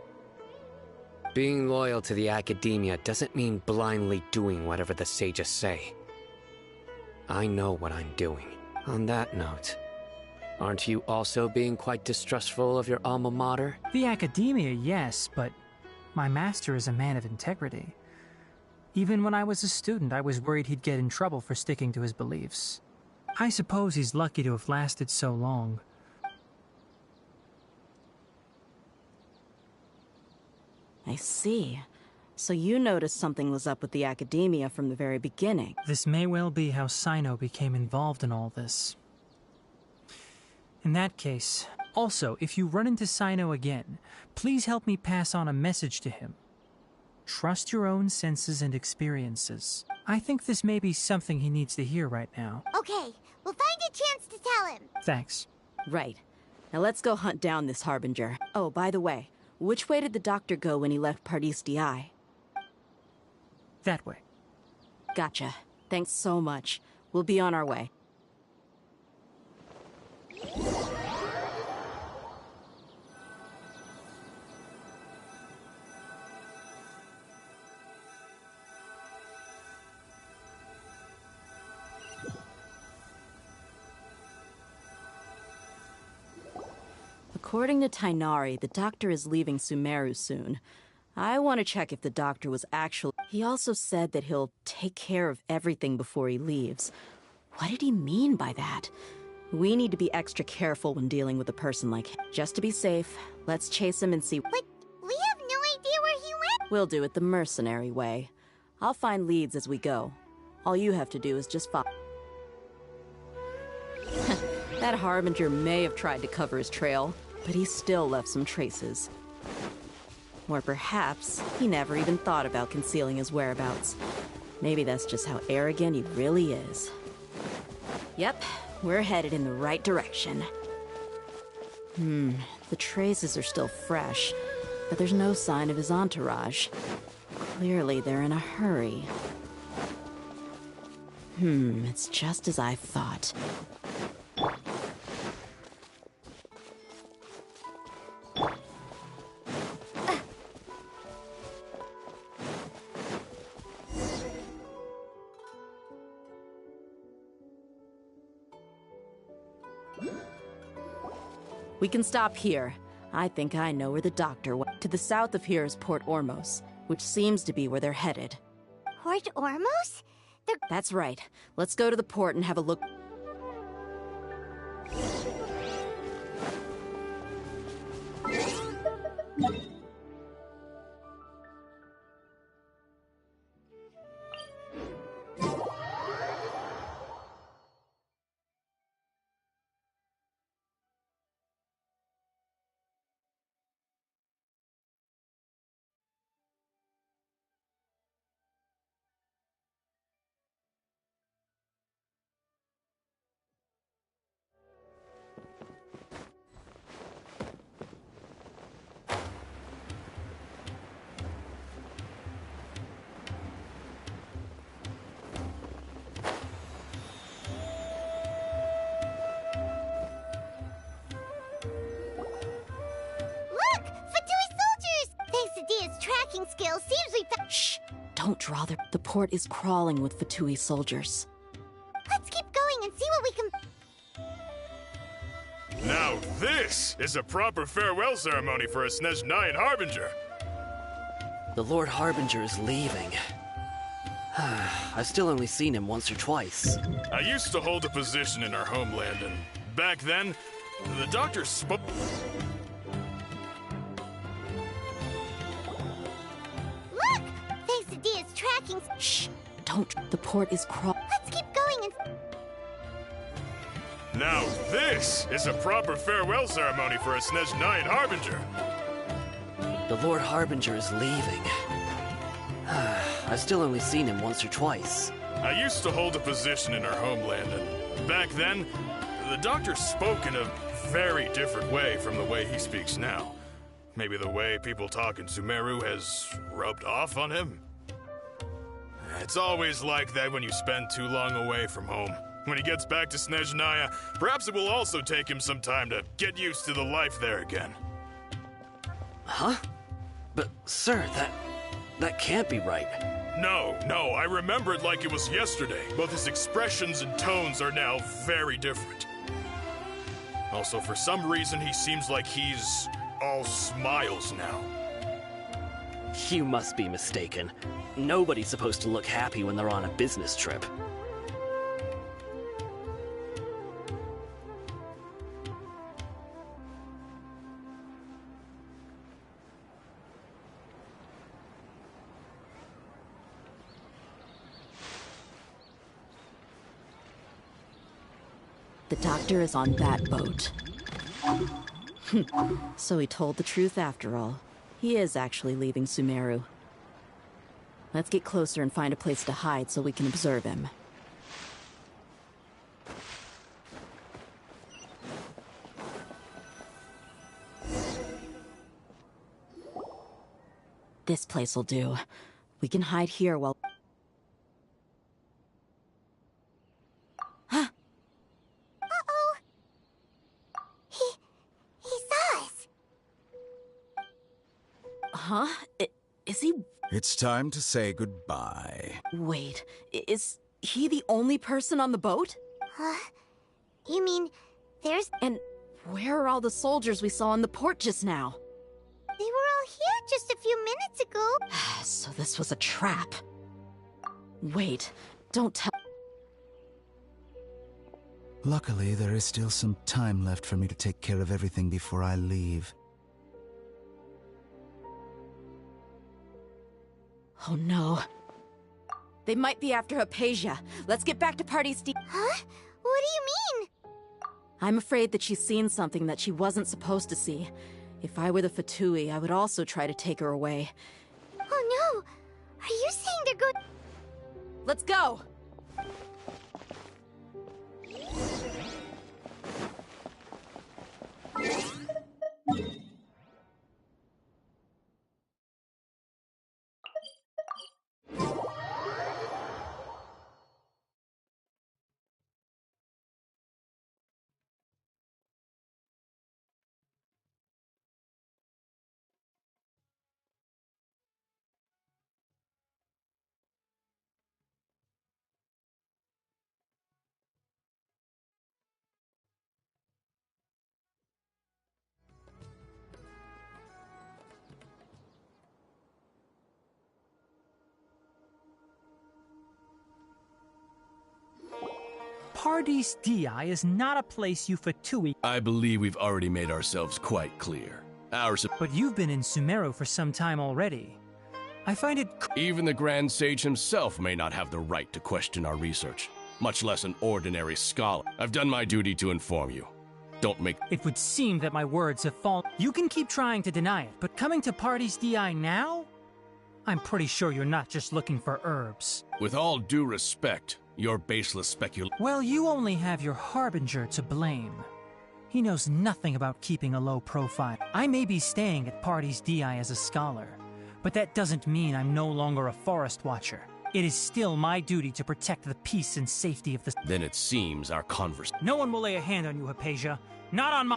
Being loyal to the Academia doesn't mean blindly doing whatever the sages say. I know what I'm doing. On that note, aren't you also being quite distrustful of your alma mater? The Academia, yes, but my master is a man of integrity. Even when I was a student, I was worried he'd get in trouble for sticking to his beliefs. I suppose he's lucky to have lasted so long. I see. So you noticed something was up with the Academia from the very beginning. This may well be how Sino became involved in all this. In that case, also, if you run into Sino again, please help me pass on a message to him. Trust your own senses and experiences. I think this may be something he needs to hear right now. Okay, we'll find a chance to tell him. Thanks. Right. Now let's go hunt down this Harbinger. Oh, by the way, which way did the doctor go when he left Pardis-Dii? That way. Gotcha. Thanks so much. We'll be on our way. According to Tainari, the doctor is leaving Sumeru soon. I want to check if the doctor was actually... He also said that he'll take care of everything before he leaves. What did he mean by that? We need to be extra careful when dealing with a person like him. Just to be safe, let's chase him and see... But we have no idea where he went! We'll do it the mercenary way. I'll find leads as we go. All you have to do is just follow. That Harbinger may have tried to cover his trail, but he still left some traces. Or perhaps he never even thought about concealing his whereabouts. Maybe that's just how arrogant he really is. Yep, we're headed in the right direction. The traces are still fresh, but there's no sign of his entourage. Clearly they're in a hurry. It's just as I thought. We can stop here. I think I know where the doctor went. To the south of here is Port Ormos, which seems to be where they're headed. Port Ormos? That's right. Let's go to the port and have a look. tracking skills, seems we found— Shh! Don't draw there. The port is crawling with Fatui soldiers. Let's keep going and see what we can— Now this is a proper farewell ceremony for a Snezhnayan Harbinger. The Lord Harbinger is leaving. I've still only seen him once or twice. I used to hold a position in our homeland, and back then, the doctor spoke— Look! Quesadilla's tracking— Shh! Don't. The port is Let's keep going and— Now this is a proper farewell ceremony for a Snezhnayan Harbinger. The Lord Harbinger is leaving. I've still only seen him once or twice. I used to hold a position in our homeland, and back then, the doctor spoke in a very different way from the way he speaks now. Maybe the way people talk in Sumeru has rubbed off on him? It's always like that when you spend too long away from home. When he gets back to Snezhnaya, perhaps it will also take him some time to get used to the life there again. Huh? But, sir, that can't be right. No, I remember it like it was yesterday. Both his expressions and tones are now very different. Also, for some reason, he seems like he's all smiles now. You must be mistaken. Nobody's supposed to look happy when they're on a business trip. The doctor is on that boat. So he told the truth after all. He is actually leaving Sumeru. Let's get closer and find a place to hide so we can observe him. This place will do. We can hide here while... Huh? Is he... It's time to say goodbye. Wait, is he the only person on the boat? You mean, there's... And where are all the soldiers we saw in the port just now? They were all here just a few minutes ago. So this was a trap. Wait, don't tell... Luckily, there is still some time left for me to take care of everything before I leave. Oh no. They might be after Hypatia. Let's get back to Party Steve. Huh? What do you mean? I'm afraid that she's seen something that she wasn't supposed to see. If I were the Fatui, I would also try to take her away. Oh no! Are you saying they're going... Let's go! Textured-sty is not a place you Fatui... I believe we've already made ourselves quite clear. But you've been in Sumeru for some time already. I find it... Even the Grand Sage himself may not have the right to question our research, much less an ordinary scholar. I've done my duty to inform you. Don't make... It would seem that my words have fallen... You can keep trying to deny it, but coming to Textured-sty now? I'm pretty sure you're not just looking for herbs. With all due respect, your baseless speculation... Well, you only have your Harbinger to blame. He knows nothing about keeping a low profile. I may be staying at Textured-sty as a scholar, but that doesn't mean I'm no longer a forest watcher. It is still my duty to protect the peace and safety of the... Then it seems our conversation... No one will lay a hand on you, Hypatia. Not on my...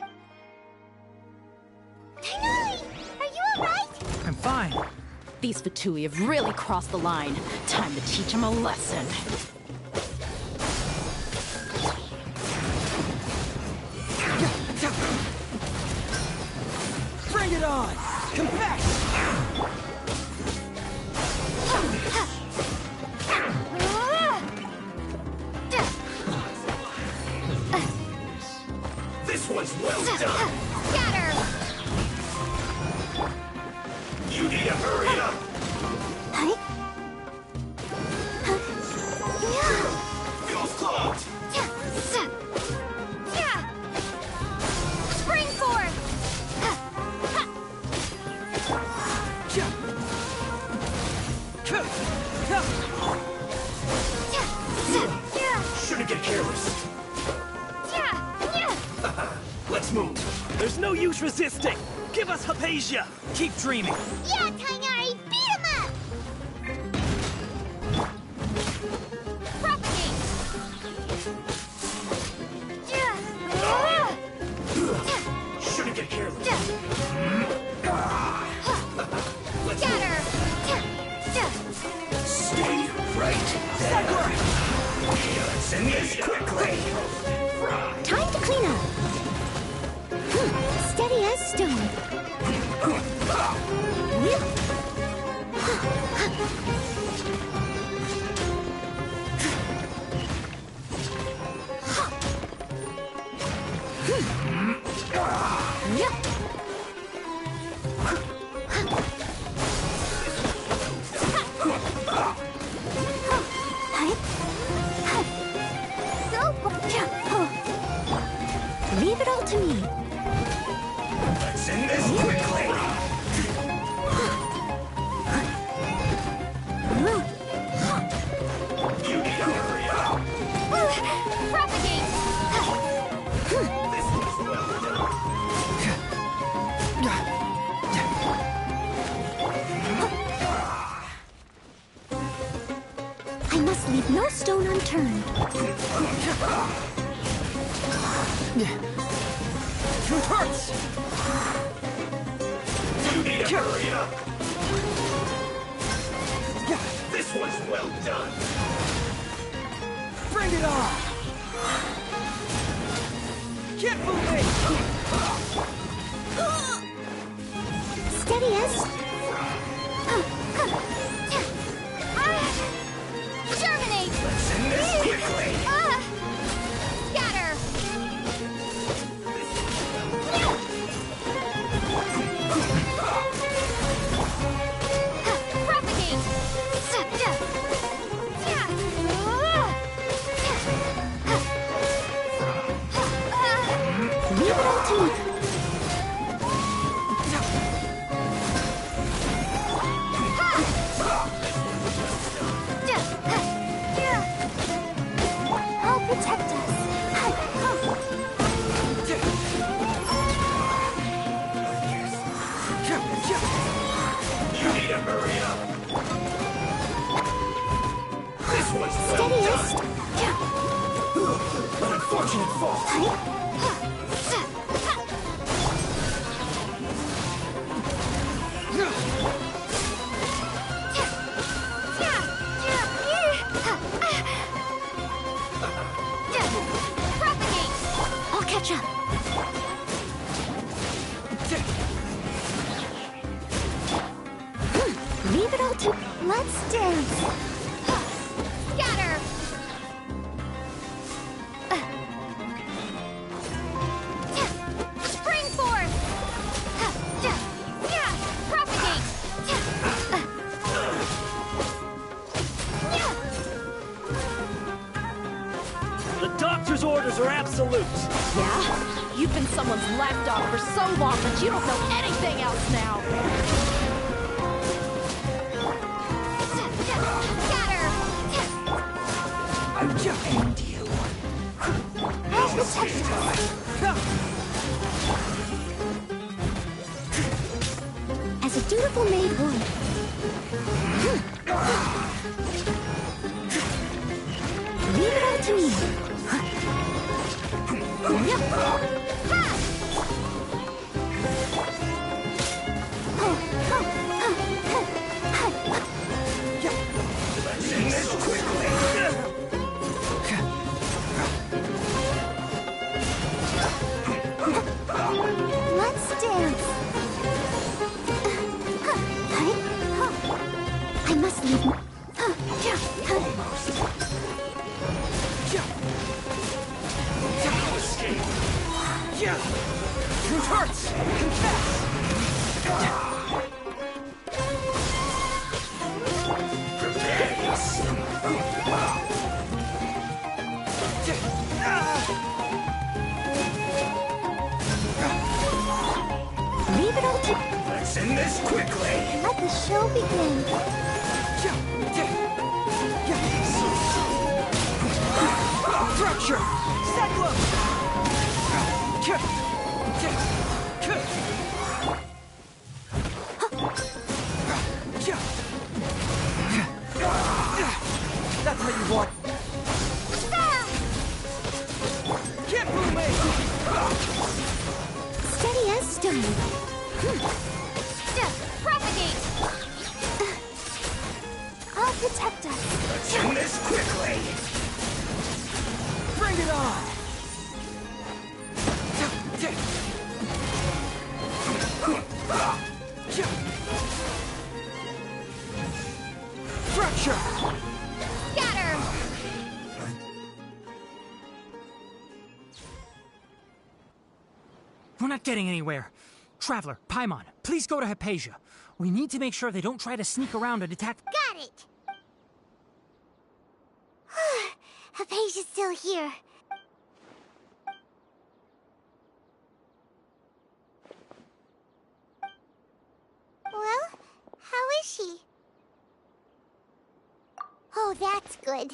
Tighnari! Are you alright? I'm fine. These Fatui have really crossed the line. Time to teach them a lesson. Bring it on! Confess! This one's well done! Scatter! You need to hurry up! Fuel's clogged! Spring forth! Shouldn't get careless. Let's move. There's no use resisting. Give us Hypatia. Keep dreaming. Yeah, Tainari, beat him up! Propagate! Shouldn't get careless. Scatter! Stay right there. Let's end this quickly. Time to clean up. Steady as stone. Leave it all to me. Let's end this quickly. You need to hurry up. Propagate! This one's well done. I must leave no stone unturned. Truth hurts! You need to hurry up. This one's well done. Bring it on! Can't fool me! Steady as... Germinate! Let's end this quickly. Scatter! Propagate! Leave it all to me. I'll protect us. You need to hurry up. This one's well Steadiest. done. An unfortunate fall. Propagate! I'll catch up. Leave it all to... Let's dance. Scatter! Spring forth! Propagate! The doctor's orders are absolute. Yeah? You've been someone's lapdog for so long that you don't know anything else now. I will end you. I'll protect us. As a dutiful maid would. Leave it all to me. believe me. Truth hurts! Confess! Prepare yourself. Leave it all to... Let's end this quickly. Let the show begin. Fracture! Cyclone! That's how you want. Can't move me! Steady as stone. Propagate! I'll protect us. Let's end this quickly. Bring it on! Fracture! Scatter! We're not getting anywhere. Traveler, Paimon, please go to Hypatia. We need to make sure they don't try to sneak around and attack. Got it! Hypatia's still here. Well, how is she? Oh, that's good.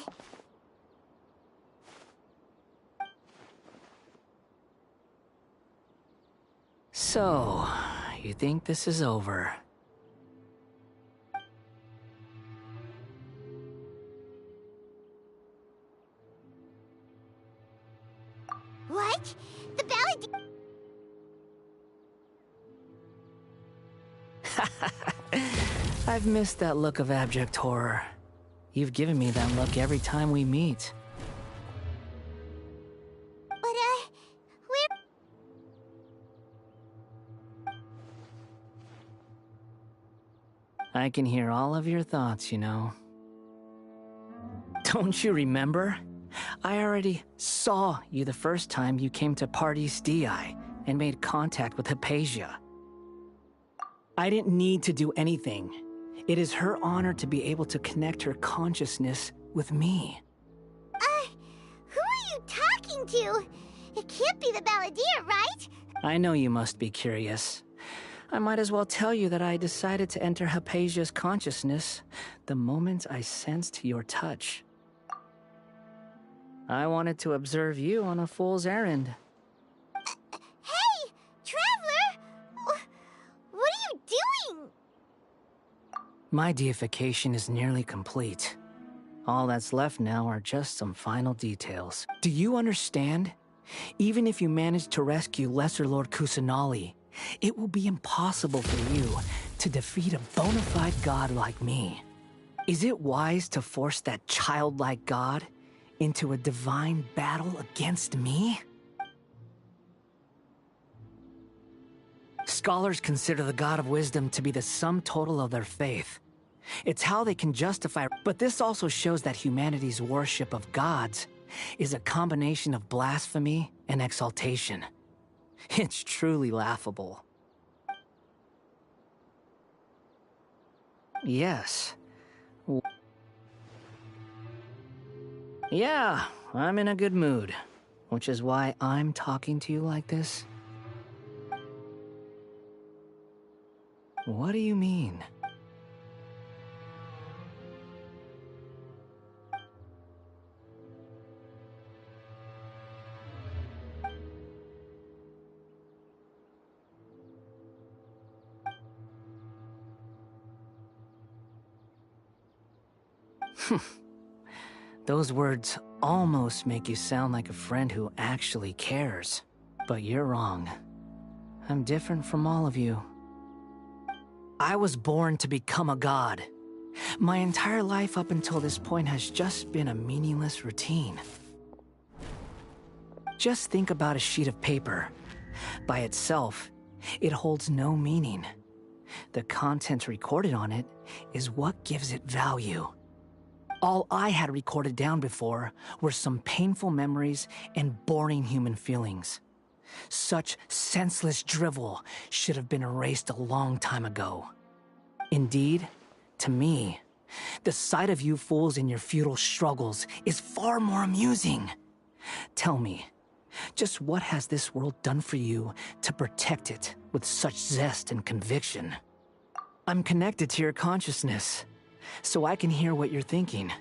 So, you think this is over? What? The ballad... I've missed that look of abject horror. You've given me that look every time we meet. But, I can hear all of your thoughts, you know. Don't you remember? I already saw you the first time you came to Party Sti and made contact with Hypatia. I didn't need to do anything. It is her honor to be able to connect her consciousness with me. who are you talking to? It can't be the balladeer, right? I know you must be curious. I might as well tell you that I decided to enter Hypatia's consciousness the moment I sensed your touch. I wanted to observe you on a fool's errand. Hey, Traveler! What are you doing? My deification is nearly complete. All that's left now are just some final details. Do you understand? Even if you manage to rescue Lesser Lord Kusanali, it will be impossible for you to defeat a bona fide god like me. Is it wise to force that childlike god into a divine battle against me? Scholars consider the God of Wisdom to be the sum total of their faith. It's how they can justify, but this also shows that humanity's worship of gods is a combination of blasphemy and exaltation. It's truly laughable. Yes. Yeah, I'm in a good mood, which is why I'm talking to you like this. What do you mean? Those words almost make you sound like a friend who actually cares. But you're wrong. I'm different from all of you. I was born to become a god. My entire life up until this point has just been a meaningless routine. Just think about a sheet of paper. By itself, it holds no meaning. The content recorded on it is what gives it value. All I had recorded down before were some painful memories and boring human feelings. Such senseless drivel should have been erased a long time ago. Indeed, to me, the sight of you fools in your futile struggles is far more amusing. Tell me, just what has this world done for you to protect it with such zest and conviction? I'm connected to your consciousness, so I can hear what you're thinking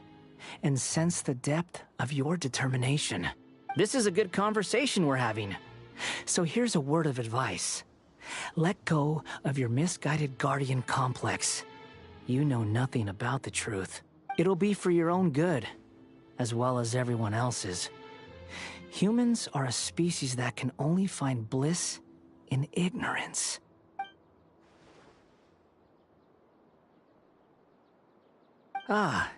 and sense the depth of your determination. This is a good conversation we're having. So here's a word of advice. Let go of your misguided guardian complex. You know nothing about the truth. It'll be for your own good, as well as everyone else's. Humans are a species that can only find bliss in ignorance. Ah,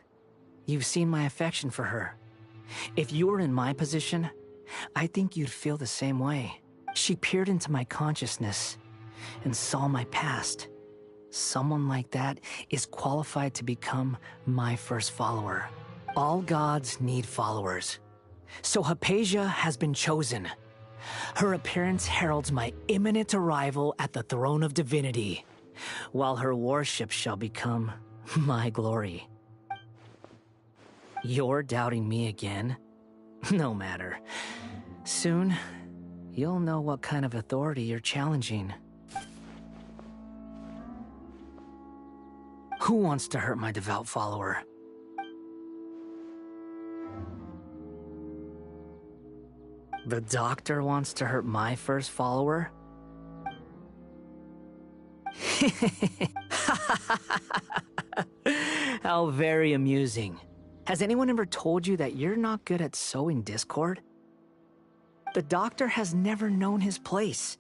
you've seen my affection for her. If you were in my position, I think you'd feel the same way. She peered into my consciousness and saw my past. Someone like that is qualified to become my first follower. All gods need followers. So Hypatia has been chosen. Her appearance heralds my imminent arrival at the throne of divinity, while her worship shall become my glory. You're doubting me again? No matter. Soon, you'll know what kind of authority you're challenging. Who wants to hurt my devout follower? The doctor wants to hurt my first follower? How very amusing. Has anyone ever told you that you're not good at sowing discord? The doctor has never known his place.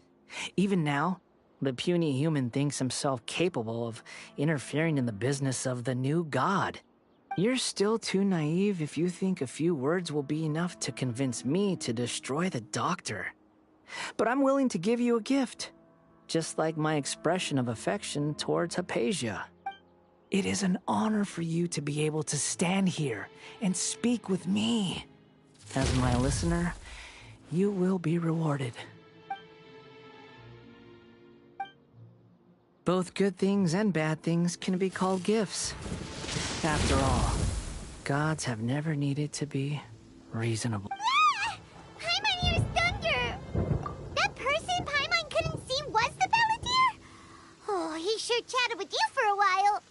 Even now, the puny human thinks himself capable of interfering in the business of the new god. You're still too naive if you think a few words will be enough to convince me to destroy the doctor. But I'm willing to give you a gift, just like my expression of affection towards Hypatia. It is an honor for you to be able to stand here and speak with me. As my listener, you will be rewarded. Both good things and bad things can be called gifts. After all, gods have never needed to be reasonable. Ah! Paimon used thunder! That person Paimon couldn't see was the Palantir? Oh, he sure chatted with you for a while.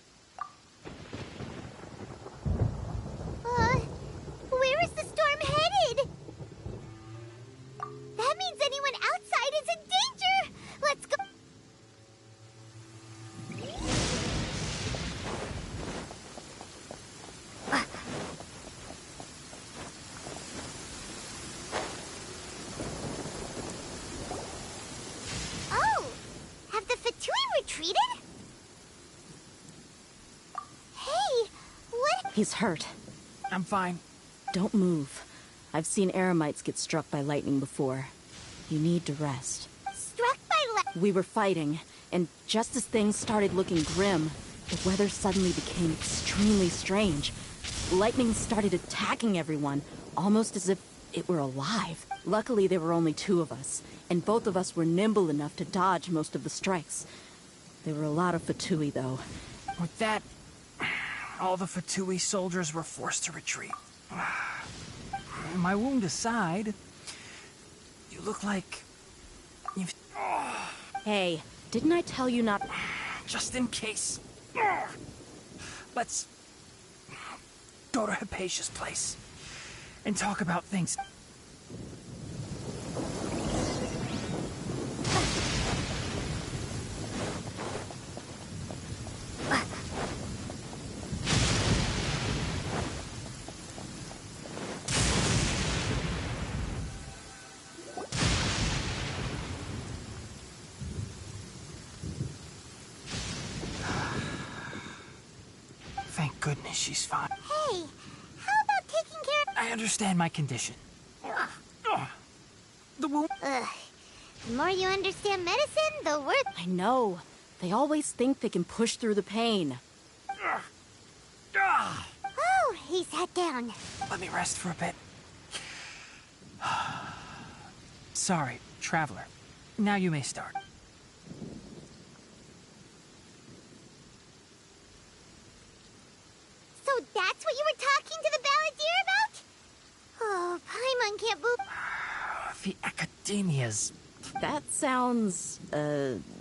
Where is the storm headed? That means anyone outside is in danger! Let's go. Oh! Have the Fatui retreated? Hey, what? He's hurt. I'm fine. Don't move. I've seen Eremites get struck by lightning before. You need to rest. Struck by We were fighting, and just as things started looking grim, the weather suddenly became extremely strange. Lightning started attacking everyone, almost as if it were alive. Luckily, there were only two of us, and both of us were nimble enough to dodge most of the strikes. There were a lot of Fatui, though. With that, all the Fatui soldiers were forced to retreat. My wound aside, you look like you've... Hey, didn't I tell you not... Just in case. Let's go to Hypatia's place and talk about things. Thank goodness she's fine. Hey, how about taking care of... I understand my condition. The wound... The more you understand medicine, the worse... I know. They always think they can push through the pain. Oh, he sat down. Let me rest for a bit. Sorry, Traveler. Now you may start. So that's what you were talking to the balladeer about? Oh, Paimon can't move. The Academia's... That sounds,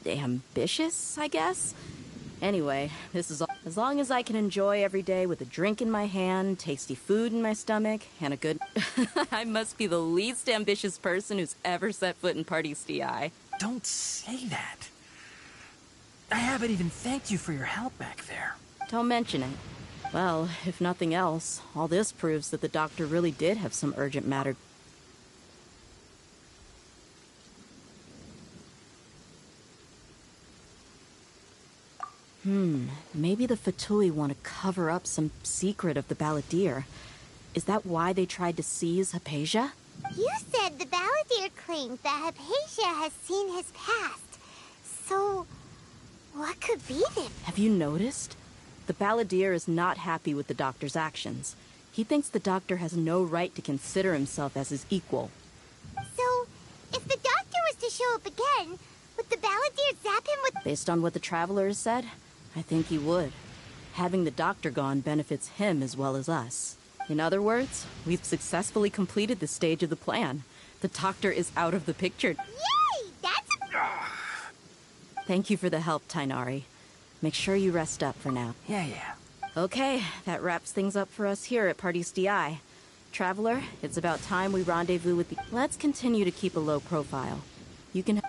ambitious, I guess? Anyway, this is all. As long as I can enjoy every day with a drink in my hand, tasty food in my stomach, and a good... I must be the least ambitious person who's ever set foot in Party-Sti. Don't say that. I haven't even thanked you for your help back there. Don't mention it. Well, if nothing else, all this proves that the doctor really did have some urgent matter. Maybe the Fatui want to cover up some secret of the balladeer. Is that why they tried to seize Hypatia? You said the balladeer claimed that Hypatia has seen his past. So, what could be then? Have you noticed? The balladeer is not happy with the doctor's actions. He thinks the doctor has no right to consider himself as his equal. So, if the doctor was to show up again, would the balladeer zap him with... Based on what the Traveler has said, I think he would. Having the doctor gone benefits him as well as us. In other words, we've successfully completed this stage of the plan. The doctor is out of the picture. Yay! That's Thank you for the help, Tainari. Make sure you rest up for now. Yeah. Okay, that wraps things up for us here at Party-Sti. Traveler, it's about time we rendezvous with the... Let's continue to keep a low profile. You can...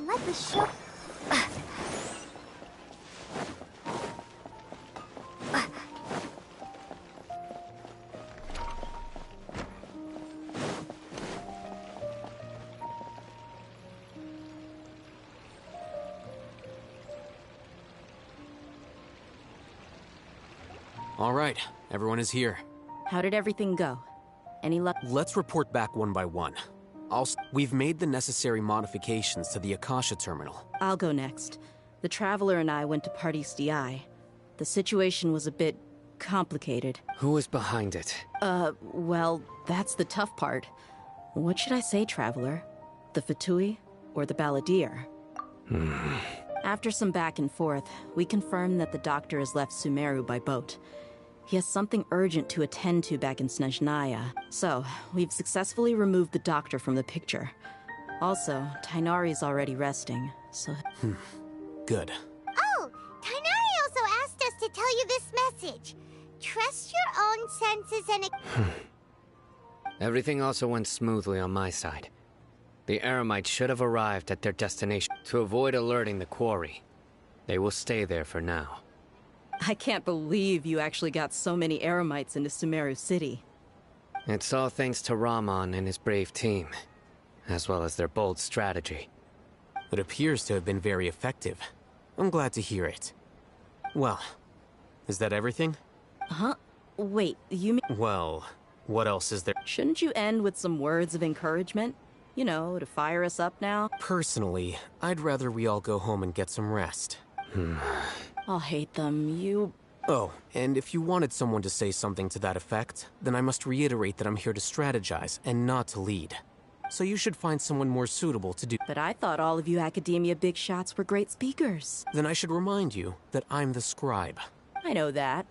Let the show... All right, everyone is here. How did everything go? Any luck? Let's report back one by one. We've made the necessary modifications to the Akasha terminal. I'll go next. The Traveler and I went to Party-Sti. The situation was a bit complicated. Who was behind it? Well, that's the tough part. What should I say, Traveler? The Fatui or the balladeer? After some back and forth, we confirmed that the doctor has left Sumeru by boat. He has something urgent to attend to back in Snezhnaya. So, we've successfully removed the doctor from the picture. Also, Tainari's already resting, so... Good. Oh, Tainari also asked us to tell you this message. Trust your own senses and... Everything also went smoothly on my side. The Eremites should have arrived at their destination. To avoid alerting the quarry, they will stay there for now. I can't believe you actually got so many Eremites into Sumeru City. It's all thanks to Rahman and his brave team, as well as their bold strategy. It appears to have been very effective. I'm glad to hear it. Well, is that everything? Huh? Wait, you mean... Well, what else is there? Shouldn't you end with some words of encouragement? You know, to fire us up now? Personally, I'd rather we all go home and get some rest. I'll hate them. You Oh, and if you wanted someone to say something to that effect, then I must reiterate that I'm here to strategize and not to lead. So you should find someone more suitable to do. But I thought all of you Academia big shots were great speakers. Then I should remind you that I'm the scribe. I know that.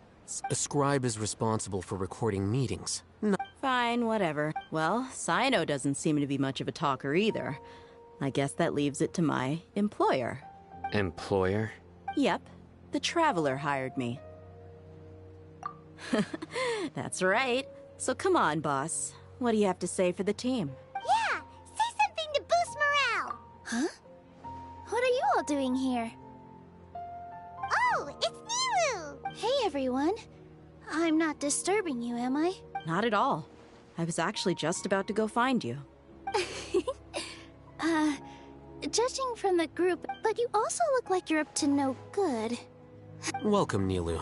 A scribe is responsible for recording meetings. No. Fine, whatever. Well, Sino doesn't seem to be much of a talker either. I guess that leaves it to my employer. Employer? Yep. The Traveler hired me. That's right. So come on, boss. What do you have to say for the team? Yeah! Say something to boost morale! Huh? What are you all doing here? Oh, it's Nilu! Hey, everyone. I'm not disturbing you, am I? Not at all. I was actually just about to go find you. Judging from the group, but you also look like you're up to no good. Welcome, Nilu.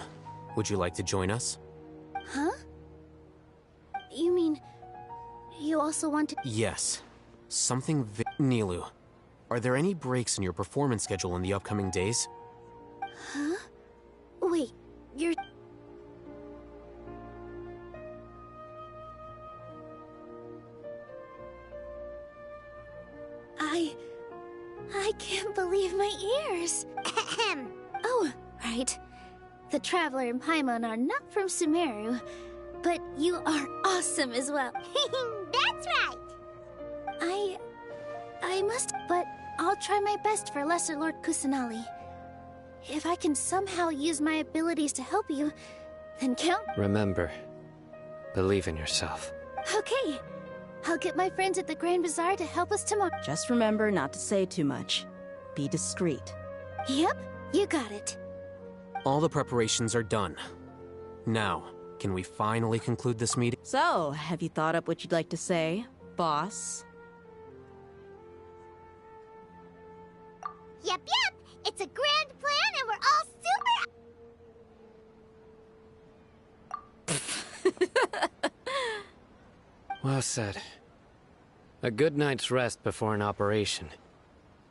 Would you like to join us? Huh? You mean, you also want to— Yes. Something Nilu, are there any breaks in your performance schedule in the upcoming days? Huh? Wait, you're— I can't believe my ears. Oh, right. The Traveler and Paimon are not from Sumeru, but you are awesome as well. That's right. I must, but I'll try my best for Lesser Lord Kusanali. If I can somehow use my abilities to help you, then count— Remember, believe in yourself. Okay. I'll get my friends at the Grand Bazaar to help us tomorrow. Just remember not to say too much. Be discreet. Yep, you got it. All the preparations are done. Now, can we finally conclude this meeting? So, have you thought up what you'd like to say, boss? Yep. It's a grand plan and we're all super— Well said. A good night's rest before an operation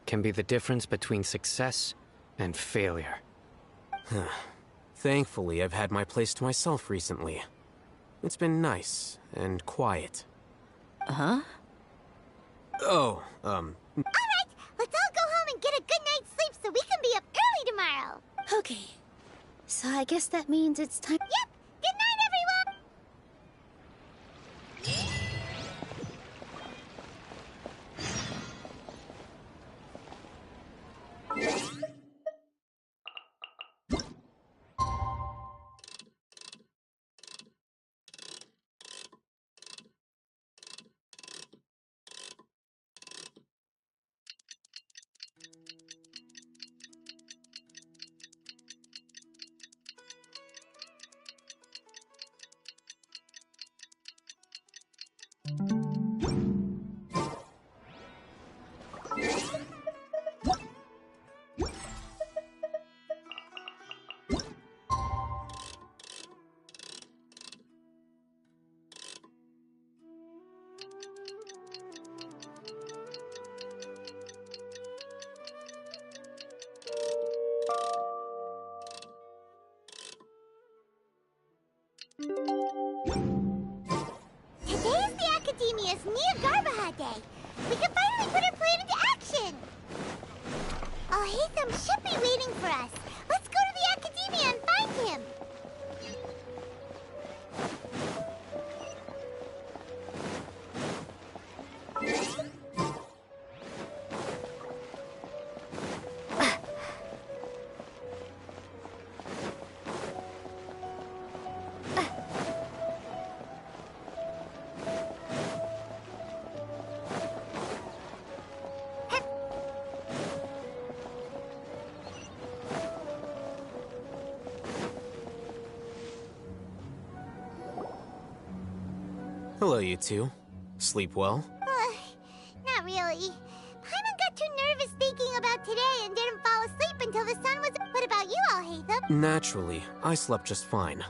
can be the difference between success and failure. Thankfully, I've had my place to myself recently. It's been nice and quiet. Huh? Oh, Alright, let's all go home and get a good night's sleep so we can be up early tomorrow. Okay. So I guess that means it's time— Yep! Good night, everyone! Today's the Academia's Nia Garbaha Day. We can finally put our plan into action. Hatham should be waiting for us. Let's go to the Academia and find him. hello, you two. Sleep well? Not really. Paimon got too nervous thinking about today and didn't fall asleep until the sun was— What about you all, Hatham? Naturally, I slept just fine.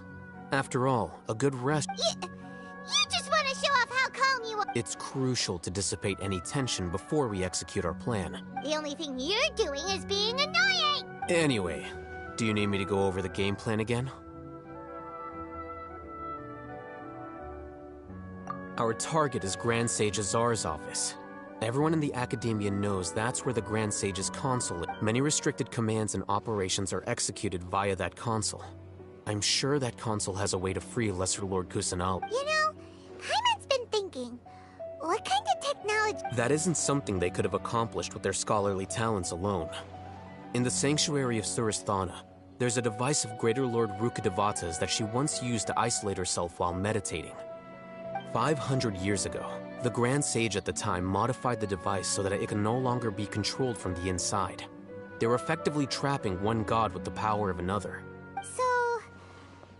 After all, a good rest— You just want to show off how calm you are. It's crucial to dissipate any tension before we execute our plan. The only thing you're doing is being annoying. Anyway, do you need me to go over the game plan again? Our target is Grand Sage Azar's office. Everyone in the Academia knows that's where the Grand Sage's console is. Many restricted commands and operations are executed via that console. I'm sure that console has a way to free Lesser Lord Kusanali. You know, Paimon's been thinking, what kind of technology... That isn't something they could have accomplished with their scholarly talents alone. In the Sanctuary of Suristhana, there's a device of Greater Lord Rukkhadevata's that she once used to isolate herself while meditating. 500 years ago, the Grand Sage at the time modified the device so that it can no longer be controlled from the inside. They were effectively trapping one god with the power of another. So,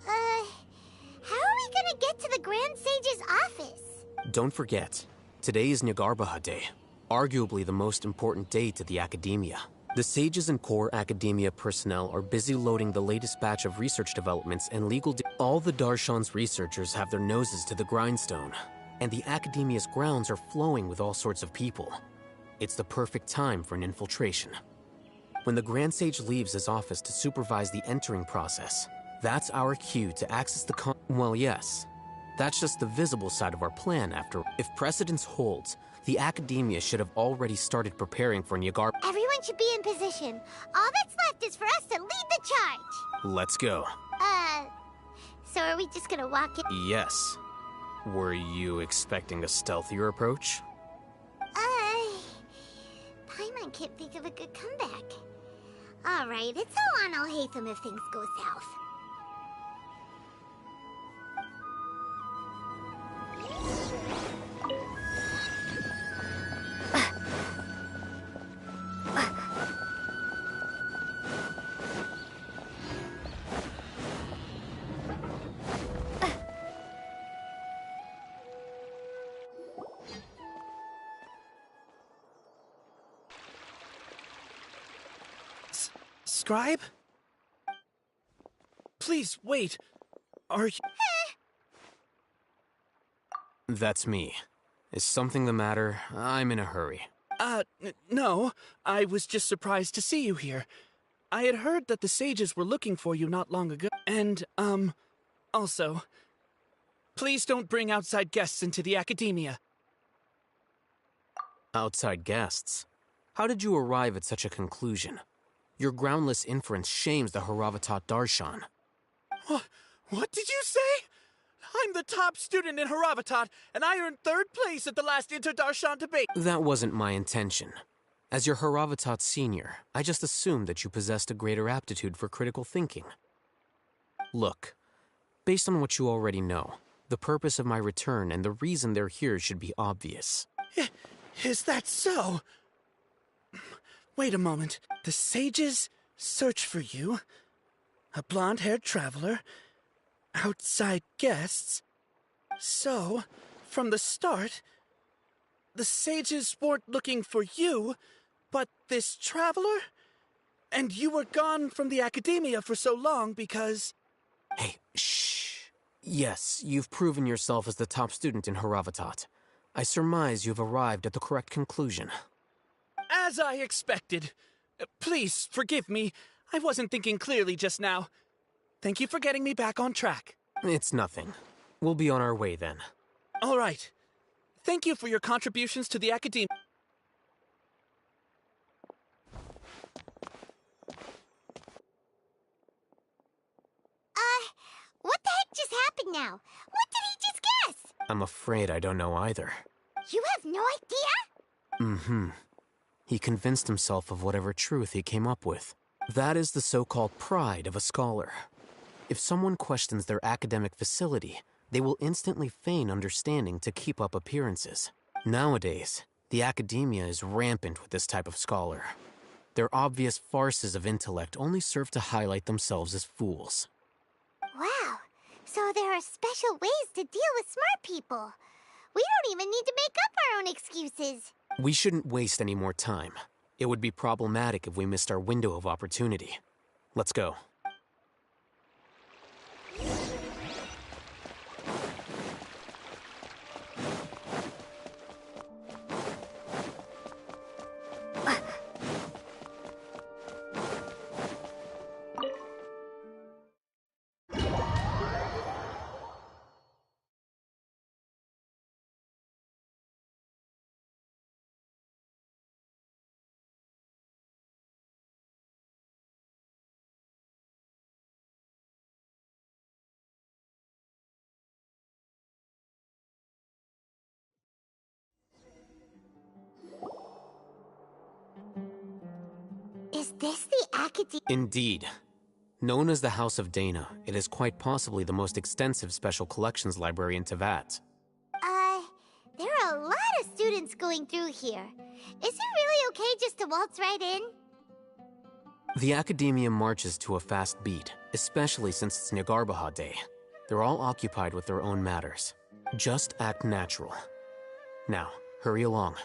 how are we gonna get to the Grand Sage's office? Don't forget, today is Nyargarbaha Day, arguably the most important day to the Academia. The Sages and core Academia personnel are busy loading the latest batch of research developments and legal all the Darshan's researchers have their noses to the grindstone, and the Academia's grounds are flowing with all sorts of people. It's the perfect time for an infiltration. When the Grand Sage leaves his office to supervise the entering process, that's our cue to access the well, yes. That's just the visible side of our plan after. If precedence holds, the Academia should have already started preparing for Nyargarbaha. Everyone should be in position. All that's left is for us to lead the charge. Let's go. So are we just gonna walk in? Yes. Were you expecting a stealthier approach? Paimon can't think of a good comeback. Alright, it's all on Alhaitham if things go south. Scribe? Please, wait. Are you... That's me. Is something the matter? I'm in a hurry. No. I was just surprised to see you here. I had heard that the sages were looking for you not long ago. And, also, please don't bring outside guests into the Academia. Outside guests? How did you arrive at such a conclusion? Your groundless inference shames the Haravatat Darshan. What did you say? I'm the top student in Haravatat, and I earned 3rd place at the last Inter-Darshan debate. That wasn't my intention. As your Haravatat senior, I just assumed that you possessed a greater aptitude for critical thinking. Look, based on what you already know, the purpose of my return and the reason they're here should be obvious. Is that so? Wait a moment. The sages search for you, a blonde-haired traveler, outside guests. So, from the start, the sages weren't looking for you, but this traveler? And you were gone from the Academia for so long because... Hey, shh. Yes, you've proven yourself as the top student in Haravatat. I surmise you've arrived at the correct conclusion. As I expected. Please, forgive me. I wasn't thinking clearly just now. Thank you for getting me back on track. It's nothing. We'll be on our way then. All right. Thank you for your contributions to the Academia. What the heck just happened now? What did he just guess? I'm afraid I don't know either. You have no idea? Mm-hmm. He convinced himself of whatever truth he came up with. That is the so-called pride of a scholar. If someone questions their academic facility, they will instantly feign understanding to keep up appearances. Nowadays, the Academia is rampant with this type of scholar. Their obvious farces of intellect only serve to highlight themselves as fools. Wow, so there are special ways to deal with smart people. We don't even need to make up our own excuses. We shouldn't waste any more time. It would be problematic if we missed our window of opportunity. Let's go. Is this the Academy? Indeed. Known as the House of Dana, it is quite possibly the most extensive special collections library in Teyvat. There are a lot of students going through here. Is it really okay just to waltz right in? The Academia marches to a fast beat, especially since it's Nyargarbaha Day. They're all occupied with their own matters. Just act natural. Now, hurry along.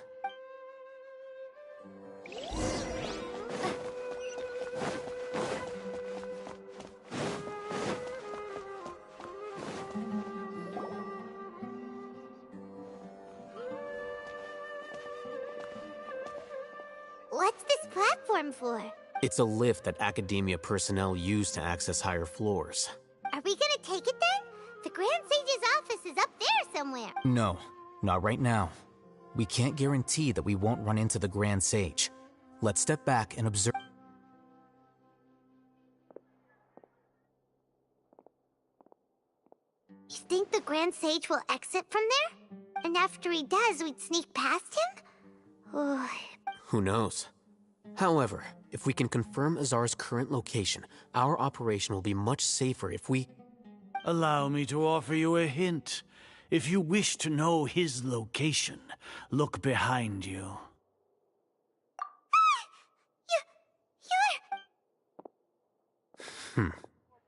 What's this platform for? It's a lift that Academia personnel use to access higher floors. Are we gonna take it then? The Grand Sage's office is up there somewhere. No, not right now. We can't guarantee that we won't run into the Grand Sage. Let's step back and observe. You think the Grand Sage will exit from there? And after he does, we'd sneak past him? Who knows? However, if we can confirm Azar's current location, our operation will be much safer if we... Allow me to offer you a hint. If you wish to know his location, look behind you.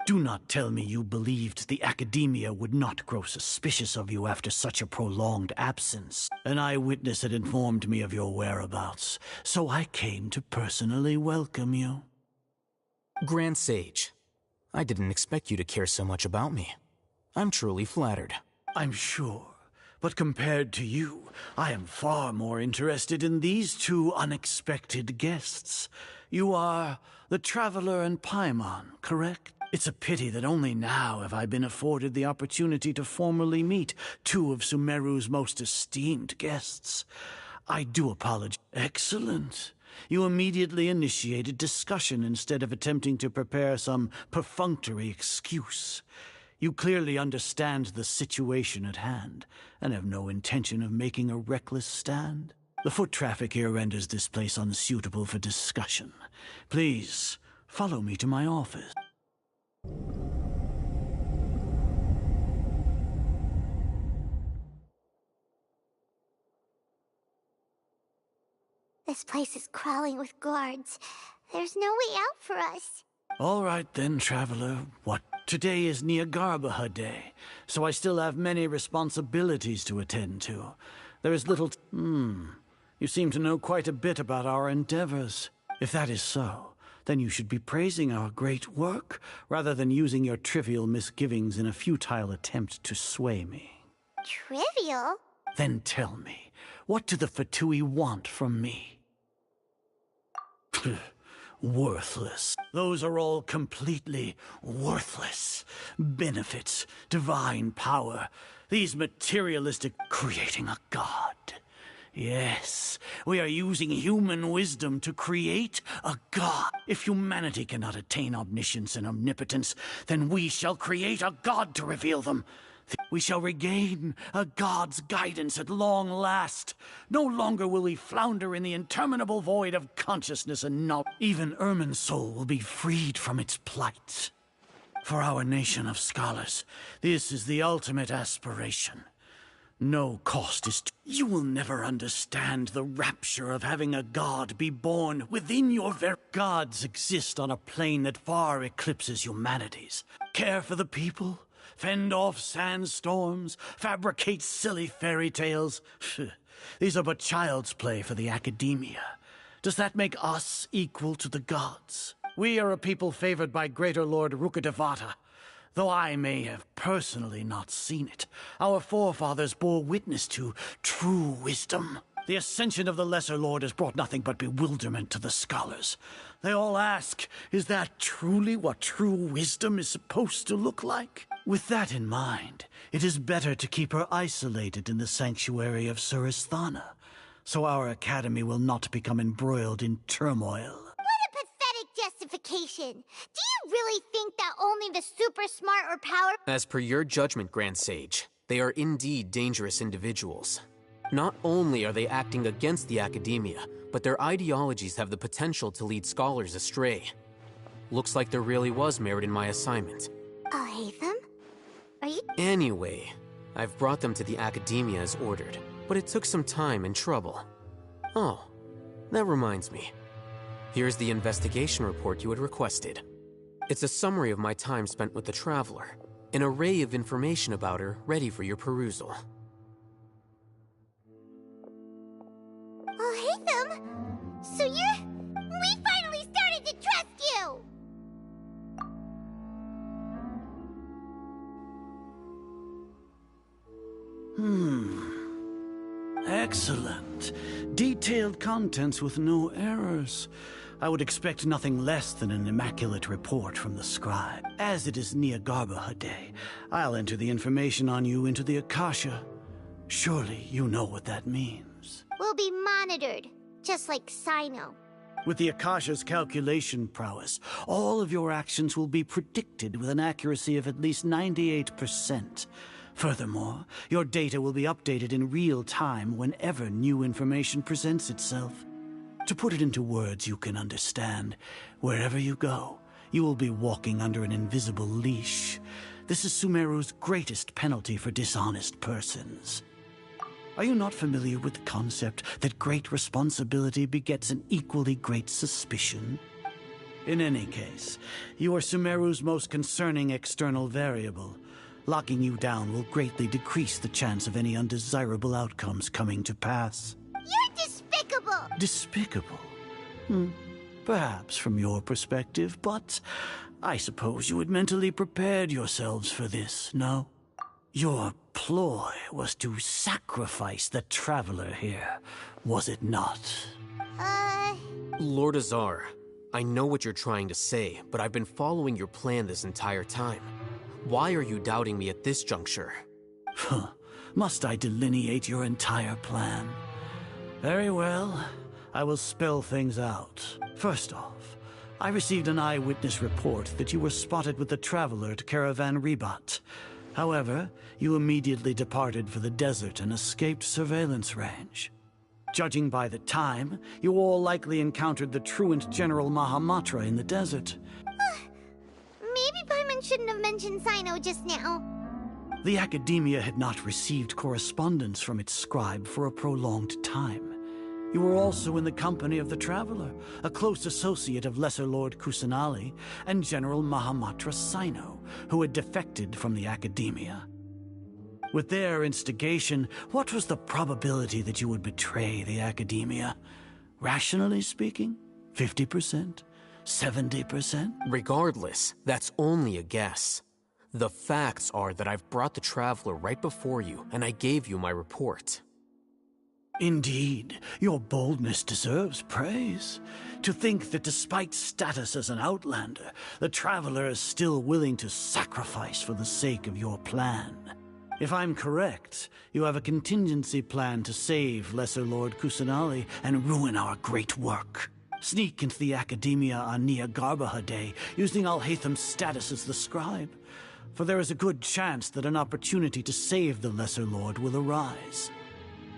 Do not tell me you believed the Academia would not grow suspicious of you after such a prolonged absence. An eyewitness had informed me of your whereabouts, so I came to personally welcome you. Grand Sage, I didn't expect you to care so much about me. I'm truly flattered. I'm sure, but compared to you, I am far more interested in these two unexpected guests. You are the Traveler and Paimon, correct? It's a pity that only now have I been afforded the opportunity to formally meet two of Sumeru's most esteemed guests. I do apologize. Excellent. You immediately initiated discussion instead of attempting to prepare some perfunctory excuse. You clearly understand the situation at hand, and have no intention of making a reckless stand. The foot traffic here renders this place unsuitable for discussion. Please, follow me to my office. This place is crawling with guards. There's no way out for us. All right then, Traveler. Today is Nyargarbaha Day, so I still have many responsibilities to attend to. There is little... You seem to know quite a bit about our endeavors. If that is so, then you should be praising our great work, rather than using your trivial misgivings in a futile attempt to sway me. Trivial? Then tell me, what do the Fatui want from me? Worthless. Those are all completely worthless. Benefits, divine power, these materialistic... creating a god. Yes, we are using human wisdom to create a god. If humanity cannot attain omniscience and omnipotence, then we shall create a god to reveal them. We shall regain a god's guidance at long last. No longer will we flounder in the interminable void of consciousness and knowledge. Even Ermin's soul will be freed from its plight. For our nation of scholars, this is the ultimate aspiration. No cost is You will never understand the rapture of having a god be born within your very... Gods exist on a plane that far eclipses humanity's. Care for the people, fend off sandstorms, fabricate silly fairy tales. These are but child's play for the Academia. Does that make us equal to the gods? We are a people favored by Greater Lord Rukkhadevata. Though I may have personally not seen it, our forefathers bore witness to true wisdom. The ascension of the Lesser Lord has brought nothing but bewilderment to the scholars. They all ask, is that truly what true wisdom is supposed to look like? With that in mind, it is better to keep her isolated in the sanctuary of Suristhana, so our academy will not become embroiled in turmoil. Justification. Do you really think that only the super smart or power... As per your judgment, Grand Sage, they are indeed dangerous individuals. Not only are they acting against the academia, but their ideologies have the potential to lead scholars astray. Looks like there really was merit in my assignment. Haytham? Are you— Anyway, I've brought them to the academia as ordered, but it took some time and trouble. Oh, that reminds me. Here's the investigation report you had requested. It's a summary of my time spent with the Traveler, an array of information about her ready for your perusal. Haytham? So you're— We finally started to trust you! Excellent. Detailed contents with no errors. I would expect nothing less than an immaculate report from the scribe. As it is Niagarbha Day, I'll enter the information on you into the Akasha. Surely you know what that means. We'll be monitored, just like Sino. With the Akasha's calculation prowess, all of your actions will be predicted with an accuracy of at least 98%. Furthermore, your data will be updated in real time whenever new information presents itself. To put it into words you can understand, wherever you go, you will be walking under an invisible leash. This is Sumeru's greatest penalty for dishonest persons. Are you not familiar with the concept that great responsibility begets an equally great suspicion? In any case, you are Sumeru's most concerning external variable. Locking you down will greatly decrease the chance of any undesirable outcomes coming to pass. You're despicable! Despicable? Perhaps from your perspective, but I suppose you had mentally prepared yourselves for this, no? Your ploy was to sacrifice the Traveler here, was it not? Lord Azar, I know what you're trying to say, but I've been following your plan this entire time. Why are you doubting me at this juncture? Must I delineate your entire plan? Very well. I will spell things out. First off, I received an eyewitness report that you were spotted with the Traveler at Caravan Ribat. However, you immediately departed for the desert and escaped surveillance range. Judging by the time, you all likely encountered the truant General Mahamatra in the desert. Maybe Paimon shouldn't have mentioned Sino just now. The Academia had not received correspondence from its scribe for a prolonged time. You were also in the company of the Traveler, a close associate of Lesser Lord Kusanali and General Mahamatra Sino, who had defected from the Academia. With their instigation, what was the probability that you would betray the Academia? Rationally speaking, 50%? 70%? Regardless, that's only a guess. The facts are that I've brought the Traveler right before you, and I gave you my report. Indeed, your boldness deserves praise. To think that despite status as an outlander, the Traveler is still willing to sacrifice for the sake of your plan. If I'm correct, you have a contingency plan to save Lesser Lord Kusanali and ruin our great work. Sneak into the Academia on Niagarbha Day, using Alhaitham's status as the scribe. For there is a good chance that an opportunity to save the Lesser Lord will arise.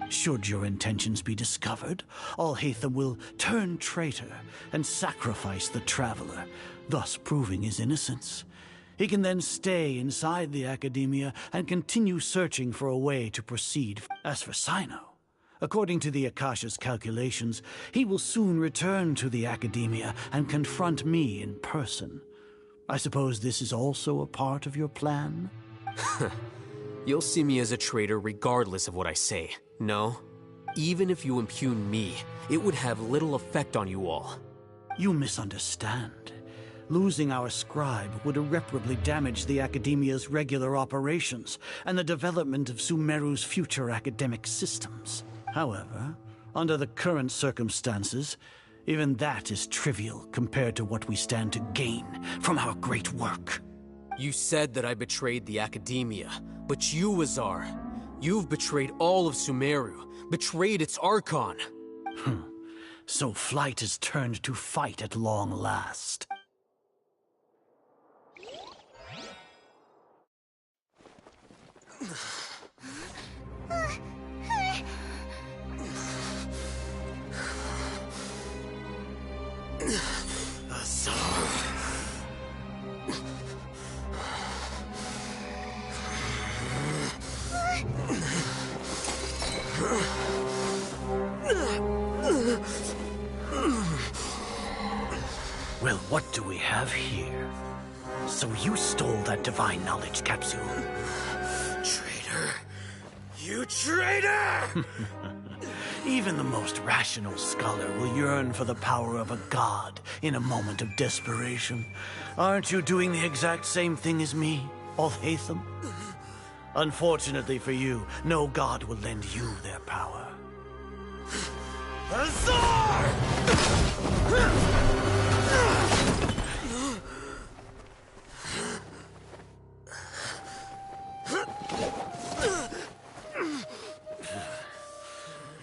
Should your intentions be discovered, Alhaitham will turn traitor and sacrifice the Traveler, thus proving his innocence. He can then stay inside the Academia and continue searching for a way to proceed. As for Sino, according to the Akasha's calculations, he will soon return to the Academia and confront me in person. I suppose this is also a part of your plan? You'll see me as a traitor regardless of what I say, no? Even if you impugn me, it would have little effect on you all. You misunderstand. Losing our scribe would irreparably damage the Academia's regular operations and the development of Sumeru's future academic systems. However, under the current circumstances, even that is trivial compared to what we stand to gain from our great work. You said that I betrayed the Academia, but you, Azar, you've betrayed all of Sumeru, betrayed its Archon. So flight has turned to fight at long last. Well, what do we have here? So you stole that divine knowledge capsule. Traitor! You traitor! Even the most rational scholar will yearn for the power of a god in a moment of desperation. Aren't you doing the exact same thing as me, Alhaitham? Unfortunately for you, no god will lend you their power. Azar!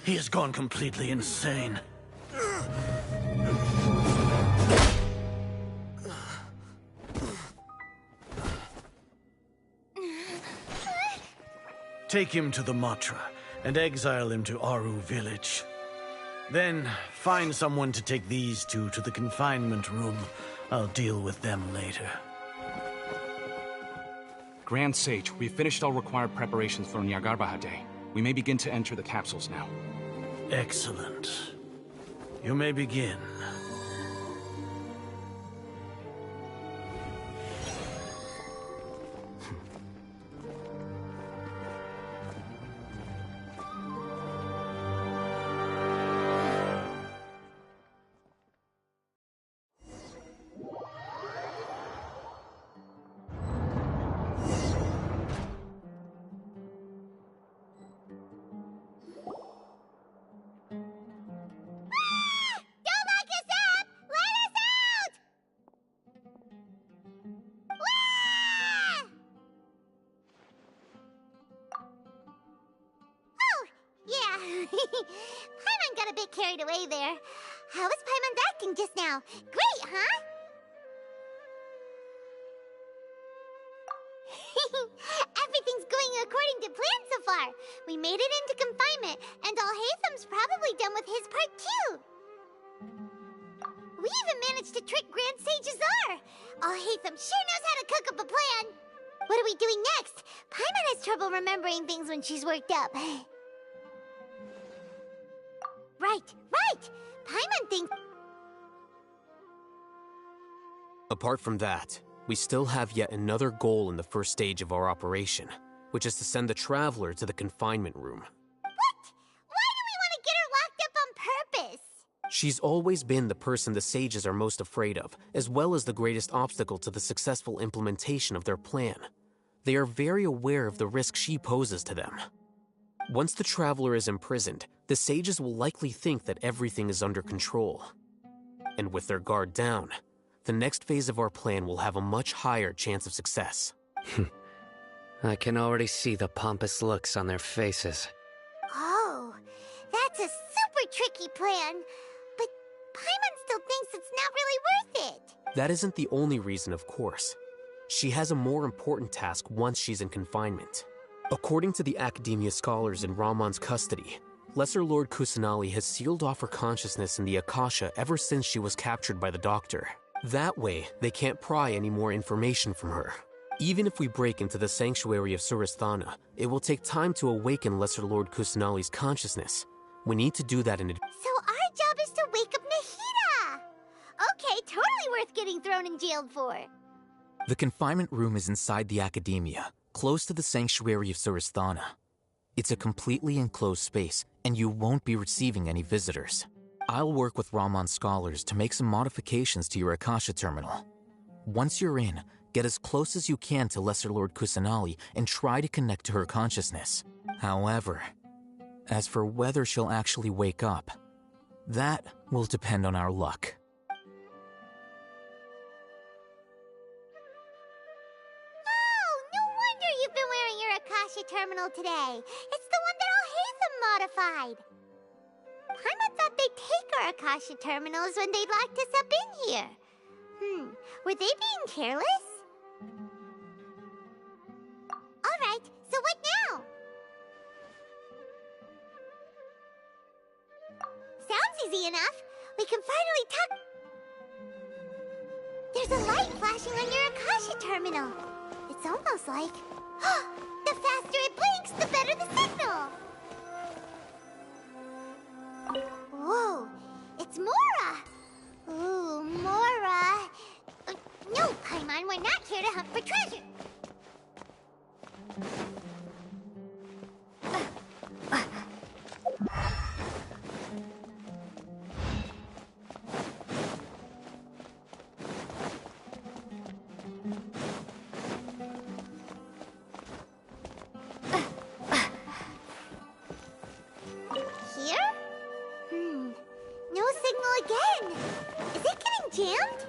He has gone completely insane. Take him to the Matra and exile him to Aru village. Then find someone to take these two to the confinement room. I'll deal with them later. Grand Sage, we've finished all required preparations for Nyargarbaha Day. We may begin to enter the capsules now. Excellent. You may begin. Paimon got a bit carried away there. How was Paimon acting just now? Great, huh? Everything's going according to plan so far. We made it into confinement, and Alhaitham's probably done with his part too. We even managed to trick Grand Sage Azar. Alhaitham sure knows how to cook up a plan. What are we doing next? Paimon has trouble remembering things when she's worked up. Right! Paimon thinks... Apart from that, we still have yet another goal in the first stage of our operation, which is to send the Traveler to the confinement room. What? Why do we want to get her locked up on purpose? She's always been the person the sages are most afraid of, as well as the greatest obstacle to the successful implementation of their plan. They are very aware of the risk she poses to them. Once the Traveler is imprisoned, the sages will likely think that everything is under control. And with their guard down, the next phase of our plan will have a much higher chance of success. I can already see the pompous looks on their faces. Oh, that's a super tricky plan. But Paimon still thinks it's not really worth it. That isn't the only reason, of course. She has a more important task once she's in confinement. According to the Academia scholars in Ramon's custody, Lesser Lord Kusanali has sealed off her consciousness in the Akasha ever since she was captured by the Doctor. That way, they can't pry any more information from her. Even if we break into the sanctuary of Suristhana, it will take time to awaken Lesser Lord Kusanali's consciousness. We need to do that in advance. So our job is to wake up Nahida! Okay, totally worth getting thrown and jailed for. The confinement room is inside the Academia, close to the sanctuary of Suristhana. It's a completely enclosed space, and you won't be receiving any visitors. I'll work with Ramon's scholars to make some modifications to your Akasha terminal. Once you're in, get as close as you can to Lesser Lord Kusanali and try to connect to her consciousness. However, as for whether she'll actually wake up, that will depend on our luck. You've been wearing your Akasha terminal today. It's the one that Alhaitham modified. Paimon thought they'd take our Akasha terminals when they locked us up in here. Were they being careless? Alright, so what now? Sounds easy enough. We can finally talk... There's a light flashing on your Akasha terminal. It's almost like... the faster it blinks, the better the signal! Whoa, it's Mora! Ooh, Mora! No, Paimon, we're not here to hunt for treasure! Here? No signal again! Is it getting jammed?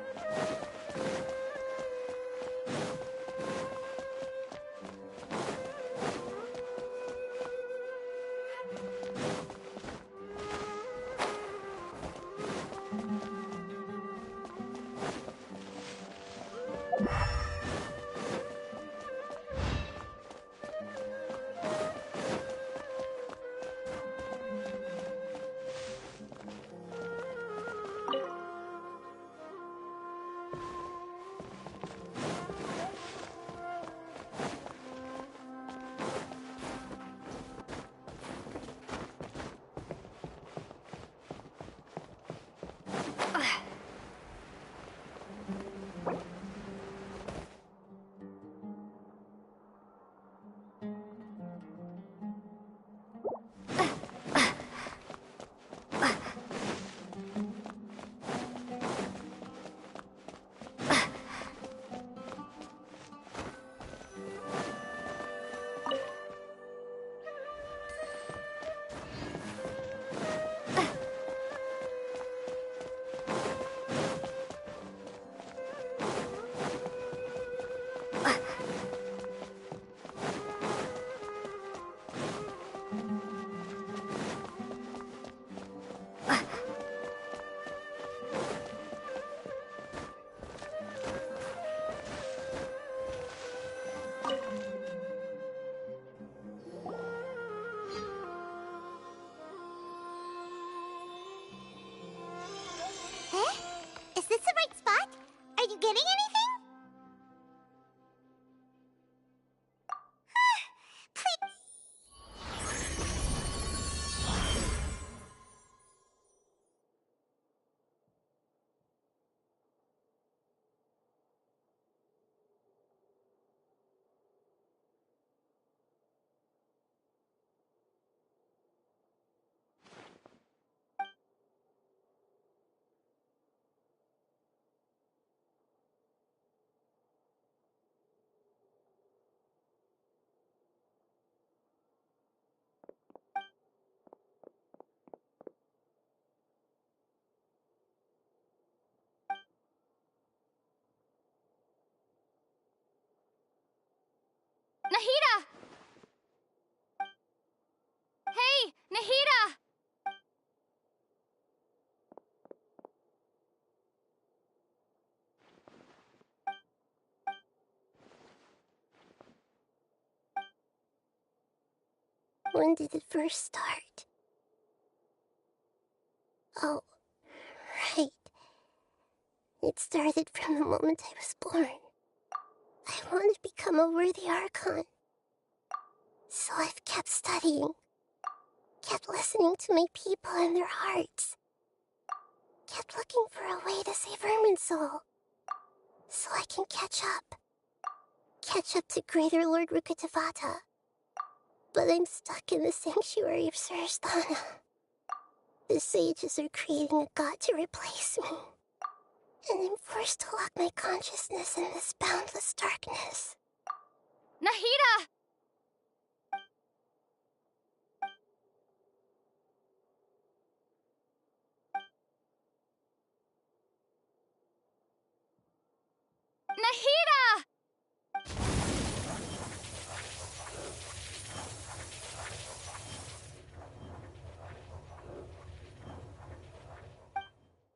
Is this the right spot? Are you getting anything? Nahida! Hey, Nahida! When did it first start? Oh, right. It started from the moment I was born. I wanted to become a worthy Archon. So I've kept studying. Kept listening to my people and their hearts. Kept looking for a way to save Irminsul. So I can catch up. Catch up to Greater Lord Rukkhadevata. But I'm stuck in the sanctuary of Surstana. The sages are creating a god to replace me. And I'm forced to lock my consciousness in this boundless darkness. Nahida! Nahida!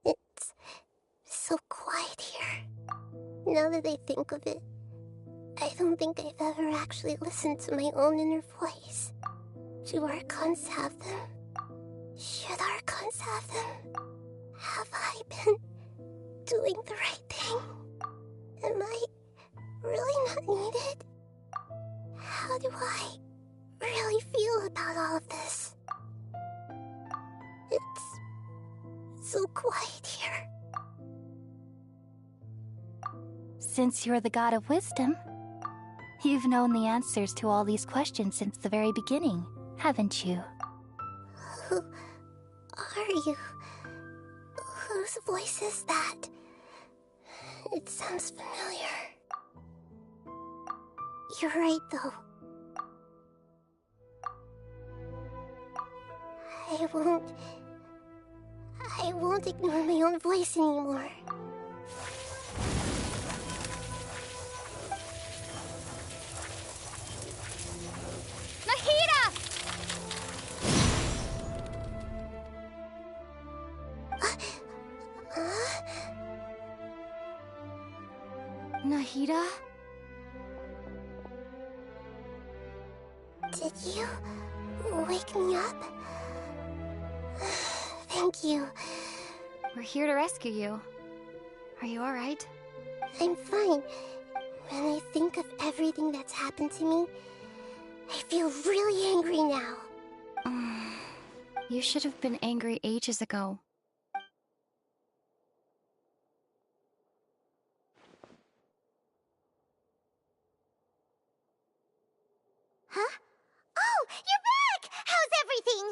It's so quiet here. Now that I think of it, I don't think I've ever actually listened to my own inner voice. Do Archons have them? Should Archons have them? Have I been doing the right thing? Am I really not needed? How do I really feel about all of this? It's so quiet here. Since you're the god of wisdom, you've known the answers to all these questions since the very beginning, haven't you? Who are you? Whose voice is that? It sounds familiar. You're right, though. I won't ignore my own voice anymore. Nahida! Nahida? Did you wake me up? Thank you. We're here to rescue you. Are you alright? I'm fine. When I think of everything that's happened to me, I feel really angry now. You should have been angry ages ago. Huh? Oh, you're back! How's everything?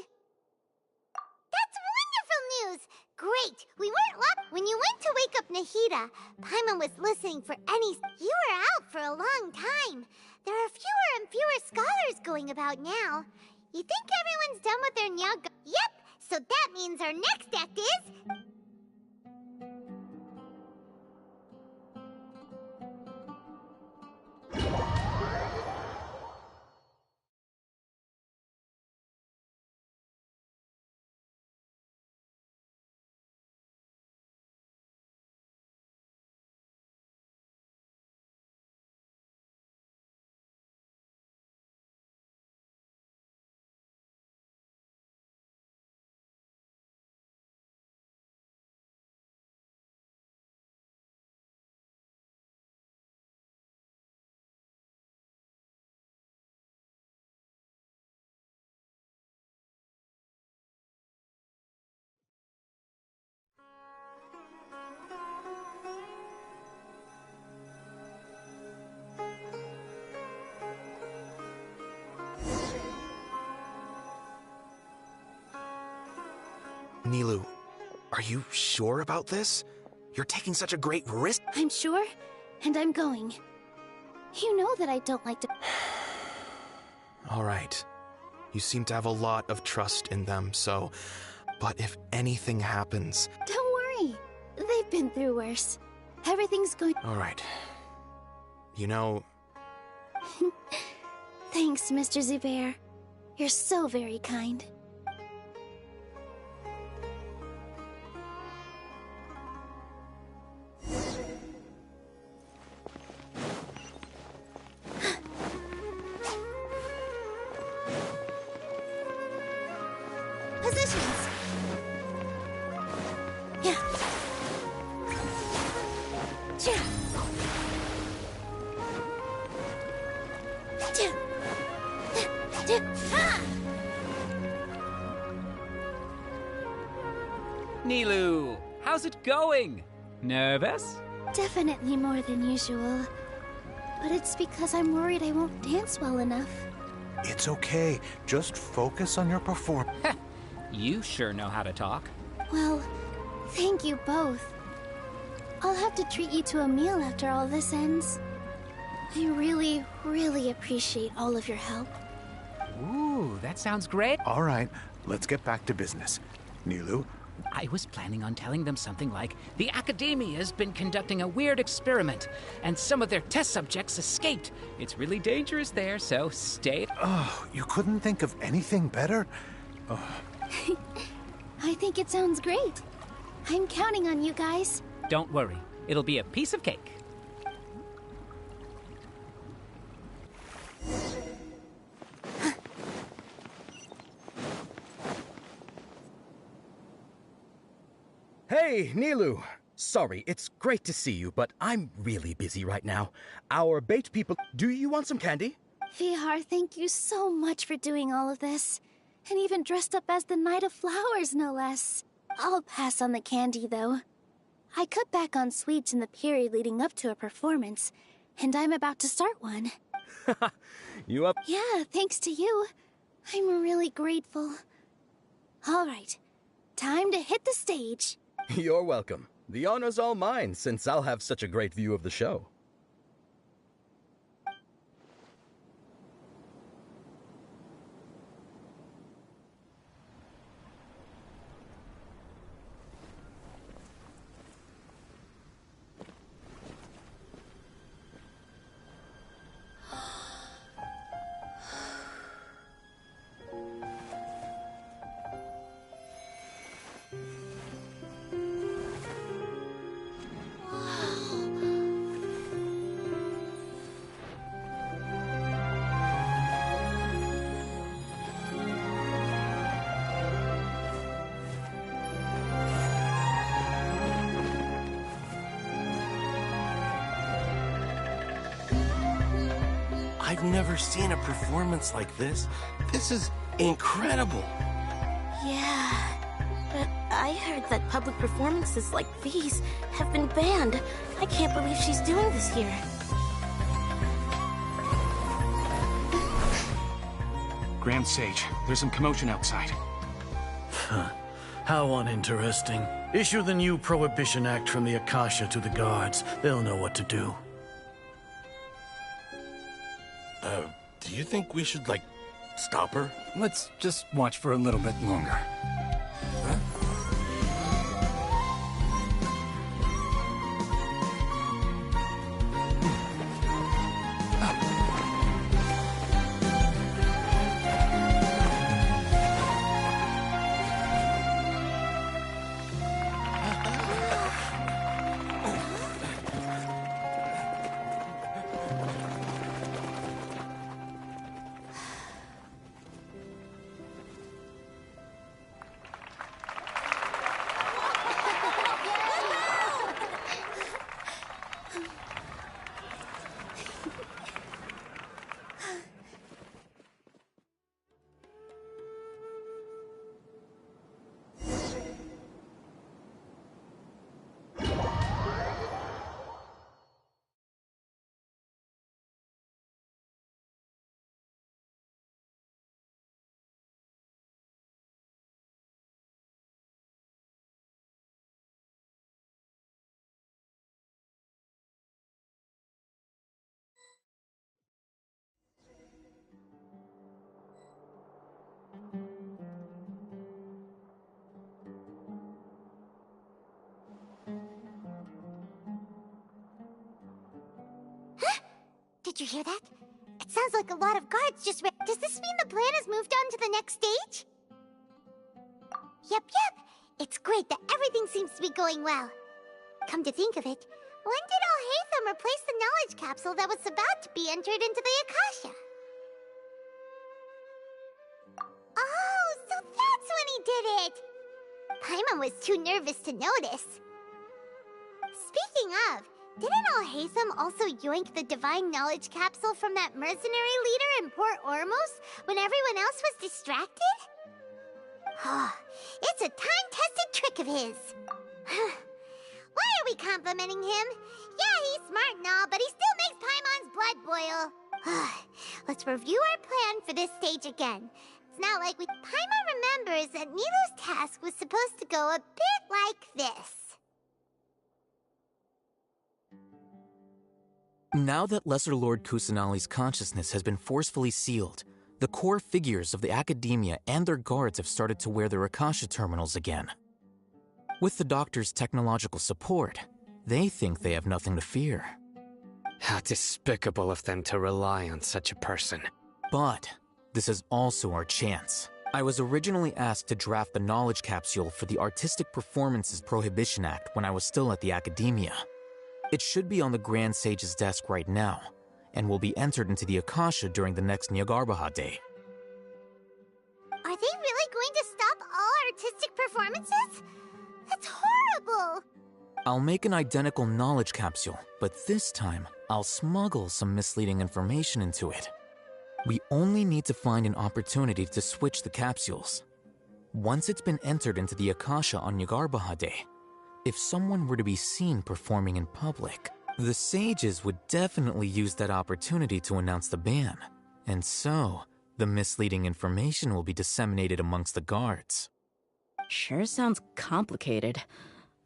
That's wonderful news! Great! We weren't locked. When you went to wake up Nahida, Paimon was listening for any... You were out for a long time. There are fewer and fewer scholars going about now. You think everyone's done with their Nyaga... Yep! So that means our next act is... Nilou, are you sure about this? You're taking such a great risk. I'm sure, and I'm going. You know that I don't like to... All right. You seem to have a lot of trust in them, so... But if anything happens... Don't worry. They've been through worse. Everything's going... All right. You know... Thanks, Mr. Zubair. You're so very kind. Positions! Yeah. Yeah. Nilou, how's it going? Nervous? Definitely more than usual. But it's because I'm worried I won't dance well enough. It's okay. Just focus on your performance. You sure know how to talk. Well, thank you both. I'll have to treat you to a meal after all this ends. I really, really appreciate all of your help. Ooh, that sounds great. All right, let's get back to business. Nilou? I was planning on telling them something like, the Academia's been conducting a weird experiment, and some of their test subjects escaped. It's really dangerous there, so stay... Oh, you couldn't think of anything better? Oh. I think it sounds great. I'm counting on you guys. Don't worry. It'll be a piece of cake. Hey, Nilou. Sorry, it's great to see you, but I'm really busy right now. Our bait people... Do you want some candy? Vihar, thank you so much for doing all of this. And even dressed up as the Knight of Flowers, no less. I'll pass on the candy, though. I cut back on sweets in the period leading up to a performance, and I'm about to start one. You up? Yeah, thanks to you. I'm really grateful. All right, time to hit the stage. You're welcome. The honor's all mine, since I'll have such a great view of the show. I've never seen a performance like this. This is incredible. Yeah, but I heard that public performances like these have been banned. I can't believe she's doing this here. Grand Sage, there's some commotion outside. How uninteresting. Issue the new Prohibition Act from the Akasha to the guards. They'll know what to do. Do you think we should, like, stop her? Let's just watch for a little bit longer. Did you hear that? It sounds like a lot of guards just Does this mean the plan has moved on to the next stage? Yep. It's great that everything seems to be going well. Come to think of it, when did Alhaitham replace the knowledge capsule that was about to be entered into the Akasha? Oh, so that's when he did it! Paimon was too nervous to notice. Speaking of, didn't Alhaitham also yoink the divine knowledge capsule from that mercenary leader in Port Ormos when everyone else was distracted? It's a time-tested trick of his. Why are we complimenting him? Yeah, he's smart and all, but he still makes Paimon's blood boil. Let's review our plan for this stage again. It's not like Paimon remembers that Nilo's task was supposed to go a bit like this. Now that Lesser Lord Kusanali's consciousness has been forcefully sealed, the core figures of the Academia and their guards have started to wear their Akasha terminals again. With the Doctor's technological support, they think they have nothing to fear. How despicable of them to rely on such a person. But this is also our chance. I was originally asked to draft the knowledge capsule for the Artistic Performances Prohibition Act when I was still at the Academia. It should be on the Grand Sage's desk right now, and will be entered into the Akasha during the next Nyargarbaha Day. Are they really going to stop all artistic performances? That's horrible! I'll make an identical knowledge capsule, but this time, I'll smuggle some misleading information into it. We only need to find an opportunity to switch the capsules. Once it's been entered into the Akasha on Yagarbaha Day, if someone were to be seen performing in public, the sages would definitely use that opportunity to announce the ban. And so, the misleading information will be disseminated amongst the guards. Sure sounds complicated.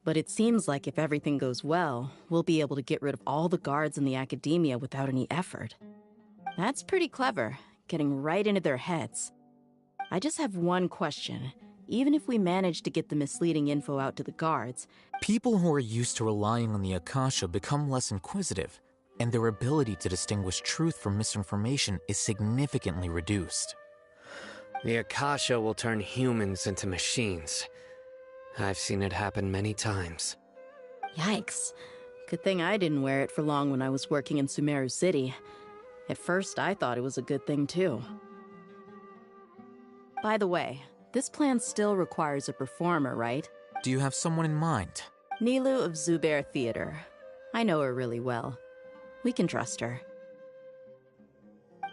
But it seems like if everything goes well, we'll be able to get rid of all the guards in the academia without any effort. That's pretty clever, getting right into their heads. I just have one question. Even if we manage to get the misleading info out to the guards... People who are used to relying on the Akasha become less inquisitive, and their ability to distinguish truth from misinformation is significantly reduced. The Akasha will turn humans into machines. I've seen it happen many times. Yikes. Good thing I didn't wear it for long when I was working in Sumeru City. At first, I thought it was a good thing, too. By the way, this plan still requires a performer, right? Do you have someone in mind? Nilu of Zubair Theater. I know her really well. We can trust her.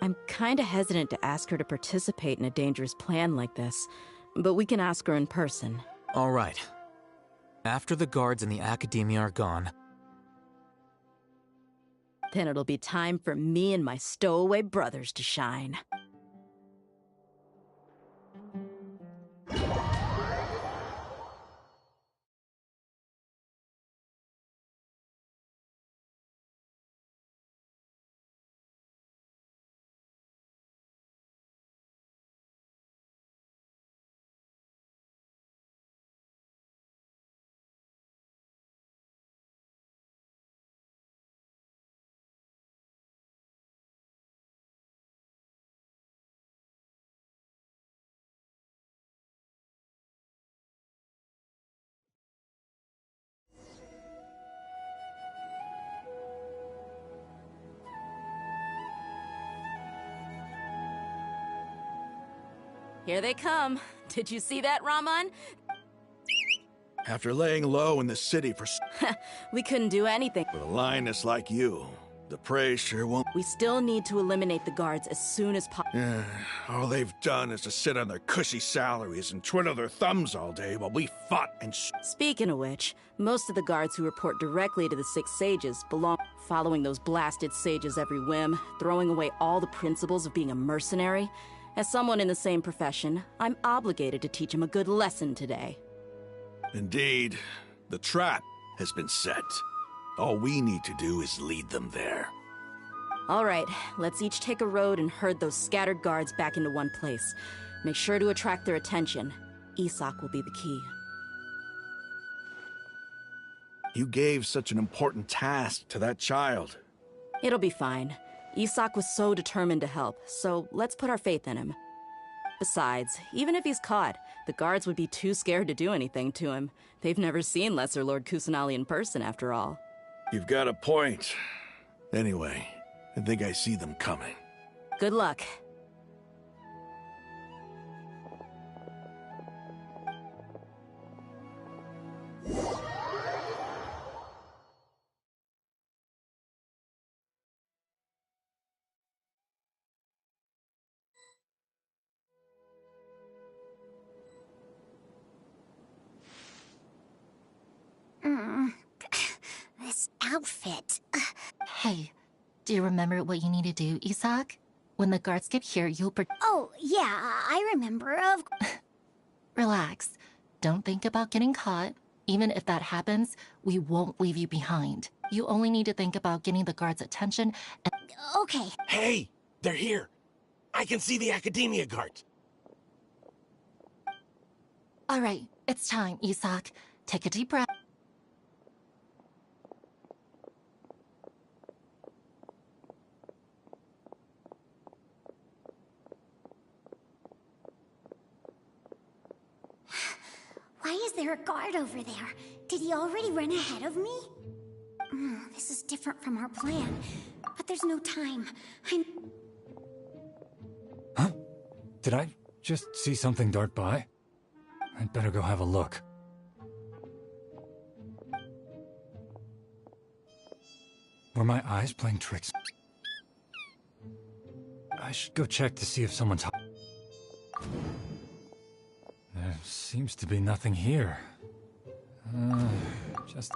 I'm kinda hesitant to ask her to participate in a dangerous plan like this, but we can ask her in person. All right. After the guards in the academia are gone... Then it'll be time for me and my stowaway brothers to shine. Here they come. Did you see that, Raman? After laying low in the city for We couldn't do anything. with a lioness like you, the prey sure won't. We still need to eliminate the guards as soon as possible. Yeah, all they've done is to sit on their cushy salaries and twiddle their thumbs all day while we fought and Speaking of which, most of the guards who report directly to the Six Sages belong following those blasted sages every whim, throwing away all the principles of being a mercenary. As someone in the same profession, I'm obligated to teach them a good lesson today. Indeed, the trap has been set. All we need to do is lead them there. All right, let's each take a road and herd those scattered guards back into one place. Make sure to attract their attention. Isak will be the key. You gave such an important task to that child. It'll be fine. Isak was so determined to help, so let's put our faith in him. Besides, even if he's caught, the guards would be too scared to do anything to him. They've never seen Lesser Lord Kusanali in person, after all. You've got a point. Anyway, I think I see them coming. Good luck. This outfit. Hey, do you remember what you need to do, Isak? When the guards get here, you'll Oh, yeah, I remember. Relax. Don't think about getting caught. Even if that happens, we won't leave you behind. You only need to think about getting the guards' attention and... Okay. Hey, they're here. I can see the academia guards. All right, it's time, Isak. Take a deep breath. Why is there a guard over there? Did he already run ahead of me? This is different from our plan. But there's no time. Huh? Did I just see something dart by? I'd better go have a look. Were my eyes playing tricks? I should go check to see if someone's... There seems to be nothing here. Just...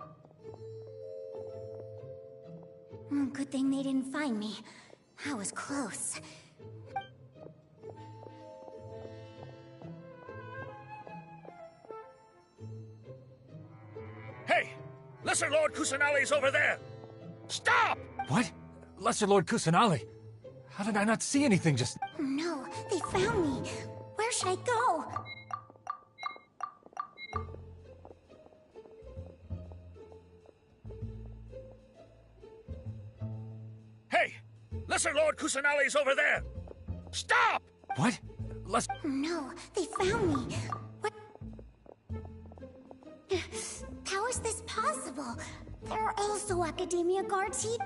Good thing they didn't find me. I was close. Hey! Lesser Lord Kusanali's over there! Stop! What? Lesser Lord Kusanali? How did I not see anything just... Oh no, they found me. Where should I go? Hey! Lesser Lord Kusanali's over there! Stop! What? Oh no, they found me. What? How is this possible? There are also Academia guards here.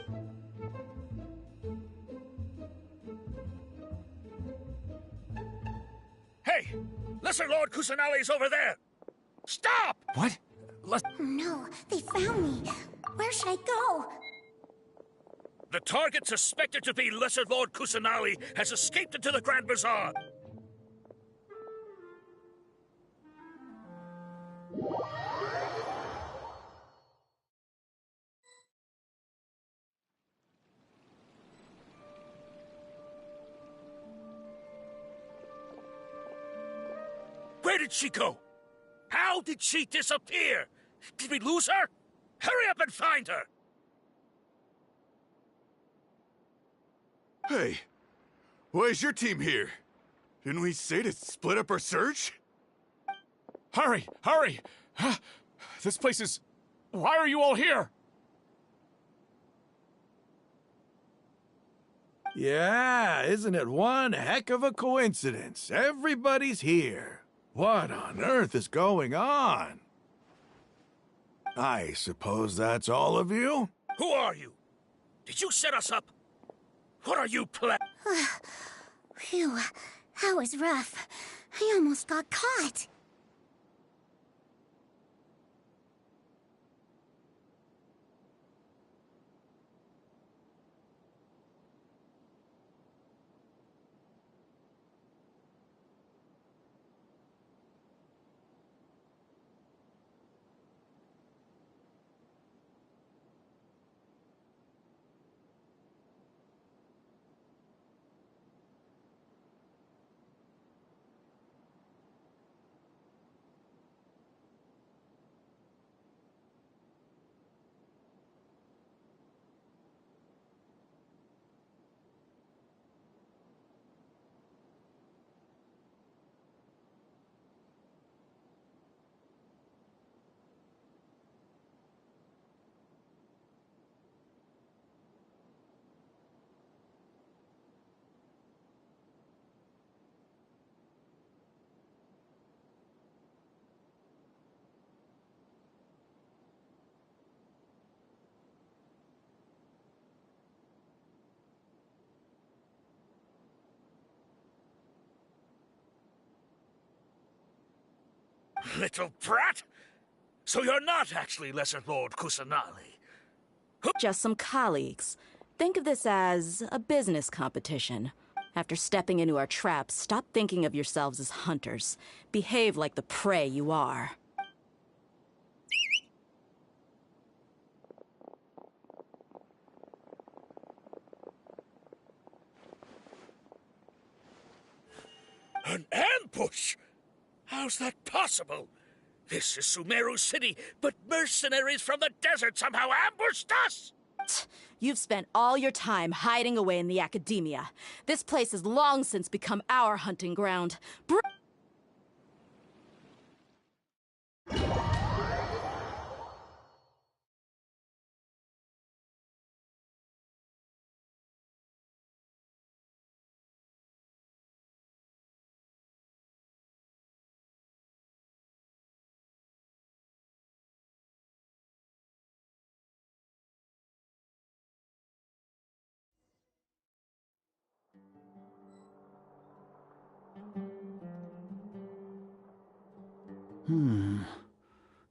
Hey! Lesser Lord Kusanali's over there! Stop! What? Oh no, they found me. Where should I go? The target suspected to be Lesser Lord Kusanali has escaped into the Grand Bazaar. Where did she go? How did she disappear? Did we lose her? Hurry up and find her! Hey, why is your team here? Didn't we say to split up our search? Hurry! Hurry! This place is... Why are you all here? Yeah, isn't it one heck of a coincidence? Everybody's here. What on earth is going on? I suppose that's all of you? Who are you? Did you set us up? What are you Phew, that was rough. I almost got caught. Little brat! So you're not actually Lesser Lord Kusanali? Just some colleagues. Think of this as a business competition. After stepping into our traps, stop thinking of yourselves as hunters. Behave like the prey you are. An ambush? How's that possible? This is Sumeru City, but mercenaries from the desert somehow ambushed us! You've spent all your time hiding away in the academia. This place has long since become our hunting ground.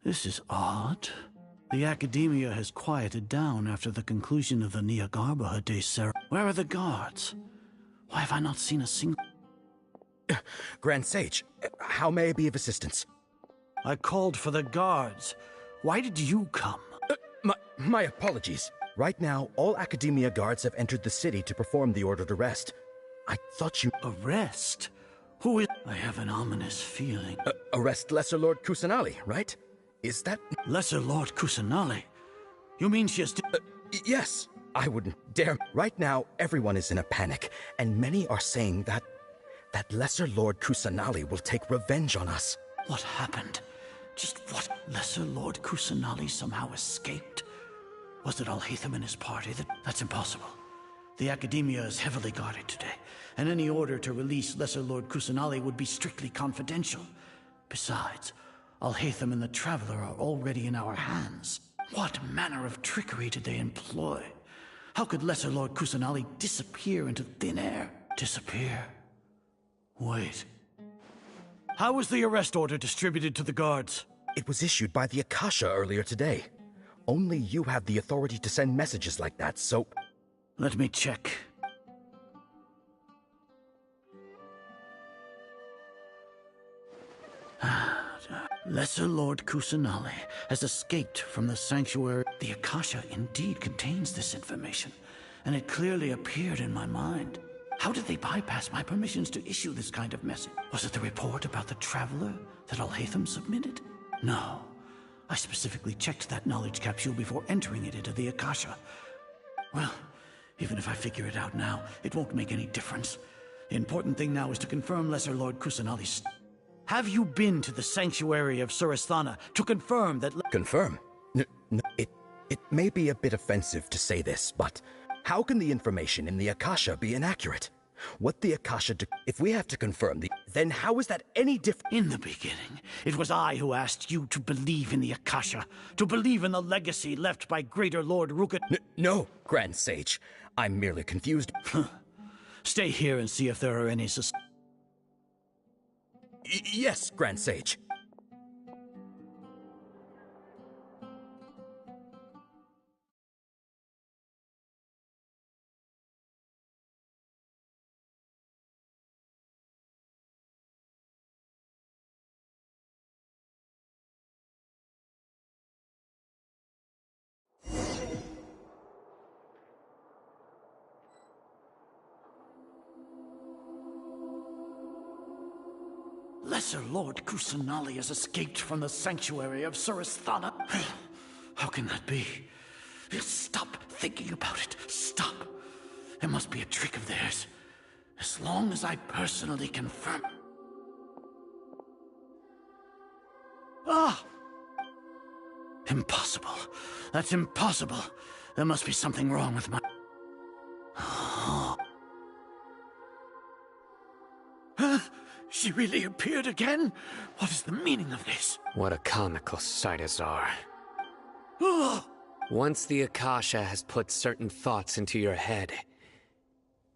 This is odd. The academia has quieted down after the conclusion of the Nyagarbha Day ceremony. Where are the guards? Why have I not seen a single... Grand Sage, how may I be of assistance? I called for the guards. Why did you come? My apologies. Right now, all Academia guards have entered the city to perform the ordered arrest. I thought you... Arrest? Who is... I have an ominous feeling. Arrest Lesser Lord Kusanali, right? Is that... Lesser Lord Kusanali? You mean she has... Yes. I wouldn't dare... Right now, everyone is in a panic, and many are saying that Lesser Lord Kusanali will take revenge on us. What happened? Just what? Lesser Lord Kusanali somehow escaped? Was it Alhaitham and his party? That's impossible. The Academia is heavily guarded today, and any order to release Lesser Lord Kusanali would be strictly confidential. Besides, Alhaitham and the Traveler are already in our hands. What manner of trickery did they employ? How could Lesser Lord Kusanali disappear into thin air? Disappear? Wait. How was the arrest order distributed to the guards? It was issued by the Akasha earlier today. Only you have the authority to send messages like that, so... Let me check. Lesser Lord Kusanali has escaped from the sanctuary. The Akasha indeed contains this information, and it clearly appeared in my mind. How did they bypass my permissions to issue this kind of message? Was it the report about the Traveler that Alhaitham submitted? No. I specifically checked that knowledge capsule before entering it into the Akasha. Well, even if I figure it out now, it won't make any difference. The important thing now is to confirm Lesser Lord Kusanali's... Have you been to the sanctuary of Surasthana to confirm that... Confirm? No, it may be a bit offensive to say this, but how can the information in the Akasha be inaccurate? What the Akasha... If we have to confirm then how is that any different? In the beginning, it was I who asked you to believe in the Akasha, to believe in the legacy left by Greater Lord Ruka... No, Grand Sage. I'm merely confused. Stay here and see if there are any Yes, Grand Sage. Lesser Lord Kusanali has escaped from the sanctuary of Surasthana. How can that be? Stop thinking about it. Stop. It must be a trick of theirs. As long as I personally confirm... Ah! Impossible. That's impossible. There must be something wrong with my... She really appeared again? What is the meaning of this? What a comical sight, Azar. Once the Akasha has put certain thoughts into your head,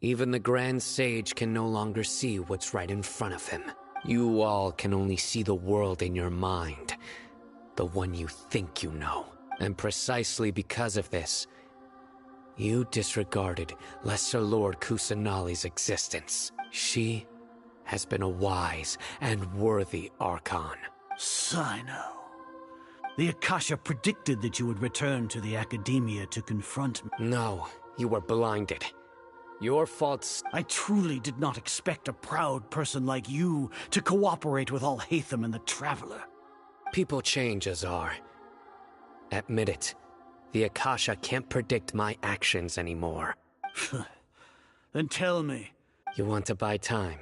even the Grand Sage can no longer see what's right in front of him. You all can only see the world in your mind, the one you think you know. And precisely because of this, you disregarded Lesser Lord Kusanali's existence. She has been a wise and worthy Archon. Sino. The Akasha predicted that you would return to the Academia to confront me. No, you were blinded. Your faults... I truly did not expect a proud person like you to cooperate with Alhaitham and the Traveler. People change, Azar. Admit it. The Akasha can't predict my actions anymore. Then tell me. You want to buy time?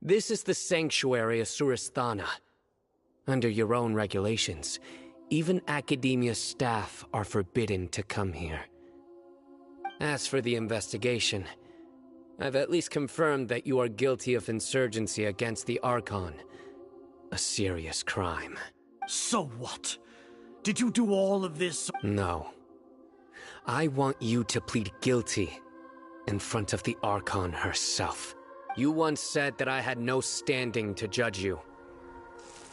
This is the sanctuary of Surasthana. Under your own regulations, even Academia staff are forbidden to come here. As for the investigation, I've at least confirmed that you are guilty of insurgency against the Archon. A serious crime. So what? Did you do all of this? No. I want you to plead guilty in front of the Archon herself. You once said that I had no standing to judge you.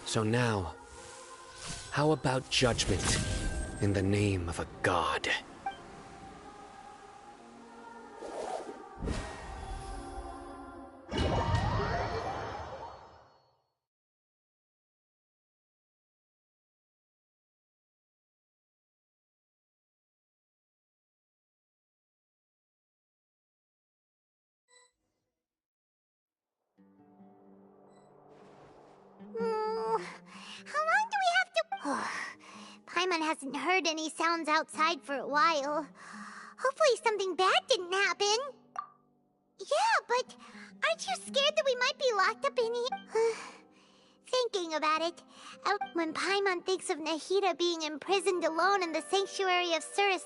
So now, how about judgment in the name of a god. How long do we have to... Paimon hasn't heard any sounds outside for a while. Hopefully something bad didn't happen. Yeah, but aren't you scared that we might be locked up in here? Thinking about it, when Paimon thinks of Nahida being imprisoned alone in the sanctuary of Surus...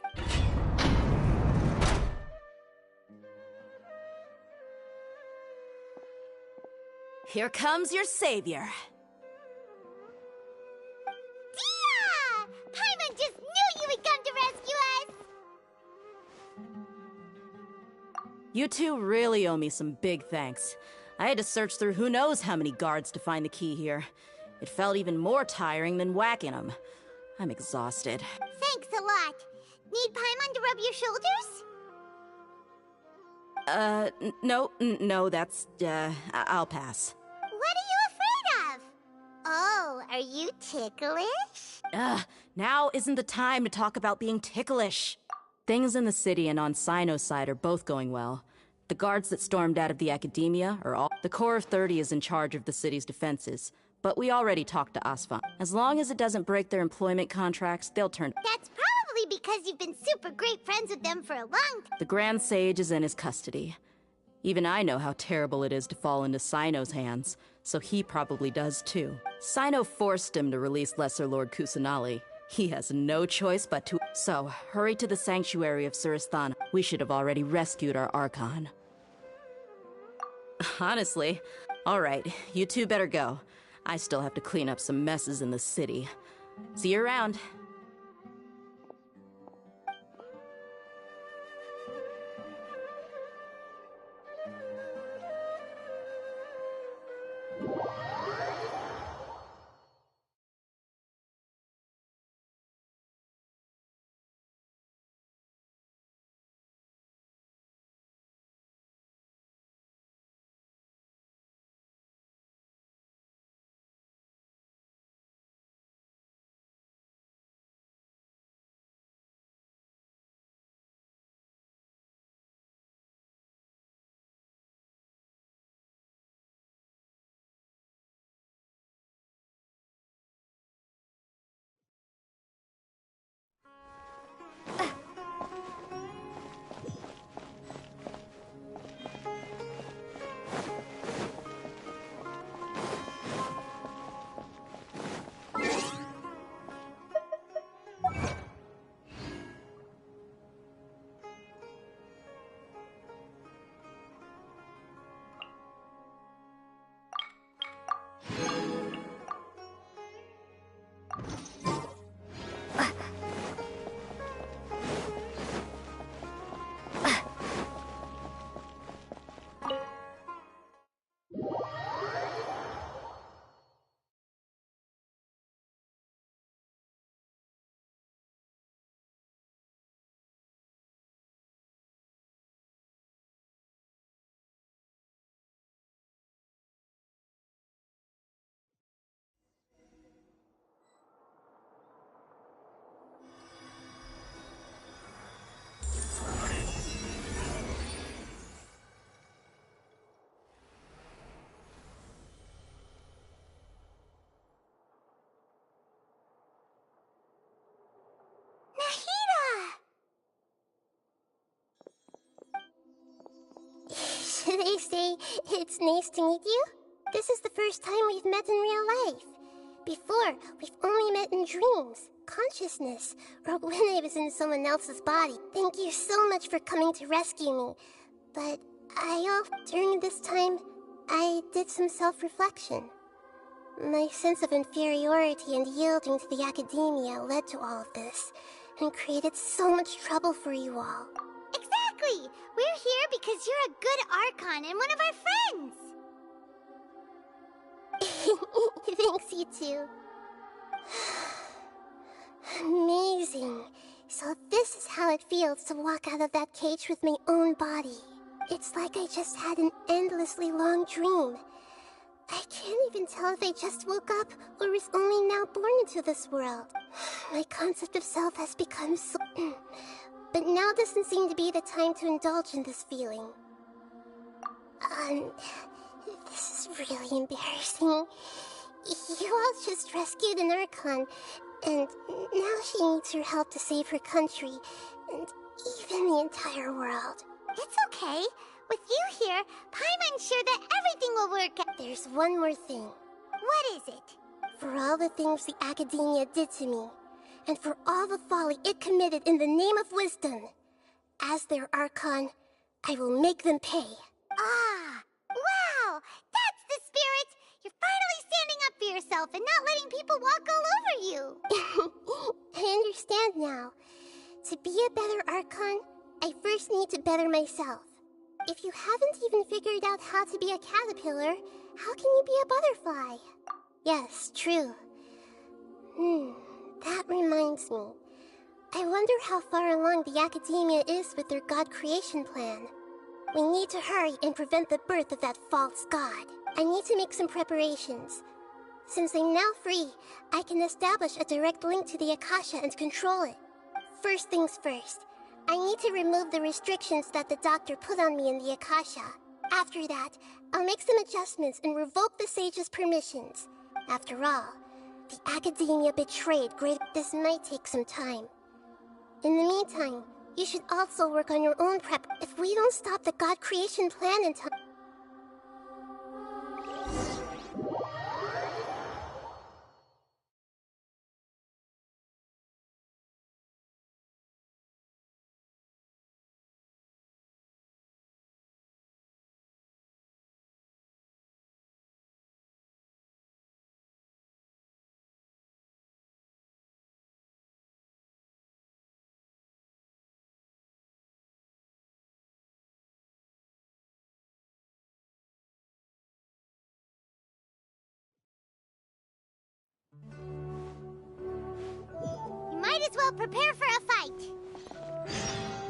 Here comes your savior. Dia! Paimon just knew you would come to rescue us! You two really owe me some big thanks. I had to search through who knows how many guards to find the key here. It felt even more tiring than whacking them. I'm exhausted. Thanks a lot. Need Paimon to rub your shoulders? No, that's, I'll pass. What are you afraid of? Oh, are you ticklish? Now isn't the time to talk about being ticklish. Things in the city and on Sino's side are both going well. The guards that stormed out of the academia are all... The Corps of 30 is in charge of the city's defenses, but we already talked to Asfan. As long as it doesn't break their employment contracts, they'll turn... That's probably because you've been super great friends with them for a long time. The Grand Sage is in his custody. Even I know how terrible it is to fall into Sino's hands, so he probably does too. Sino forced him to release Lesser Lord Kusanali. He has no choice but to... So, hurry to the sanctuary of Surasthana. We should have already rescued our Archon. Honestly. Alright, you two better go. I still have to clean up some messes in the city. See you around. Should I say, it's nice to meet you? This is the first time we've met in real life. Before, we've only met in dreams, consciousness, or when I was in someone else's body. Thank you so much for coming to rescue me. But during this time, I did some self-reflection. My sense of inferiority and yielding to the academia led to all of this, and created so much trouble for you all. Exactly! We're here because you're a good Archon and one of our friends! Thanks, you two. Amazing. So this is how it feels to walk out of that cage with my own body. It's like I just had an endlessly long dream. I can't even tell if I just woke up or was only now born into this world. My concept of self has become so... But now doesn't seem to be the time to indulge in this feeling. This is really embarrassing. You all just rescued an Archon, and now she needs your help to save her country, and even the entire world. It's okay. With you here, Paimon's sure that everything will work out. There's one more thing. What is it? For all the things the Academia did to me, and for all the folly it committed in the name of wisdom, as their Archon, I will make them pay. Ah! Wow! That's the spirit! You're finally standing up for yourself and not letting people walk all over you! I understand now. To be a better Archon, I first need to better myself. If you haven't even figured out how to be a caterpillar, how can you be a butterfly? Yes, true. That reminds me. I wonder how far along the Academia is with their God creation plan. We need to hurry and prevent the birth of that false god. I need to make some preparations. Since I'm now free, I can establish a direct link to the Akasha and control it. First things first, I need to remove the restrictions that the doctor put on me in the Akasha. After that, I'll make some adjustments and revoke the sage's permissions. After all, the Academia betrayed Great... This might take some time. In the meantime, you should also work on your own prep if we don't stop the God creation plan in time. You might as well prepare for a fight.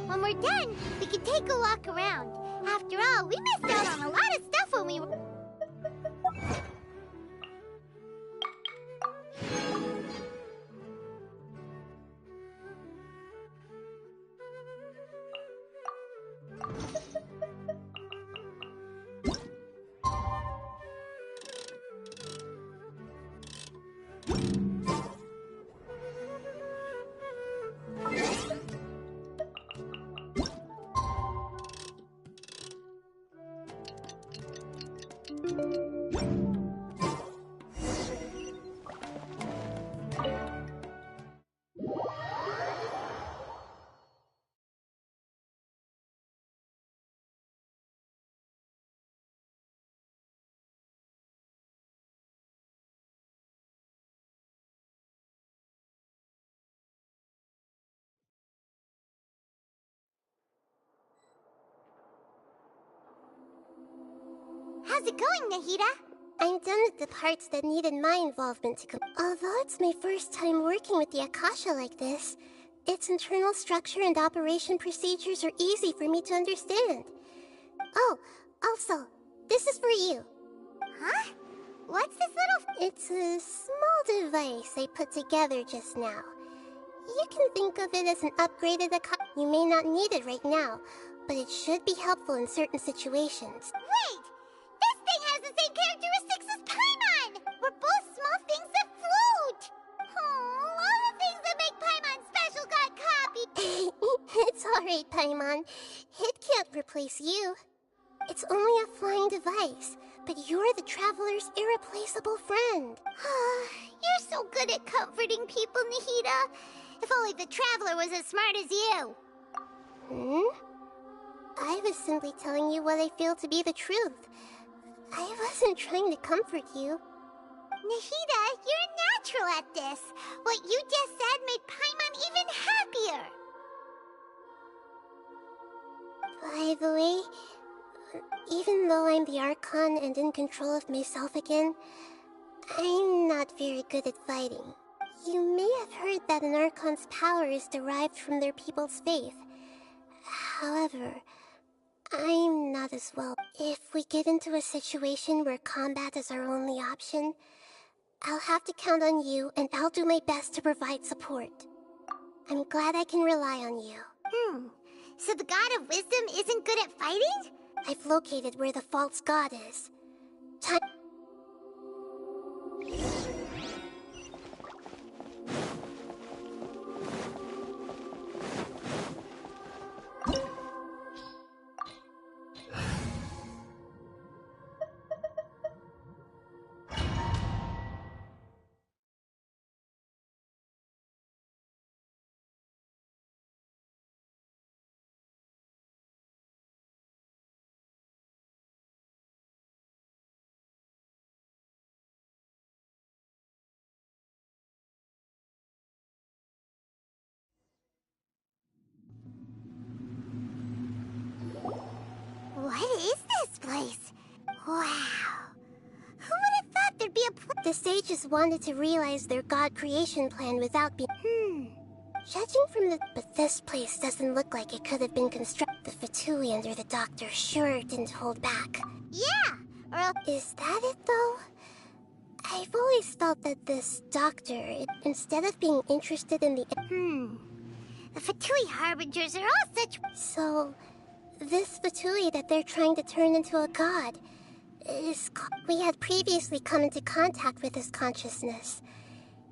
When we're done, we can take a walk around. After all, we missed out on a lot of stuff when we were... How's it going, Nahida? I'm done with the parts that needed my involvement to Although it's my first time working with the Akasha like this, its internal structure and operation procedures are easy for me to understand. Oh, also, this is for you. Huh? What's this little... It's a small device I put together just now. You can think of it as an upgraded Akasha. You may not need it right now, but it should be helpful in certain situations. Wait! This thing has the same characteristics as Paimon! We're both small things that float! Oh, all the things that make Paimon special got copied! It's alright, Paimon. It can't replace you. It's only a flying device, but you're the Traveler's irreplaceable friend. You're so good at comforting people, Nahida. If only the Traveler was as smart as you. I was simply telling you what I feel to be the truth. I wasn't trying to comfort you. Nahida, you're natural at this. What you just said made Paimon even happier. By the way, even though I'm the Archon and in control of myself again, I'm not very good at fighting. You may have heard that an Archon's power is derived from their people's faith. However, I'm not as well. If we get into a situation where combat is our only option, I'll have to count on you, and I'll do my best to provide support. I'm glad I can rely on you. So the God of Wisdom isn't good at fighting? I've located where the false god is. Time... What is this place? Wow. Who would have thought there'd be a The sages wanted to realize their god creation plan without being... Judging from the... But this place doesn't look like it could have been constructed. The Fatui under the doctor sure didn't hold back. Yeah! Or is that it, though? I've always thought that this doctor, instead of being interested in the... The Fatui Harbingers are all such... So, this Fatui that they're trying to turn into a god is... We had previously come into contact with his consciousness.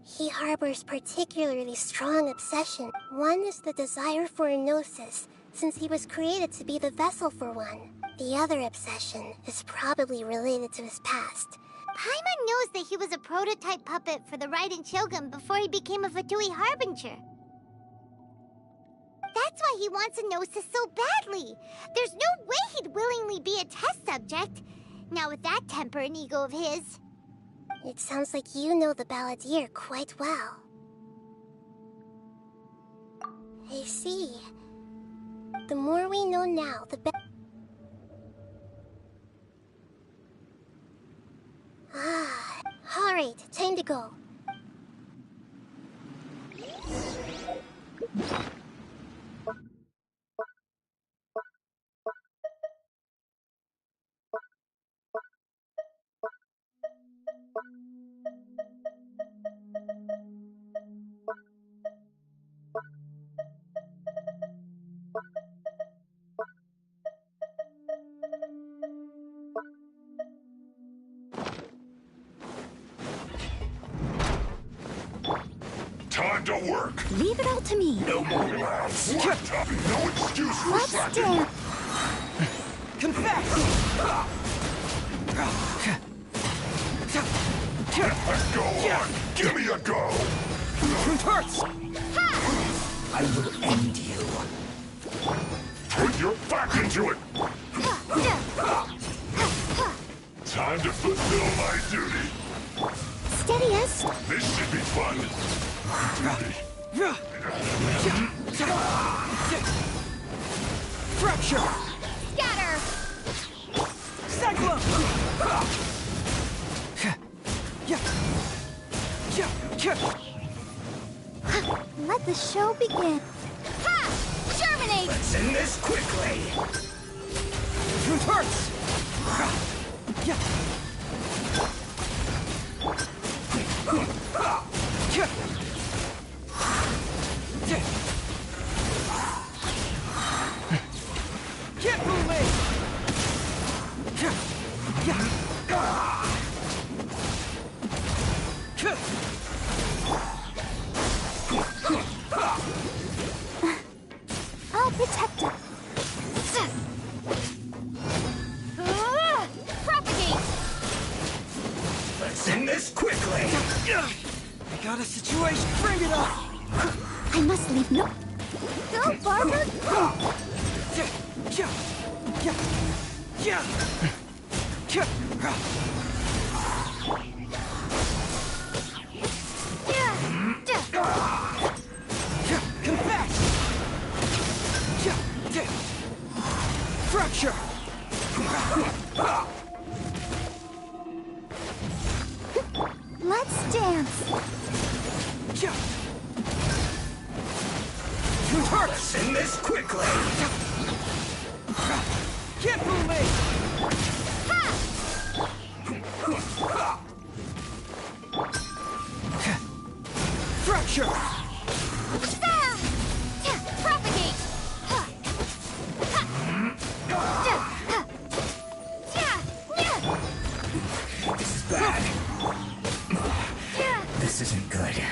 He harbors particularly strong obsession. One is the desire for a gnosis, since he was created to be the vessel for one. The other obsession is probably related to his past. Paimon knows that he was a prototype puppet for the Raiden Shogun before he became a Fatui Harbinger. That's why he wants a gnosis so badly. There's no way he'd willingly be a test subject. Now with that temper and ego of his. It sounds like you know the Balladeer quite well. I see. The more we know now, the better. Alright, time to go. Time to work. Leave it all to me. No more laughs. No excuse for slacking. Confess. Go on. Give me a go. It hurts. I will end you. Put your back into it. Time to fulfill my duty. Steadiest. This should be fun. Fracture. Scatter. Cyclone. Let the show begin. Ha! Germinate. Let's end this quickly. Truth hurts. Can't move me. I'll protect him. Propagate. Let's end this quickly. I got a situation. Bring it on. I must leave no... Go, Barber! Confess. Fracture. Let's dance. Let's Let's end this quickly! Can't fool me! Fracture! Propagate! This is bad. This isn't good.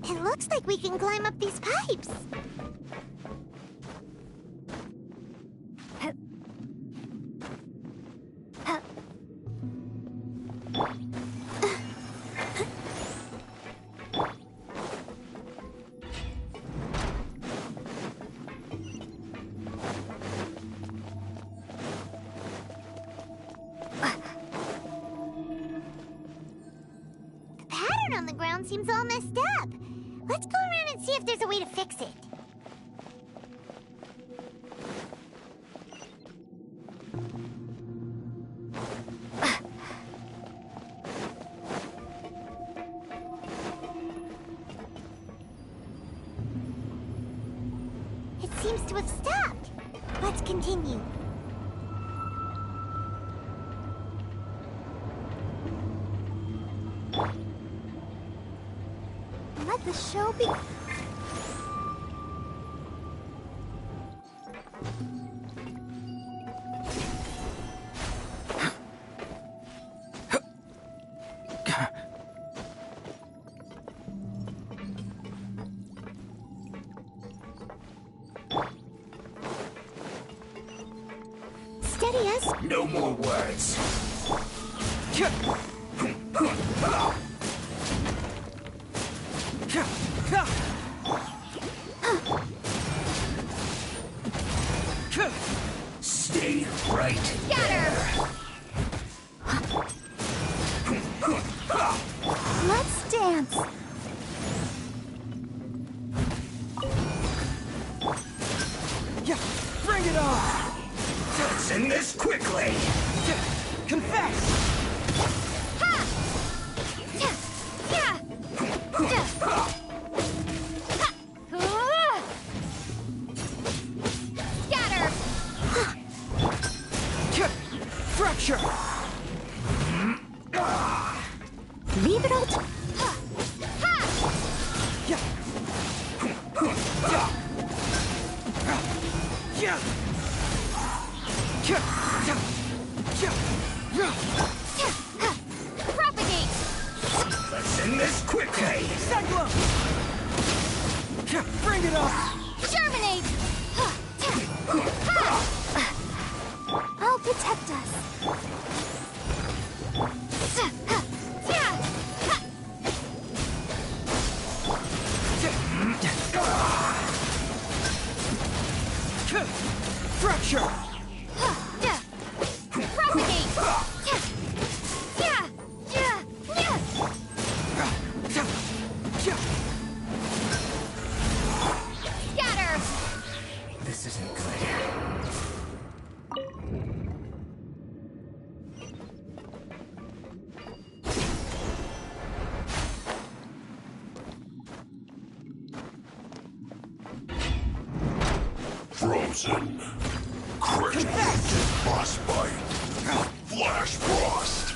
It looks like we can climb up these pipes. The pattern on the ground seems all messed up. Let's go around and see if there's a way to fix it. It seems to have stopped. Let's continue. Let the show be. Steady us. No more words. Stay right there. Let's dance. Yeah, bring it on! Let's end this quickly. Confess! Scatter! Fracture! Leave it all to... Propagate! Let's end this quickly. Cyclone! Bring it on! Germinate! I'll protect us. Fracture! Propagate! Scatter! This isn't good. Frozen. Crystallized frostbite. Flash frost.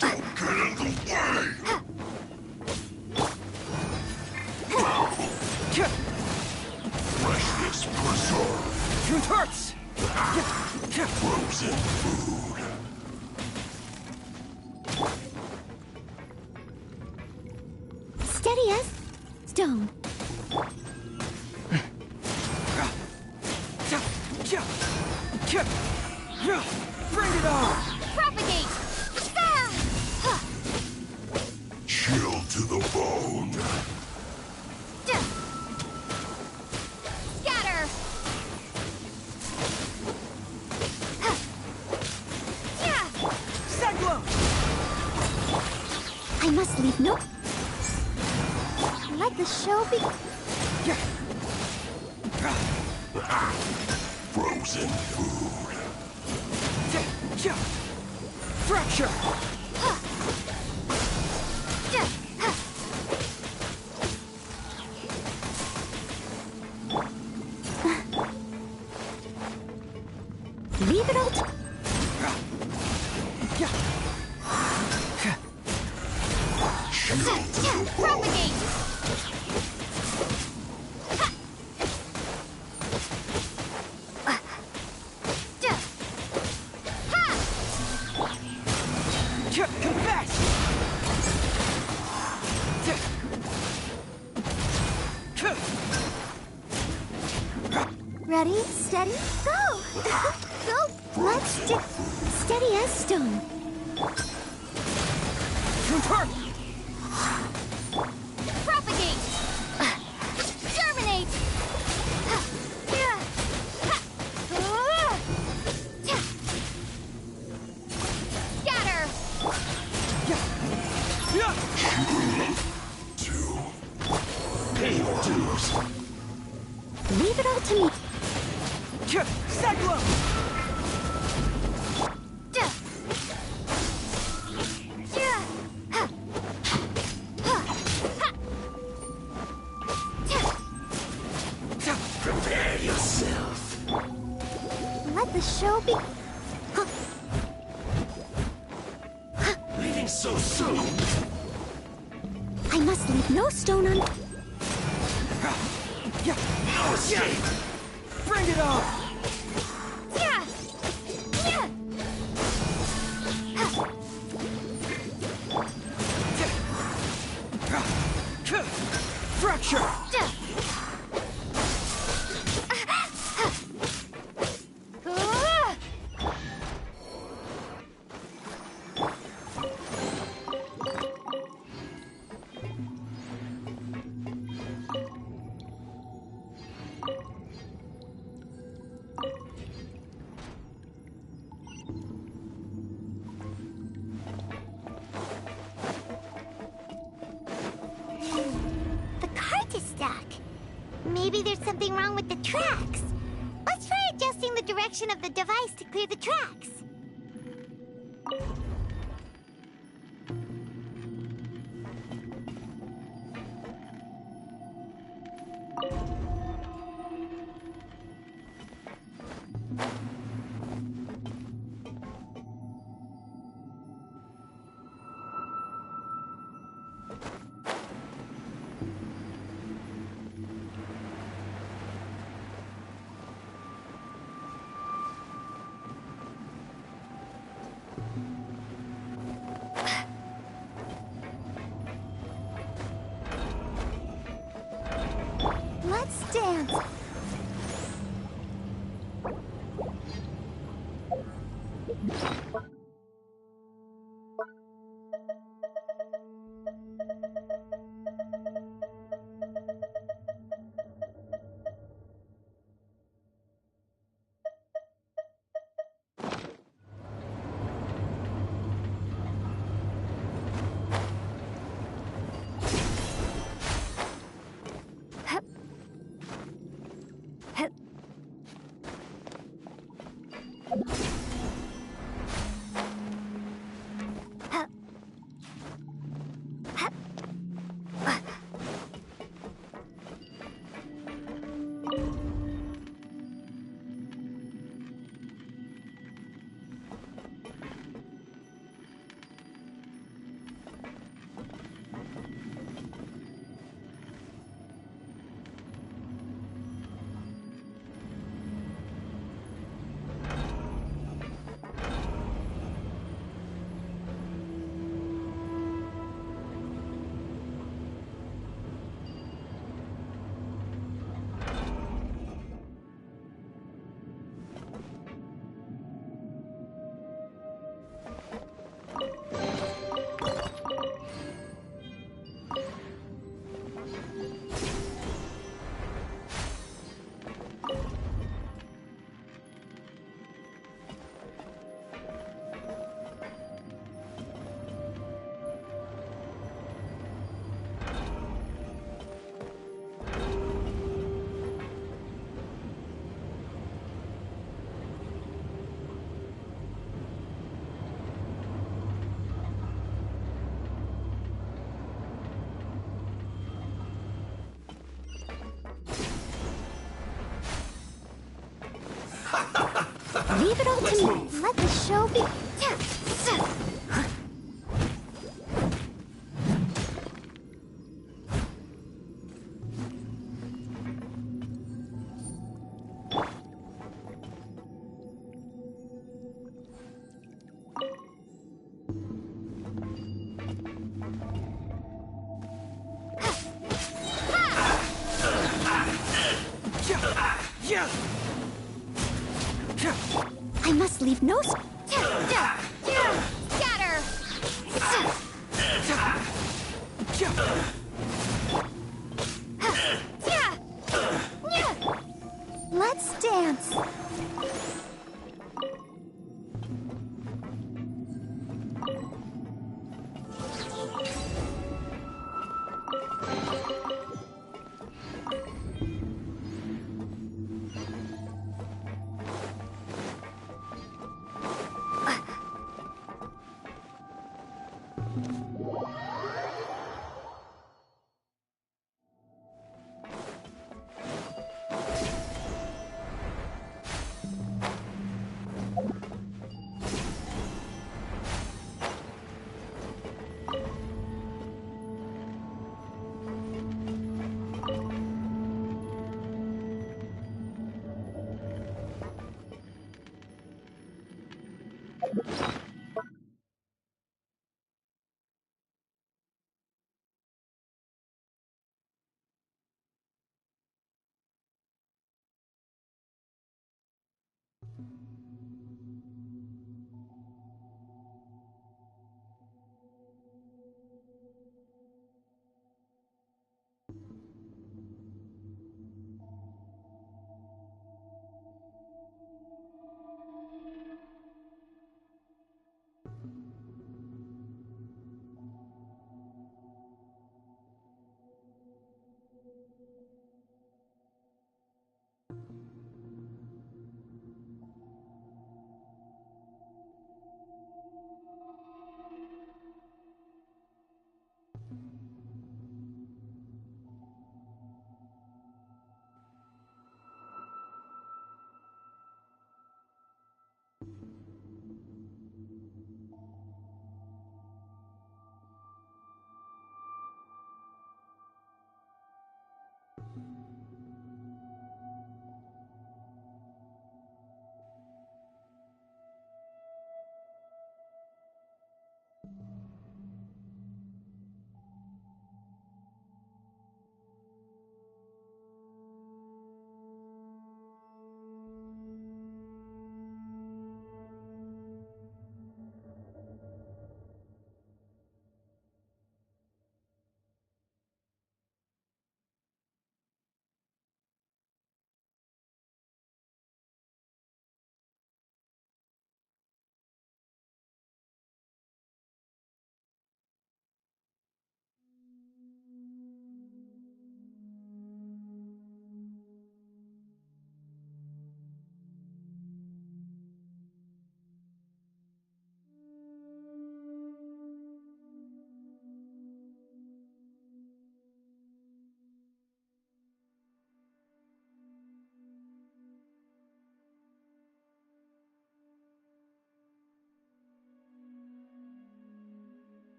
Don't get in the way. Freshness preserved. It hurts! Frozen food. Steady us. Stone. Bring it on! Propagate! Chill to the bone. Scatter! Cyclone! I must leave no... Let the show be... Frozen food. Fracture! Leave it all to... Propagate! Confess! Ready, steady, go! Go! Let's steady as stone. Propagate! Germinate! Scatter! Pay your dues. Leave it all to me. Cyclone! Prepare yourself. Let the show be... Leaving so soon. I must leave no stone un... No escape. Bring it on! Fracture! The cart is stuck. Maybe there's something wrong with the tracks. Let's try adjusting the direction of the device to clear the tracks. Let's dance. Leave it all to me. Let the show be... I must leave no... Scatter! Let's dance.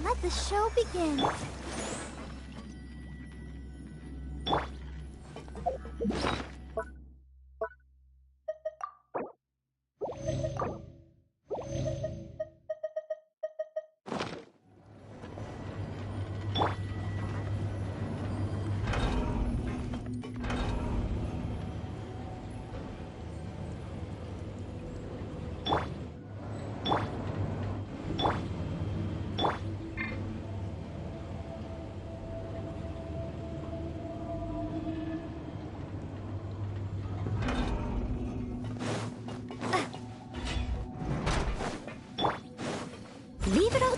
Let the show begin.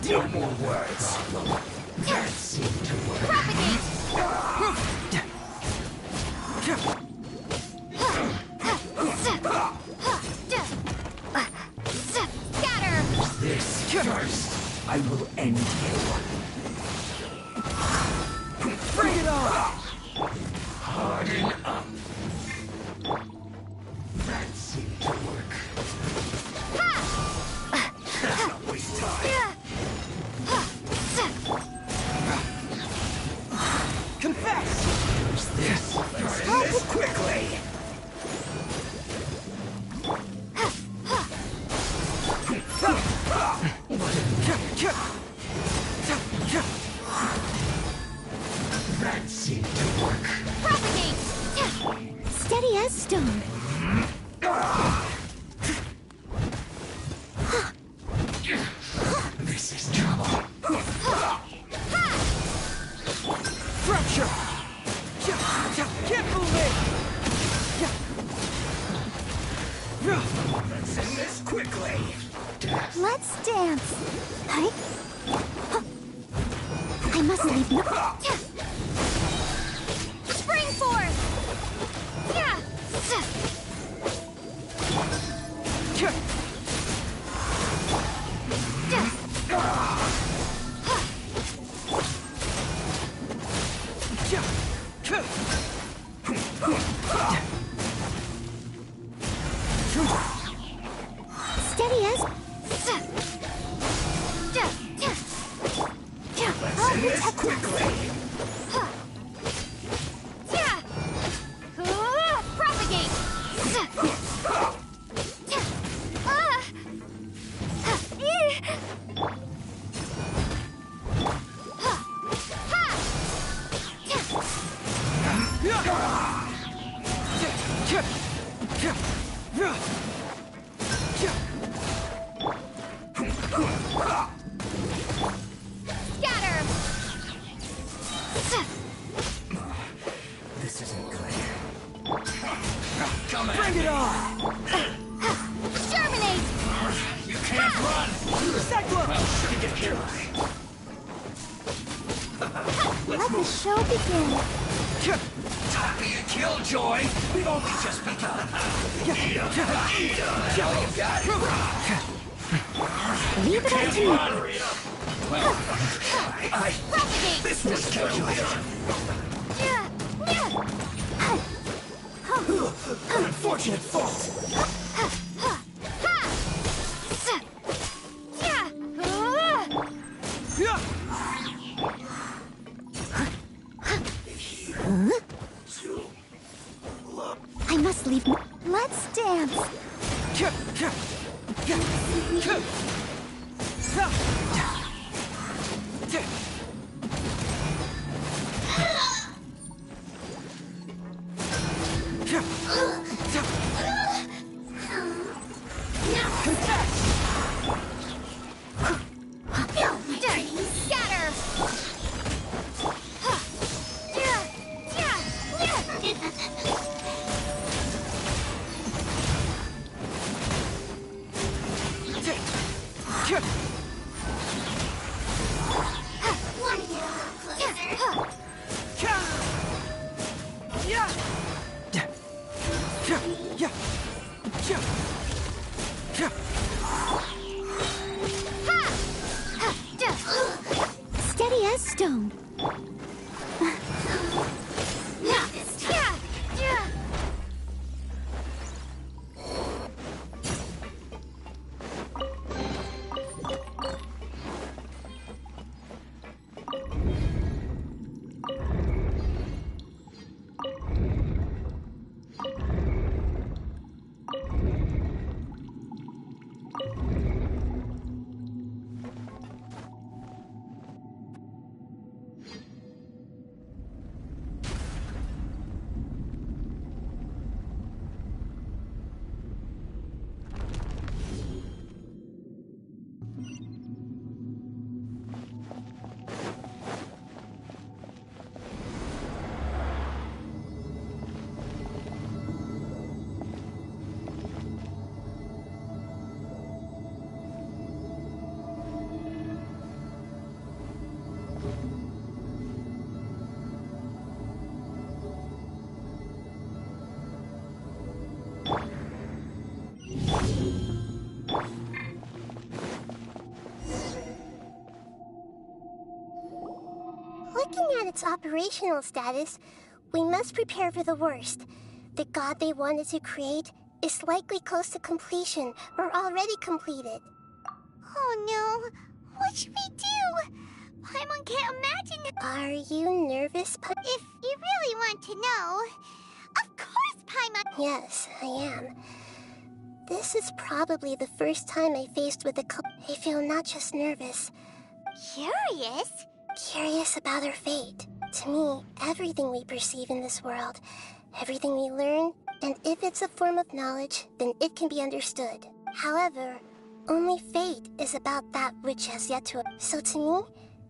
No more words. That seemed to work. Scatter! This first, I will end you. Bring it on! Harden up. That seemed to work. Let's not waste time. Confess! This first, this quickly. That seemed to work. Propagate! Steady as stone. This is trouble. Fracture! Can't move it! Let's end this quickly. Let's dance. Huh? I must leave no. Spring forth! Yeah! Steady as. Let's end this quickly. Propagate! Scatter! This isn't clear. Come Bring it on! Germinate! You can't run! Cyclone! Shouldn't get here. Let the show begin. Time for your killjoy. We've only just begun. Leave it up to me. Well, this was calculated. Unfortunate fault. I must leave. Let's dance. Scatter! Steady as stone. Looking at its operational status, we must prepare for the worst. The god they wanted to create is likely close to completion or already completed. Oh no, what should we do? Paimon can't imagine. Are you nervous, If you really want to know, of course, Paimon. Yes, I am. This is probably the first time I faced with I feel not just nervous. Curious? Curious about her fate. To me, everything we perceive in this world, everything we learn, and if it's a form of knowledge, then it can be understood. However, only fate is about that which has yet to... So to me,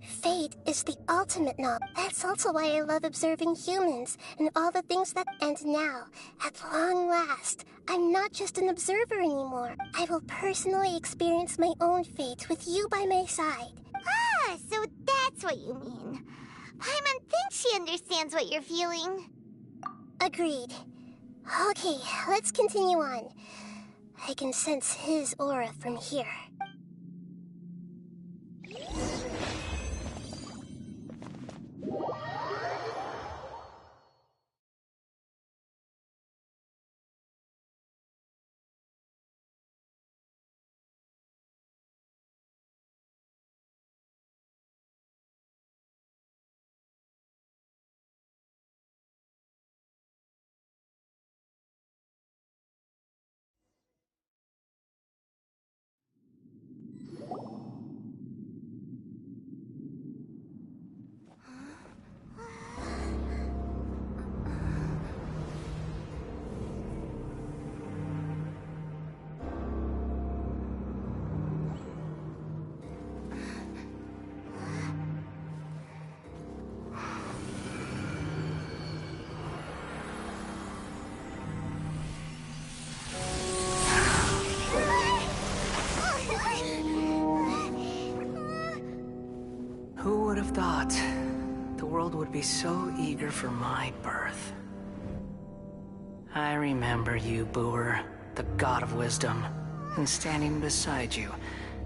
fate is the ultimate knowledge. That's also why I love observing humans and all the things that... And now, at long last, I'm not just an observer anymore. I will personally experience my own fate with you by my side. Ah, so that's what you mean. Paimon thinks she understands what you're feeling. Agreed. Okay, let's continue on. I can sense his aura from here. Who would have thought the world would be so eager for my birth? I remember you, Booer, the god of wisdom, and standing beside you,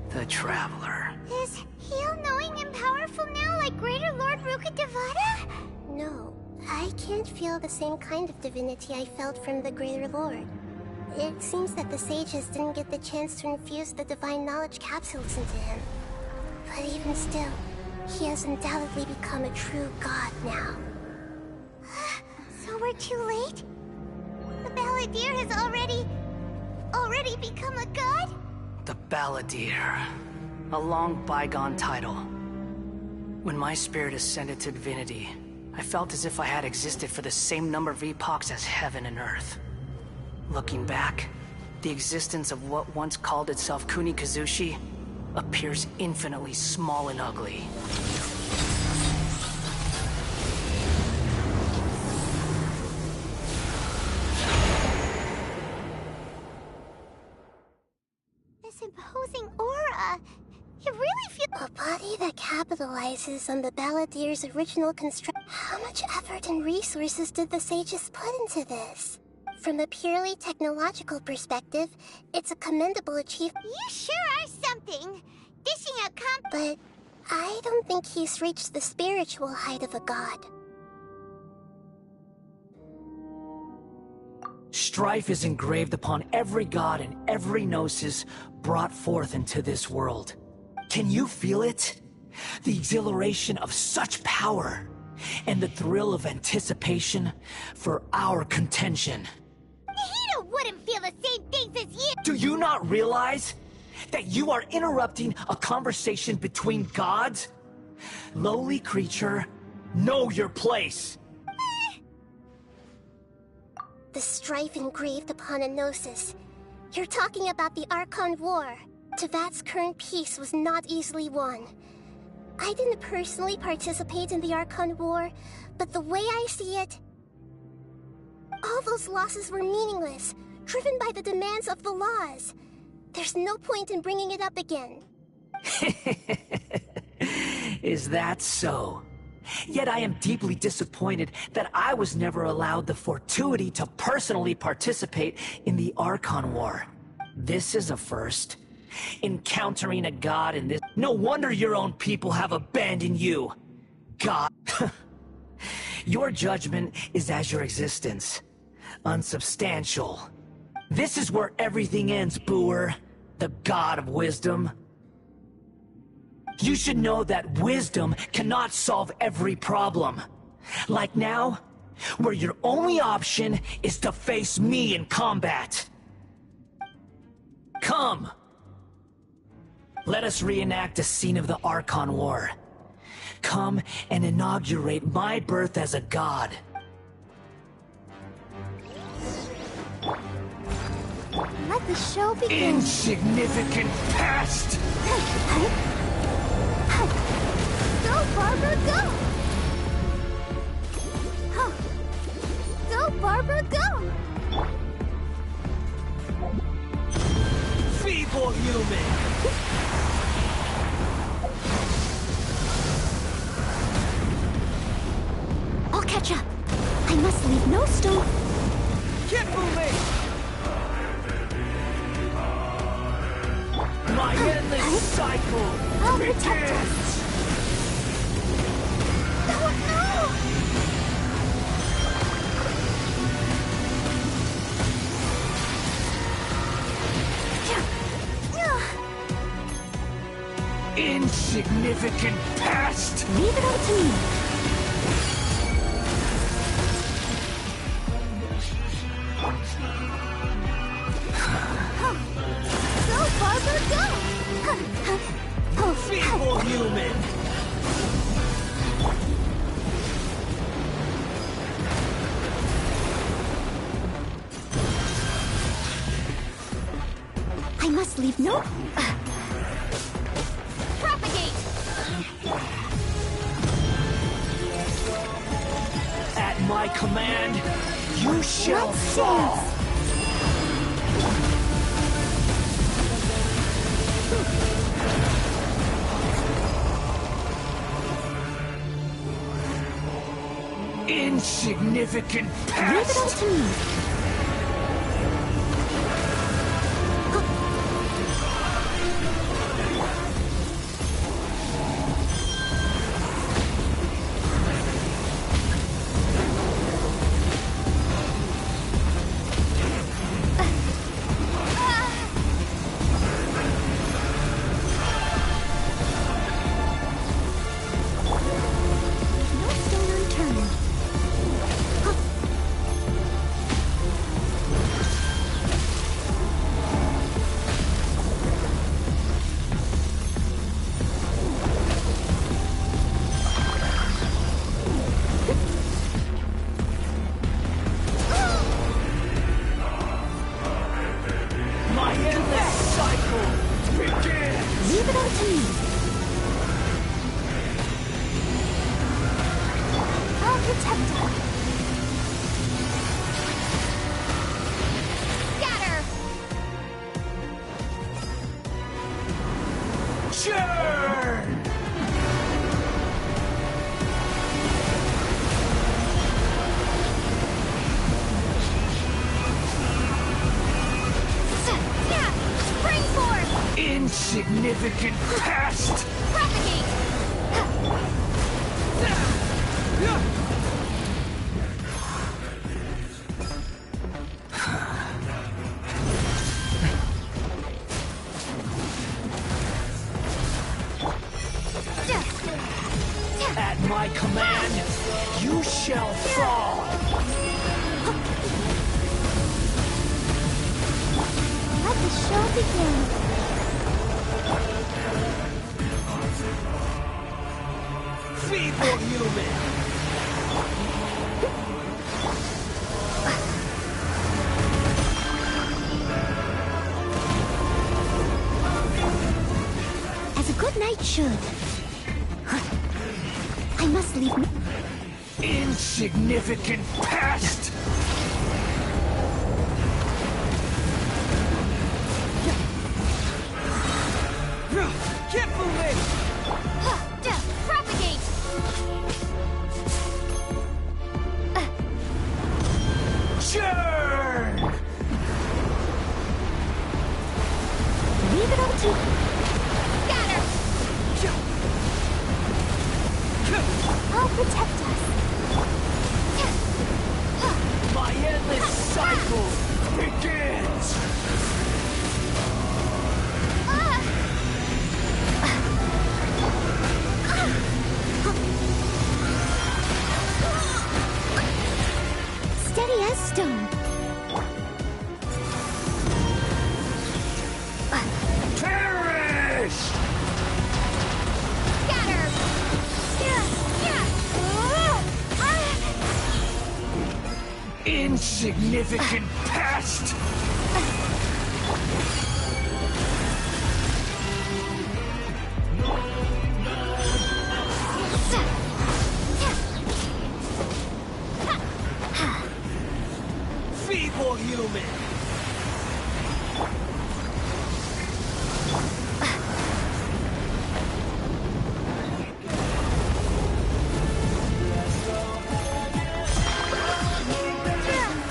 the traveler. Is he all-knowing and powerful now like Greater Lord Rukkhadevata? No, I can't feel the same kind of divinity I felt from the Greater Lord. It seems that the sages didn't get the chance to infuse the divine knowledge capsules into him. But even still, he has undoubtedly become a true god now. So we're too late? The Balladeer has already become a god? The Balladeer. A long bygone title. When my spirit ascended to divinity, I felt as if I had existed for the same number of epochs as heaven and earth. Looking back, the existence of what once called itself Kunikazushi appears infinitely small and ugly. This imposing aura, it really feels... A body that capitalizes on the Balladeer's original construction. How much effort and resources did the sages put into this? From a purely technological perspective, it's a commendable achievement. You sure are something! Dishing out But I don't think he's reached the spiritual height of a god. Strife is engraved upon every god and every gnosis brought forth into this world. Can you feel it? The exhilaration of such power, and the thrill of anticipation for our contention. Nahida wouldn't feel the same things as you! Do you not realize that you are interrupting a conversation between gods? Lowly creature, know your place! The strife engraved upon a gnosis. You're talking about the Archon War. Tevat's current peace was not easily won. I didn't personally participate in the Archon War, but the way I see it, all those losses were meaningless, driven by the demands of the laws. There's no point in bringing it up again. Is that so? Yet I am deeply disappointed that I was never allowed the fortuity to personally participate in the Archon War. This is a first. Encountering a god in this... No wonder your own people have abandoned you. God... Your judgment is as your existence. Unsubstantial. This is where everything ends, Booer. The god of wisdom. You should know that wisdom cannot solve every problem. Like now, where your only option is to face me in combat. Come! Let us reenact a scene of the Archon War. Come and inaugurate my birth as a god. Let the show begin. Insignificant past! Go, Barbara, go! Go, Barbara, go! Feeble human! I'll catch up. I must leave no stone. Keep moving! My endless cycle I'll protect us. Oh, no! Insignificant past! Leave it all to me. Go, Barbara, go! Feeble human! I must leave no... Propagate! At my command, you shall fall! Insignificant past! Leave it all to me. No stone unturned. My endless cycle begins! Leave it all to me. I'll protect her. Scatter! Churn! Spring forth! Insignificant past! Propagate! At my command, you shall fall! Let the show begin. Feeble human! As a good knight should. I must leave no... Insignificant past! Keep moving! Propagate! Churn! Leave it all to... Scatter! I'll protect us. cycle begins! Steady as stone. Perish! Scatter! Insignificant pest! Feeble human!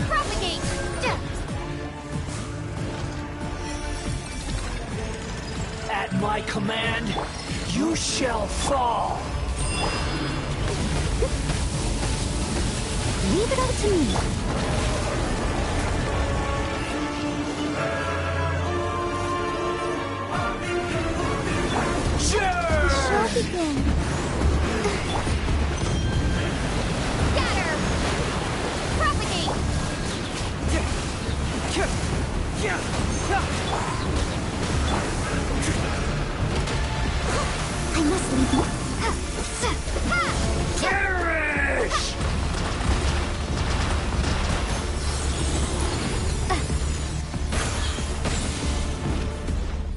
Propagate! At my command, you shall fall! Leave it up to me. Sure! Shall begin. Scatter! Propagate! I must leave you. Perish!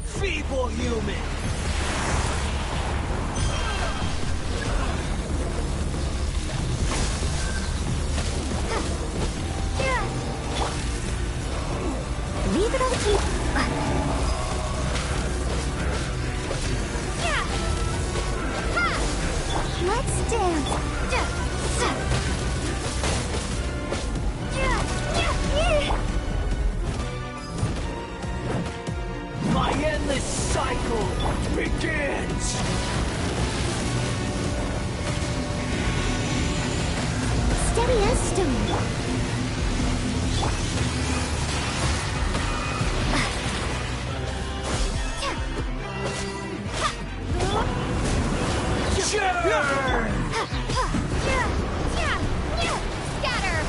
Feeble human! Leave it up to me. Let's dance. My endless cycle begins! Steady as stone. Sure! Scatter!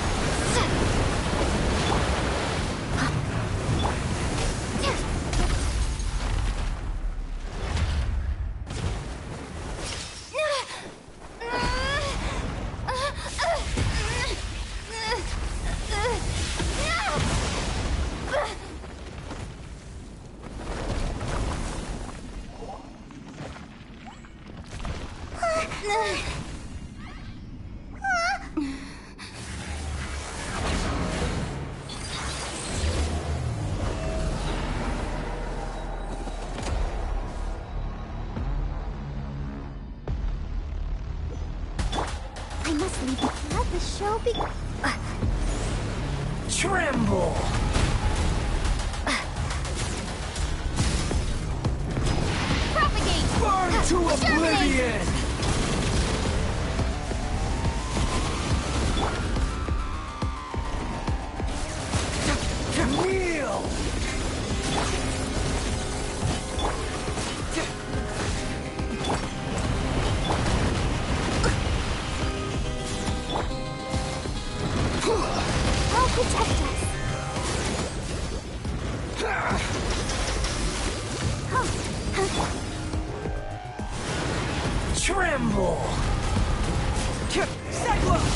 I must leave you. Let the show be. Tremble! Propagate! Burn to oblivion! Kneel! I'll protect us. Tremble! Cyclone!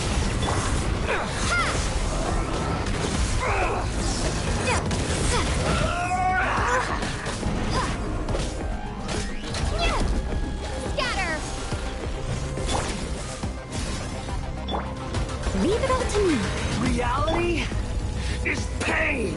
Scatter! Leave it up to me. Reality is pain!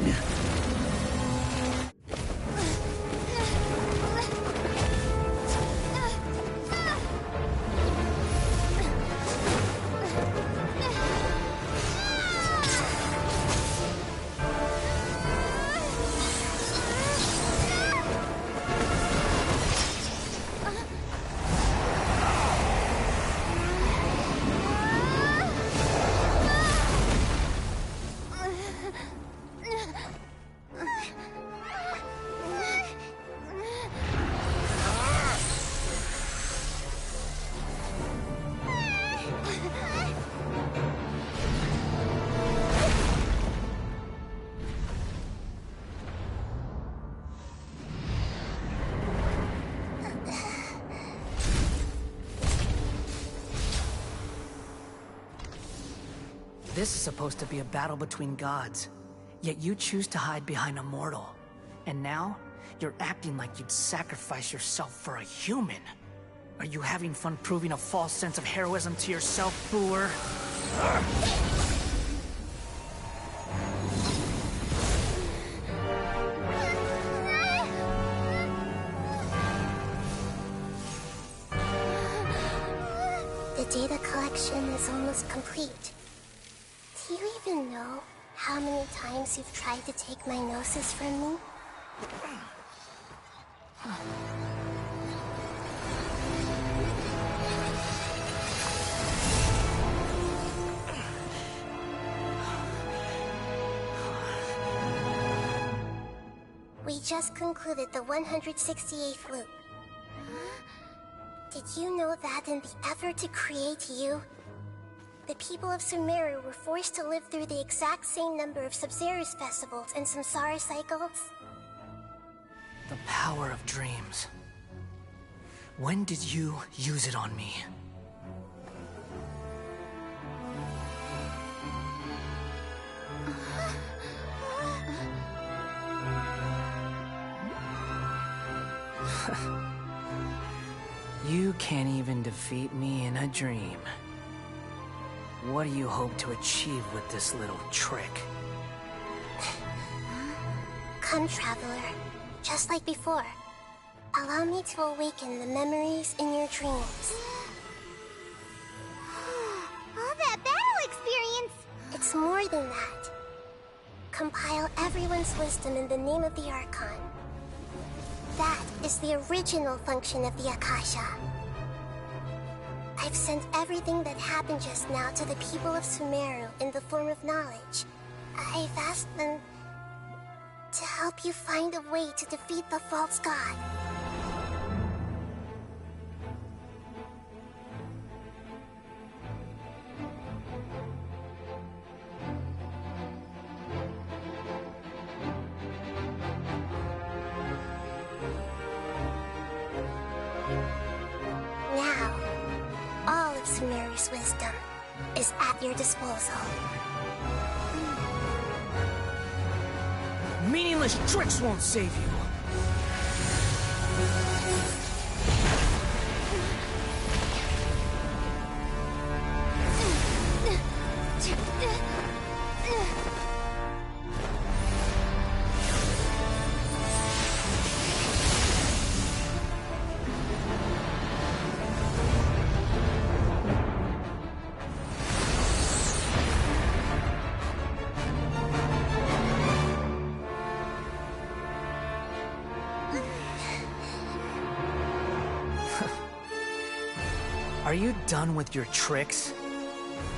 This is supposed to be a battle between gods, yet you choose to hide behind a mortal. And now, you're acting like you'd sacrifice yourself for a human. Are you having fun proving a false sense of heroism to yourself, Booer? The data collection is almost complete. Do you even know how many times you've tried to take my gnosis from me? We just concluded the 168th loop. Did you know that in the effort to create you, the people of Sumeru were forced to live through the exact same number of Sub-Zero's festivals and samsara cycles? The power of dreams. When did you use it on me? You can't even defeat me in a dream. What do you hope to achieve with this little trick? Come, Traveler. Just like before. Allow me to awaken the memories in your dreams. All that battle experience! It's more than that. Compile everyone's wisdom in the name of the Archon. That is the original function of the Akasha. I've sent everything that happened just now to the people of Sumeru in the form of knowledge. I've asked them to help you find a way to defeat the false god. Now, all of Sumeru's wisdom is at your disposal. Meaningless tricks won't save you. Are you done with your tricks?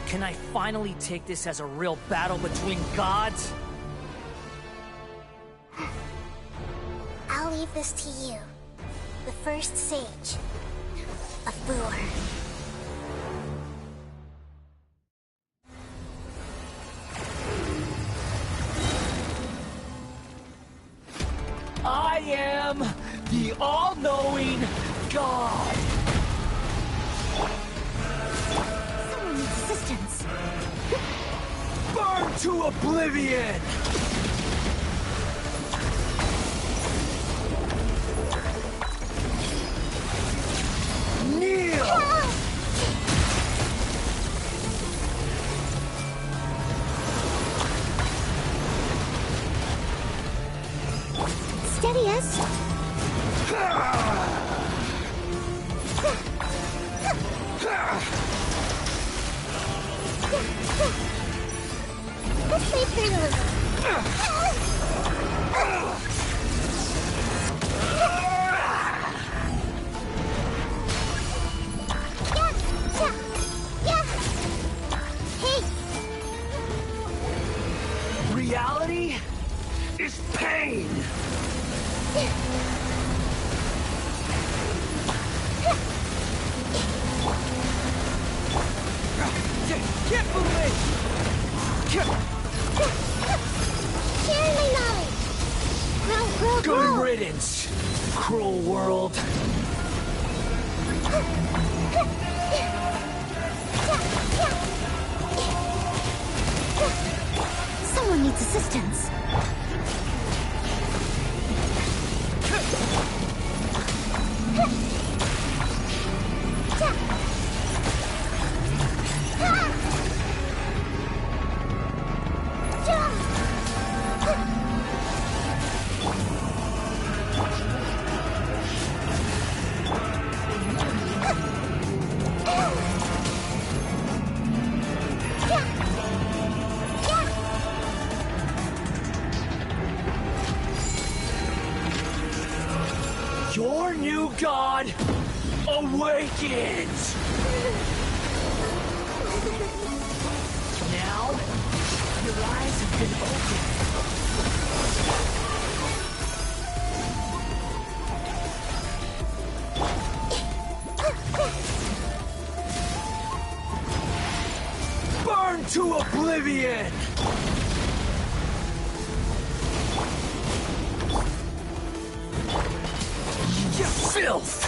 Can I finally take this as a real battle between gods? I'll leave this to you, the first sage of Booer. I am the all-knowing God. Someone needs assistance. Burn to oblivion! Kneel! Steady us. Let's play through a little. Reality is pain. Can't believe! Sharing my knowledge. Grow. Good riddance, cruel world. assistance. Your new god awakens! Now, your eyes have been opened. Burn to oblivion! You filth!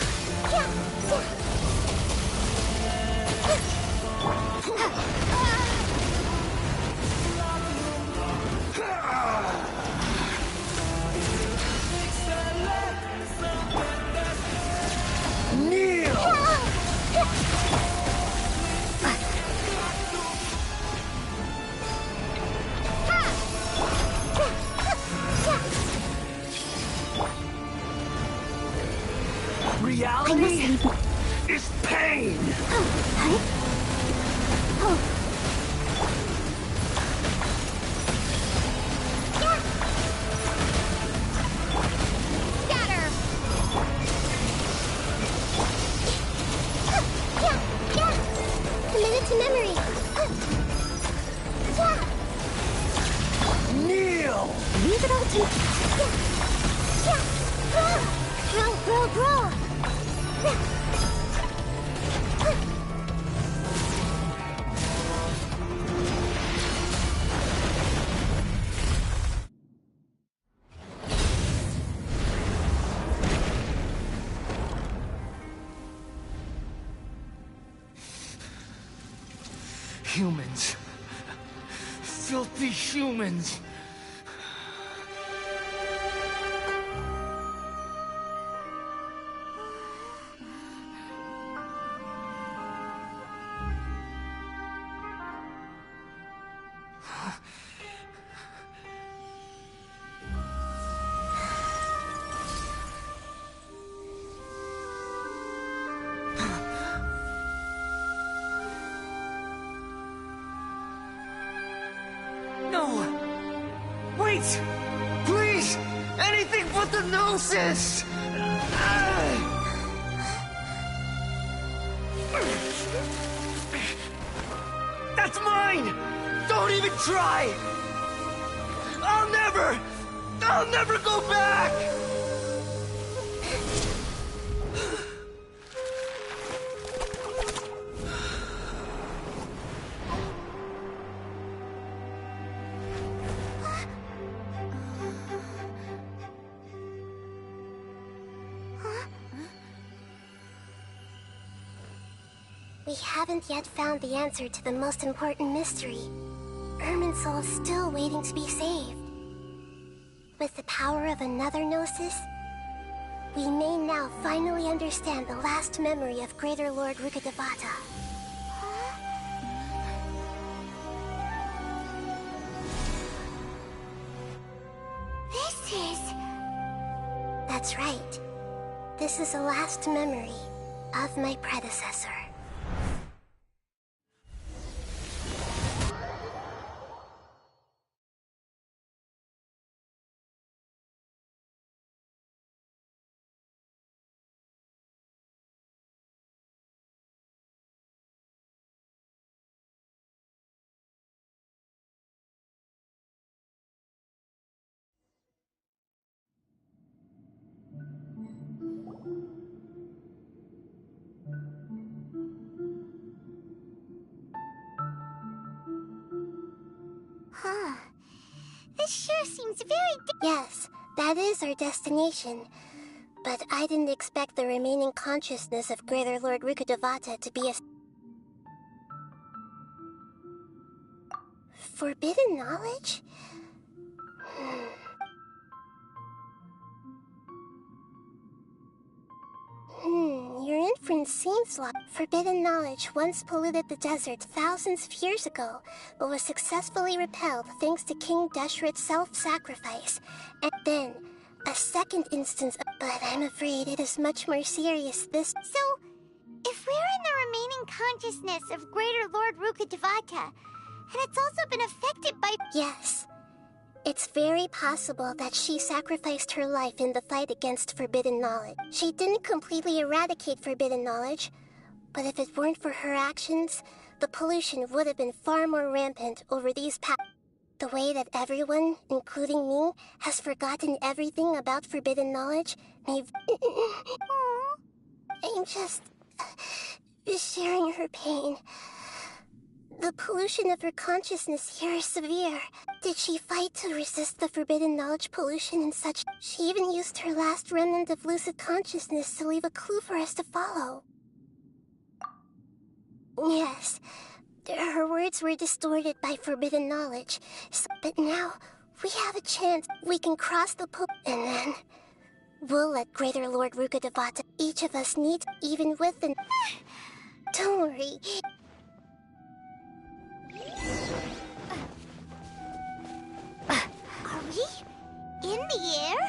Kneel! Reality is pain! Committed to memory. Kneel! Leave it all to... Grow. Humans. Filthy humans. No! Wait! Please! Anything but the Gnosis! That's mine! Don't even try! I'll never go back! We haven't yet found the answer to the most important mystery. Irminsul is still waiting to be saved. With the power of another Gnosis, we may now finally understand the last memory of Greater Lord Rukkhadevata. This is... That's right. This is the last memory of my predecessor. Huh. This sure seems very... Yes, that is our destination. But I didn't expect the remaining consciousness of Greater Lord Rukkhadevata to be a... Forbidden knowledge? Your inference seems like forbidden knowledge once polluted the desert thousands of years ago, but was successfully repelled thanks to King Deshret's self-sacrifice. And then, a second instance of... But I'm afraid it is much more serious this... So, if we're in the remaining consciousness of Greater Lord Rukkhadevata, and it's also been affected by... Yes. It's very possible that she sacrificed her life in the fight against forbidden knowledge. She didn't completely eradicate forbidden knowledge, but if it weren't for her actions, the pollution would have been far more rampant over these past... The way that everyone, including me, has forgotten everything about forbidden knowledge may... I'm just... sharing her pain. The pollution of her consciousness here is severe. Did she fight to resist the forbidden knowledge pollution and such? She even used her last remnant of lucid consciousness to leave a clue for us to follow. Yes, her words were distorted by forbidden knowledge, but now we have a chance. We can cross the and then we'll let Greater Lord Rukkhadevata. Each of us needs, even with an... Don't worry. Are we in the air?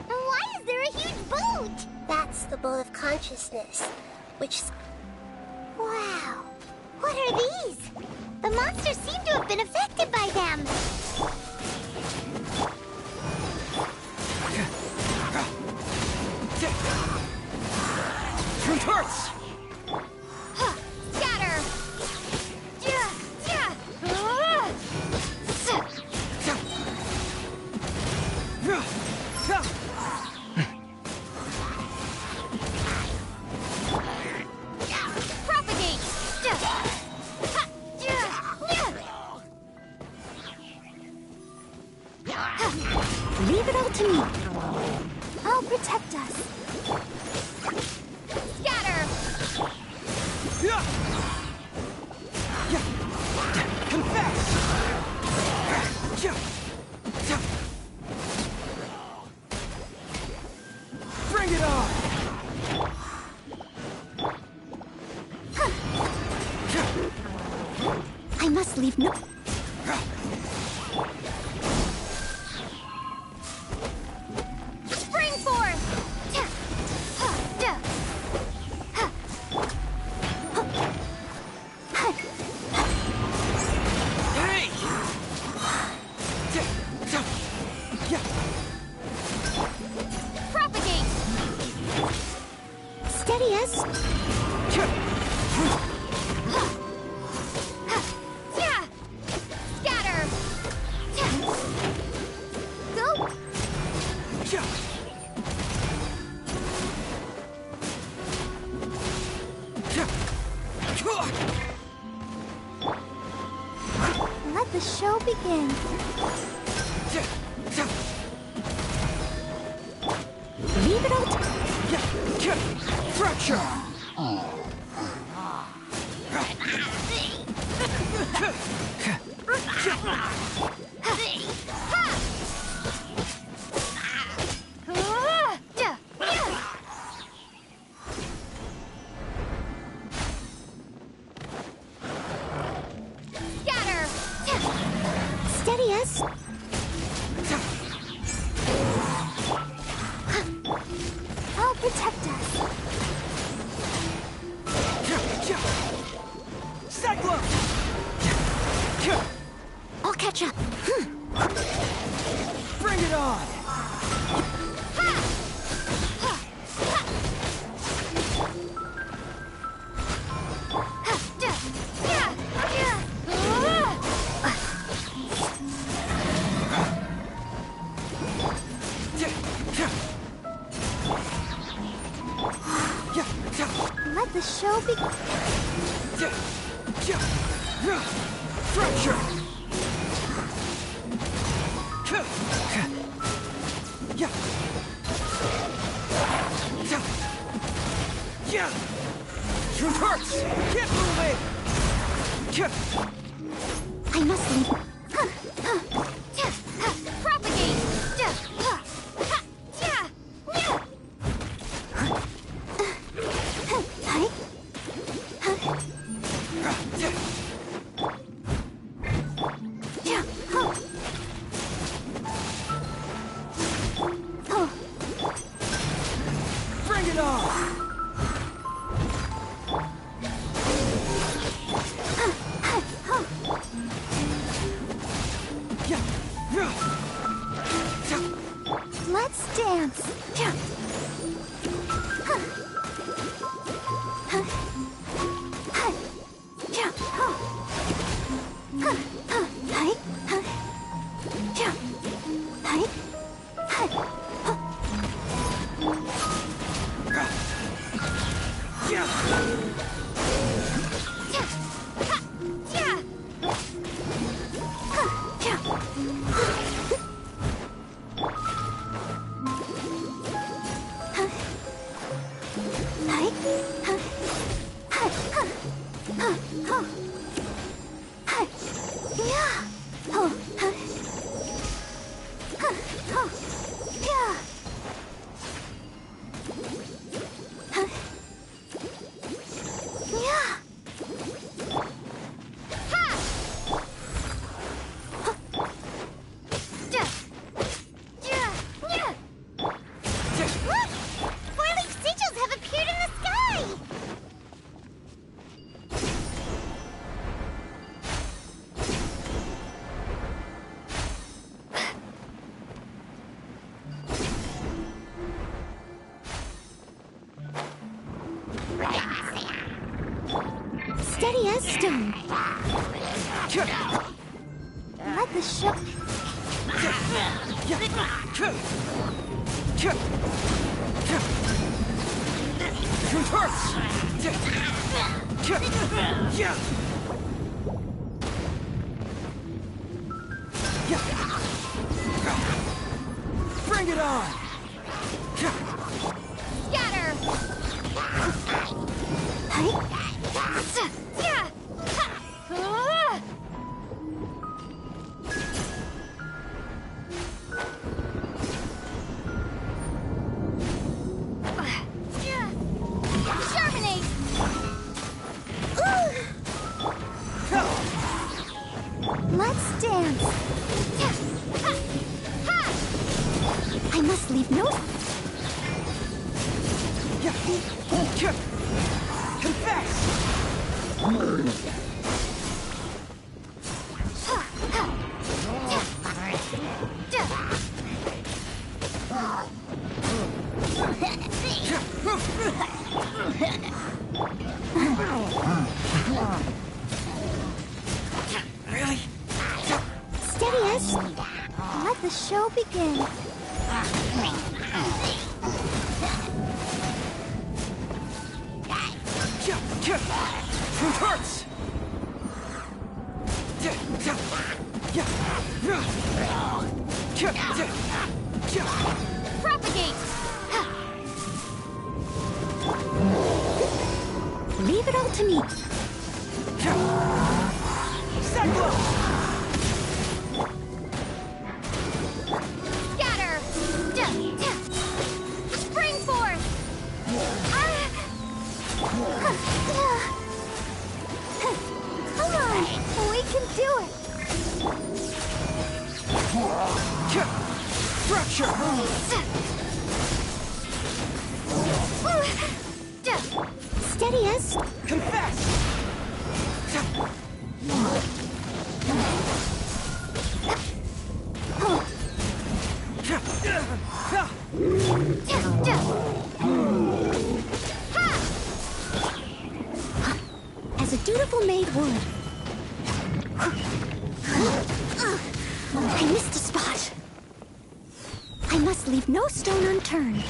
And why is there a huge boat? That's the boat of consciousness, which... Wow. What are these? The monsters seem to have been affected by them. True torts! Scatter! Propagate! Leave it all to me. I'll protect us. Scatter! Confess! Bring it on! I must leave no... Spring forth! Hey! Propagate! Steady us! Scatter! Go! Let the show begin. Leave it all to... Fracture! Scatter! Steady us! I'll protect us. Cyclone! I'll catch up. Bring it on! Let the show begin. Fracture! Truth hurts! Keep moving! I must leave. Propagate! it on! Let's dance. Steady as stone. Let the show. Truth hurts! Bring it on! Scatter! Terminate! Let's dance! I must leave no... Confess! Really? Steady as... Let the show begin. Truth hurts! Propagate! Leave it all to me. Scatter! Spring forth! Come on, we can do it! Structure! Steady as... Confess! As a dutiful maid would. I missed a spot. I must leave no stone unturned.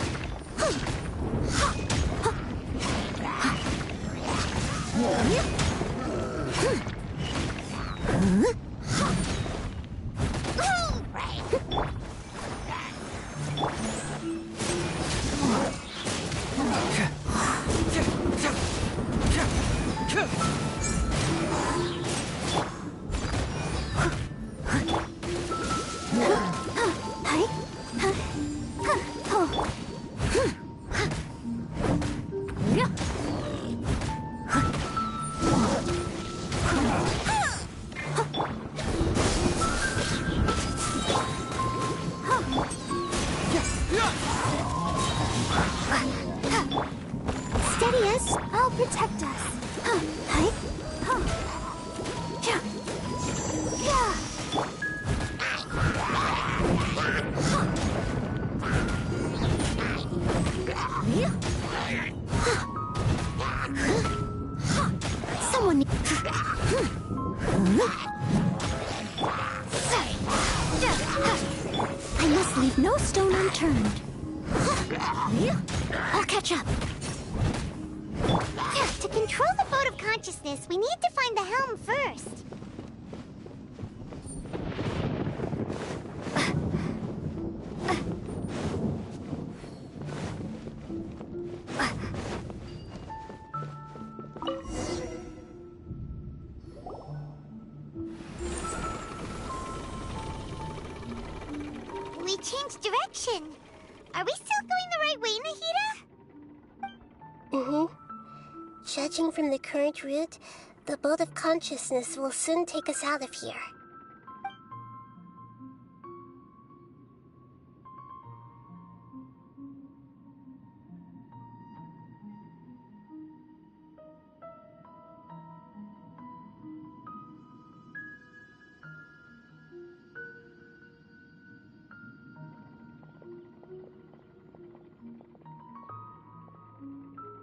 Steady us, I'll protect us. Hi. Yeah. Yeah. Someone. I must leave no stone unturned. I'll catch up. To control the boat of consciousness, we need to find the helm first. We changed direction. Are we still going the right way, Nahida? Judging from the current route, the boat of consciousness will soon take us out of here.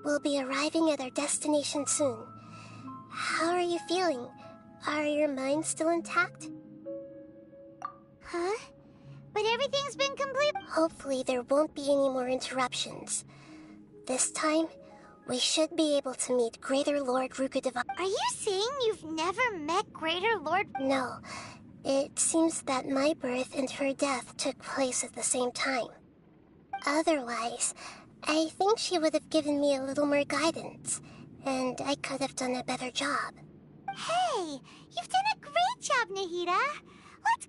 We'll be arriving at our destination soon. How are you feeling? Are your minds still intact? Huh? But everything's been complete. Hopefully there won't be any more interruptions. This time, we should be able to meet Greater Lord Rukkhadevata. Are you saying you've never met Greater Lord? No. It seems that my birth and her death took place at the same time. Otherwise, I think she would have given me a little more guidance, and I could have done a better job. Hey, you've done a great job, Nahida. Let's...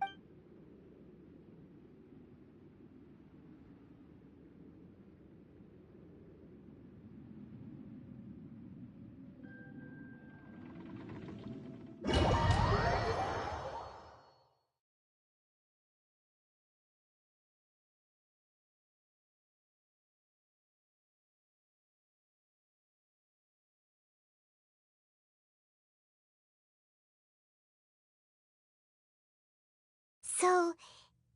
So,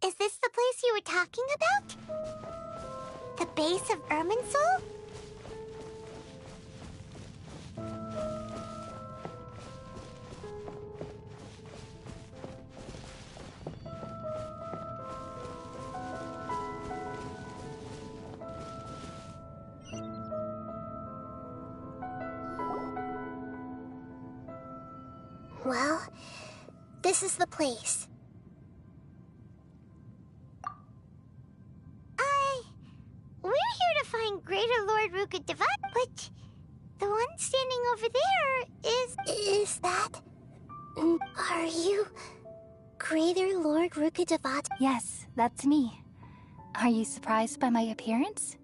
is this the place you were talking about? The base of Irminsul? Well, this is the place. We're here to find Greater Lord Rukkhadevata, but the one standing over there is... Is that... Are you... Greater Lord Rukkhadevata? Yes, that's me. Are you surprised by my appearance?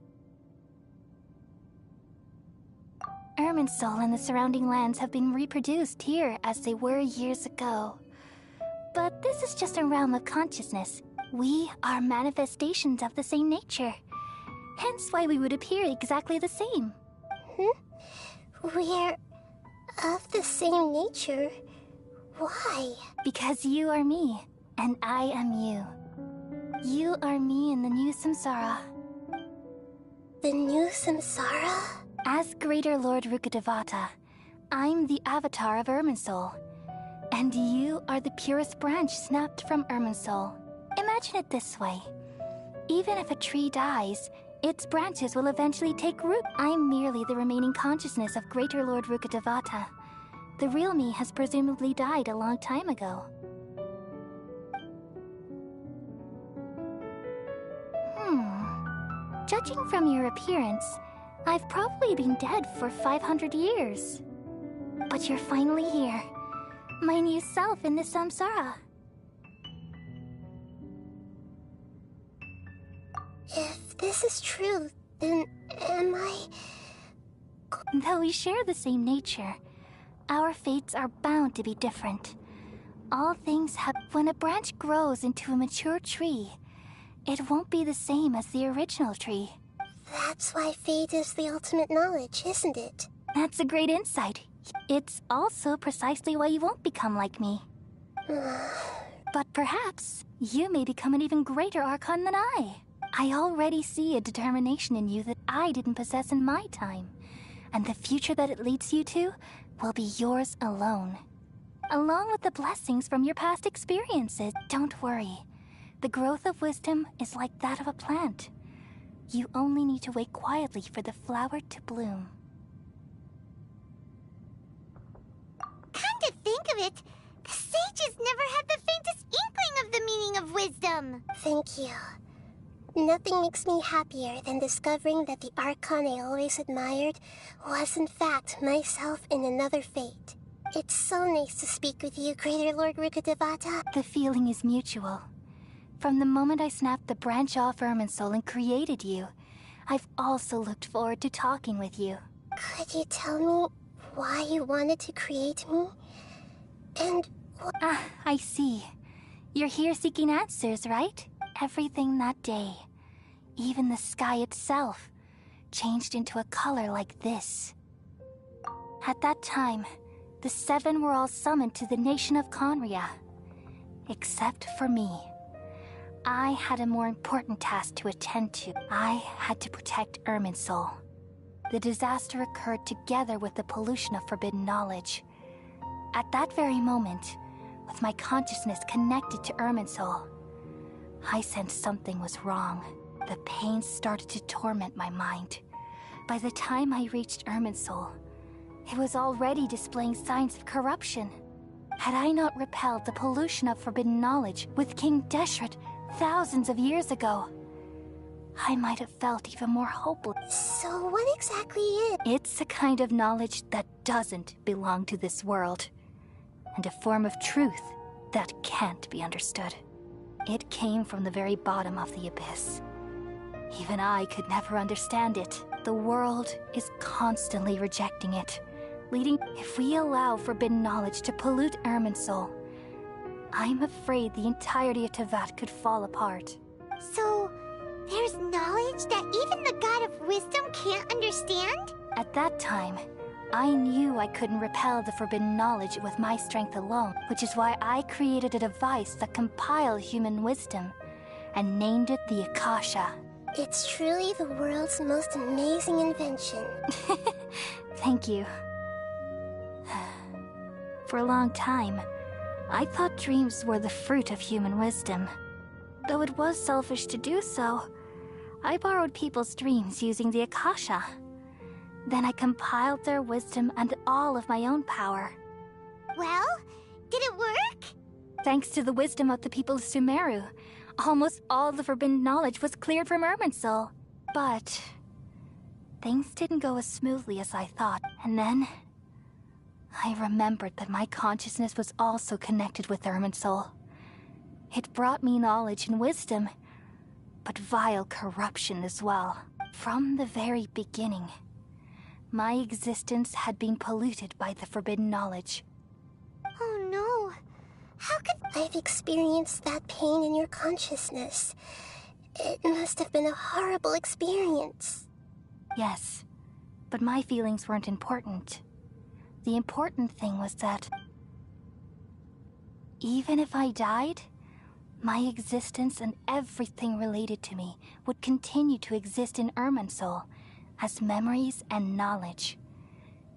Irminsul and the surrounding lands have been reproduced here as they were years ago. But this is just a realm of consciousness. We are manifestations of the same nature. Hence why we would appear exactly the same. We're of the same nature? Why? Because you are me, and I am you. You are me in the new samsara. The new samsara? As Greater Lord Rukkhadevata, I'm the avatar of Irminsul. And you are the purest branch snapped from Irminsul. Imagine it this way. Even if a tree dies, its branches will eventually take root. I'm merely the remaining consciousness of Greater Lord Rukkhadevata. The real me has presumably died a long time ago. Judging from your appearance, I've probably been dead for 500 years. But you're finally here. My new self in the samsara. If this is true, then am I... Though we share the same nature, our fates are bound to be different. All things happen. When a branch grows into a mature tree, it won't be the same as the original tree. That's why fate is the ultimate knowledge, isn't it? That's a great insight. It's also precisely why you won't become like me. But perhaps you may become an even greater Archon than I. I already see a determination in you that I didn't possess in my time. And the future that it leads you to will be yours alone. Along with the blessings from your past experiences. Don't worry. The growth of wisdom is like that of a plant. You only need to wait quietly for the flower to bloom. Come to think of it, the sages never had the faintest inkling of the meaning of wisdom. Thank you. Nothing makes me happier than discovering that the Archon I always admired was in fact myself in another fate. It's so nice to speak with you, Greater Lord Rukkhadevata. The feeling is mutual. From the moment I snapped the branch off Irminsul and created you, I've also looked forward to talking with you. Could you tell me why you wanted to create me? And what... I see. You're here seeking answers, right? Everything that day, even the sky itself, changed into a color like this. At that time, the seven were all summoned to the nation of Conria. Except for me. I had a more important task to attend to. I had to protect Irminsul. The disaster occurred together with the pollution of forbidden knowledge. At that very moment, with my consciousness connected to Irminsul, I sensed something was wrong. The pain started to torment my mind. By the time I reached Irminsul, it was already displaying signs of corruption. Had I not repelled the pollution of forbidden knowledge with King Deshret thousands of years ago, I might have felt even more hopeless. So what exactly is? It's a kind of knowledge that doesn't belong to this world, and a form of truth that can't be understood. It came from the very bottom of the abyss. Even I could never understand it. The world is constantly rejecting it, leading... If we allow forbidden knowledge to pollute Irminsul, I'm afraid the entirety of Teyvat could fall apart. So, there's knowledge that even the God of wisdom can't understand? At that time, I knew I couldn't repel the forbidden knowledge with my strength alone, which is why I created a device that compiled human wisdom and named it the Akasha. It's truly the world's most amazing invention. Thank you. For a long time, I thought dreams were the fruit of human wisdom. Though it was selfish to do so, I borrowed people's dreams using the Akasha. Then I compiled their wisdom and all of my own power. Well, did it work? Thanks to the wisdom of the people of Sumeru, almost all the forbidden knowledge was cleared from Irminsul. But things didn't go as smoothly as I thought. And then I remembered that my consciousness was also connected with Irminsul. It brought me knowledge and wisdom, but vile corruption as well. From the very beginning, my existence had been polluted by the forbidden knowledge. Oh no. How could... I've experienced that pain in your consciousness. It must have been a horrible experience. Yes, but my feelings weren't important. The important thing was that even if I died, my existence and everything related to me would continue to exist in Irminsul as memories and knowledge,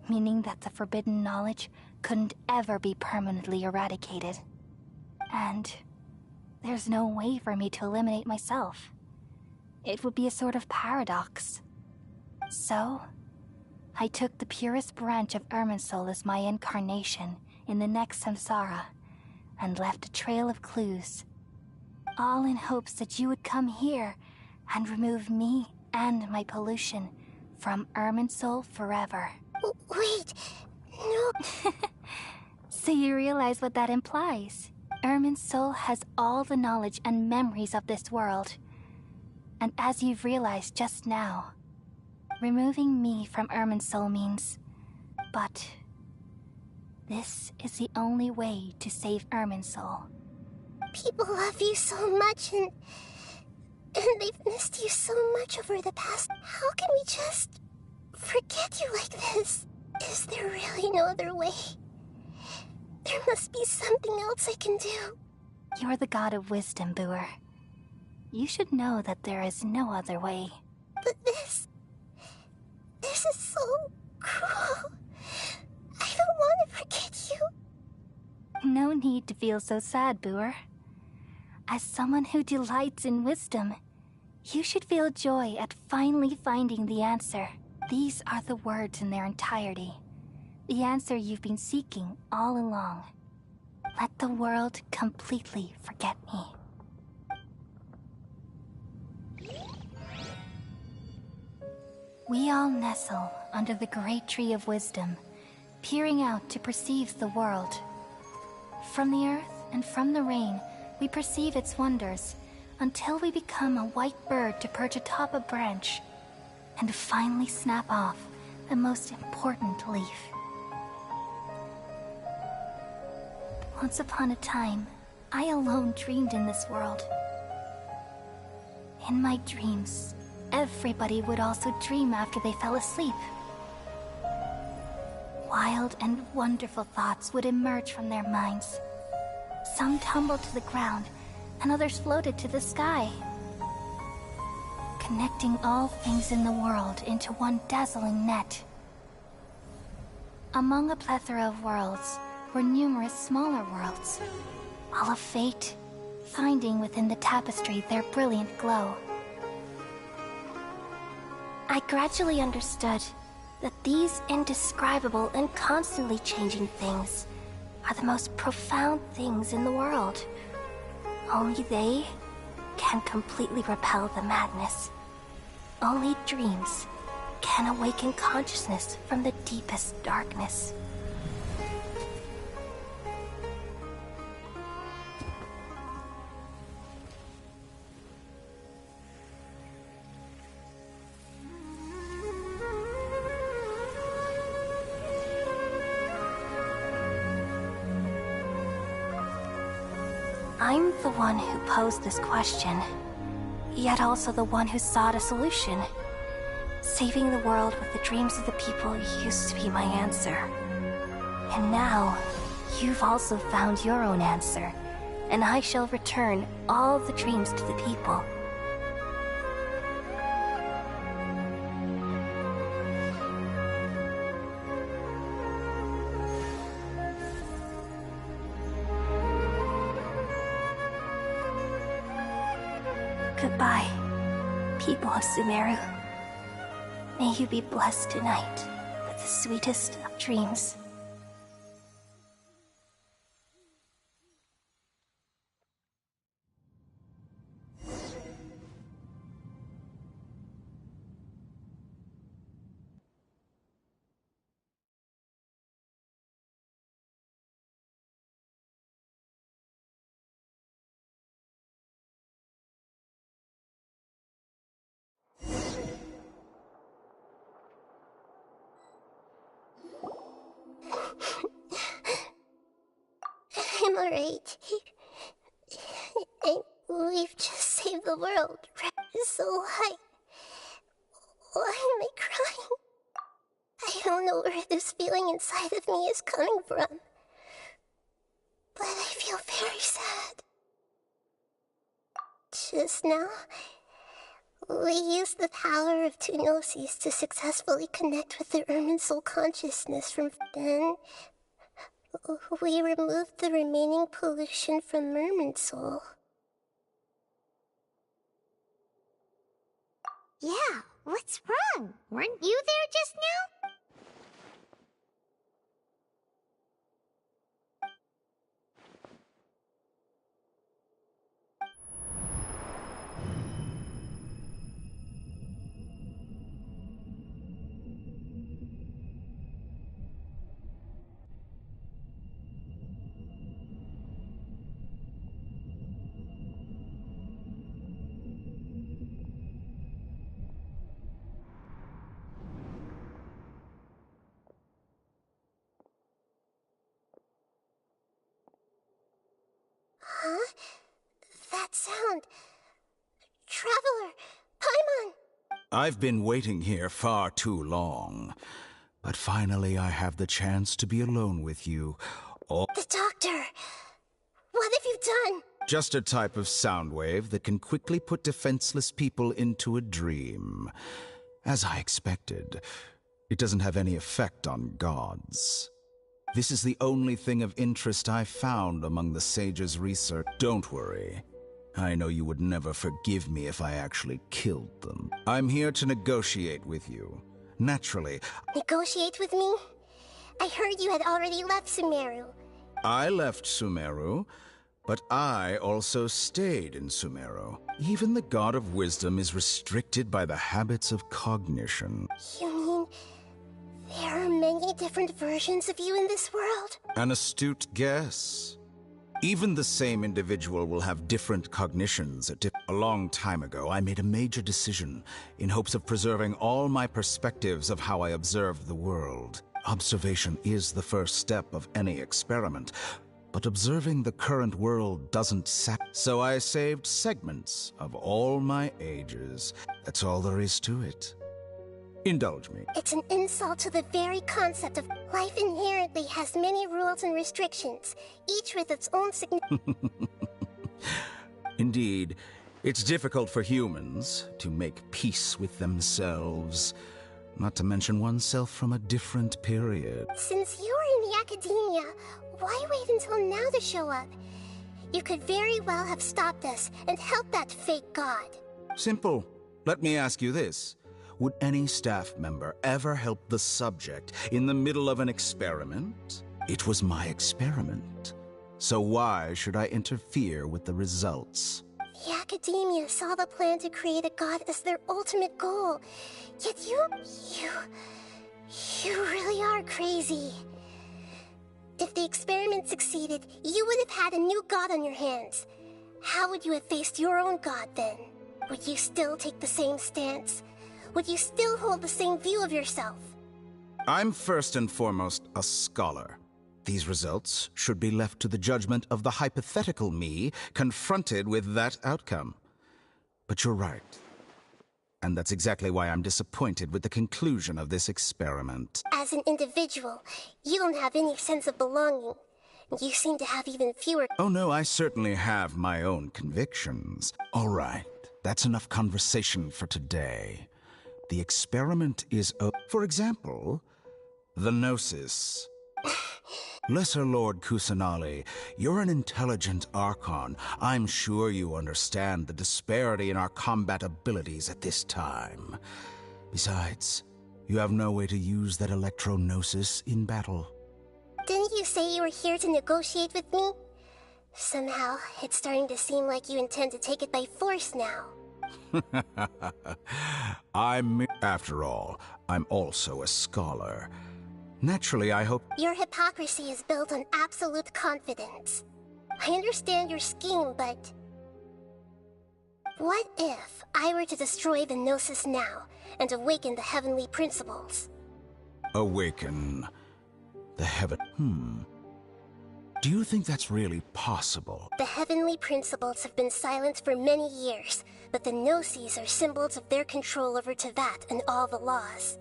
meaning that the forbidden knowledge couldn't ever be permanently eradicated. And there's no way for me to eliminate myself. It would be a sort of paradox. So, I took the purest branch of Irminsul as my incarnation in the next samsara and left a trail of clues, all in hopes that you would come here and remove me and my pollution from Irminsul forever. Wait, no. So you realize what that implies? Irminsul has all the knowledge and memories of this world. And as you've realized just now, removing me from Irminsul means... But this is the only way to save Irminsul. People love you so much, and And they've missed you so much over the past. How can we just forget you like this? Is there really no other way? There must be something else I can do. You're the god of wisdom, Booer. You should know that there is no other way. But this is so cruel. I don't want to forget you. No need to feel so sad, Booer. As someone who delights in wisdom, you should feel joy at finally finding the answer. These are the words in their entirety. The answer you've been seeking all along. Let the world completely forget me. We all nestle under the great tree of wisdom, peering out to perceive the world. From the earth and from the rain, we perceive its wonders, until we become a white bird to perch atop a branch, and finally snap off the most important leaf. Once upon a time, I alone dreamed in this world. In my dreams, everybody would also dream after they fell asleep. Wild and wonderful thoughts would emerge from their minds. Some tumbled to the ground, and others floated to the sky, connecting all things in the world into one dazzling net. Among a plethora of worlds were numerous smaller worlds, all of fate, finding within the tapestry their brilliant glow. I gradually understood that these indescribable and constantly changing things are the most profound things in the world. Only they can completely repel the madness. Only dreams can awaken consciousness from the deepest darkness. I'm the one who posed this question, yet also the one who sought a solution. Saving the world with the dreams of the people used to be my answer. And now, you've also found your own answer, and I shall return all the dreams to the people. Goodbye, people of Sumeru. May you be blessed tonight with the sweetest of dreams. I'm alright. We've just saved the world. So why am I crying? I don't know where this feeling inside of me is coming from, but I feel very sad. Just now, we used the power of two gnosis to successfully connect with the Irminsul consciousness from then. We removed the remaining pollution from Irminsul. Yeah, what's wrong? Weren't you there just now? Huh? That sound. Traveler Traveler! Paimon! I've been waiting here far too long. But finally I have the chance to be alone with you. The doctor! What have you done? Just a type of sound wave that can quickly put defenseless people into a dream. As I expected, it doesn't have any effect on gods. This is the only thing of interest I found among the sage's research. Don't worry. I know you would never forgive me if I actually killed them. I'm here to negotiate with you. Naturally. Negotiate with me? I heard you had already left Sumeru. I left Sumeru, but I also stayed in Sumeru. Even the god of wisdom is restricted by the habits of cognition. You mean there are many different versions of you in this world? An astute guess. Even the same individual will have different cognitions at A long time ago, I made a major decision in hopes of preserving all my perspectives of how I observed the world. Observation is the first step of any experiment, but observing the current world doesn't so I saved segments of all my ages. That's all there is to it. Indulge me. It's an insult to the very concept of life inherently has many rules and restrictions, each with its own significance. Indeed, it's difficult for humans to make peace with themselves, not to mention oneself from a different period. Since you are in the academia, why wait until now to show up? You could very well have stopped us and helped that fake god. Simple. Let me ask you this. Would any staff member ever help the subject in the middle of an experiment? It was my experiment. So why should I interfere with the results? The academia saw the plan to create a god as their ultimate goal. Yet you really are crazy. If the experiment succeeded, you would have had a new god on your hands. How would you have faced your own god then? Would you still take the same stance? Would you still hold the same view of yourself? I'm first and foremost a scholar. These results should be left to the judgment of the hypothetical me confronted with that outcome. But you're right. And that's exactly why I'm disappointed with the conclusion of this experiment. As an individual, you don't have any sense of belonging. You seem to have even fewer— Oh no, I certainly have my own convictions. All right, that's enough conversation for today. The experiment is for example, the Gnosis. Lesser Lord Kusanali, you're an intelligent Archon. I'm sure you understand the disparity in our combat abilities at this time. Besides, you have no way to use that Electro-Gnosis in battle. Didn't you say you were here to negotiate with me? Somehow, it's starting to seem like you intend to take it by force now. After all, I'm also a scholar. Naturally, I hope— Your hypocrisy is built on absolute confidence. I understand your scheme, but— What if I were to destroy the Gnosis now and awaken the heavenly principles? Awaken the heaven— Do you think that's really possible? The heavenly principles have been silent for many years, but the Gnosis are symbols of their control over Tevat and all the laws.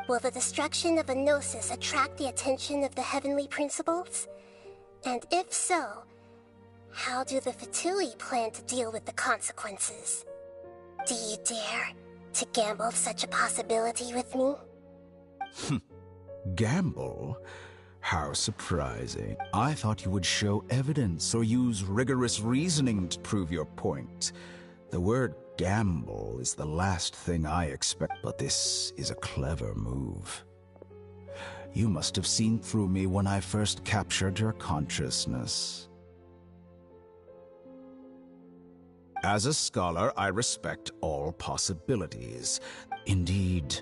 Will the destruction of a Gnosis attract the attention of the heavenly principles? And if so, how do the Fatui plan to deal with the consequences? Do you dare to gamble such a possibility with me? Gamble? How surprising. I thought you would show evidence or use rigorous reasoning to prove your point. The word gamble is the last thing I expect, but this is a clever move. You must have seen through me when I first captured your consciousness. As a scholar, I respect all possibilities. Indeed,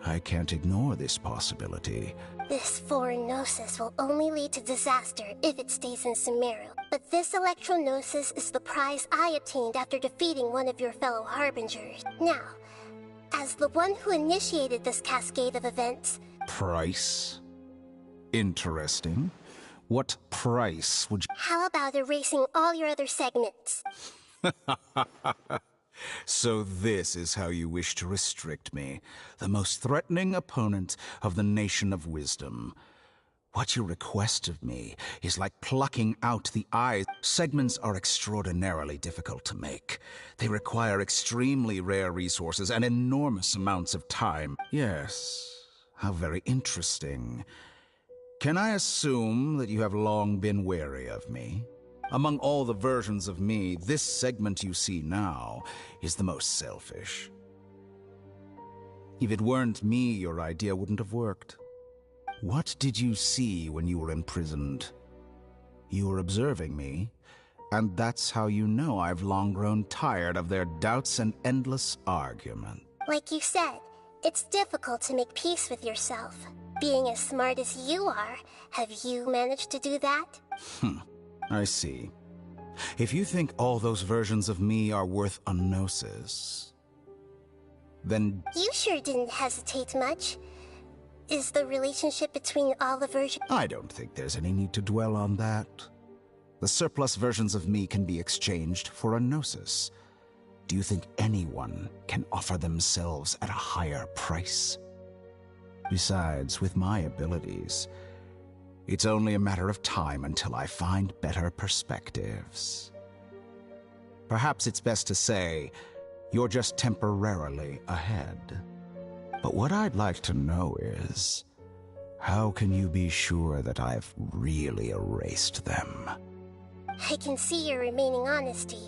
I can't ignore this possibility. This foreign Gnosis will only lead to disaster if it stays in Sumeru. But this Electro-Gnosis is the prize I obtained after defeating one of your fellow Harbingers. Now, as the one who initiated this cascade of events— Price? Interesting. What price would you— How about erasing all your other segments? So this is how you wish to restrict me, the most threatening opponent of the Nation of Wisdom. What you request of me is like plucking out the eyes. Segments are extraordinarily difficult to make. They require extremely rare resources and enormous amounts of time. Yes, how very interesting. Can I assume that you have long been wary of me? Among all the versions of me, this segment you see now is the most selfish. If it weren't me, your idea wouldn't have worked. What did you see when you were imprisoned? You were observing me, and that's how you know I've long grown tired of their doubts and endless argument. Like you said, it's difficult to make peace with yourself. Being as smart as you are, have you managed to do that? I see. If you think all those versions of me are worth a gnosis, then... You sure didn't hesitate much. Is the relationship between all the versions... I don't think there's any need to dwell on that. The surplus versions of me can be exchanged for a gnosis. Do you think anyone can offer themselves at a higher price? Besides, with my abilities, it's only a matter of time until I find better perspectives. Perhaps it's best to say, you're just temporarily ahead. But what I'd like to know is, how can you be sure that I've really erased them? I can see your remaining honesty.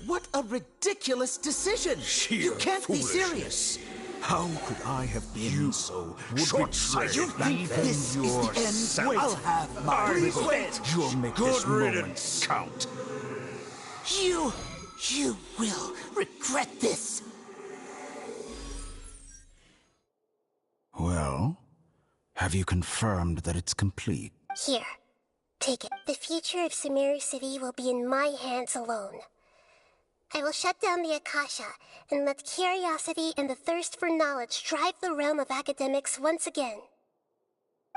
What a ridiculous decision! You can't be serious! How could I have been so short-sighted? You think this is the end? Wait, I'll have my Please wait. You'll make Good this moment riddance. count. You will regret this. Well, have you confirmed that it's complete? Here, take it. The future of Sumeru City will be in my hands alone. I will shut down the Akasha and let curiosity and the thirst for knowledge drive the realm of academics once again.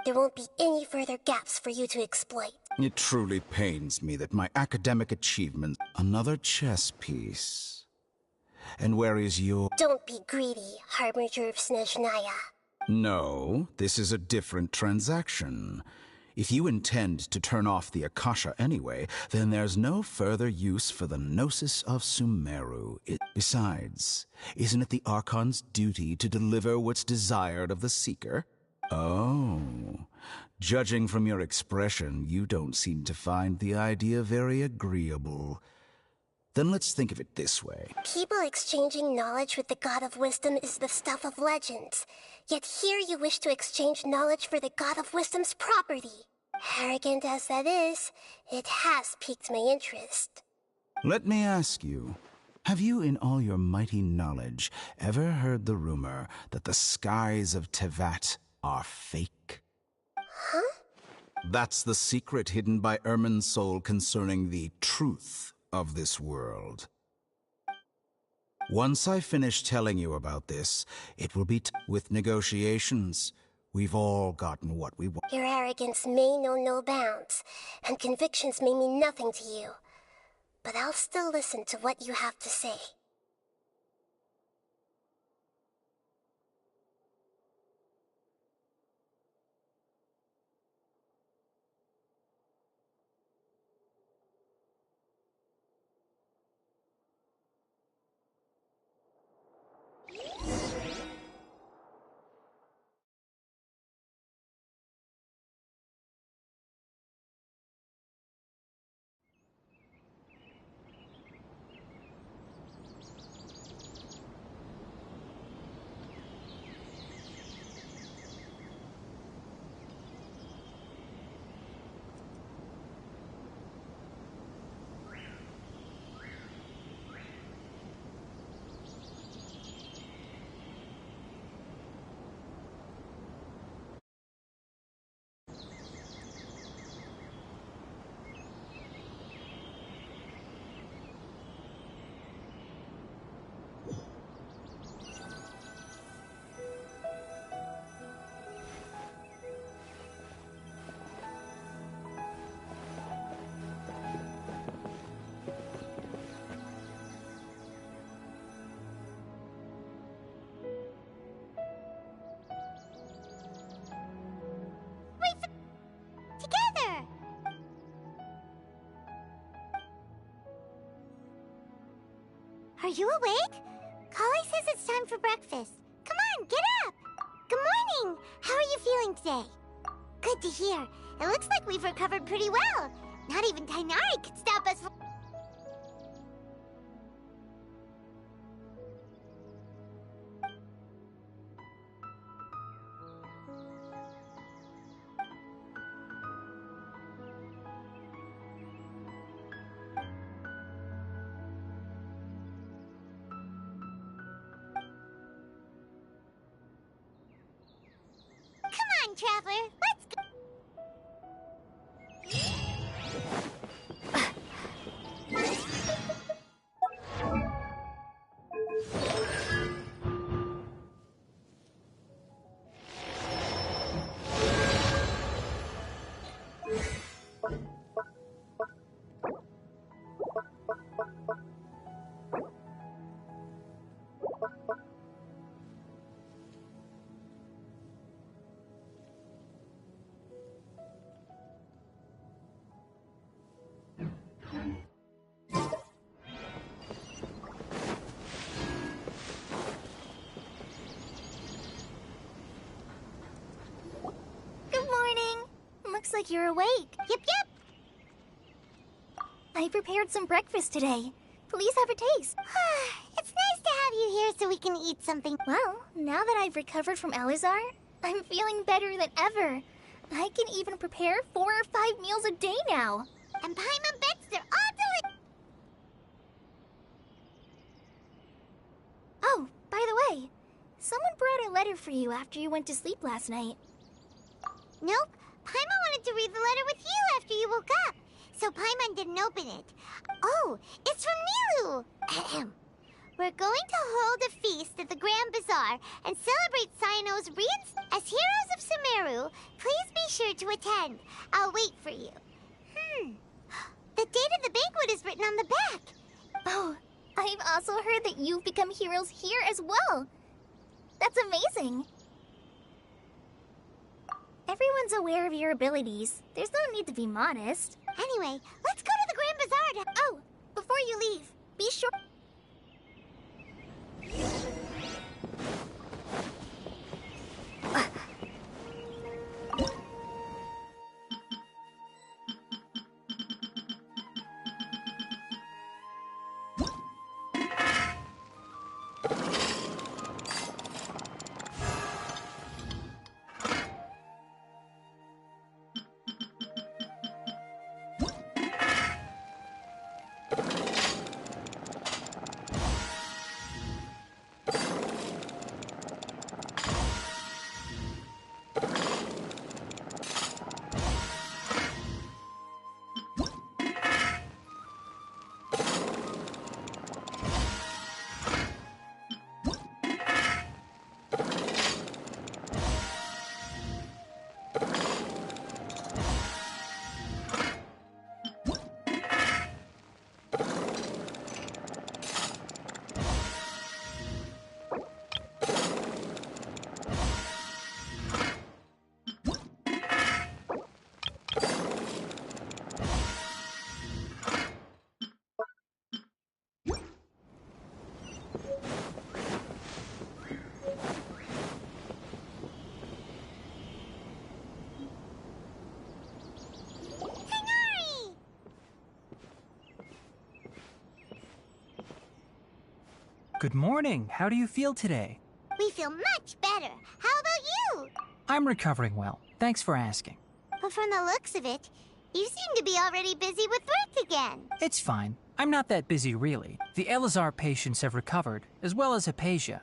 There won't be any further gaps for you to exploit. It truly pains me that my academic achievement... Another chess piece. And where is your... Don't be greedy, Harbinger of Snezhnaya. No, this is a different transaction. If you intend to turn off the Akasha anyway, then there's no further use for the Gnosis of Sumeru. Besides, isn't it the Archon's duty to deliver what's desired of the Seeker? Oh, judging from your expression, you don't seem to find the idea very agreeable. Then let's think of it this way. People exchanging knowledge with the God of Wisdom is the stuff of legends. Yet here you wish to exchange knowledge for the God of Wisdom's property. Arrogant as that is, it has piqued my interest. Let me ask you, have you in all your mighty knowledge ever heard the rumor that the skies of Tevat are fake? Huh? That's the secret hidden by Irminsul concerning the truth of this world. Once I finish telling you about this, it will be with negotiations. We've all gotten what we want. Your arrogance may know no bounds, and convictions may mean nothing to you. But I'll still listen to what you have to say. Are you awake? Kali says it's time for breakfast. Come on, get up! Good morning! How are you feeling today? Good to hear. It looks like we've recovered pretty well. Not even Tainari could stop us from... Come on, Traveler. Let's go. Good morning. Looks like you're awake. Yep. I prepared some breakfast today. Please have a taste. It's nice to have you here so we can eat something. Well, now that I've recovered from Elazar, I'm feeling better than ever. I can even prepare 4 or 5 meals a day now. And Paimon bets they're all delicious. Oh, by the way, someone brought a letter for you after you went to sleep last night. Nope. Paimon wanted to read the letter with you after you woke up. So Paimon didn't open it. Oh, it's from Nilu. Ahem. We're going to hold a feast at the Grand Bazaar and celebrate Cyano's as heroes of Sumeru. Please be sure to attend. I'll wait for you. The date of the banquet is written on the back. Oh, I've also heard that you've become heroes here as well. That's amazing. Everyone's aware of your abilities. There's no need to be modest. Anyway, let's go to the Grand Bazaar to... Oh, before you leave, be sure... Good morning. How do you feel today? We feel much better. How about you? I'm recovering well. Thanks for asking. But from the looks of it, you seem to be already busy with work again. It's fine. I'm not that busy, really. The Elazar patients have recovered, as well as Hypatia.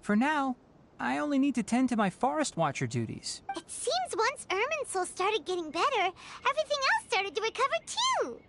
For now, I only need to tend to my Forest Watcher duties. It seems once Irminsul started getting better, everything else started to recover too.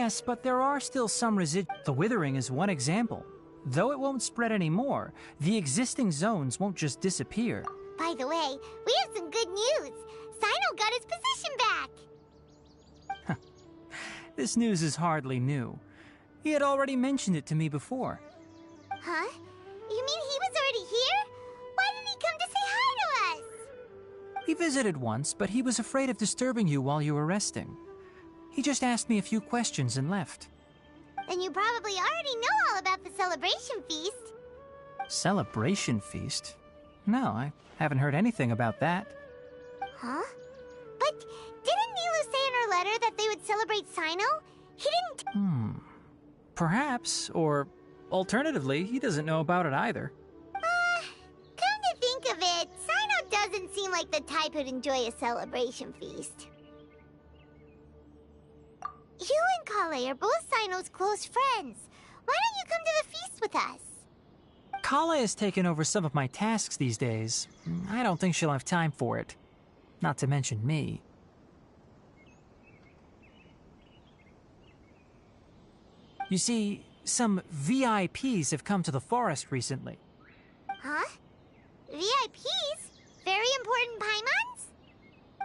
Yes, but there are still some The withering is one example. Though it won't spread anymore, the existing zones won't just disappear. By the way, we have some good news. Sino got his position back. This news is hardly new. He had already mentioned it to me before. Huh? You mean he was already here? Why didn't he come to say hi to us? He visited once, but he was afraid of disturbing you while you were resting. He just asked me a few questions and left. Then you probably already know all about the celebration feast. Celebration feast? No, I haven't heard anything about that. Huh? But didn't Nilu say in her letter that they would celebrate Sino? He didn't... Perhaps, or alternatively, he doesn't know about it either. Come to think of it, Sino doesn't seem like the type who'd enjoy a celebration feast. You and Kale are both Sino's close friends. Why don't you come to the feast with us? Kala has taken over some of my tasks these days. I don't think she'll have time for it. Not to mention me. You see, some VIPs have come to the forest recently. Huh? VIPs? Very important Paimons?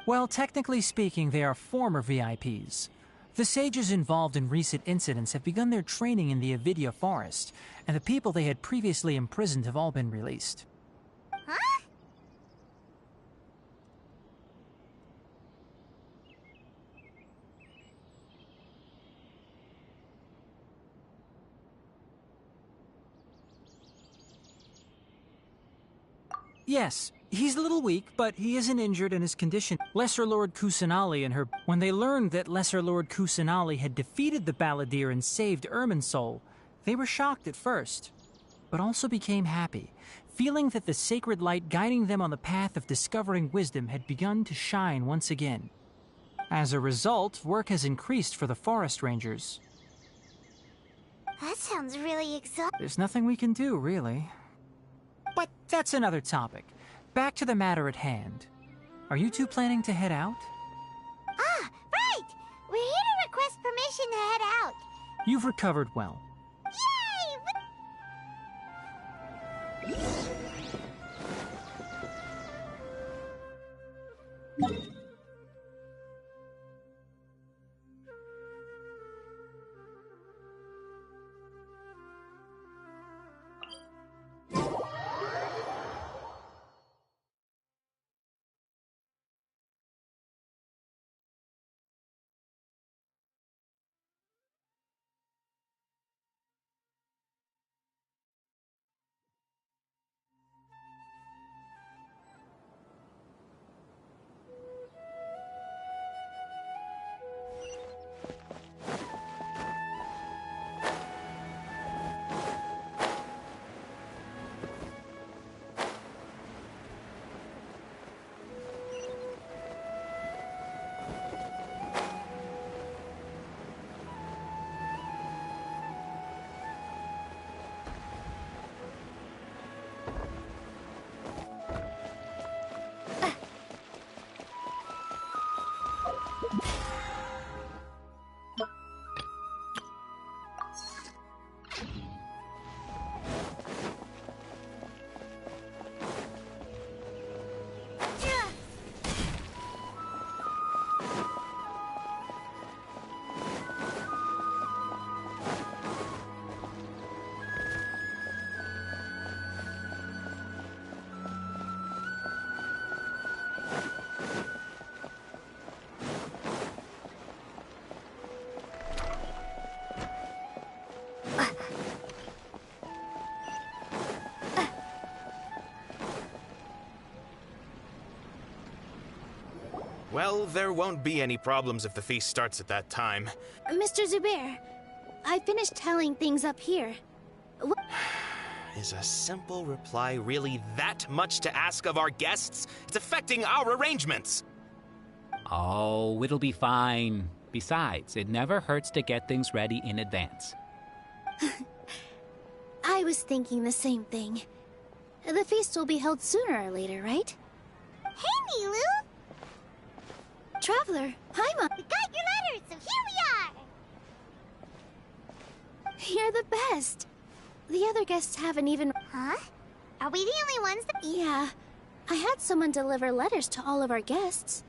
Well, technically speaking, they are former VIPs. The sages involved in recent incidents have begun their training in the Avidya forest, and the people they had previously imprisoned have all been released. Huh? Yes, he's a little weak, but he isn't injured in his condition. Lesser Lord Kusanali and her... When they learned that Lesser Lord Kusanali had defeated the Balladeer and saved Irminsul, they were shocked at first, but also became happy, feeling that the sacred light guiding them on the path of discovering wisdom had begun to shine once again. As a result, work has increased for the forest rangers. That sounds really exhausting. There's nothing we can do, really. But that's another topic. Back to the matter at hand. Are you two planning to head out? Ah, right! We're here to request permission to head out. You've recovered well. Yay! Well, there won't be any problems if the feast starts at that time. Mr. Zubair, I finished telling things up here. Is a simple reply really that much to ask of our guests? It's affecting our arrangements! Oh, it'll be fine. Besides, it never hurts to get things ready in advance. I was thinking the same thing. The feast will be held sooner or later, right? Hey, Nilu! Traveler, Paimon! We got your letters, so here we are! You're the best. The other guests haven't even... Huh? Are we the only ones that... Yeah. I had someone deliver letters to all of our guests.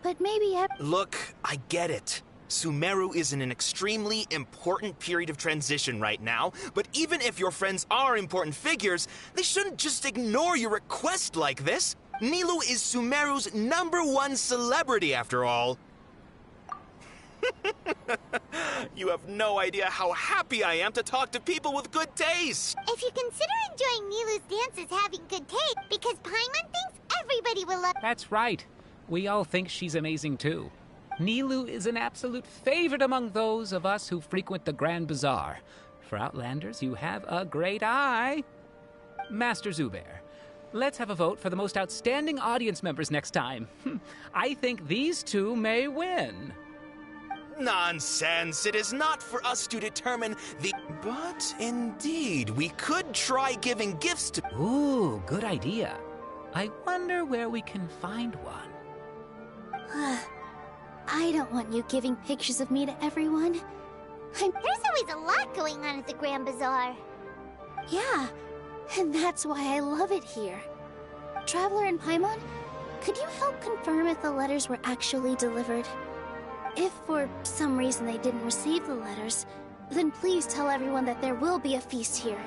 But maybe Look, I get it. Sumeru is in an extremely important period of transition right now, but even if your friends are important figures, they shouldn't just ignore your request like this. Nilou is Sumeru's #1 celebrity, after all. You have no idea how happy I am to talk to people with good taste. If you consider enjoying Nilou's dances having good taste, because Paimon thinks everybody will love... That's right. We all think she's amazing, too. Nilou is an absolute favorite among those of us who frequent the Grand Bazaar. For Outlanders, you have a great eye. Master Zubair, let's have a vote for the most outstanding audience members next time. I think these two may win. Nonsense. It is not for us to determine the... But indeed, we could try giving gifts to... Ooh, good idea. I wonder where we can find one. I don't want you giving pictures of me to everyone. There's always a lot going on at the Grand Bazaar. Yeah, and that's why I love it here. Traveler and Paimon, could you help confirm if the letters were actually delivered? If for some reason they didn't receive the letters, then please tell everyone that there will be a feast here.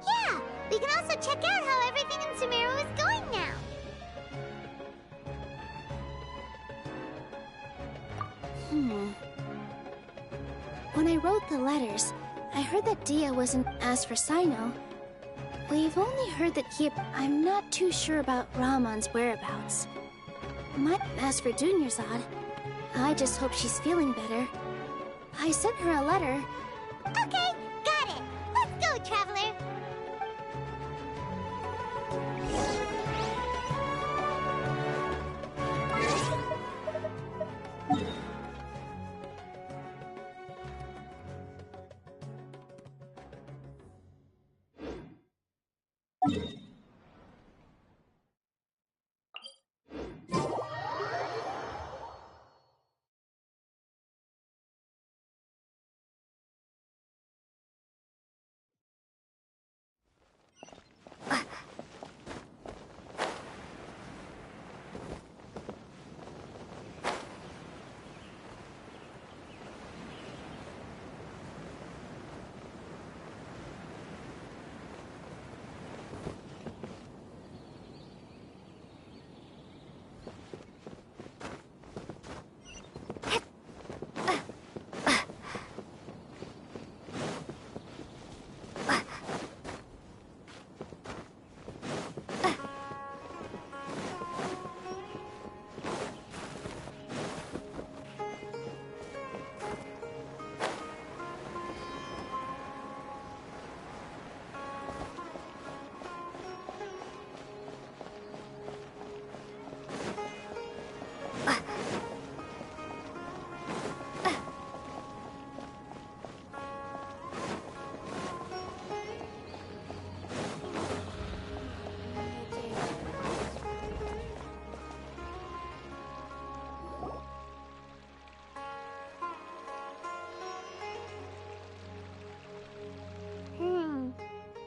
Yeah, we can also check out how everything in Sumeru is going now. When I wrote the letters, I heard that Dia wasn't asked for Sino. We've only heard that I'm not too sure about Ramon's whereabouts. As for Dunyarzad, I just hope she's feeling better. I sent her a letter. Okay, got it. Let's go, Traveler.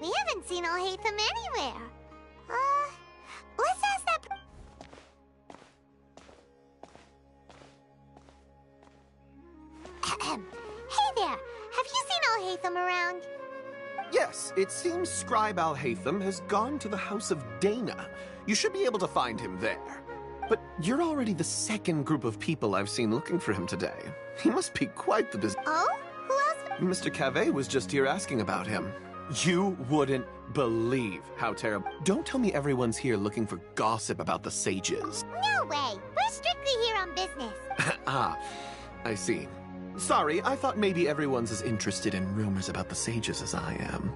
We haven't seen Alhaitham anywhere. Let's ask that... Hey there, have you seen Alhaitham around? Yes, it seems Scribe Alhaitham has gone to the House of Dana. You should be able to find him there. But you're already the second group of people I've seen looking for him today. He must be quite the busy... Oh? Who else? Mr. Cavey was just here asking about him. You wouldn't believe how terrible... Don't tell me everyone's here looking for gossip about the sages. No way! We're strictly here on business. Ah, I see. Sorry, I thought maybe everyone's as interested in rumors about the sages as I am.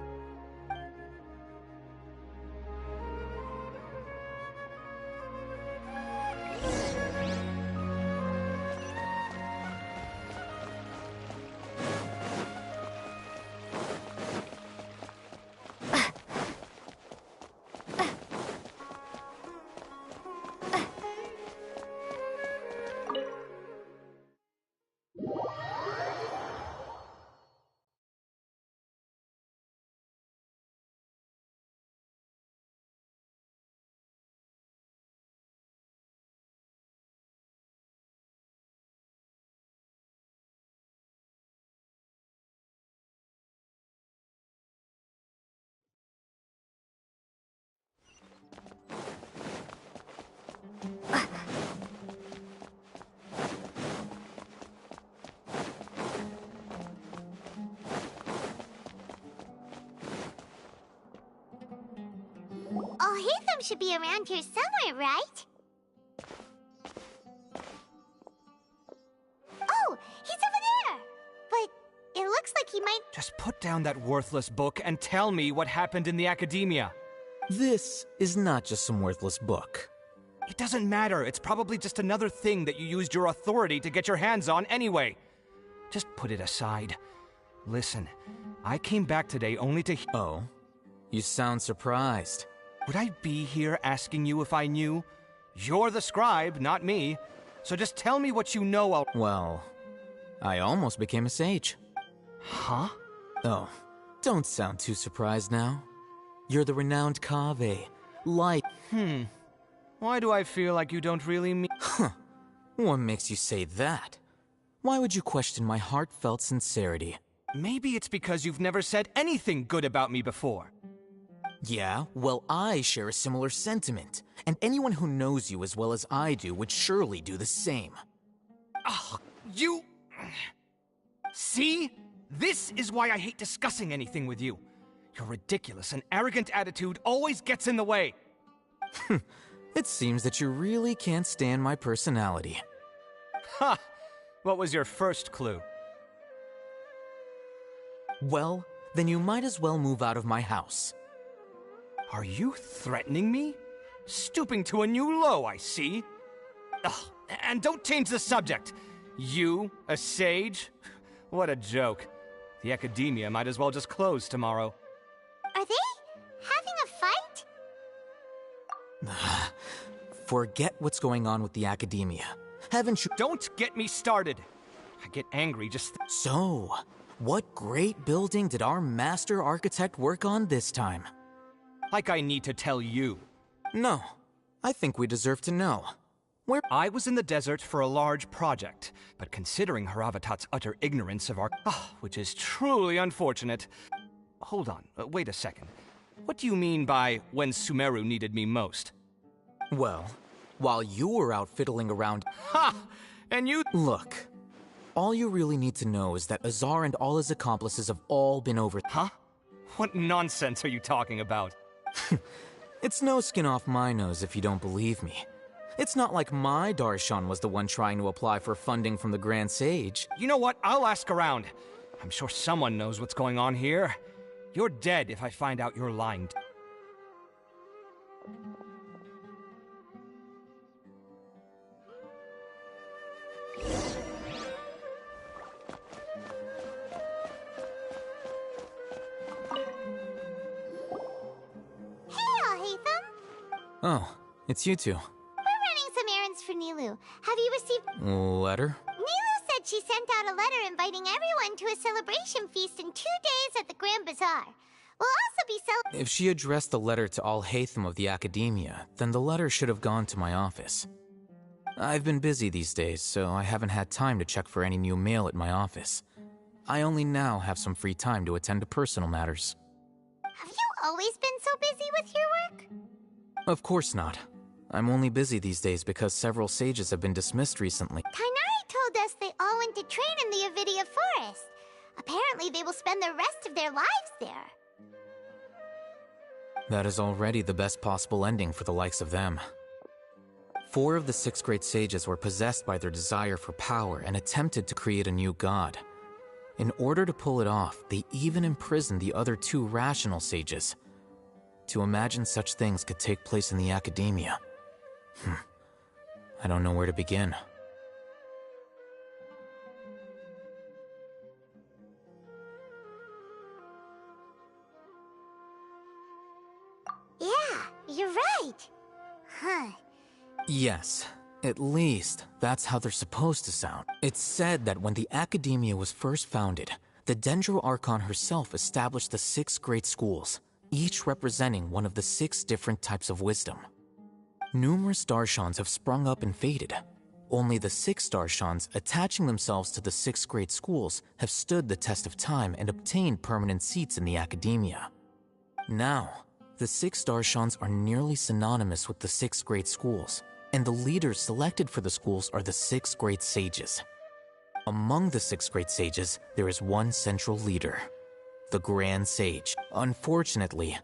Haytham should be around here somewhere, right? Oh, he's over there! But it looks like he might... Just put down that worthless book and tell me what happened in the academia. This is not just some worthless book. It doesn't matter. It's probably just another thing that you used your authority to get your hands on anyway. Just put it aside. Listen, I came back today only to... Oh? You sound surprised. Would I be here asking you if I knew? You're the scribe, not me. So just tell me what you know. Well, I almost became a sage. Huh? Oh, don't sound too surprised now. You're the renowned Kaveh. Light. Why do I feel like you don't really mean... Huh. What makes you say that? Why would you question my heartfelt sincerity? Maybe it's because you've never said anything good about me before. Yeah, well, I share a similar sentiment. And anyone who knows you as well as I do would surely do the same. Oh, you... See? This is why I hate discussing anything with you. Your ridiculous and arrogant attitude always gets in the way. It seems that you really can't stand my personality. Ha! What was your first clue? Well, then you might as well move out of my house. Are you threatening me? Stooping to a new low, I see. Ugh, and don't change the subject. You, a sage? What a joke. The academia might as well just close tomorrow. Are they having a fight? Forget what's going on with the academia. Haven't you— Don't get me started. I get angry just— So, what great building did our master architect work on this time? Like I need to tell you. No, I think we deserve to know. Where— I was in the desert for a large project, but considering Haravatat's utter ignorance of our— which is truly unfortunate. Hold on, wait a second. What do you mean by when Sumeru needed me most? Well, while you were out fiddling around— Ha! And you— Look, all you really need to know is that Azar and all his accomplices have all been over— Huh? What nonsense are you talking about? It's no skin off my nose if you don't believe me. It's not like my Darshan was the one trying to apply for funding from the Grand Sage. You know what? I'll ask around. I'm sure someone knows what's going on here. You're dead if I find out you're lying. Oh, it's you two. We're running some errands for Nilu. Have you received... Letter? Nilu said she sent out a letter inviting everyone to a celebration feast in 2 days at the Grand Bazaar. We'll also be If she addressed the letter to all Haytham of the Academia, then the letter should have gone to my office. I've been busy these days, so I haven't had time to check for any new mail at my office. I only now have some free time to attend to personal matters. Have you always been so busy with your work? Of course not. I'm only busy these days because several sages have been dismissed recently. Kainari told us they all went to train in the Avidia Forest. Apparently they will spend the rest of their lives there. That is already the best possible ending for the likes of them. 4 of the 6 great sages were possessed by their desire for power and attempted to create a new god. In order to pull it off, they even imprisoned the other 2 rational sages. To imagine such things could take place in the academia. I don't know where to begin. Yeah, you're right. Huh. Yes, at least that's how they're supposed to sound. It's said that when the academia was first founded, the Dendro Archon herself established the 6 great schools, each representing one of the 6 different types of wisdom. Numerous Darshans have sprung up and faded. Only the 6 Darshans attaching themselves to the 6 great schools have stood the test of time and obtained permanent seats in the academia. Now, the 6 Darshans are nearly synonymous with the 6 great schools, and the leaders selected for the schools are the 6 great sages. Among the 6 great sages, there is one central leader, the Grand Sage. Unfortunately,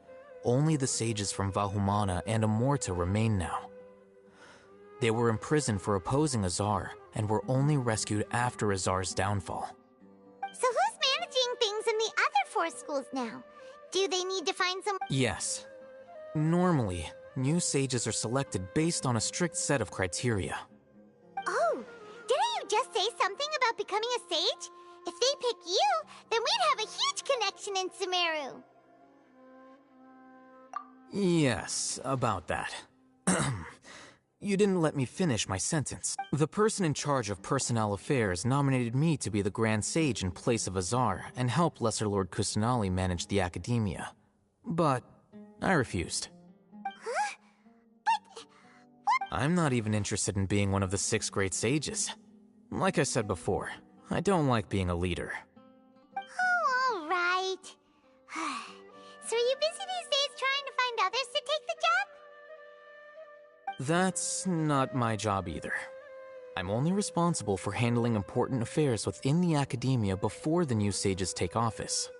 only the sages from Vahumana and Amorta remain now. They were imprisoned for opposing Azar, and were only rescued after Azar's downfall. So who's managing things in the other 4 schools now? Do they need to find some— Yes. Normally, new sages are selected based on a strict set of criteria. Oh, didn't you just say something about becoming a sage? If they pick you, then we'd have a huge connection in Sumeru. Yes, about that. You didn't let me finish my sentence. The person in charge of personnel affairs nominated me to be the Grand Sage in place of Azar and help Lesser Lord Kusanali manage the academia. But I refused. Huh? But— I'm not even interested in being one of the 6 great sages. Like I said before, I don't like being a leader. Oh, all right. So are you busy these days trying to find others to take the job? That's not my job either. I'm only responsible for handling important affairs within the academia before the new sages take office.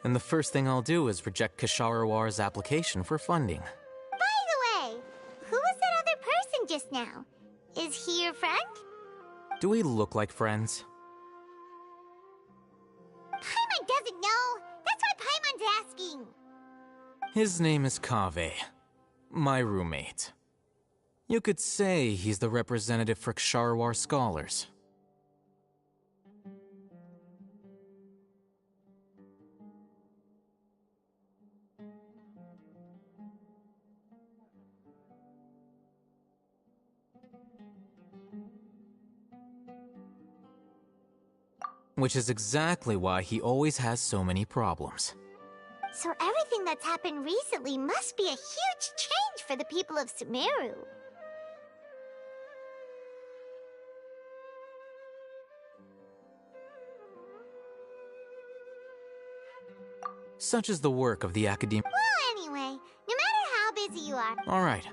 And the first thing I'll do is reject Kasharawar's application for funding. By the way, who was that other person just now? Is he your friend? Do we look like friends? Paimon doesn't know. That's why Paimon's asking. His name is Kaveh, my roommate. You could say he's the representative for Ksharawar scholars. Which is exactly why he always has so many problems. So everything that's happened recently must be a huge change for the people of Sumeru. Such is the work of the academia. Well, anyway, no matter how busy you are— All right,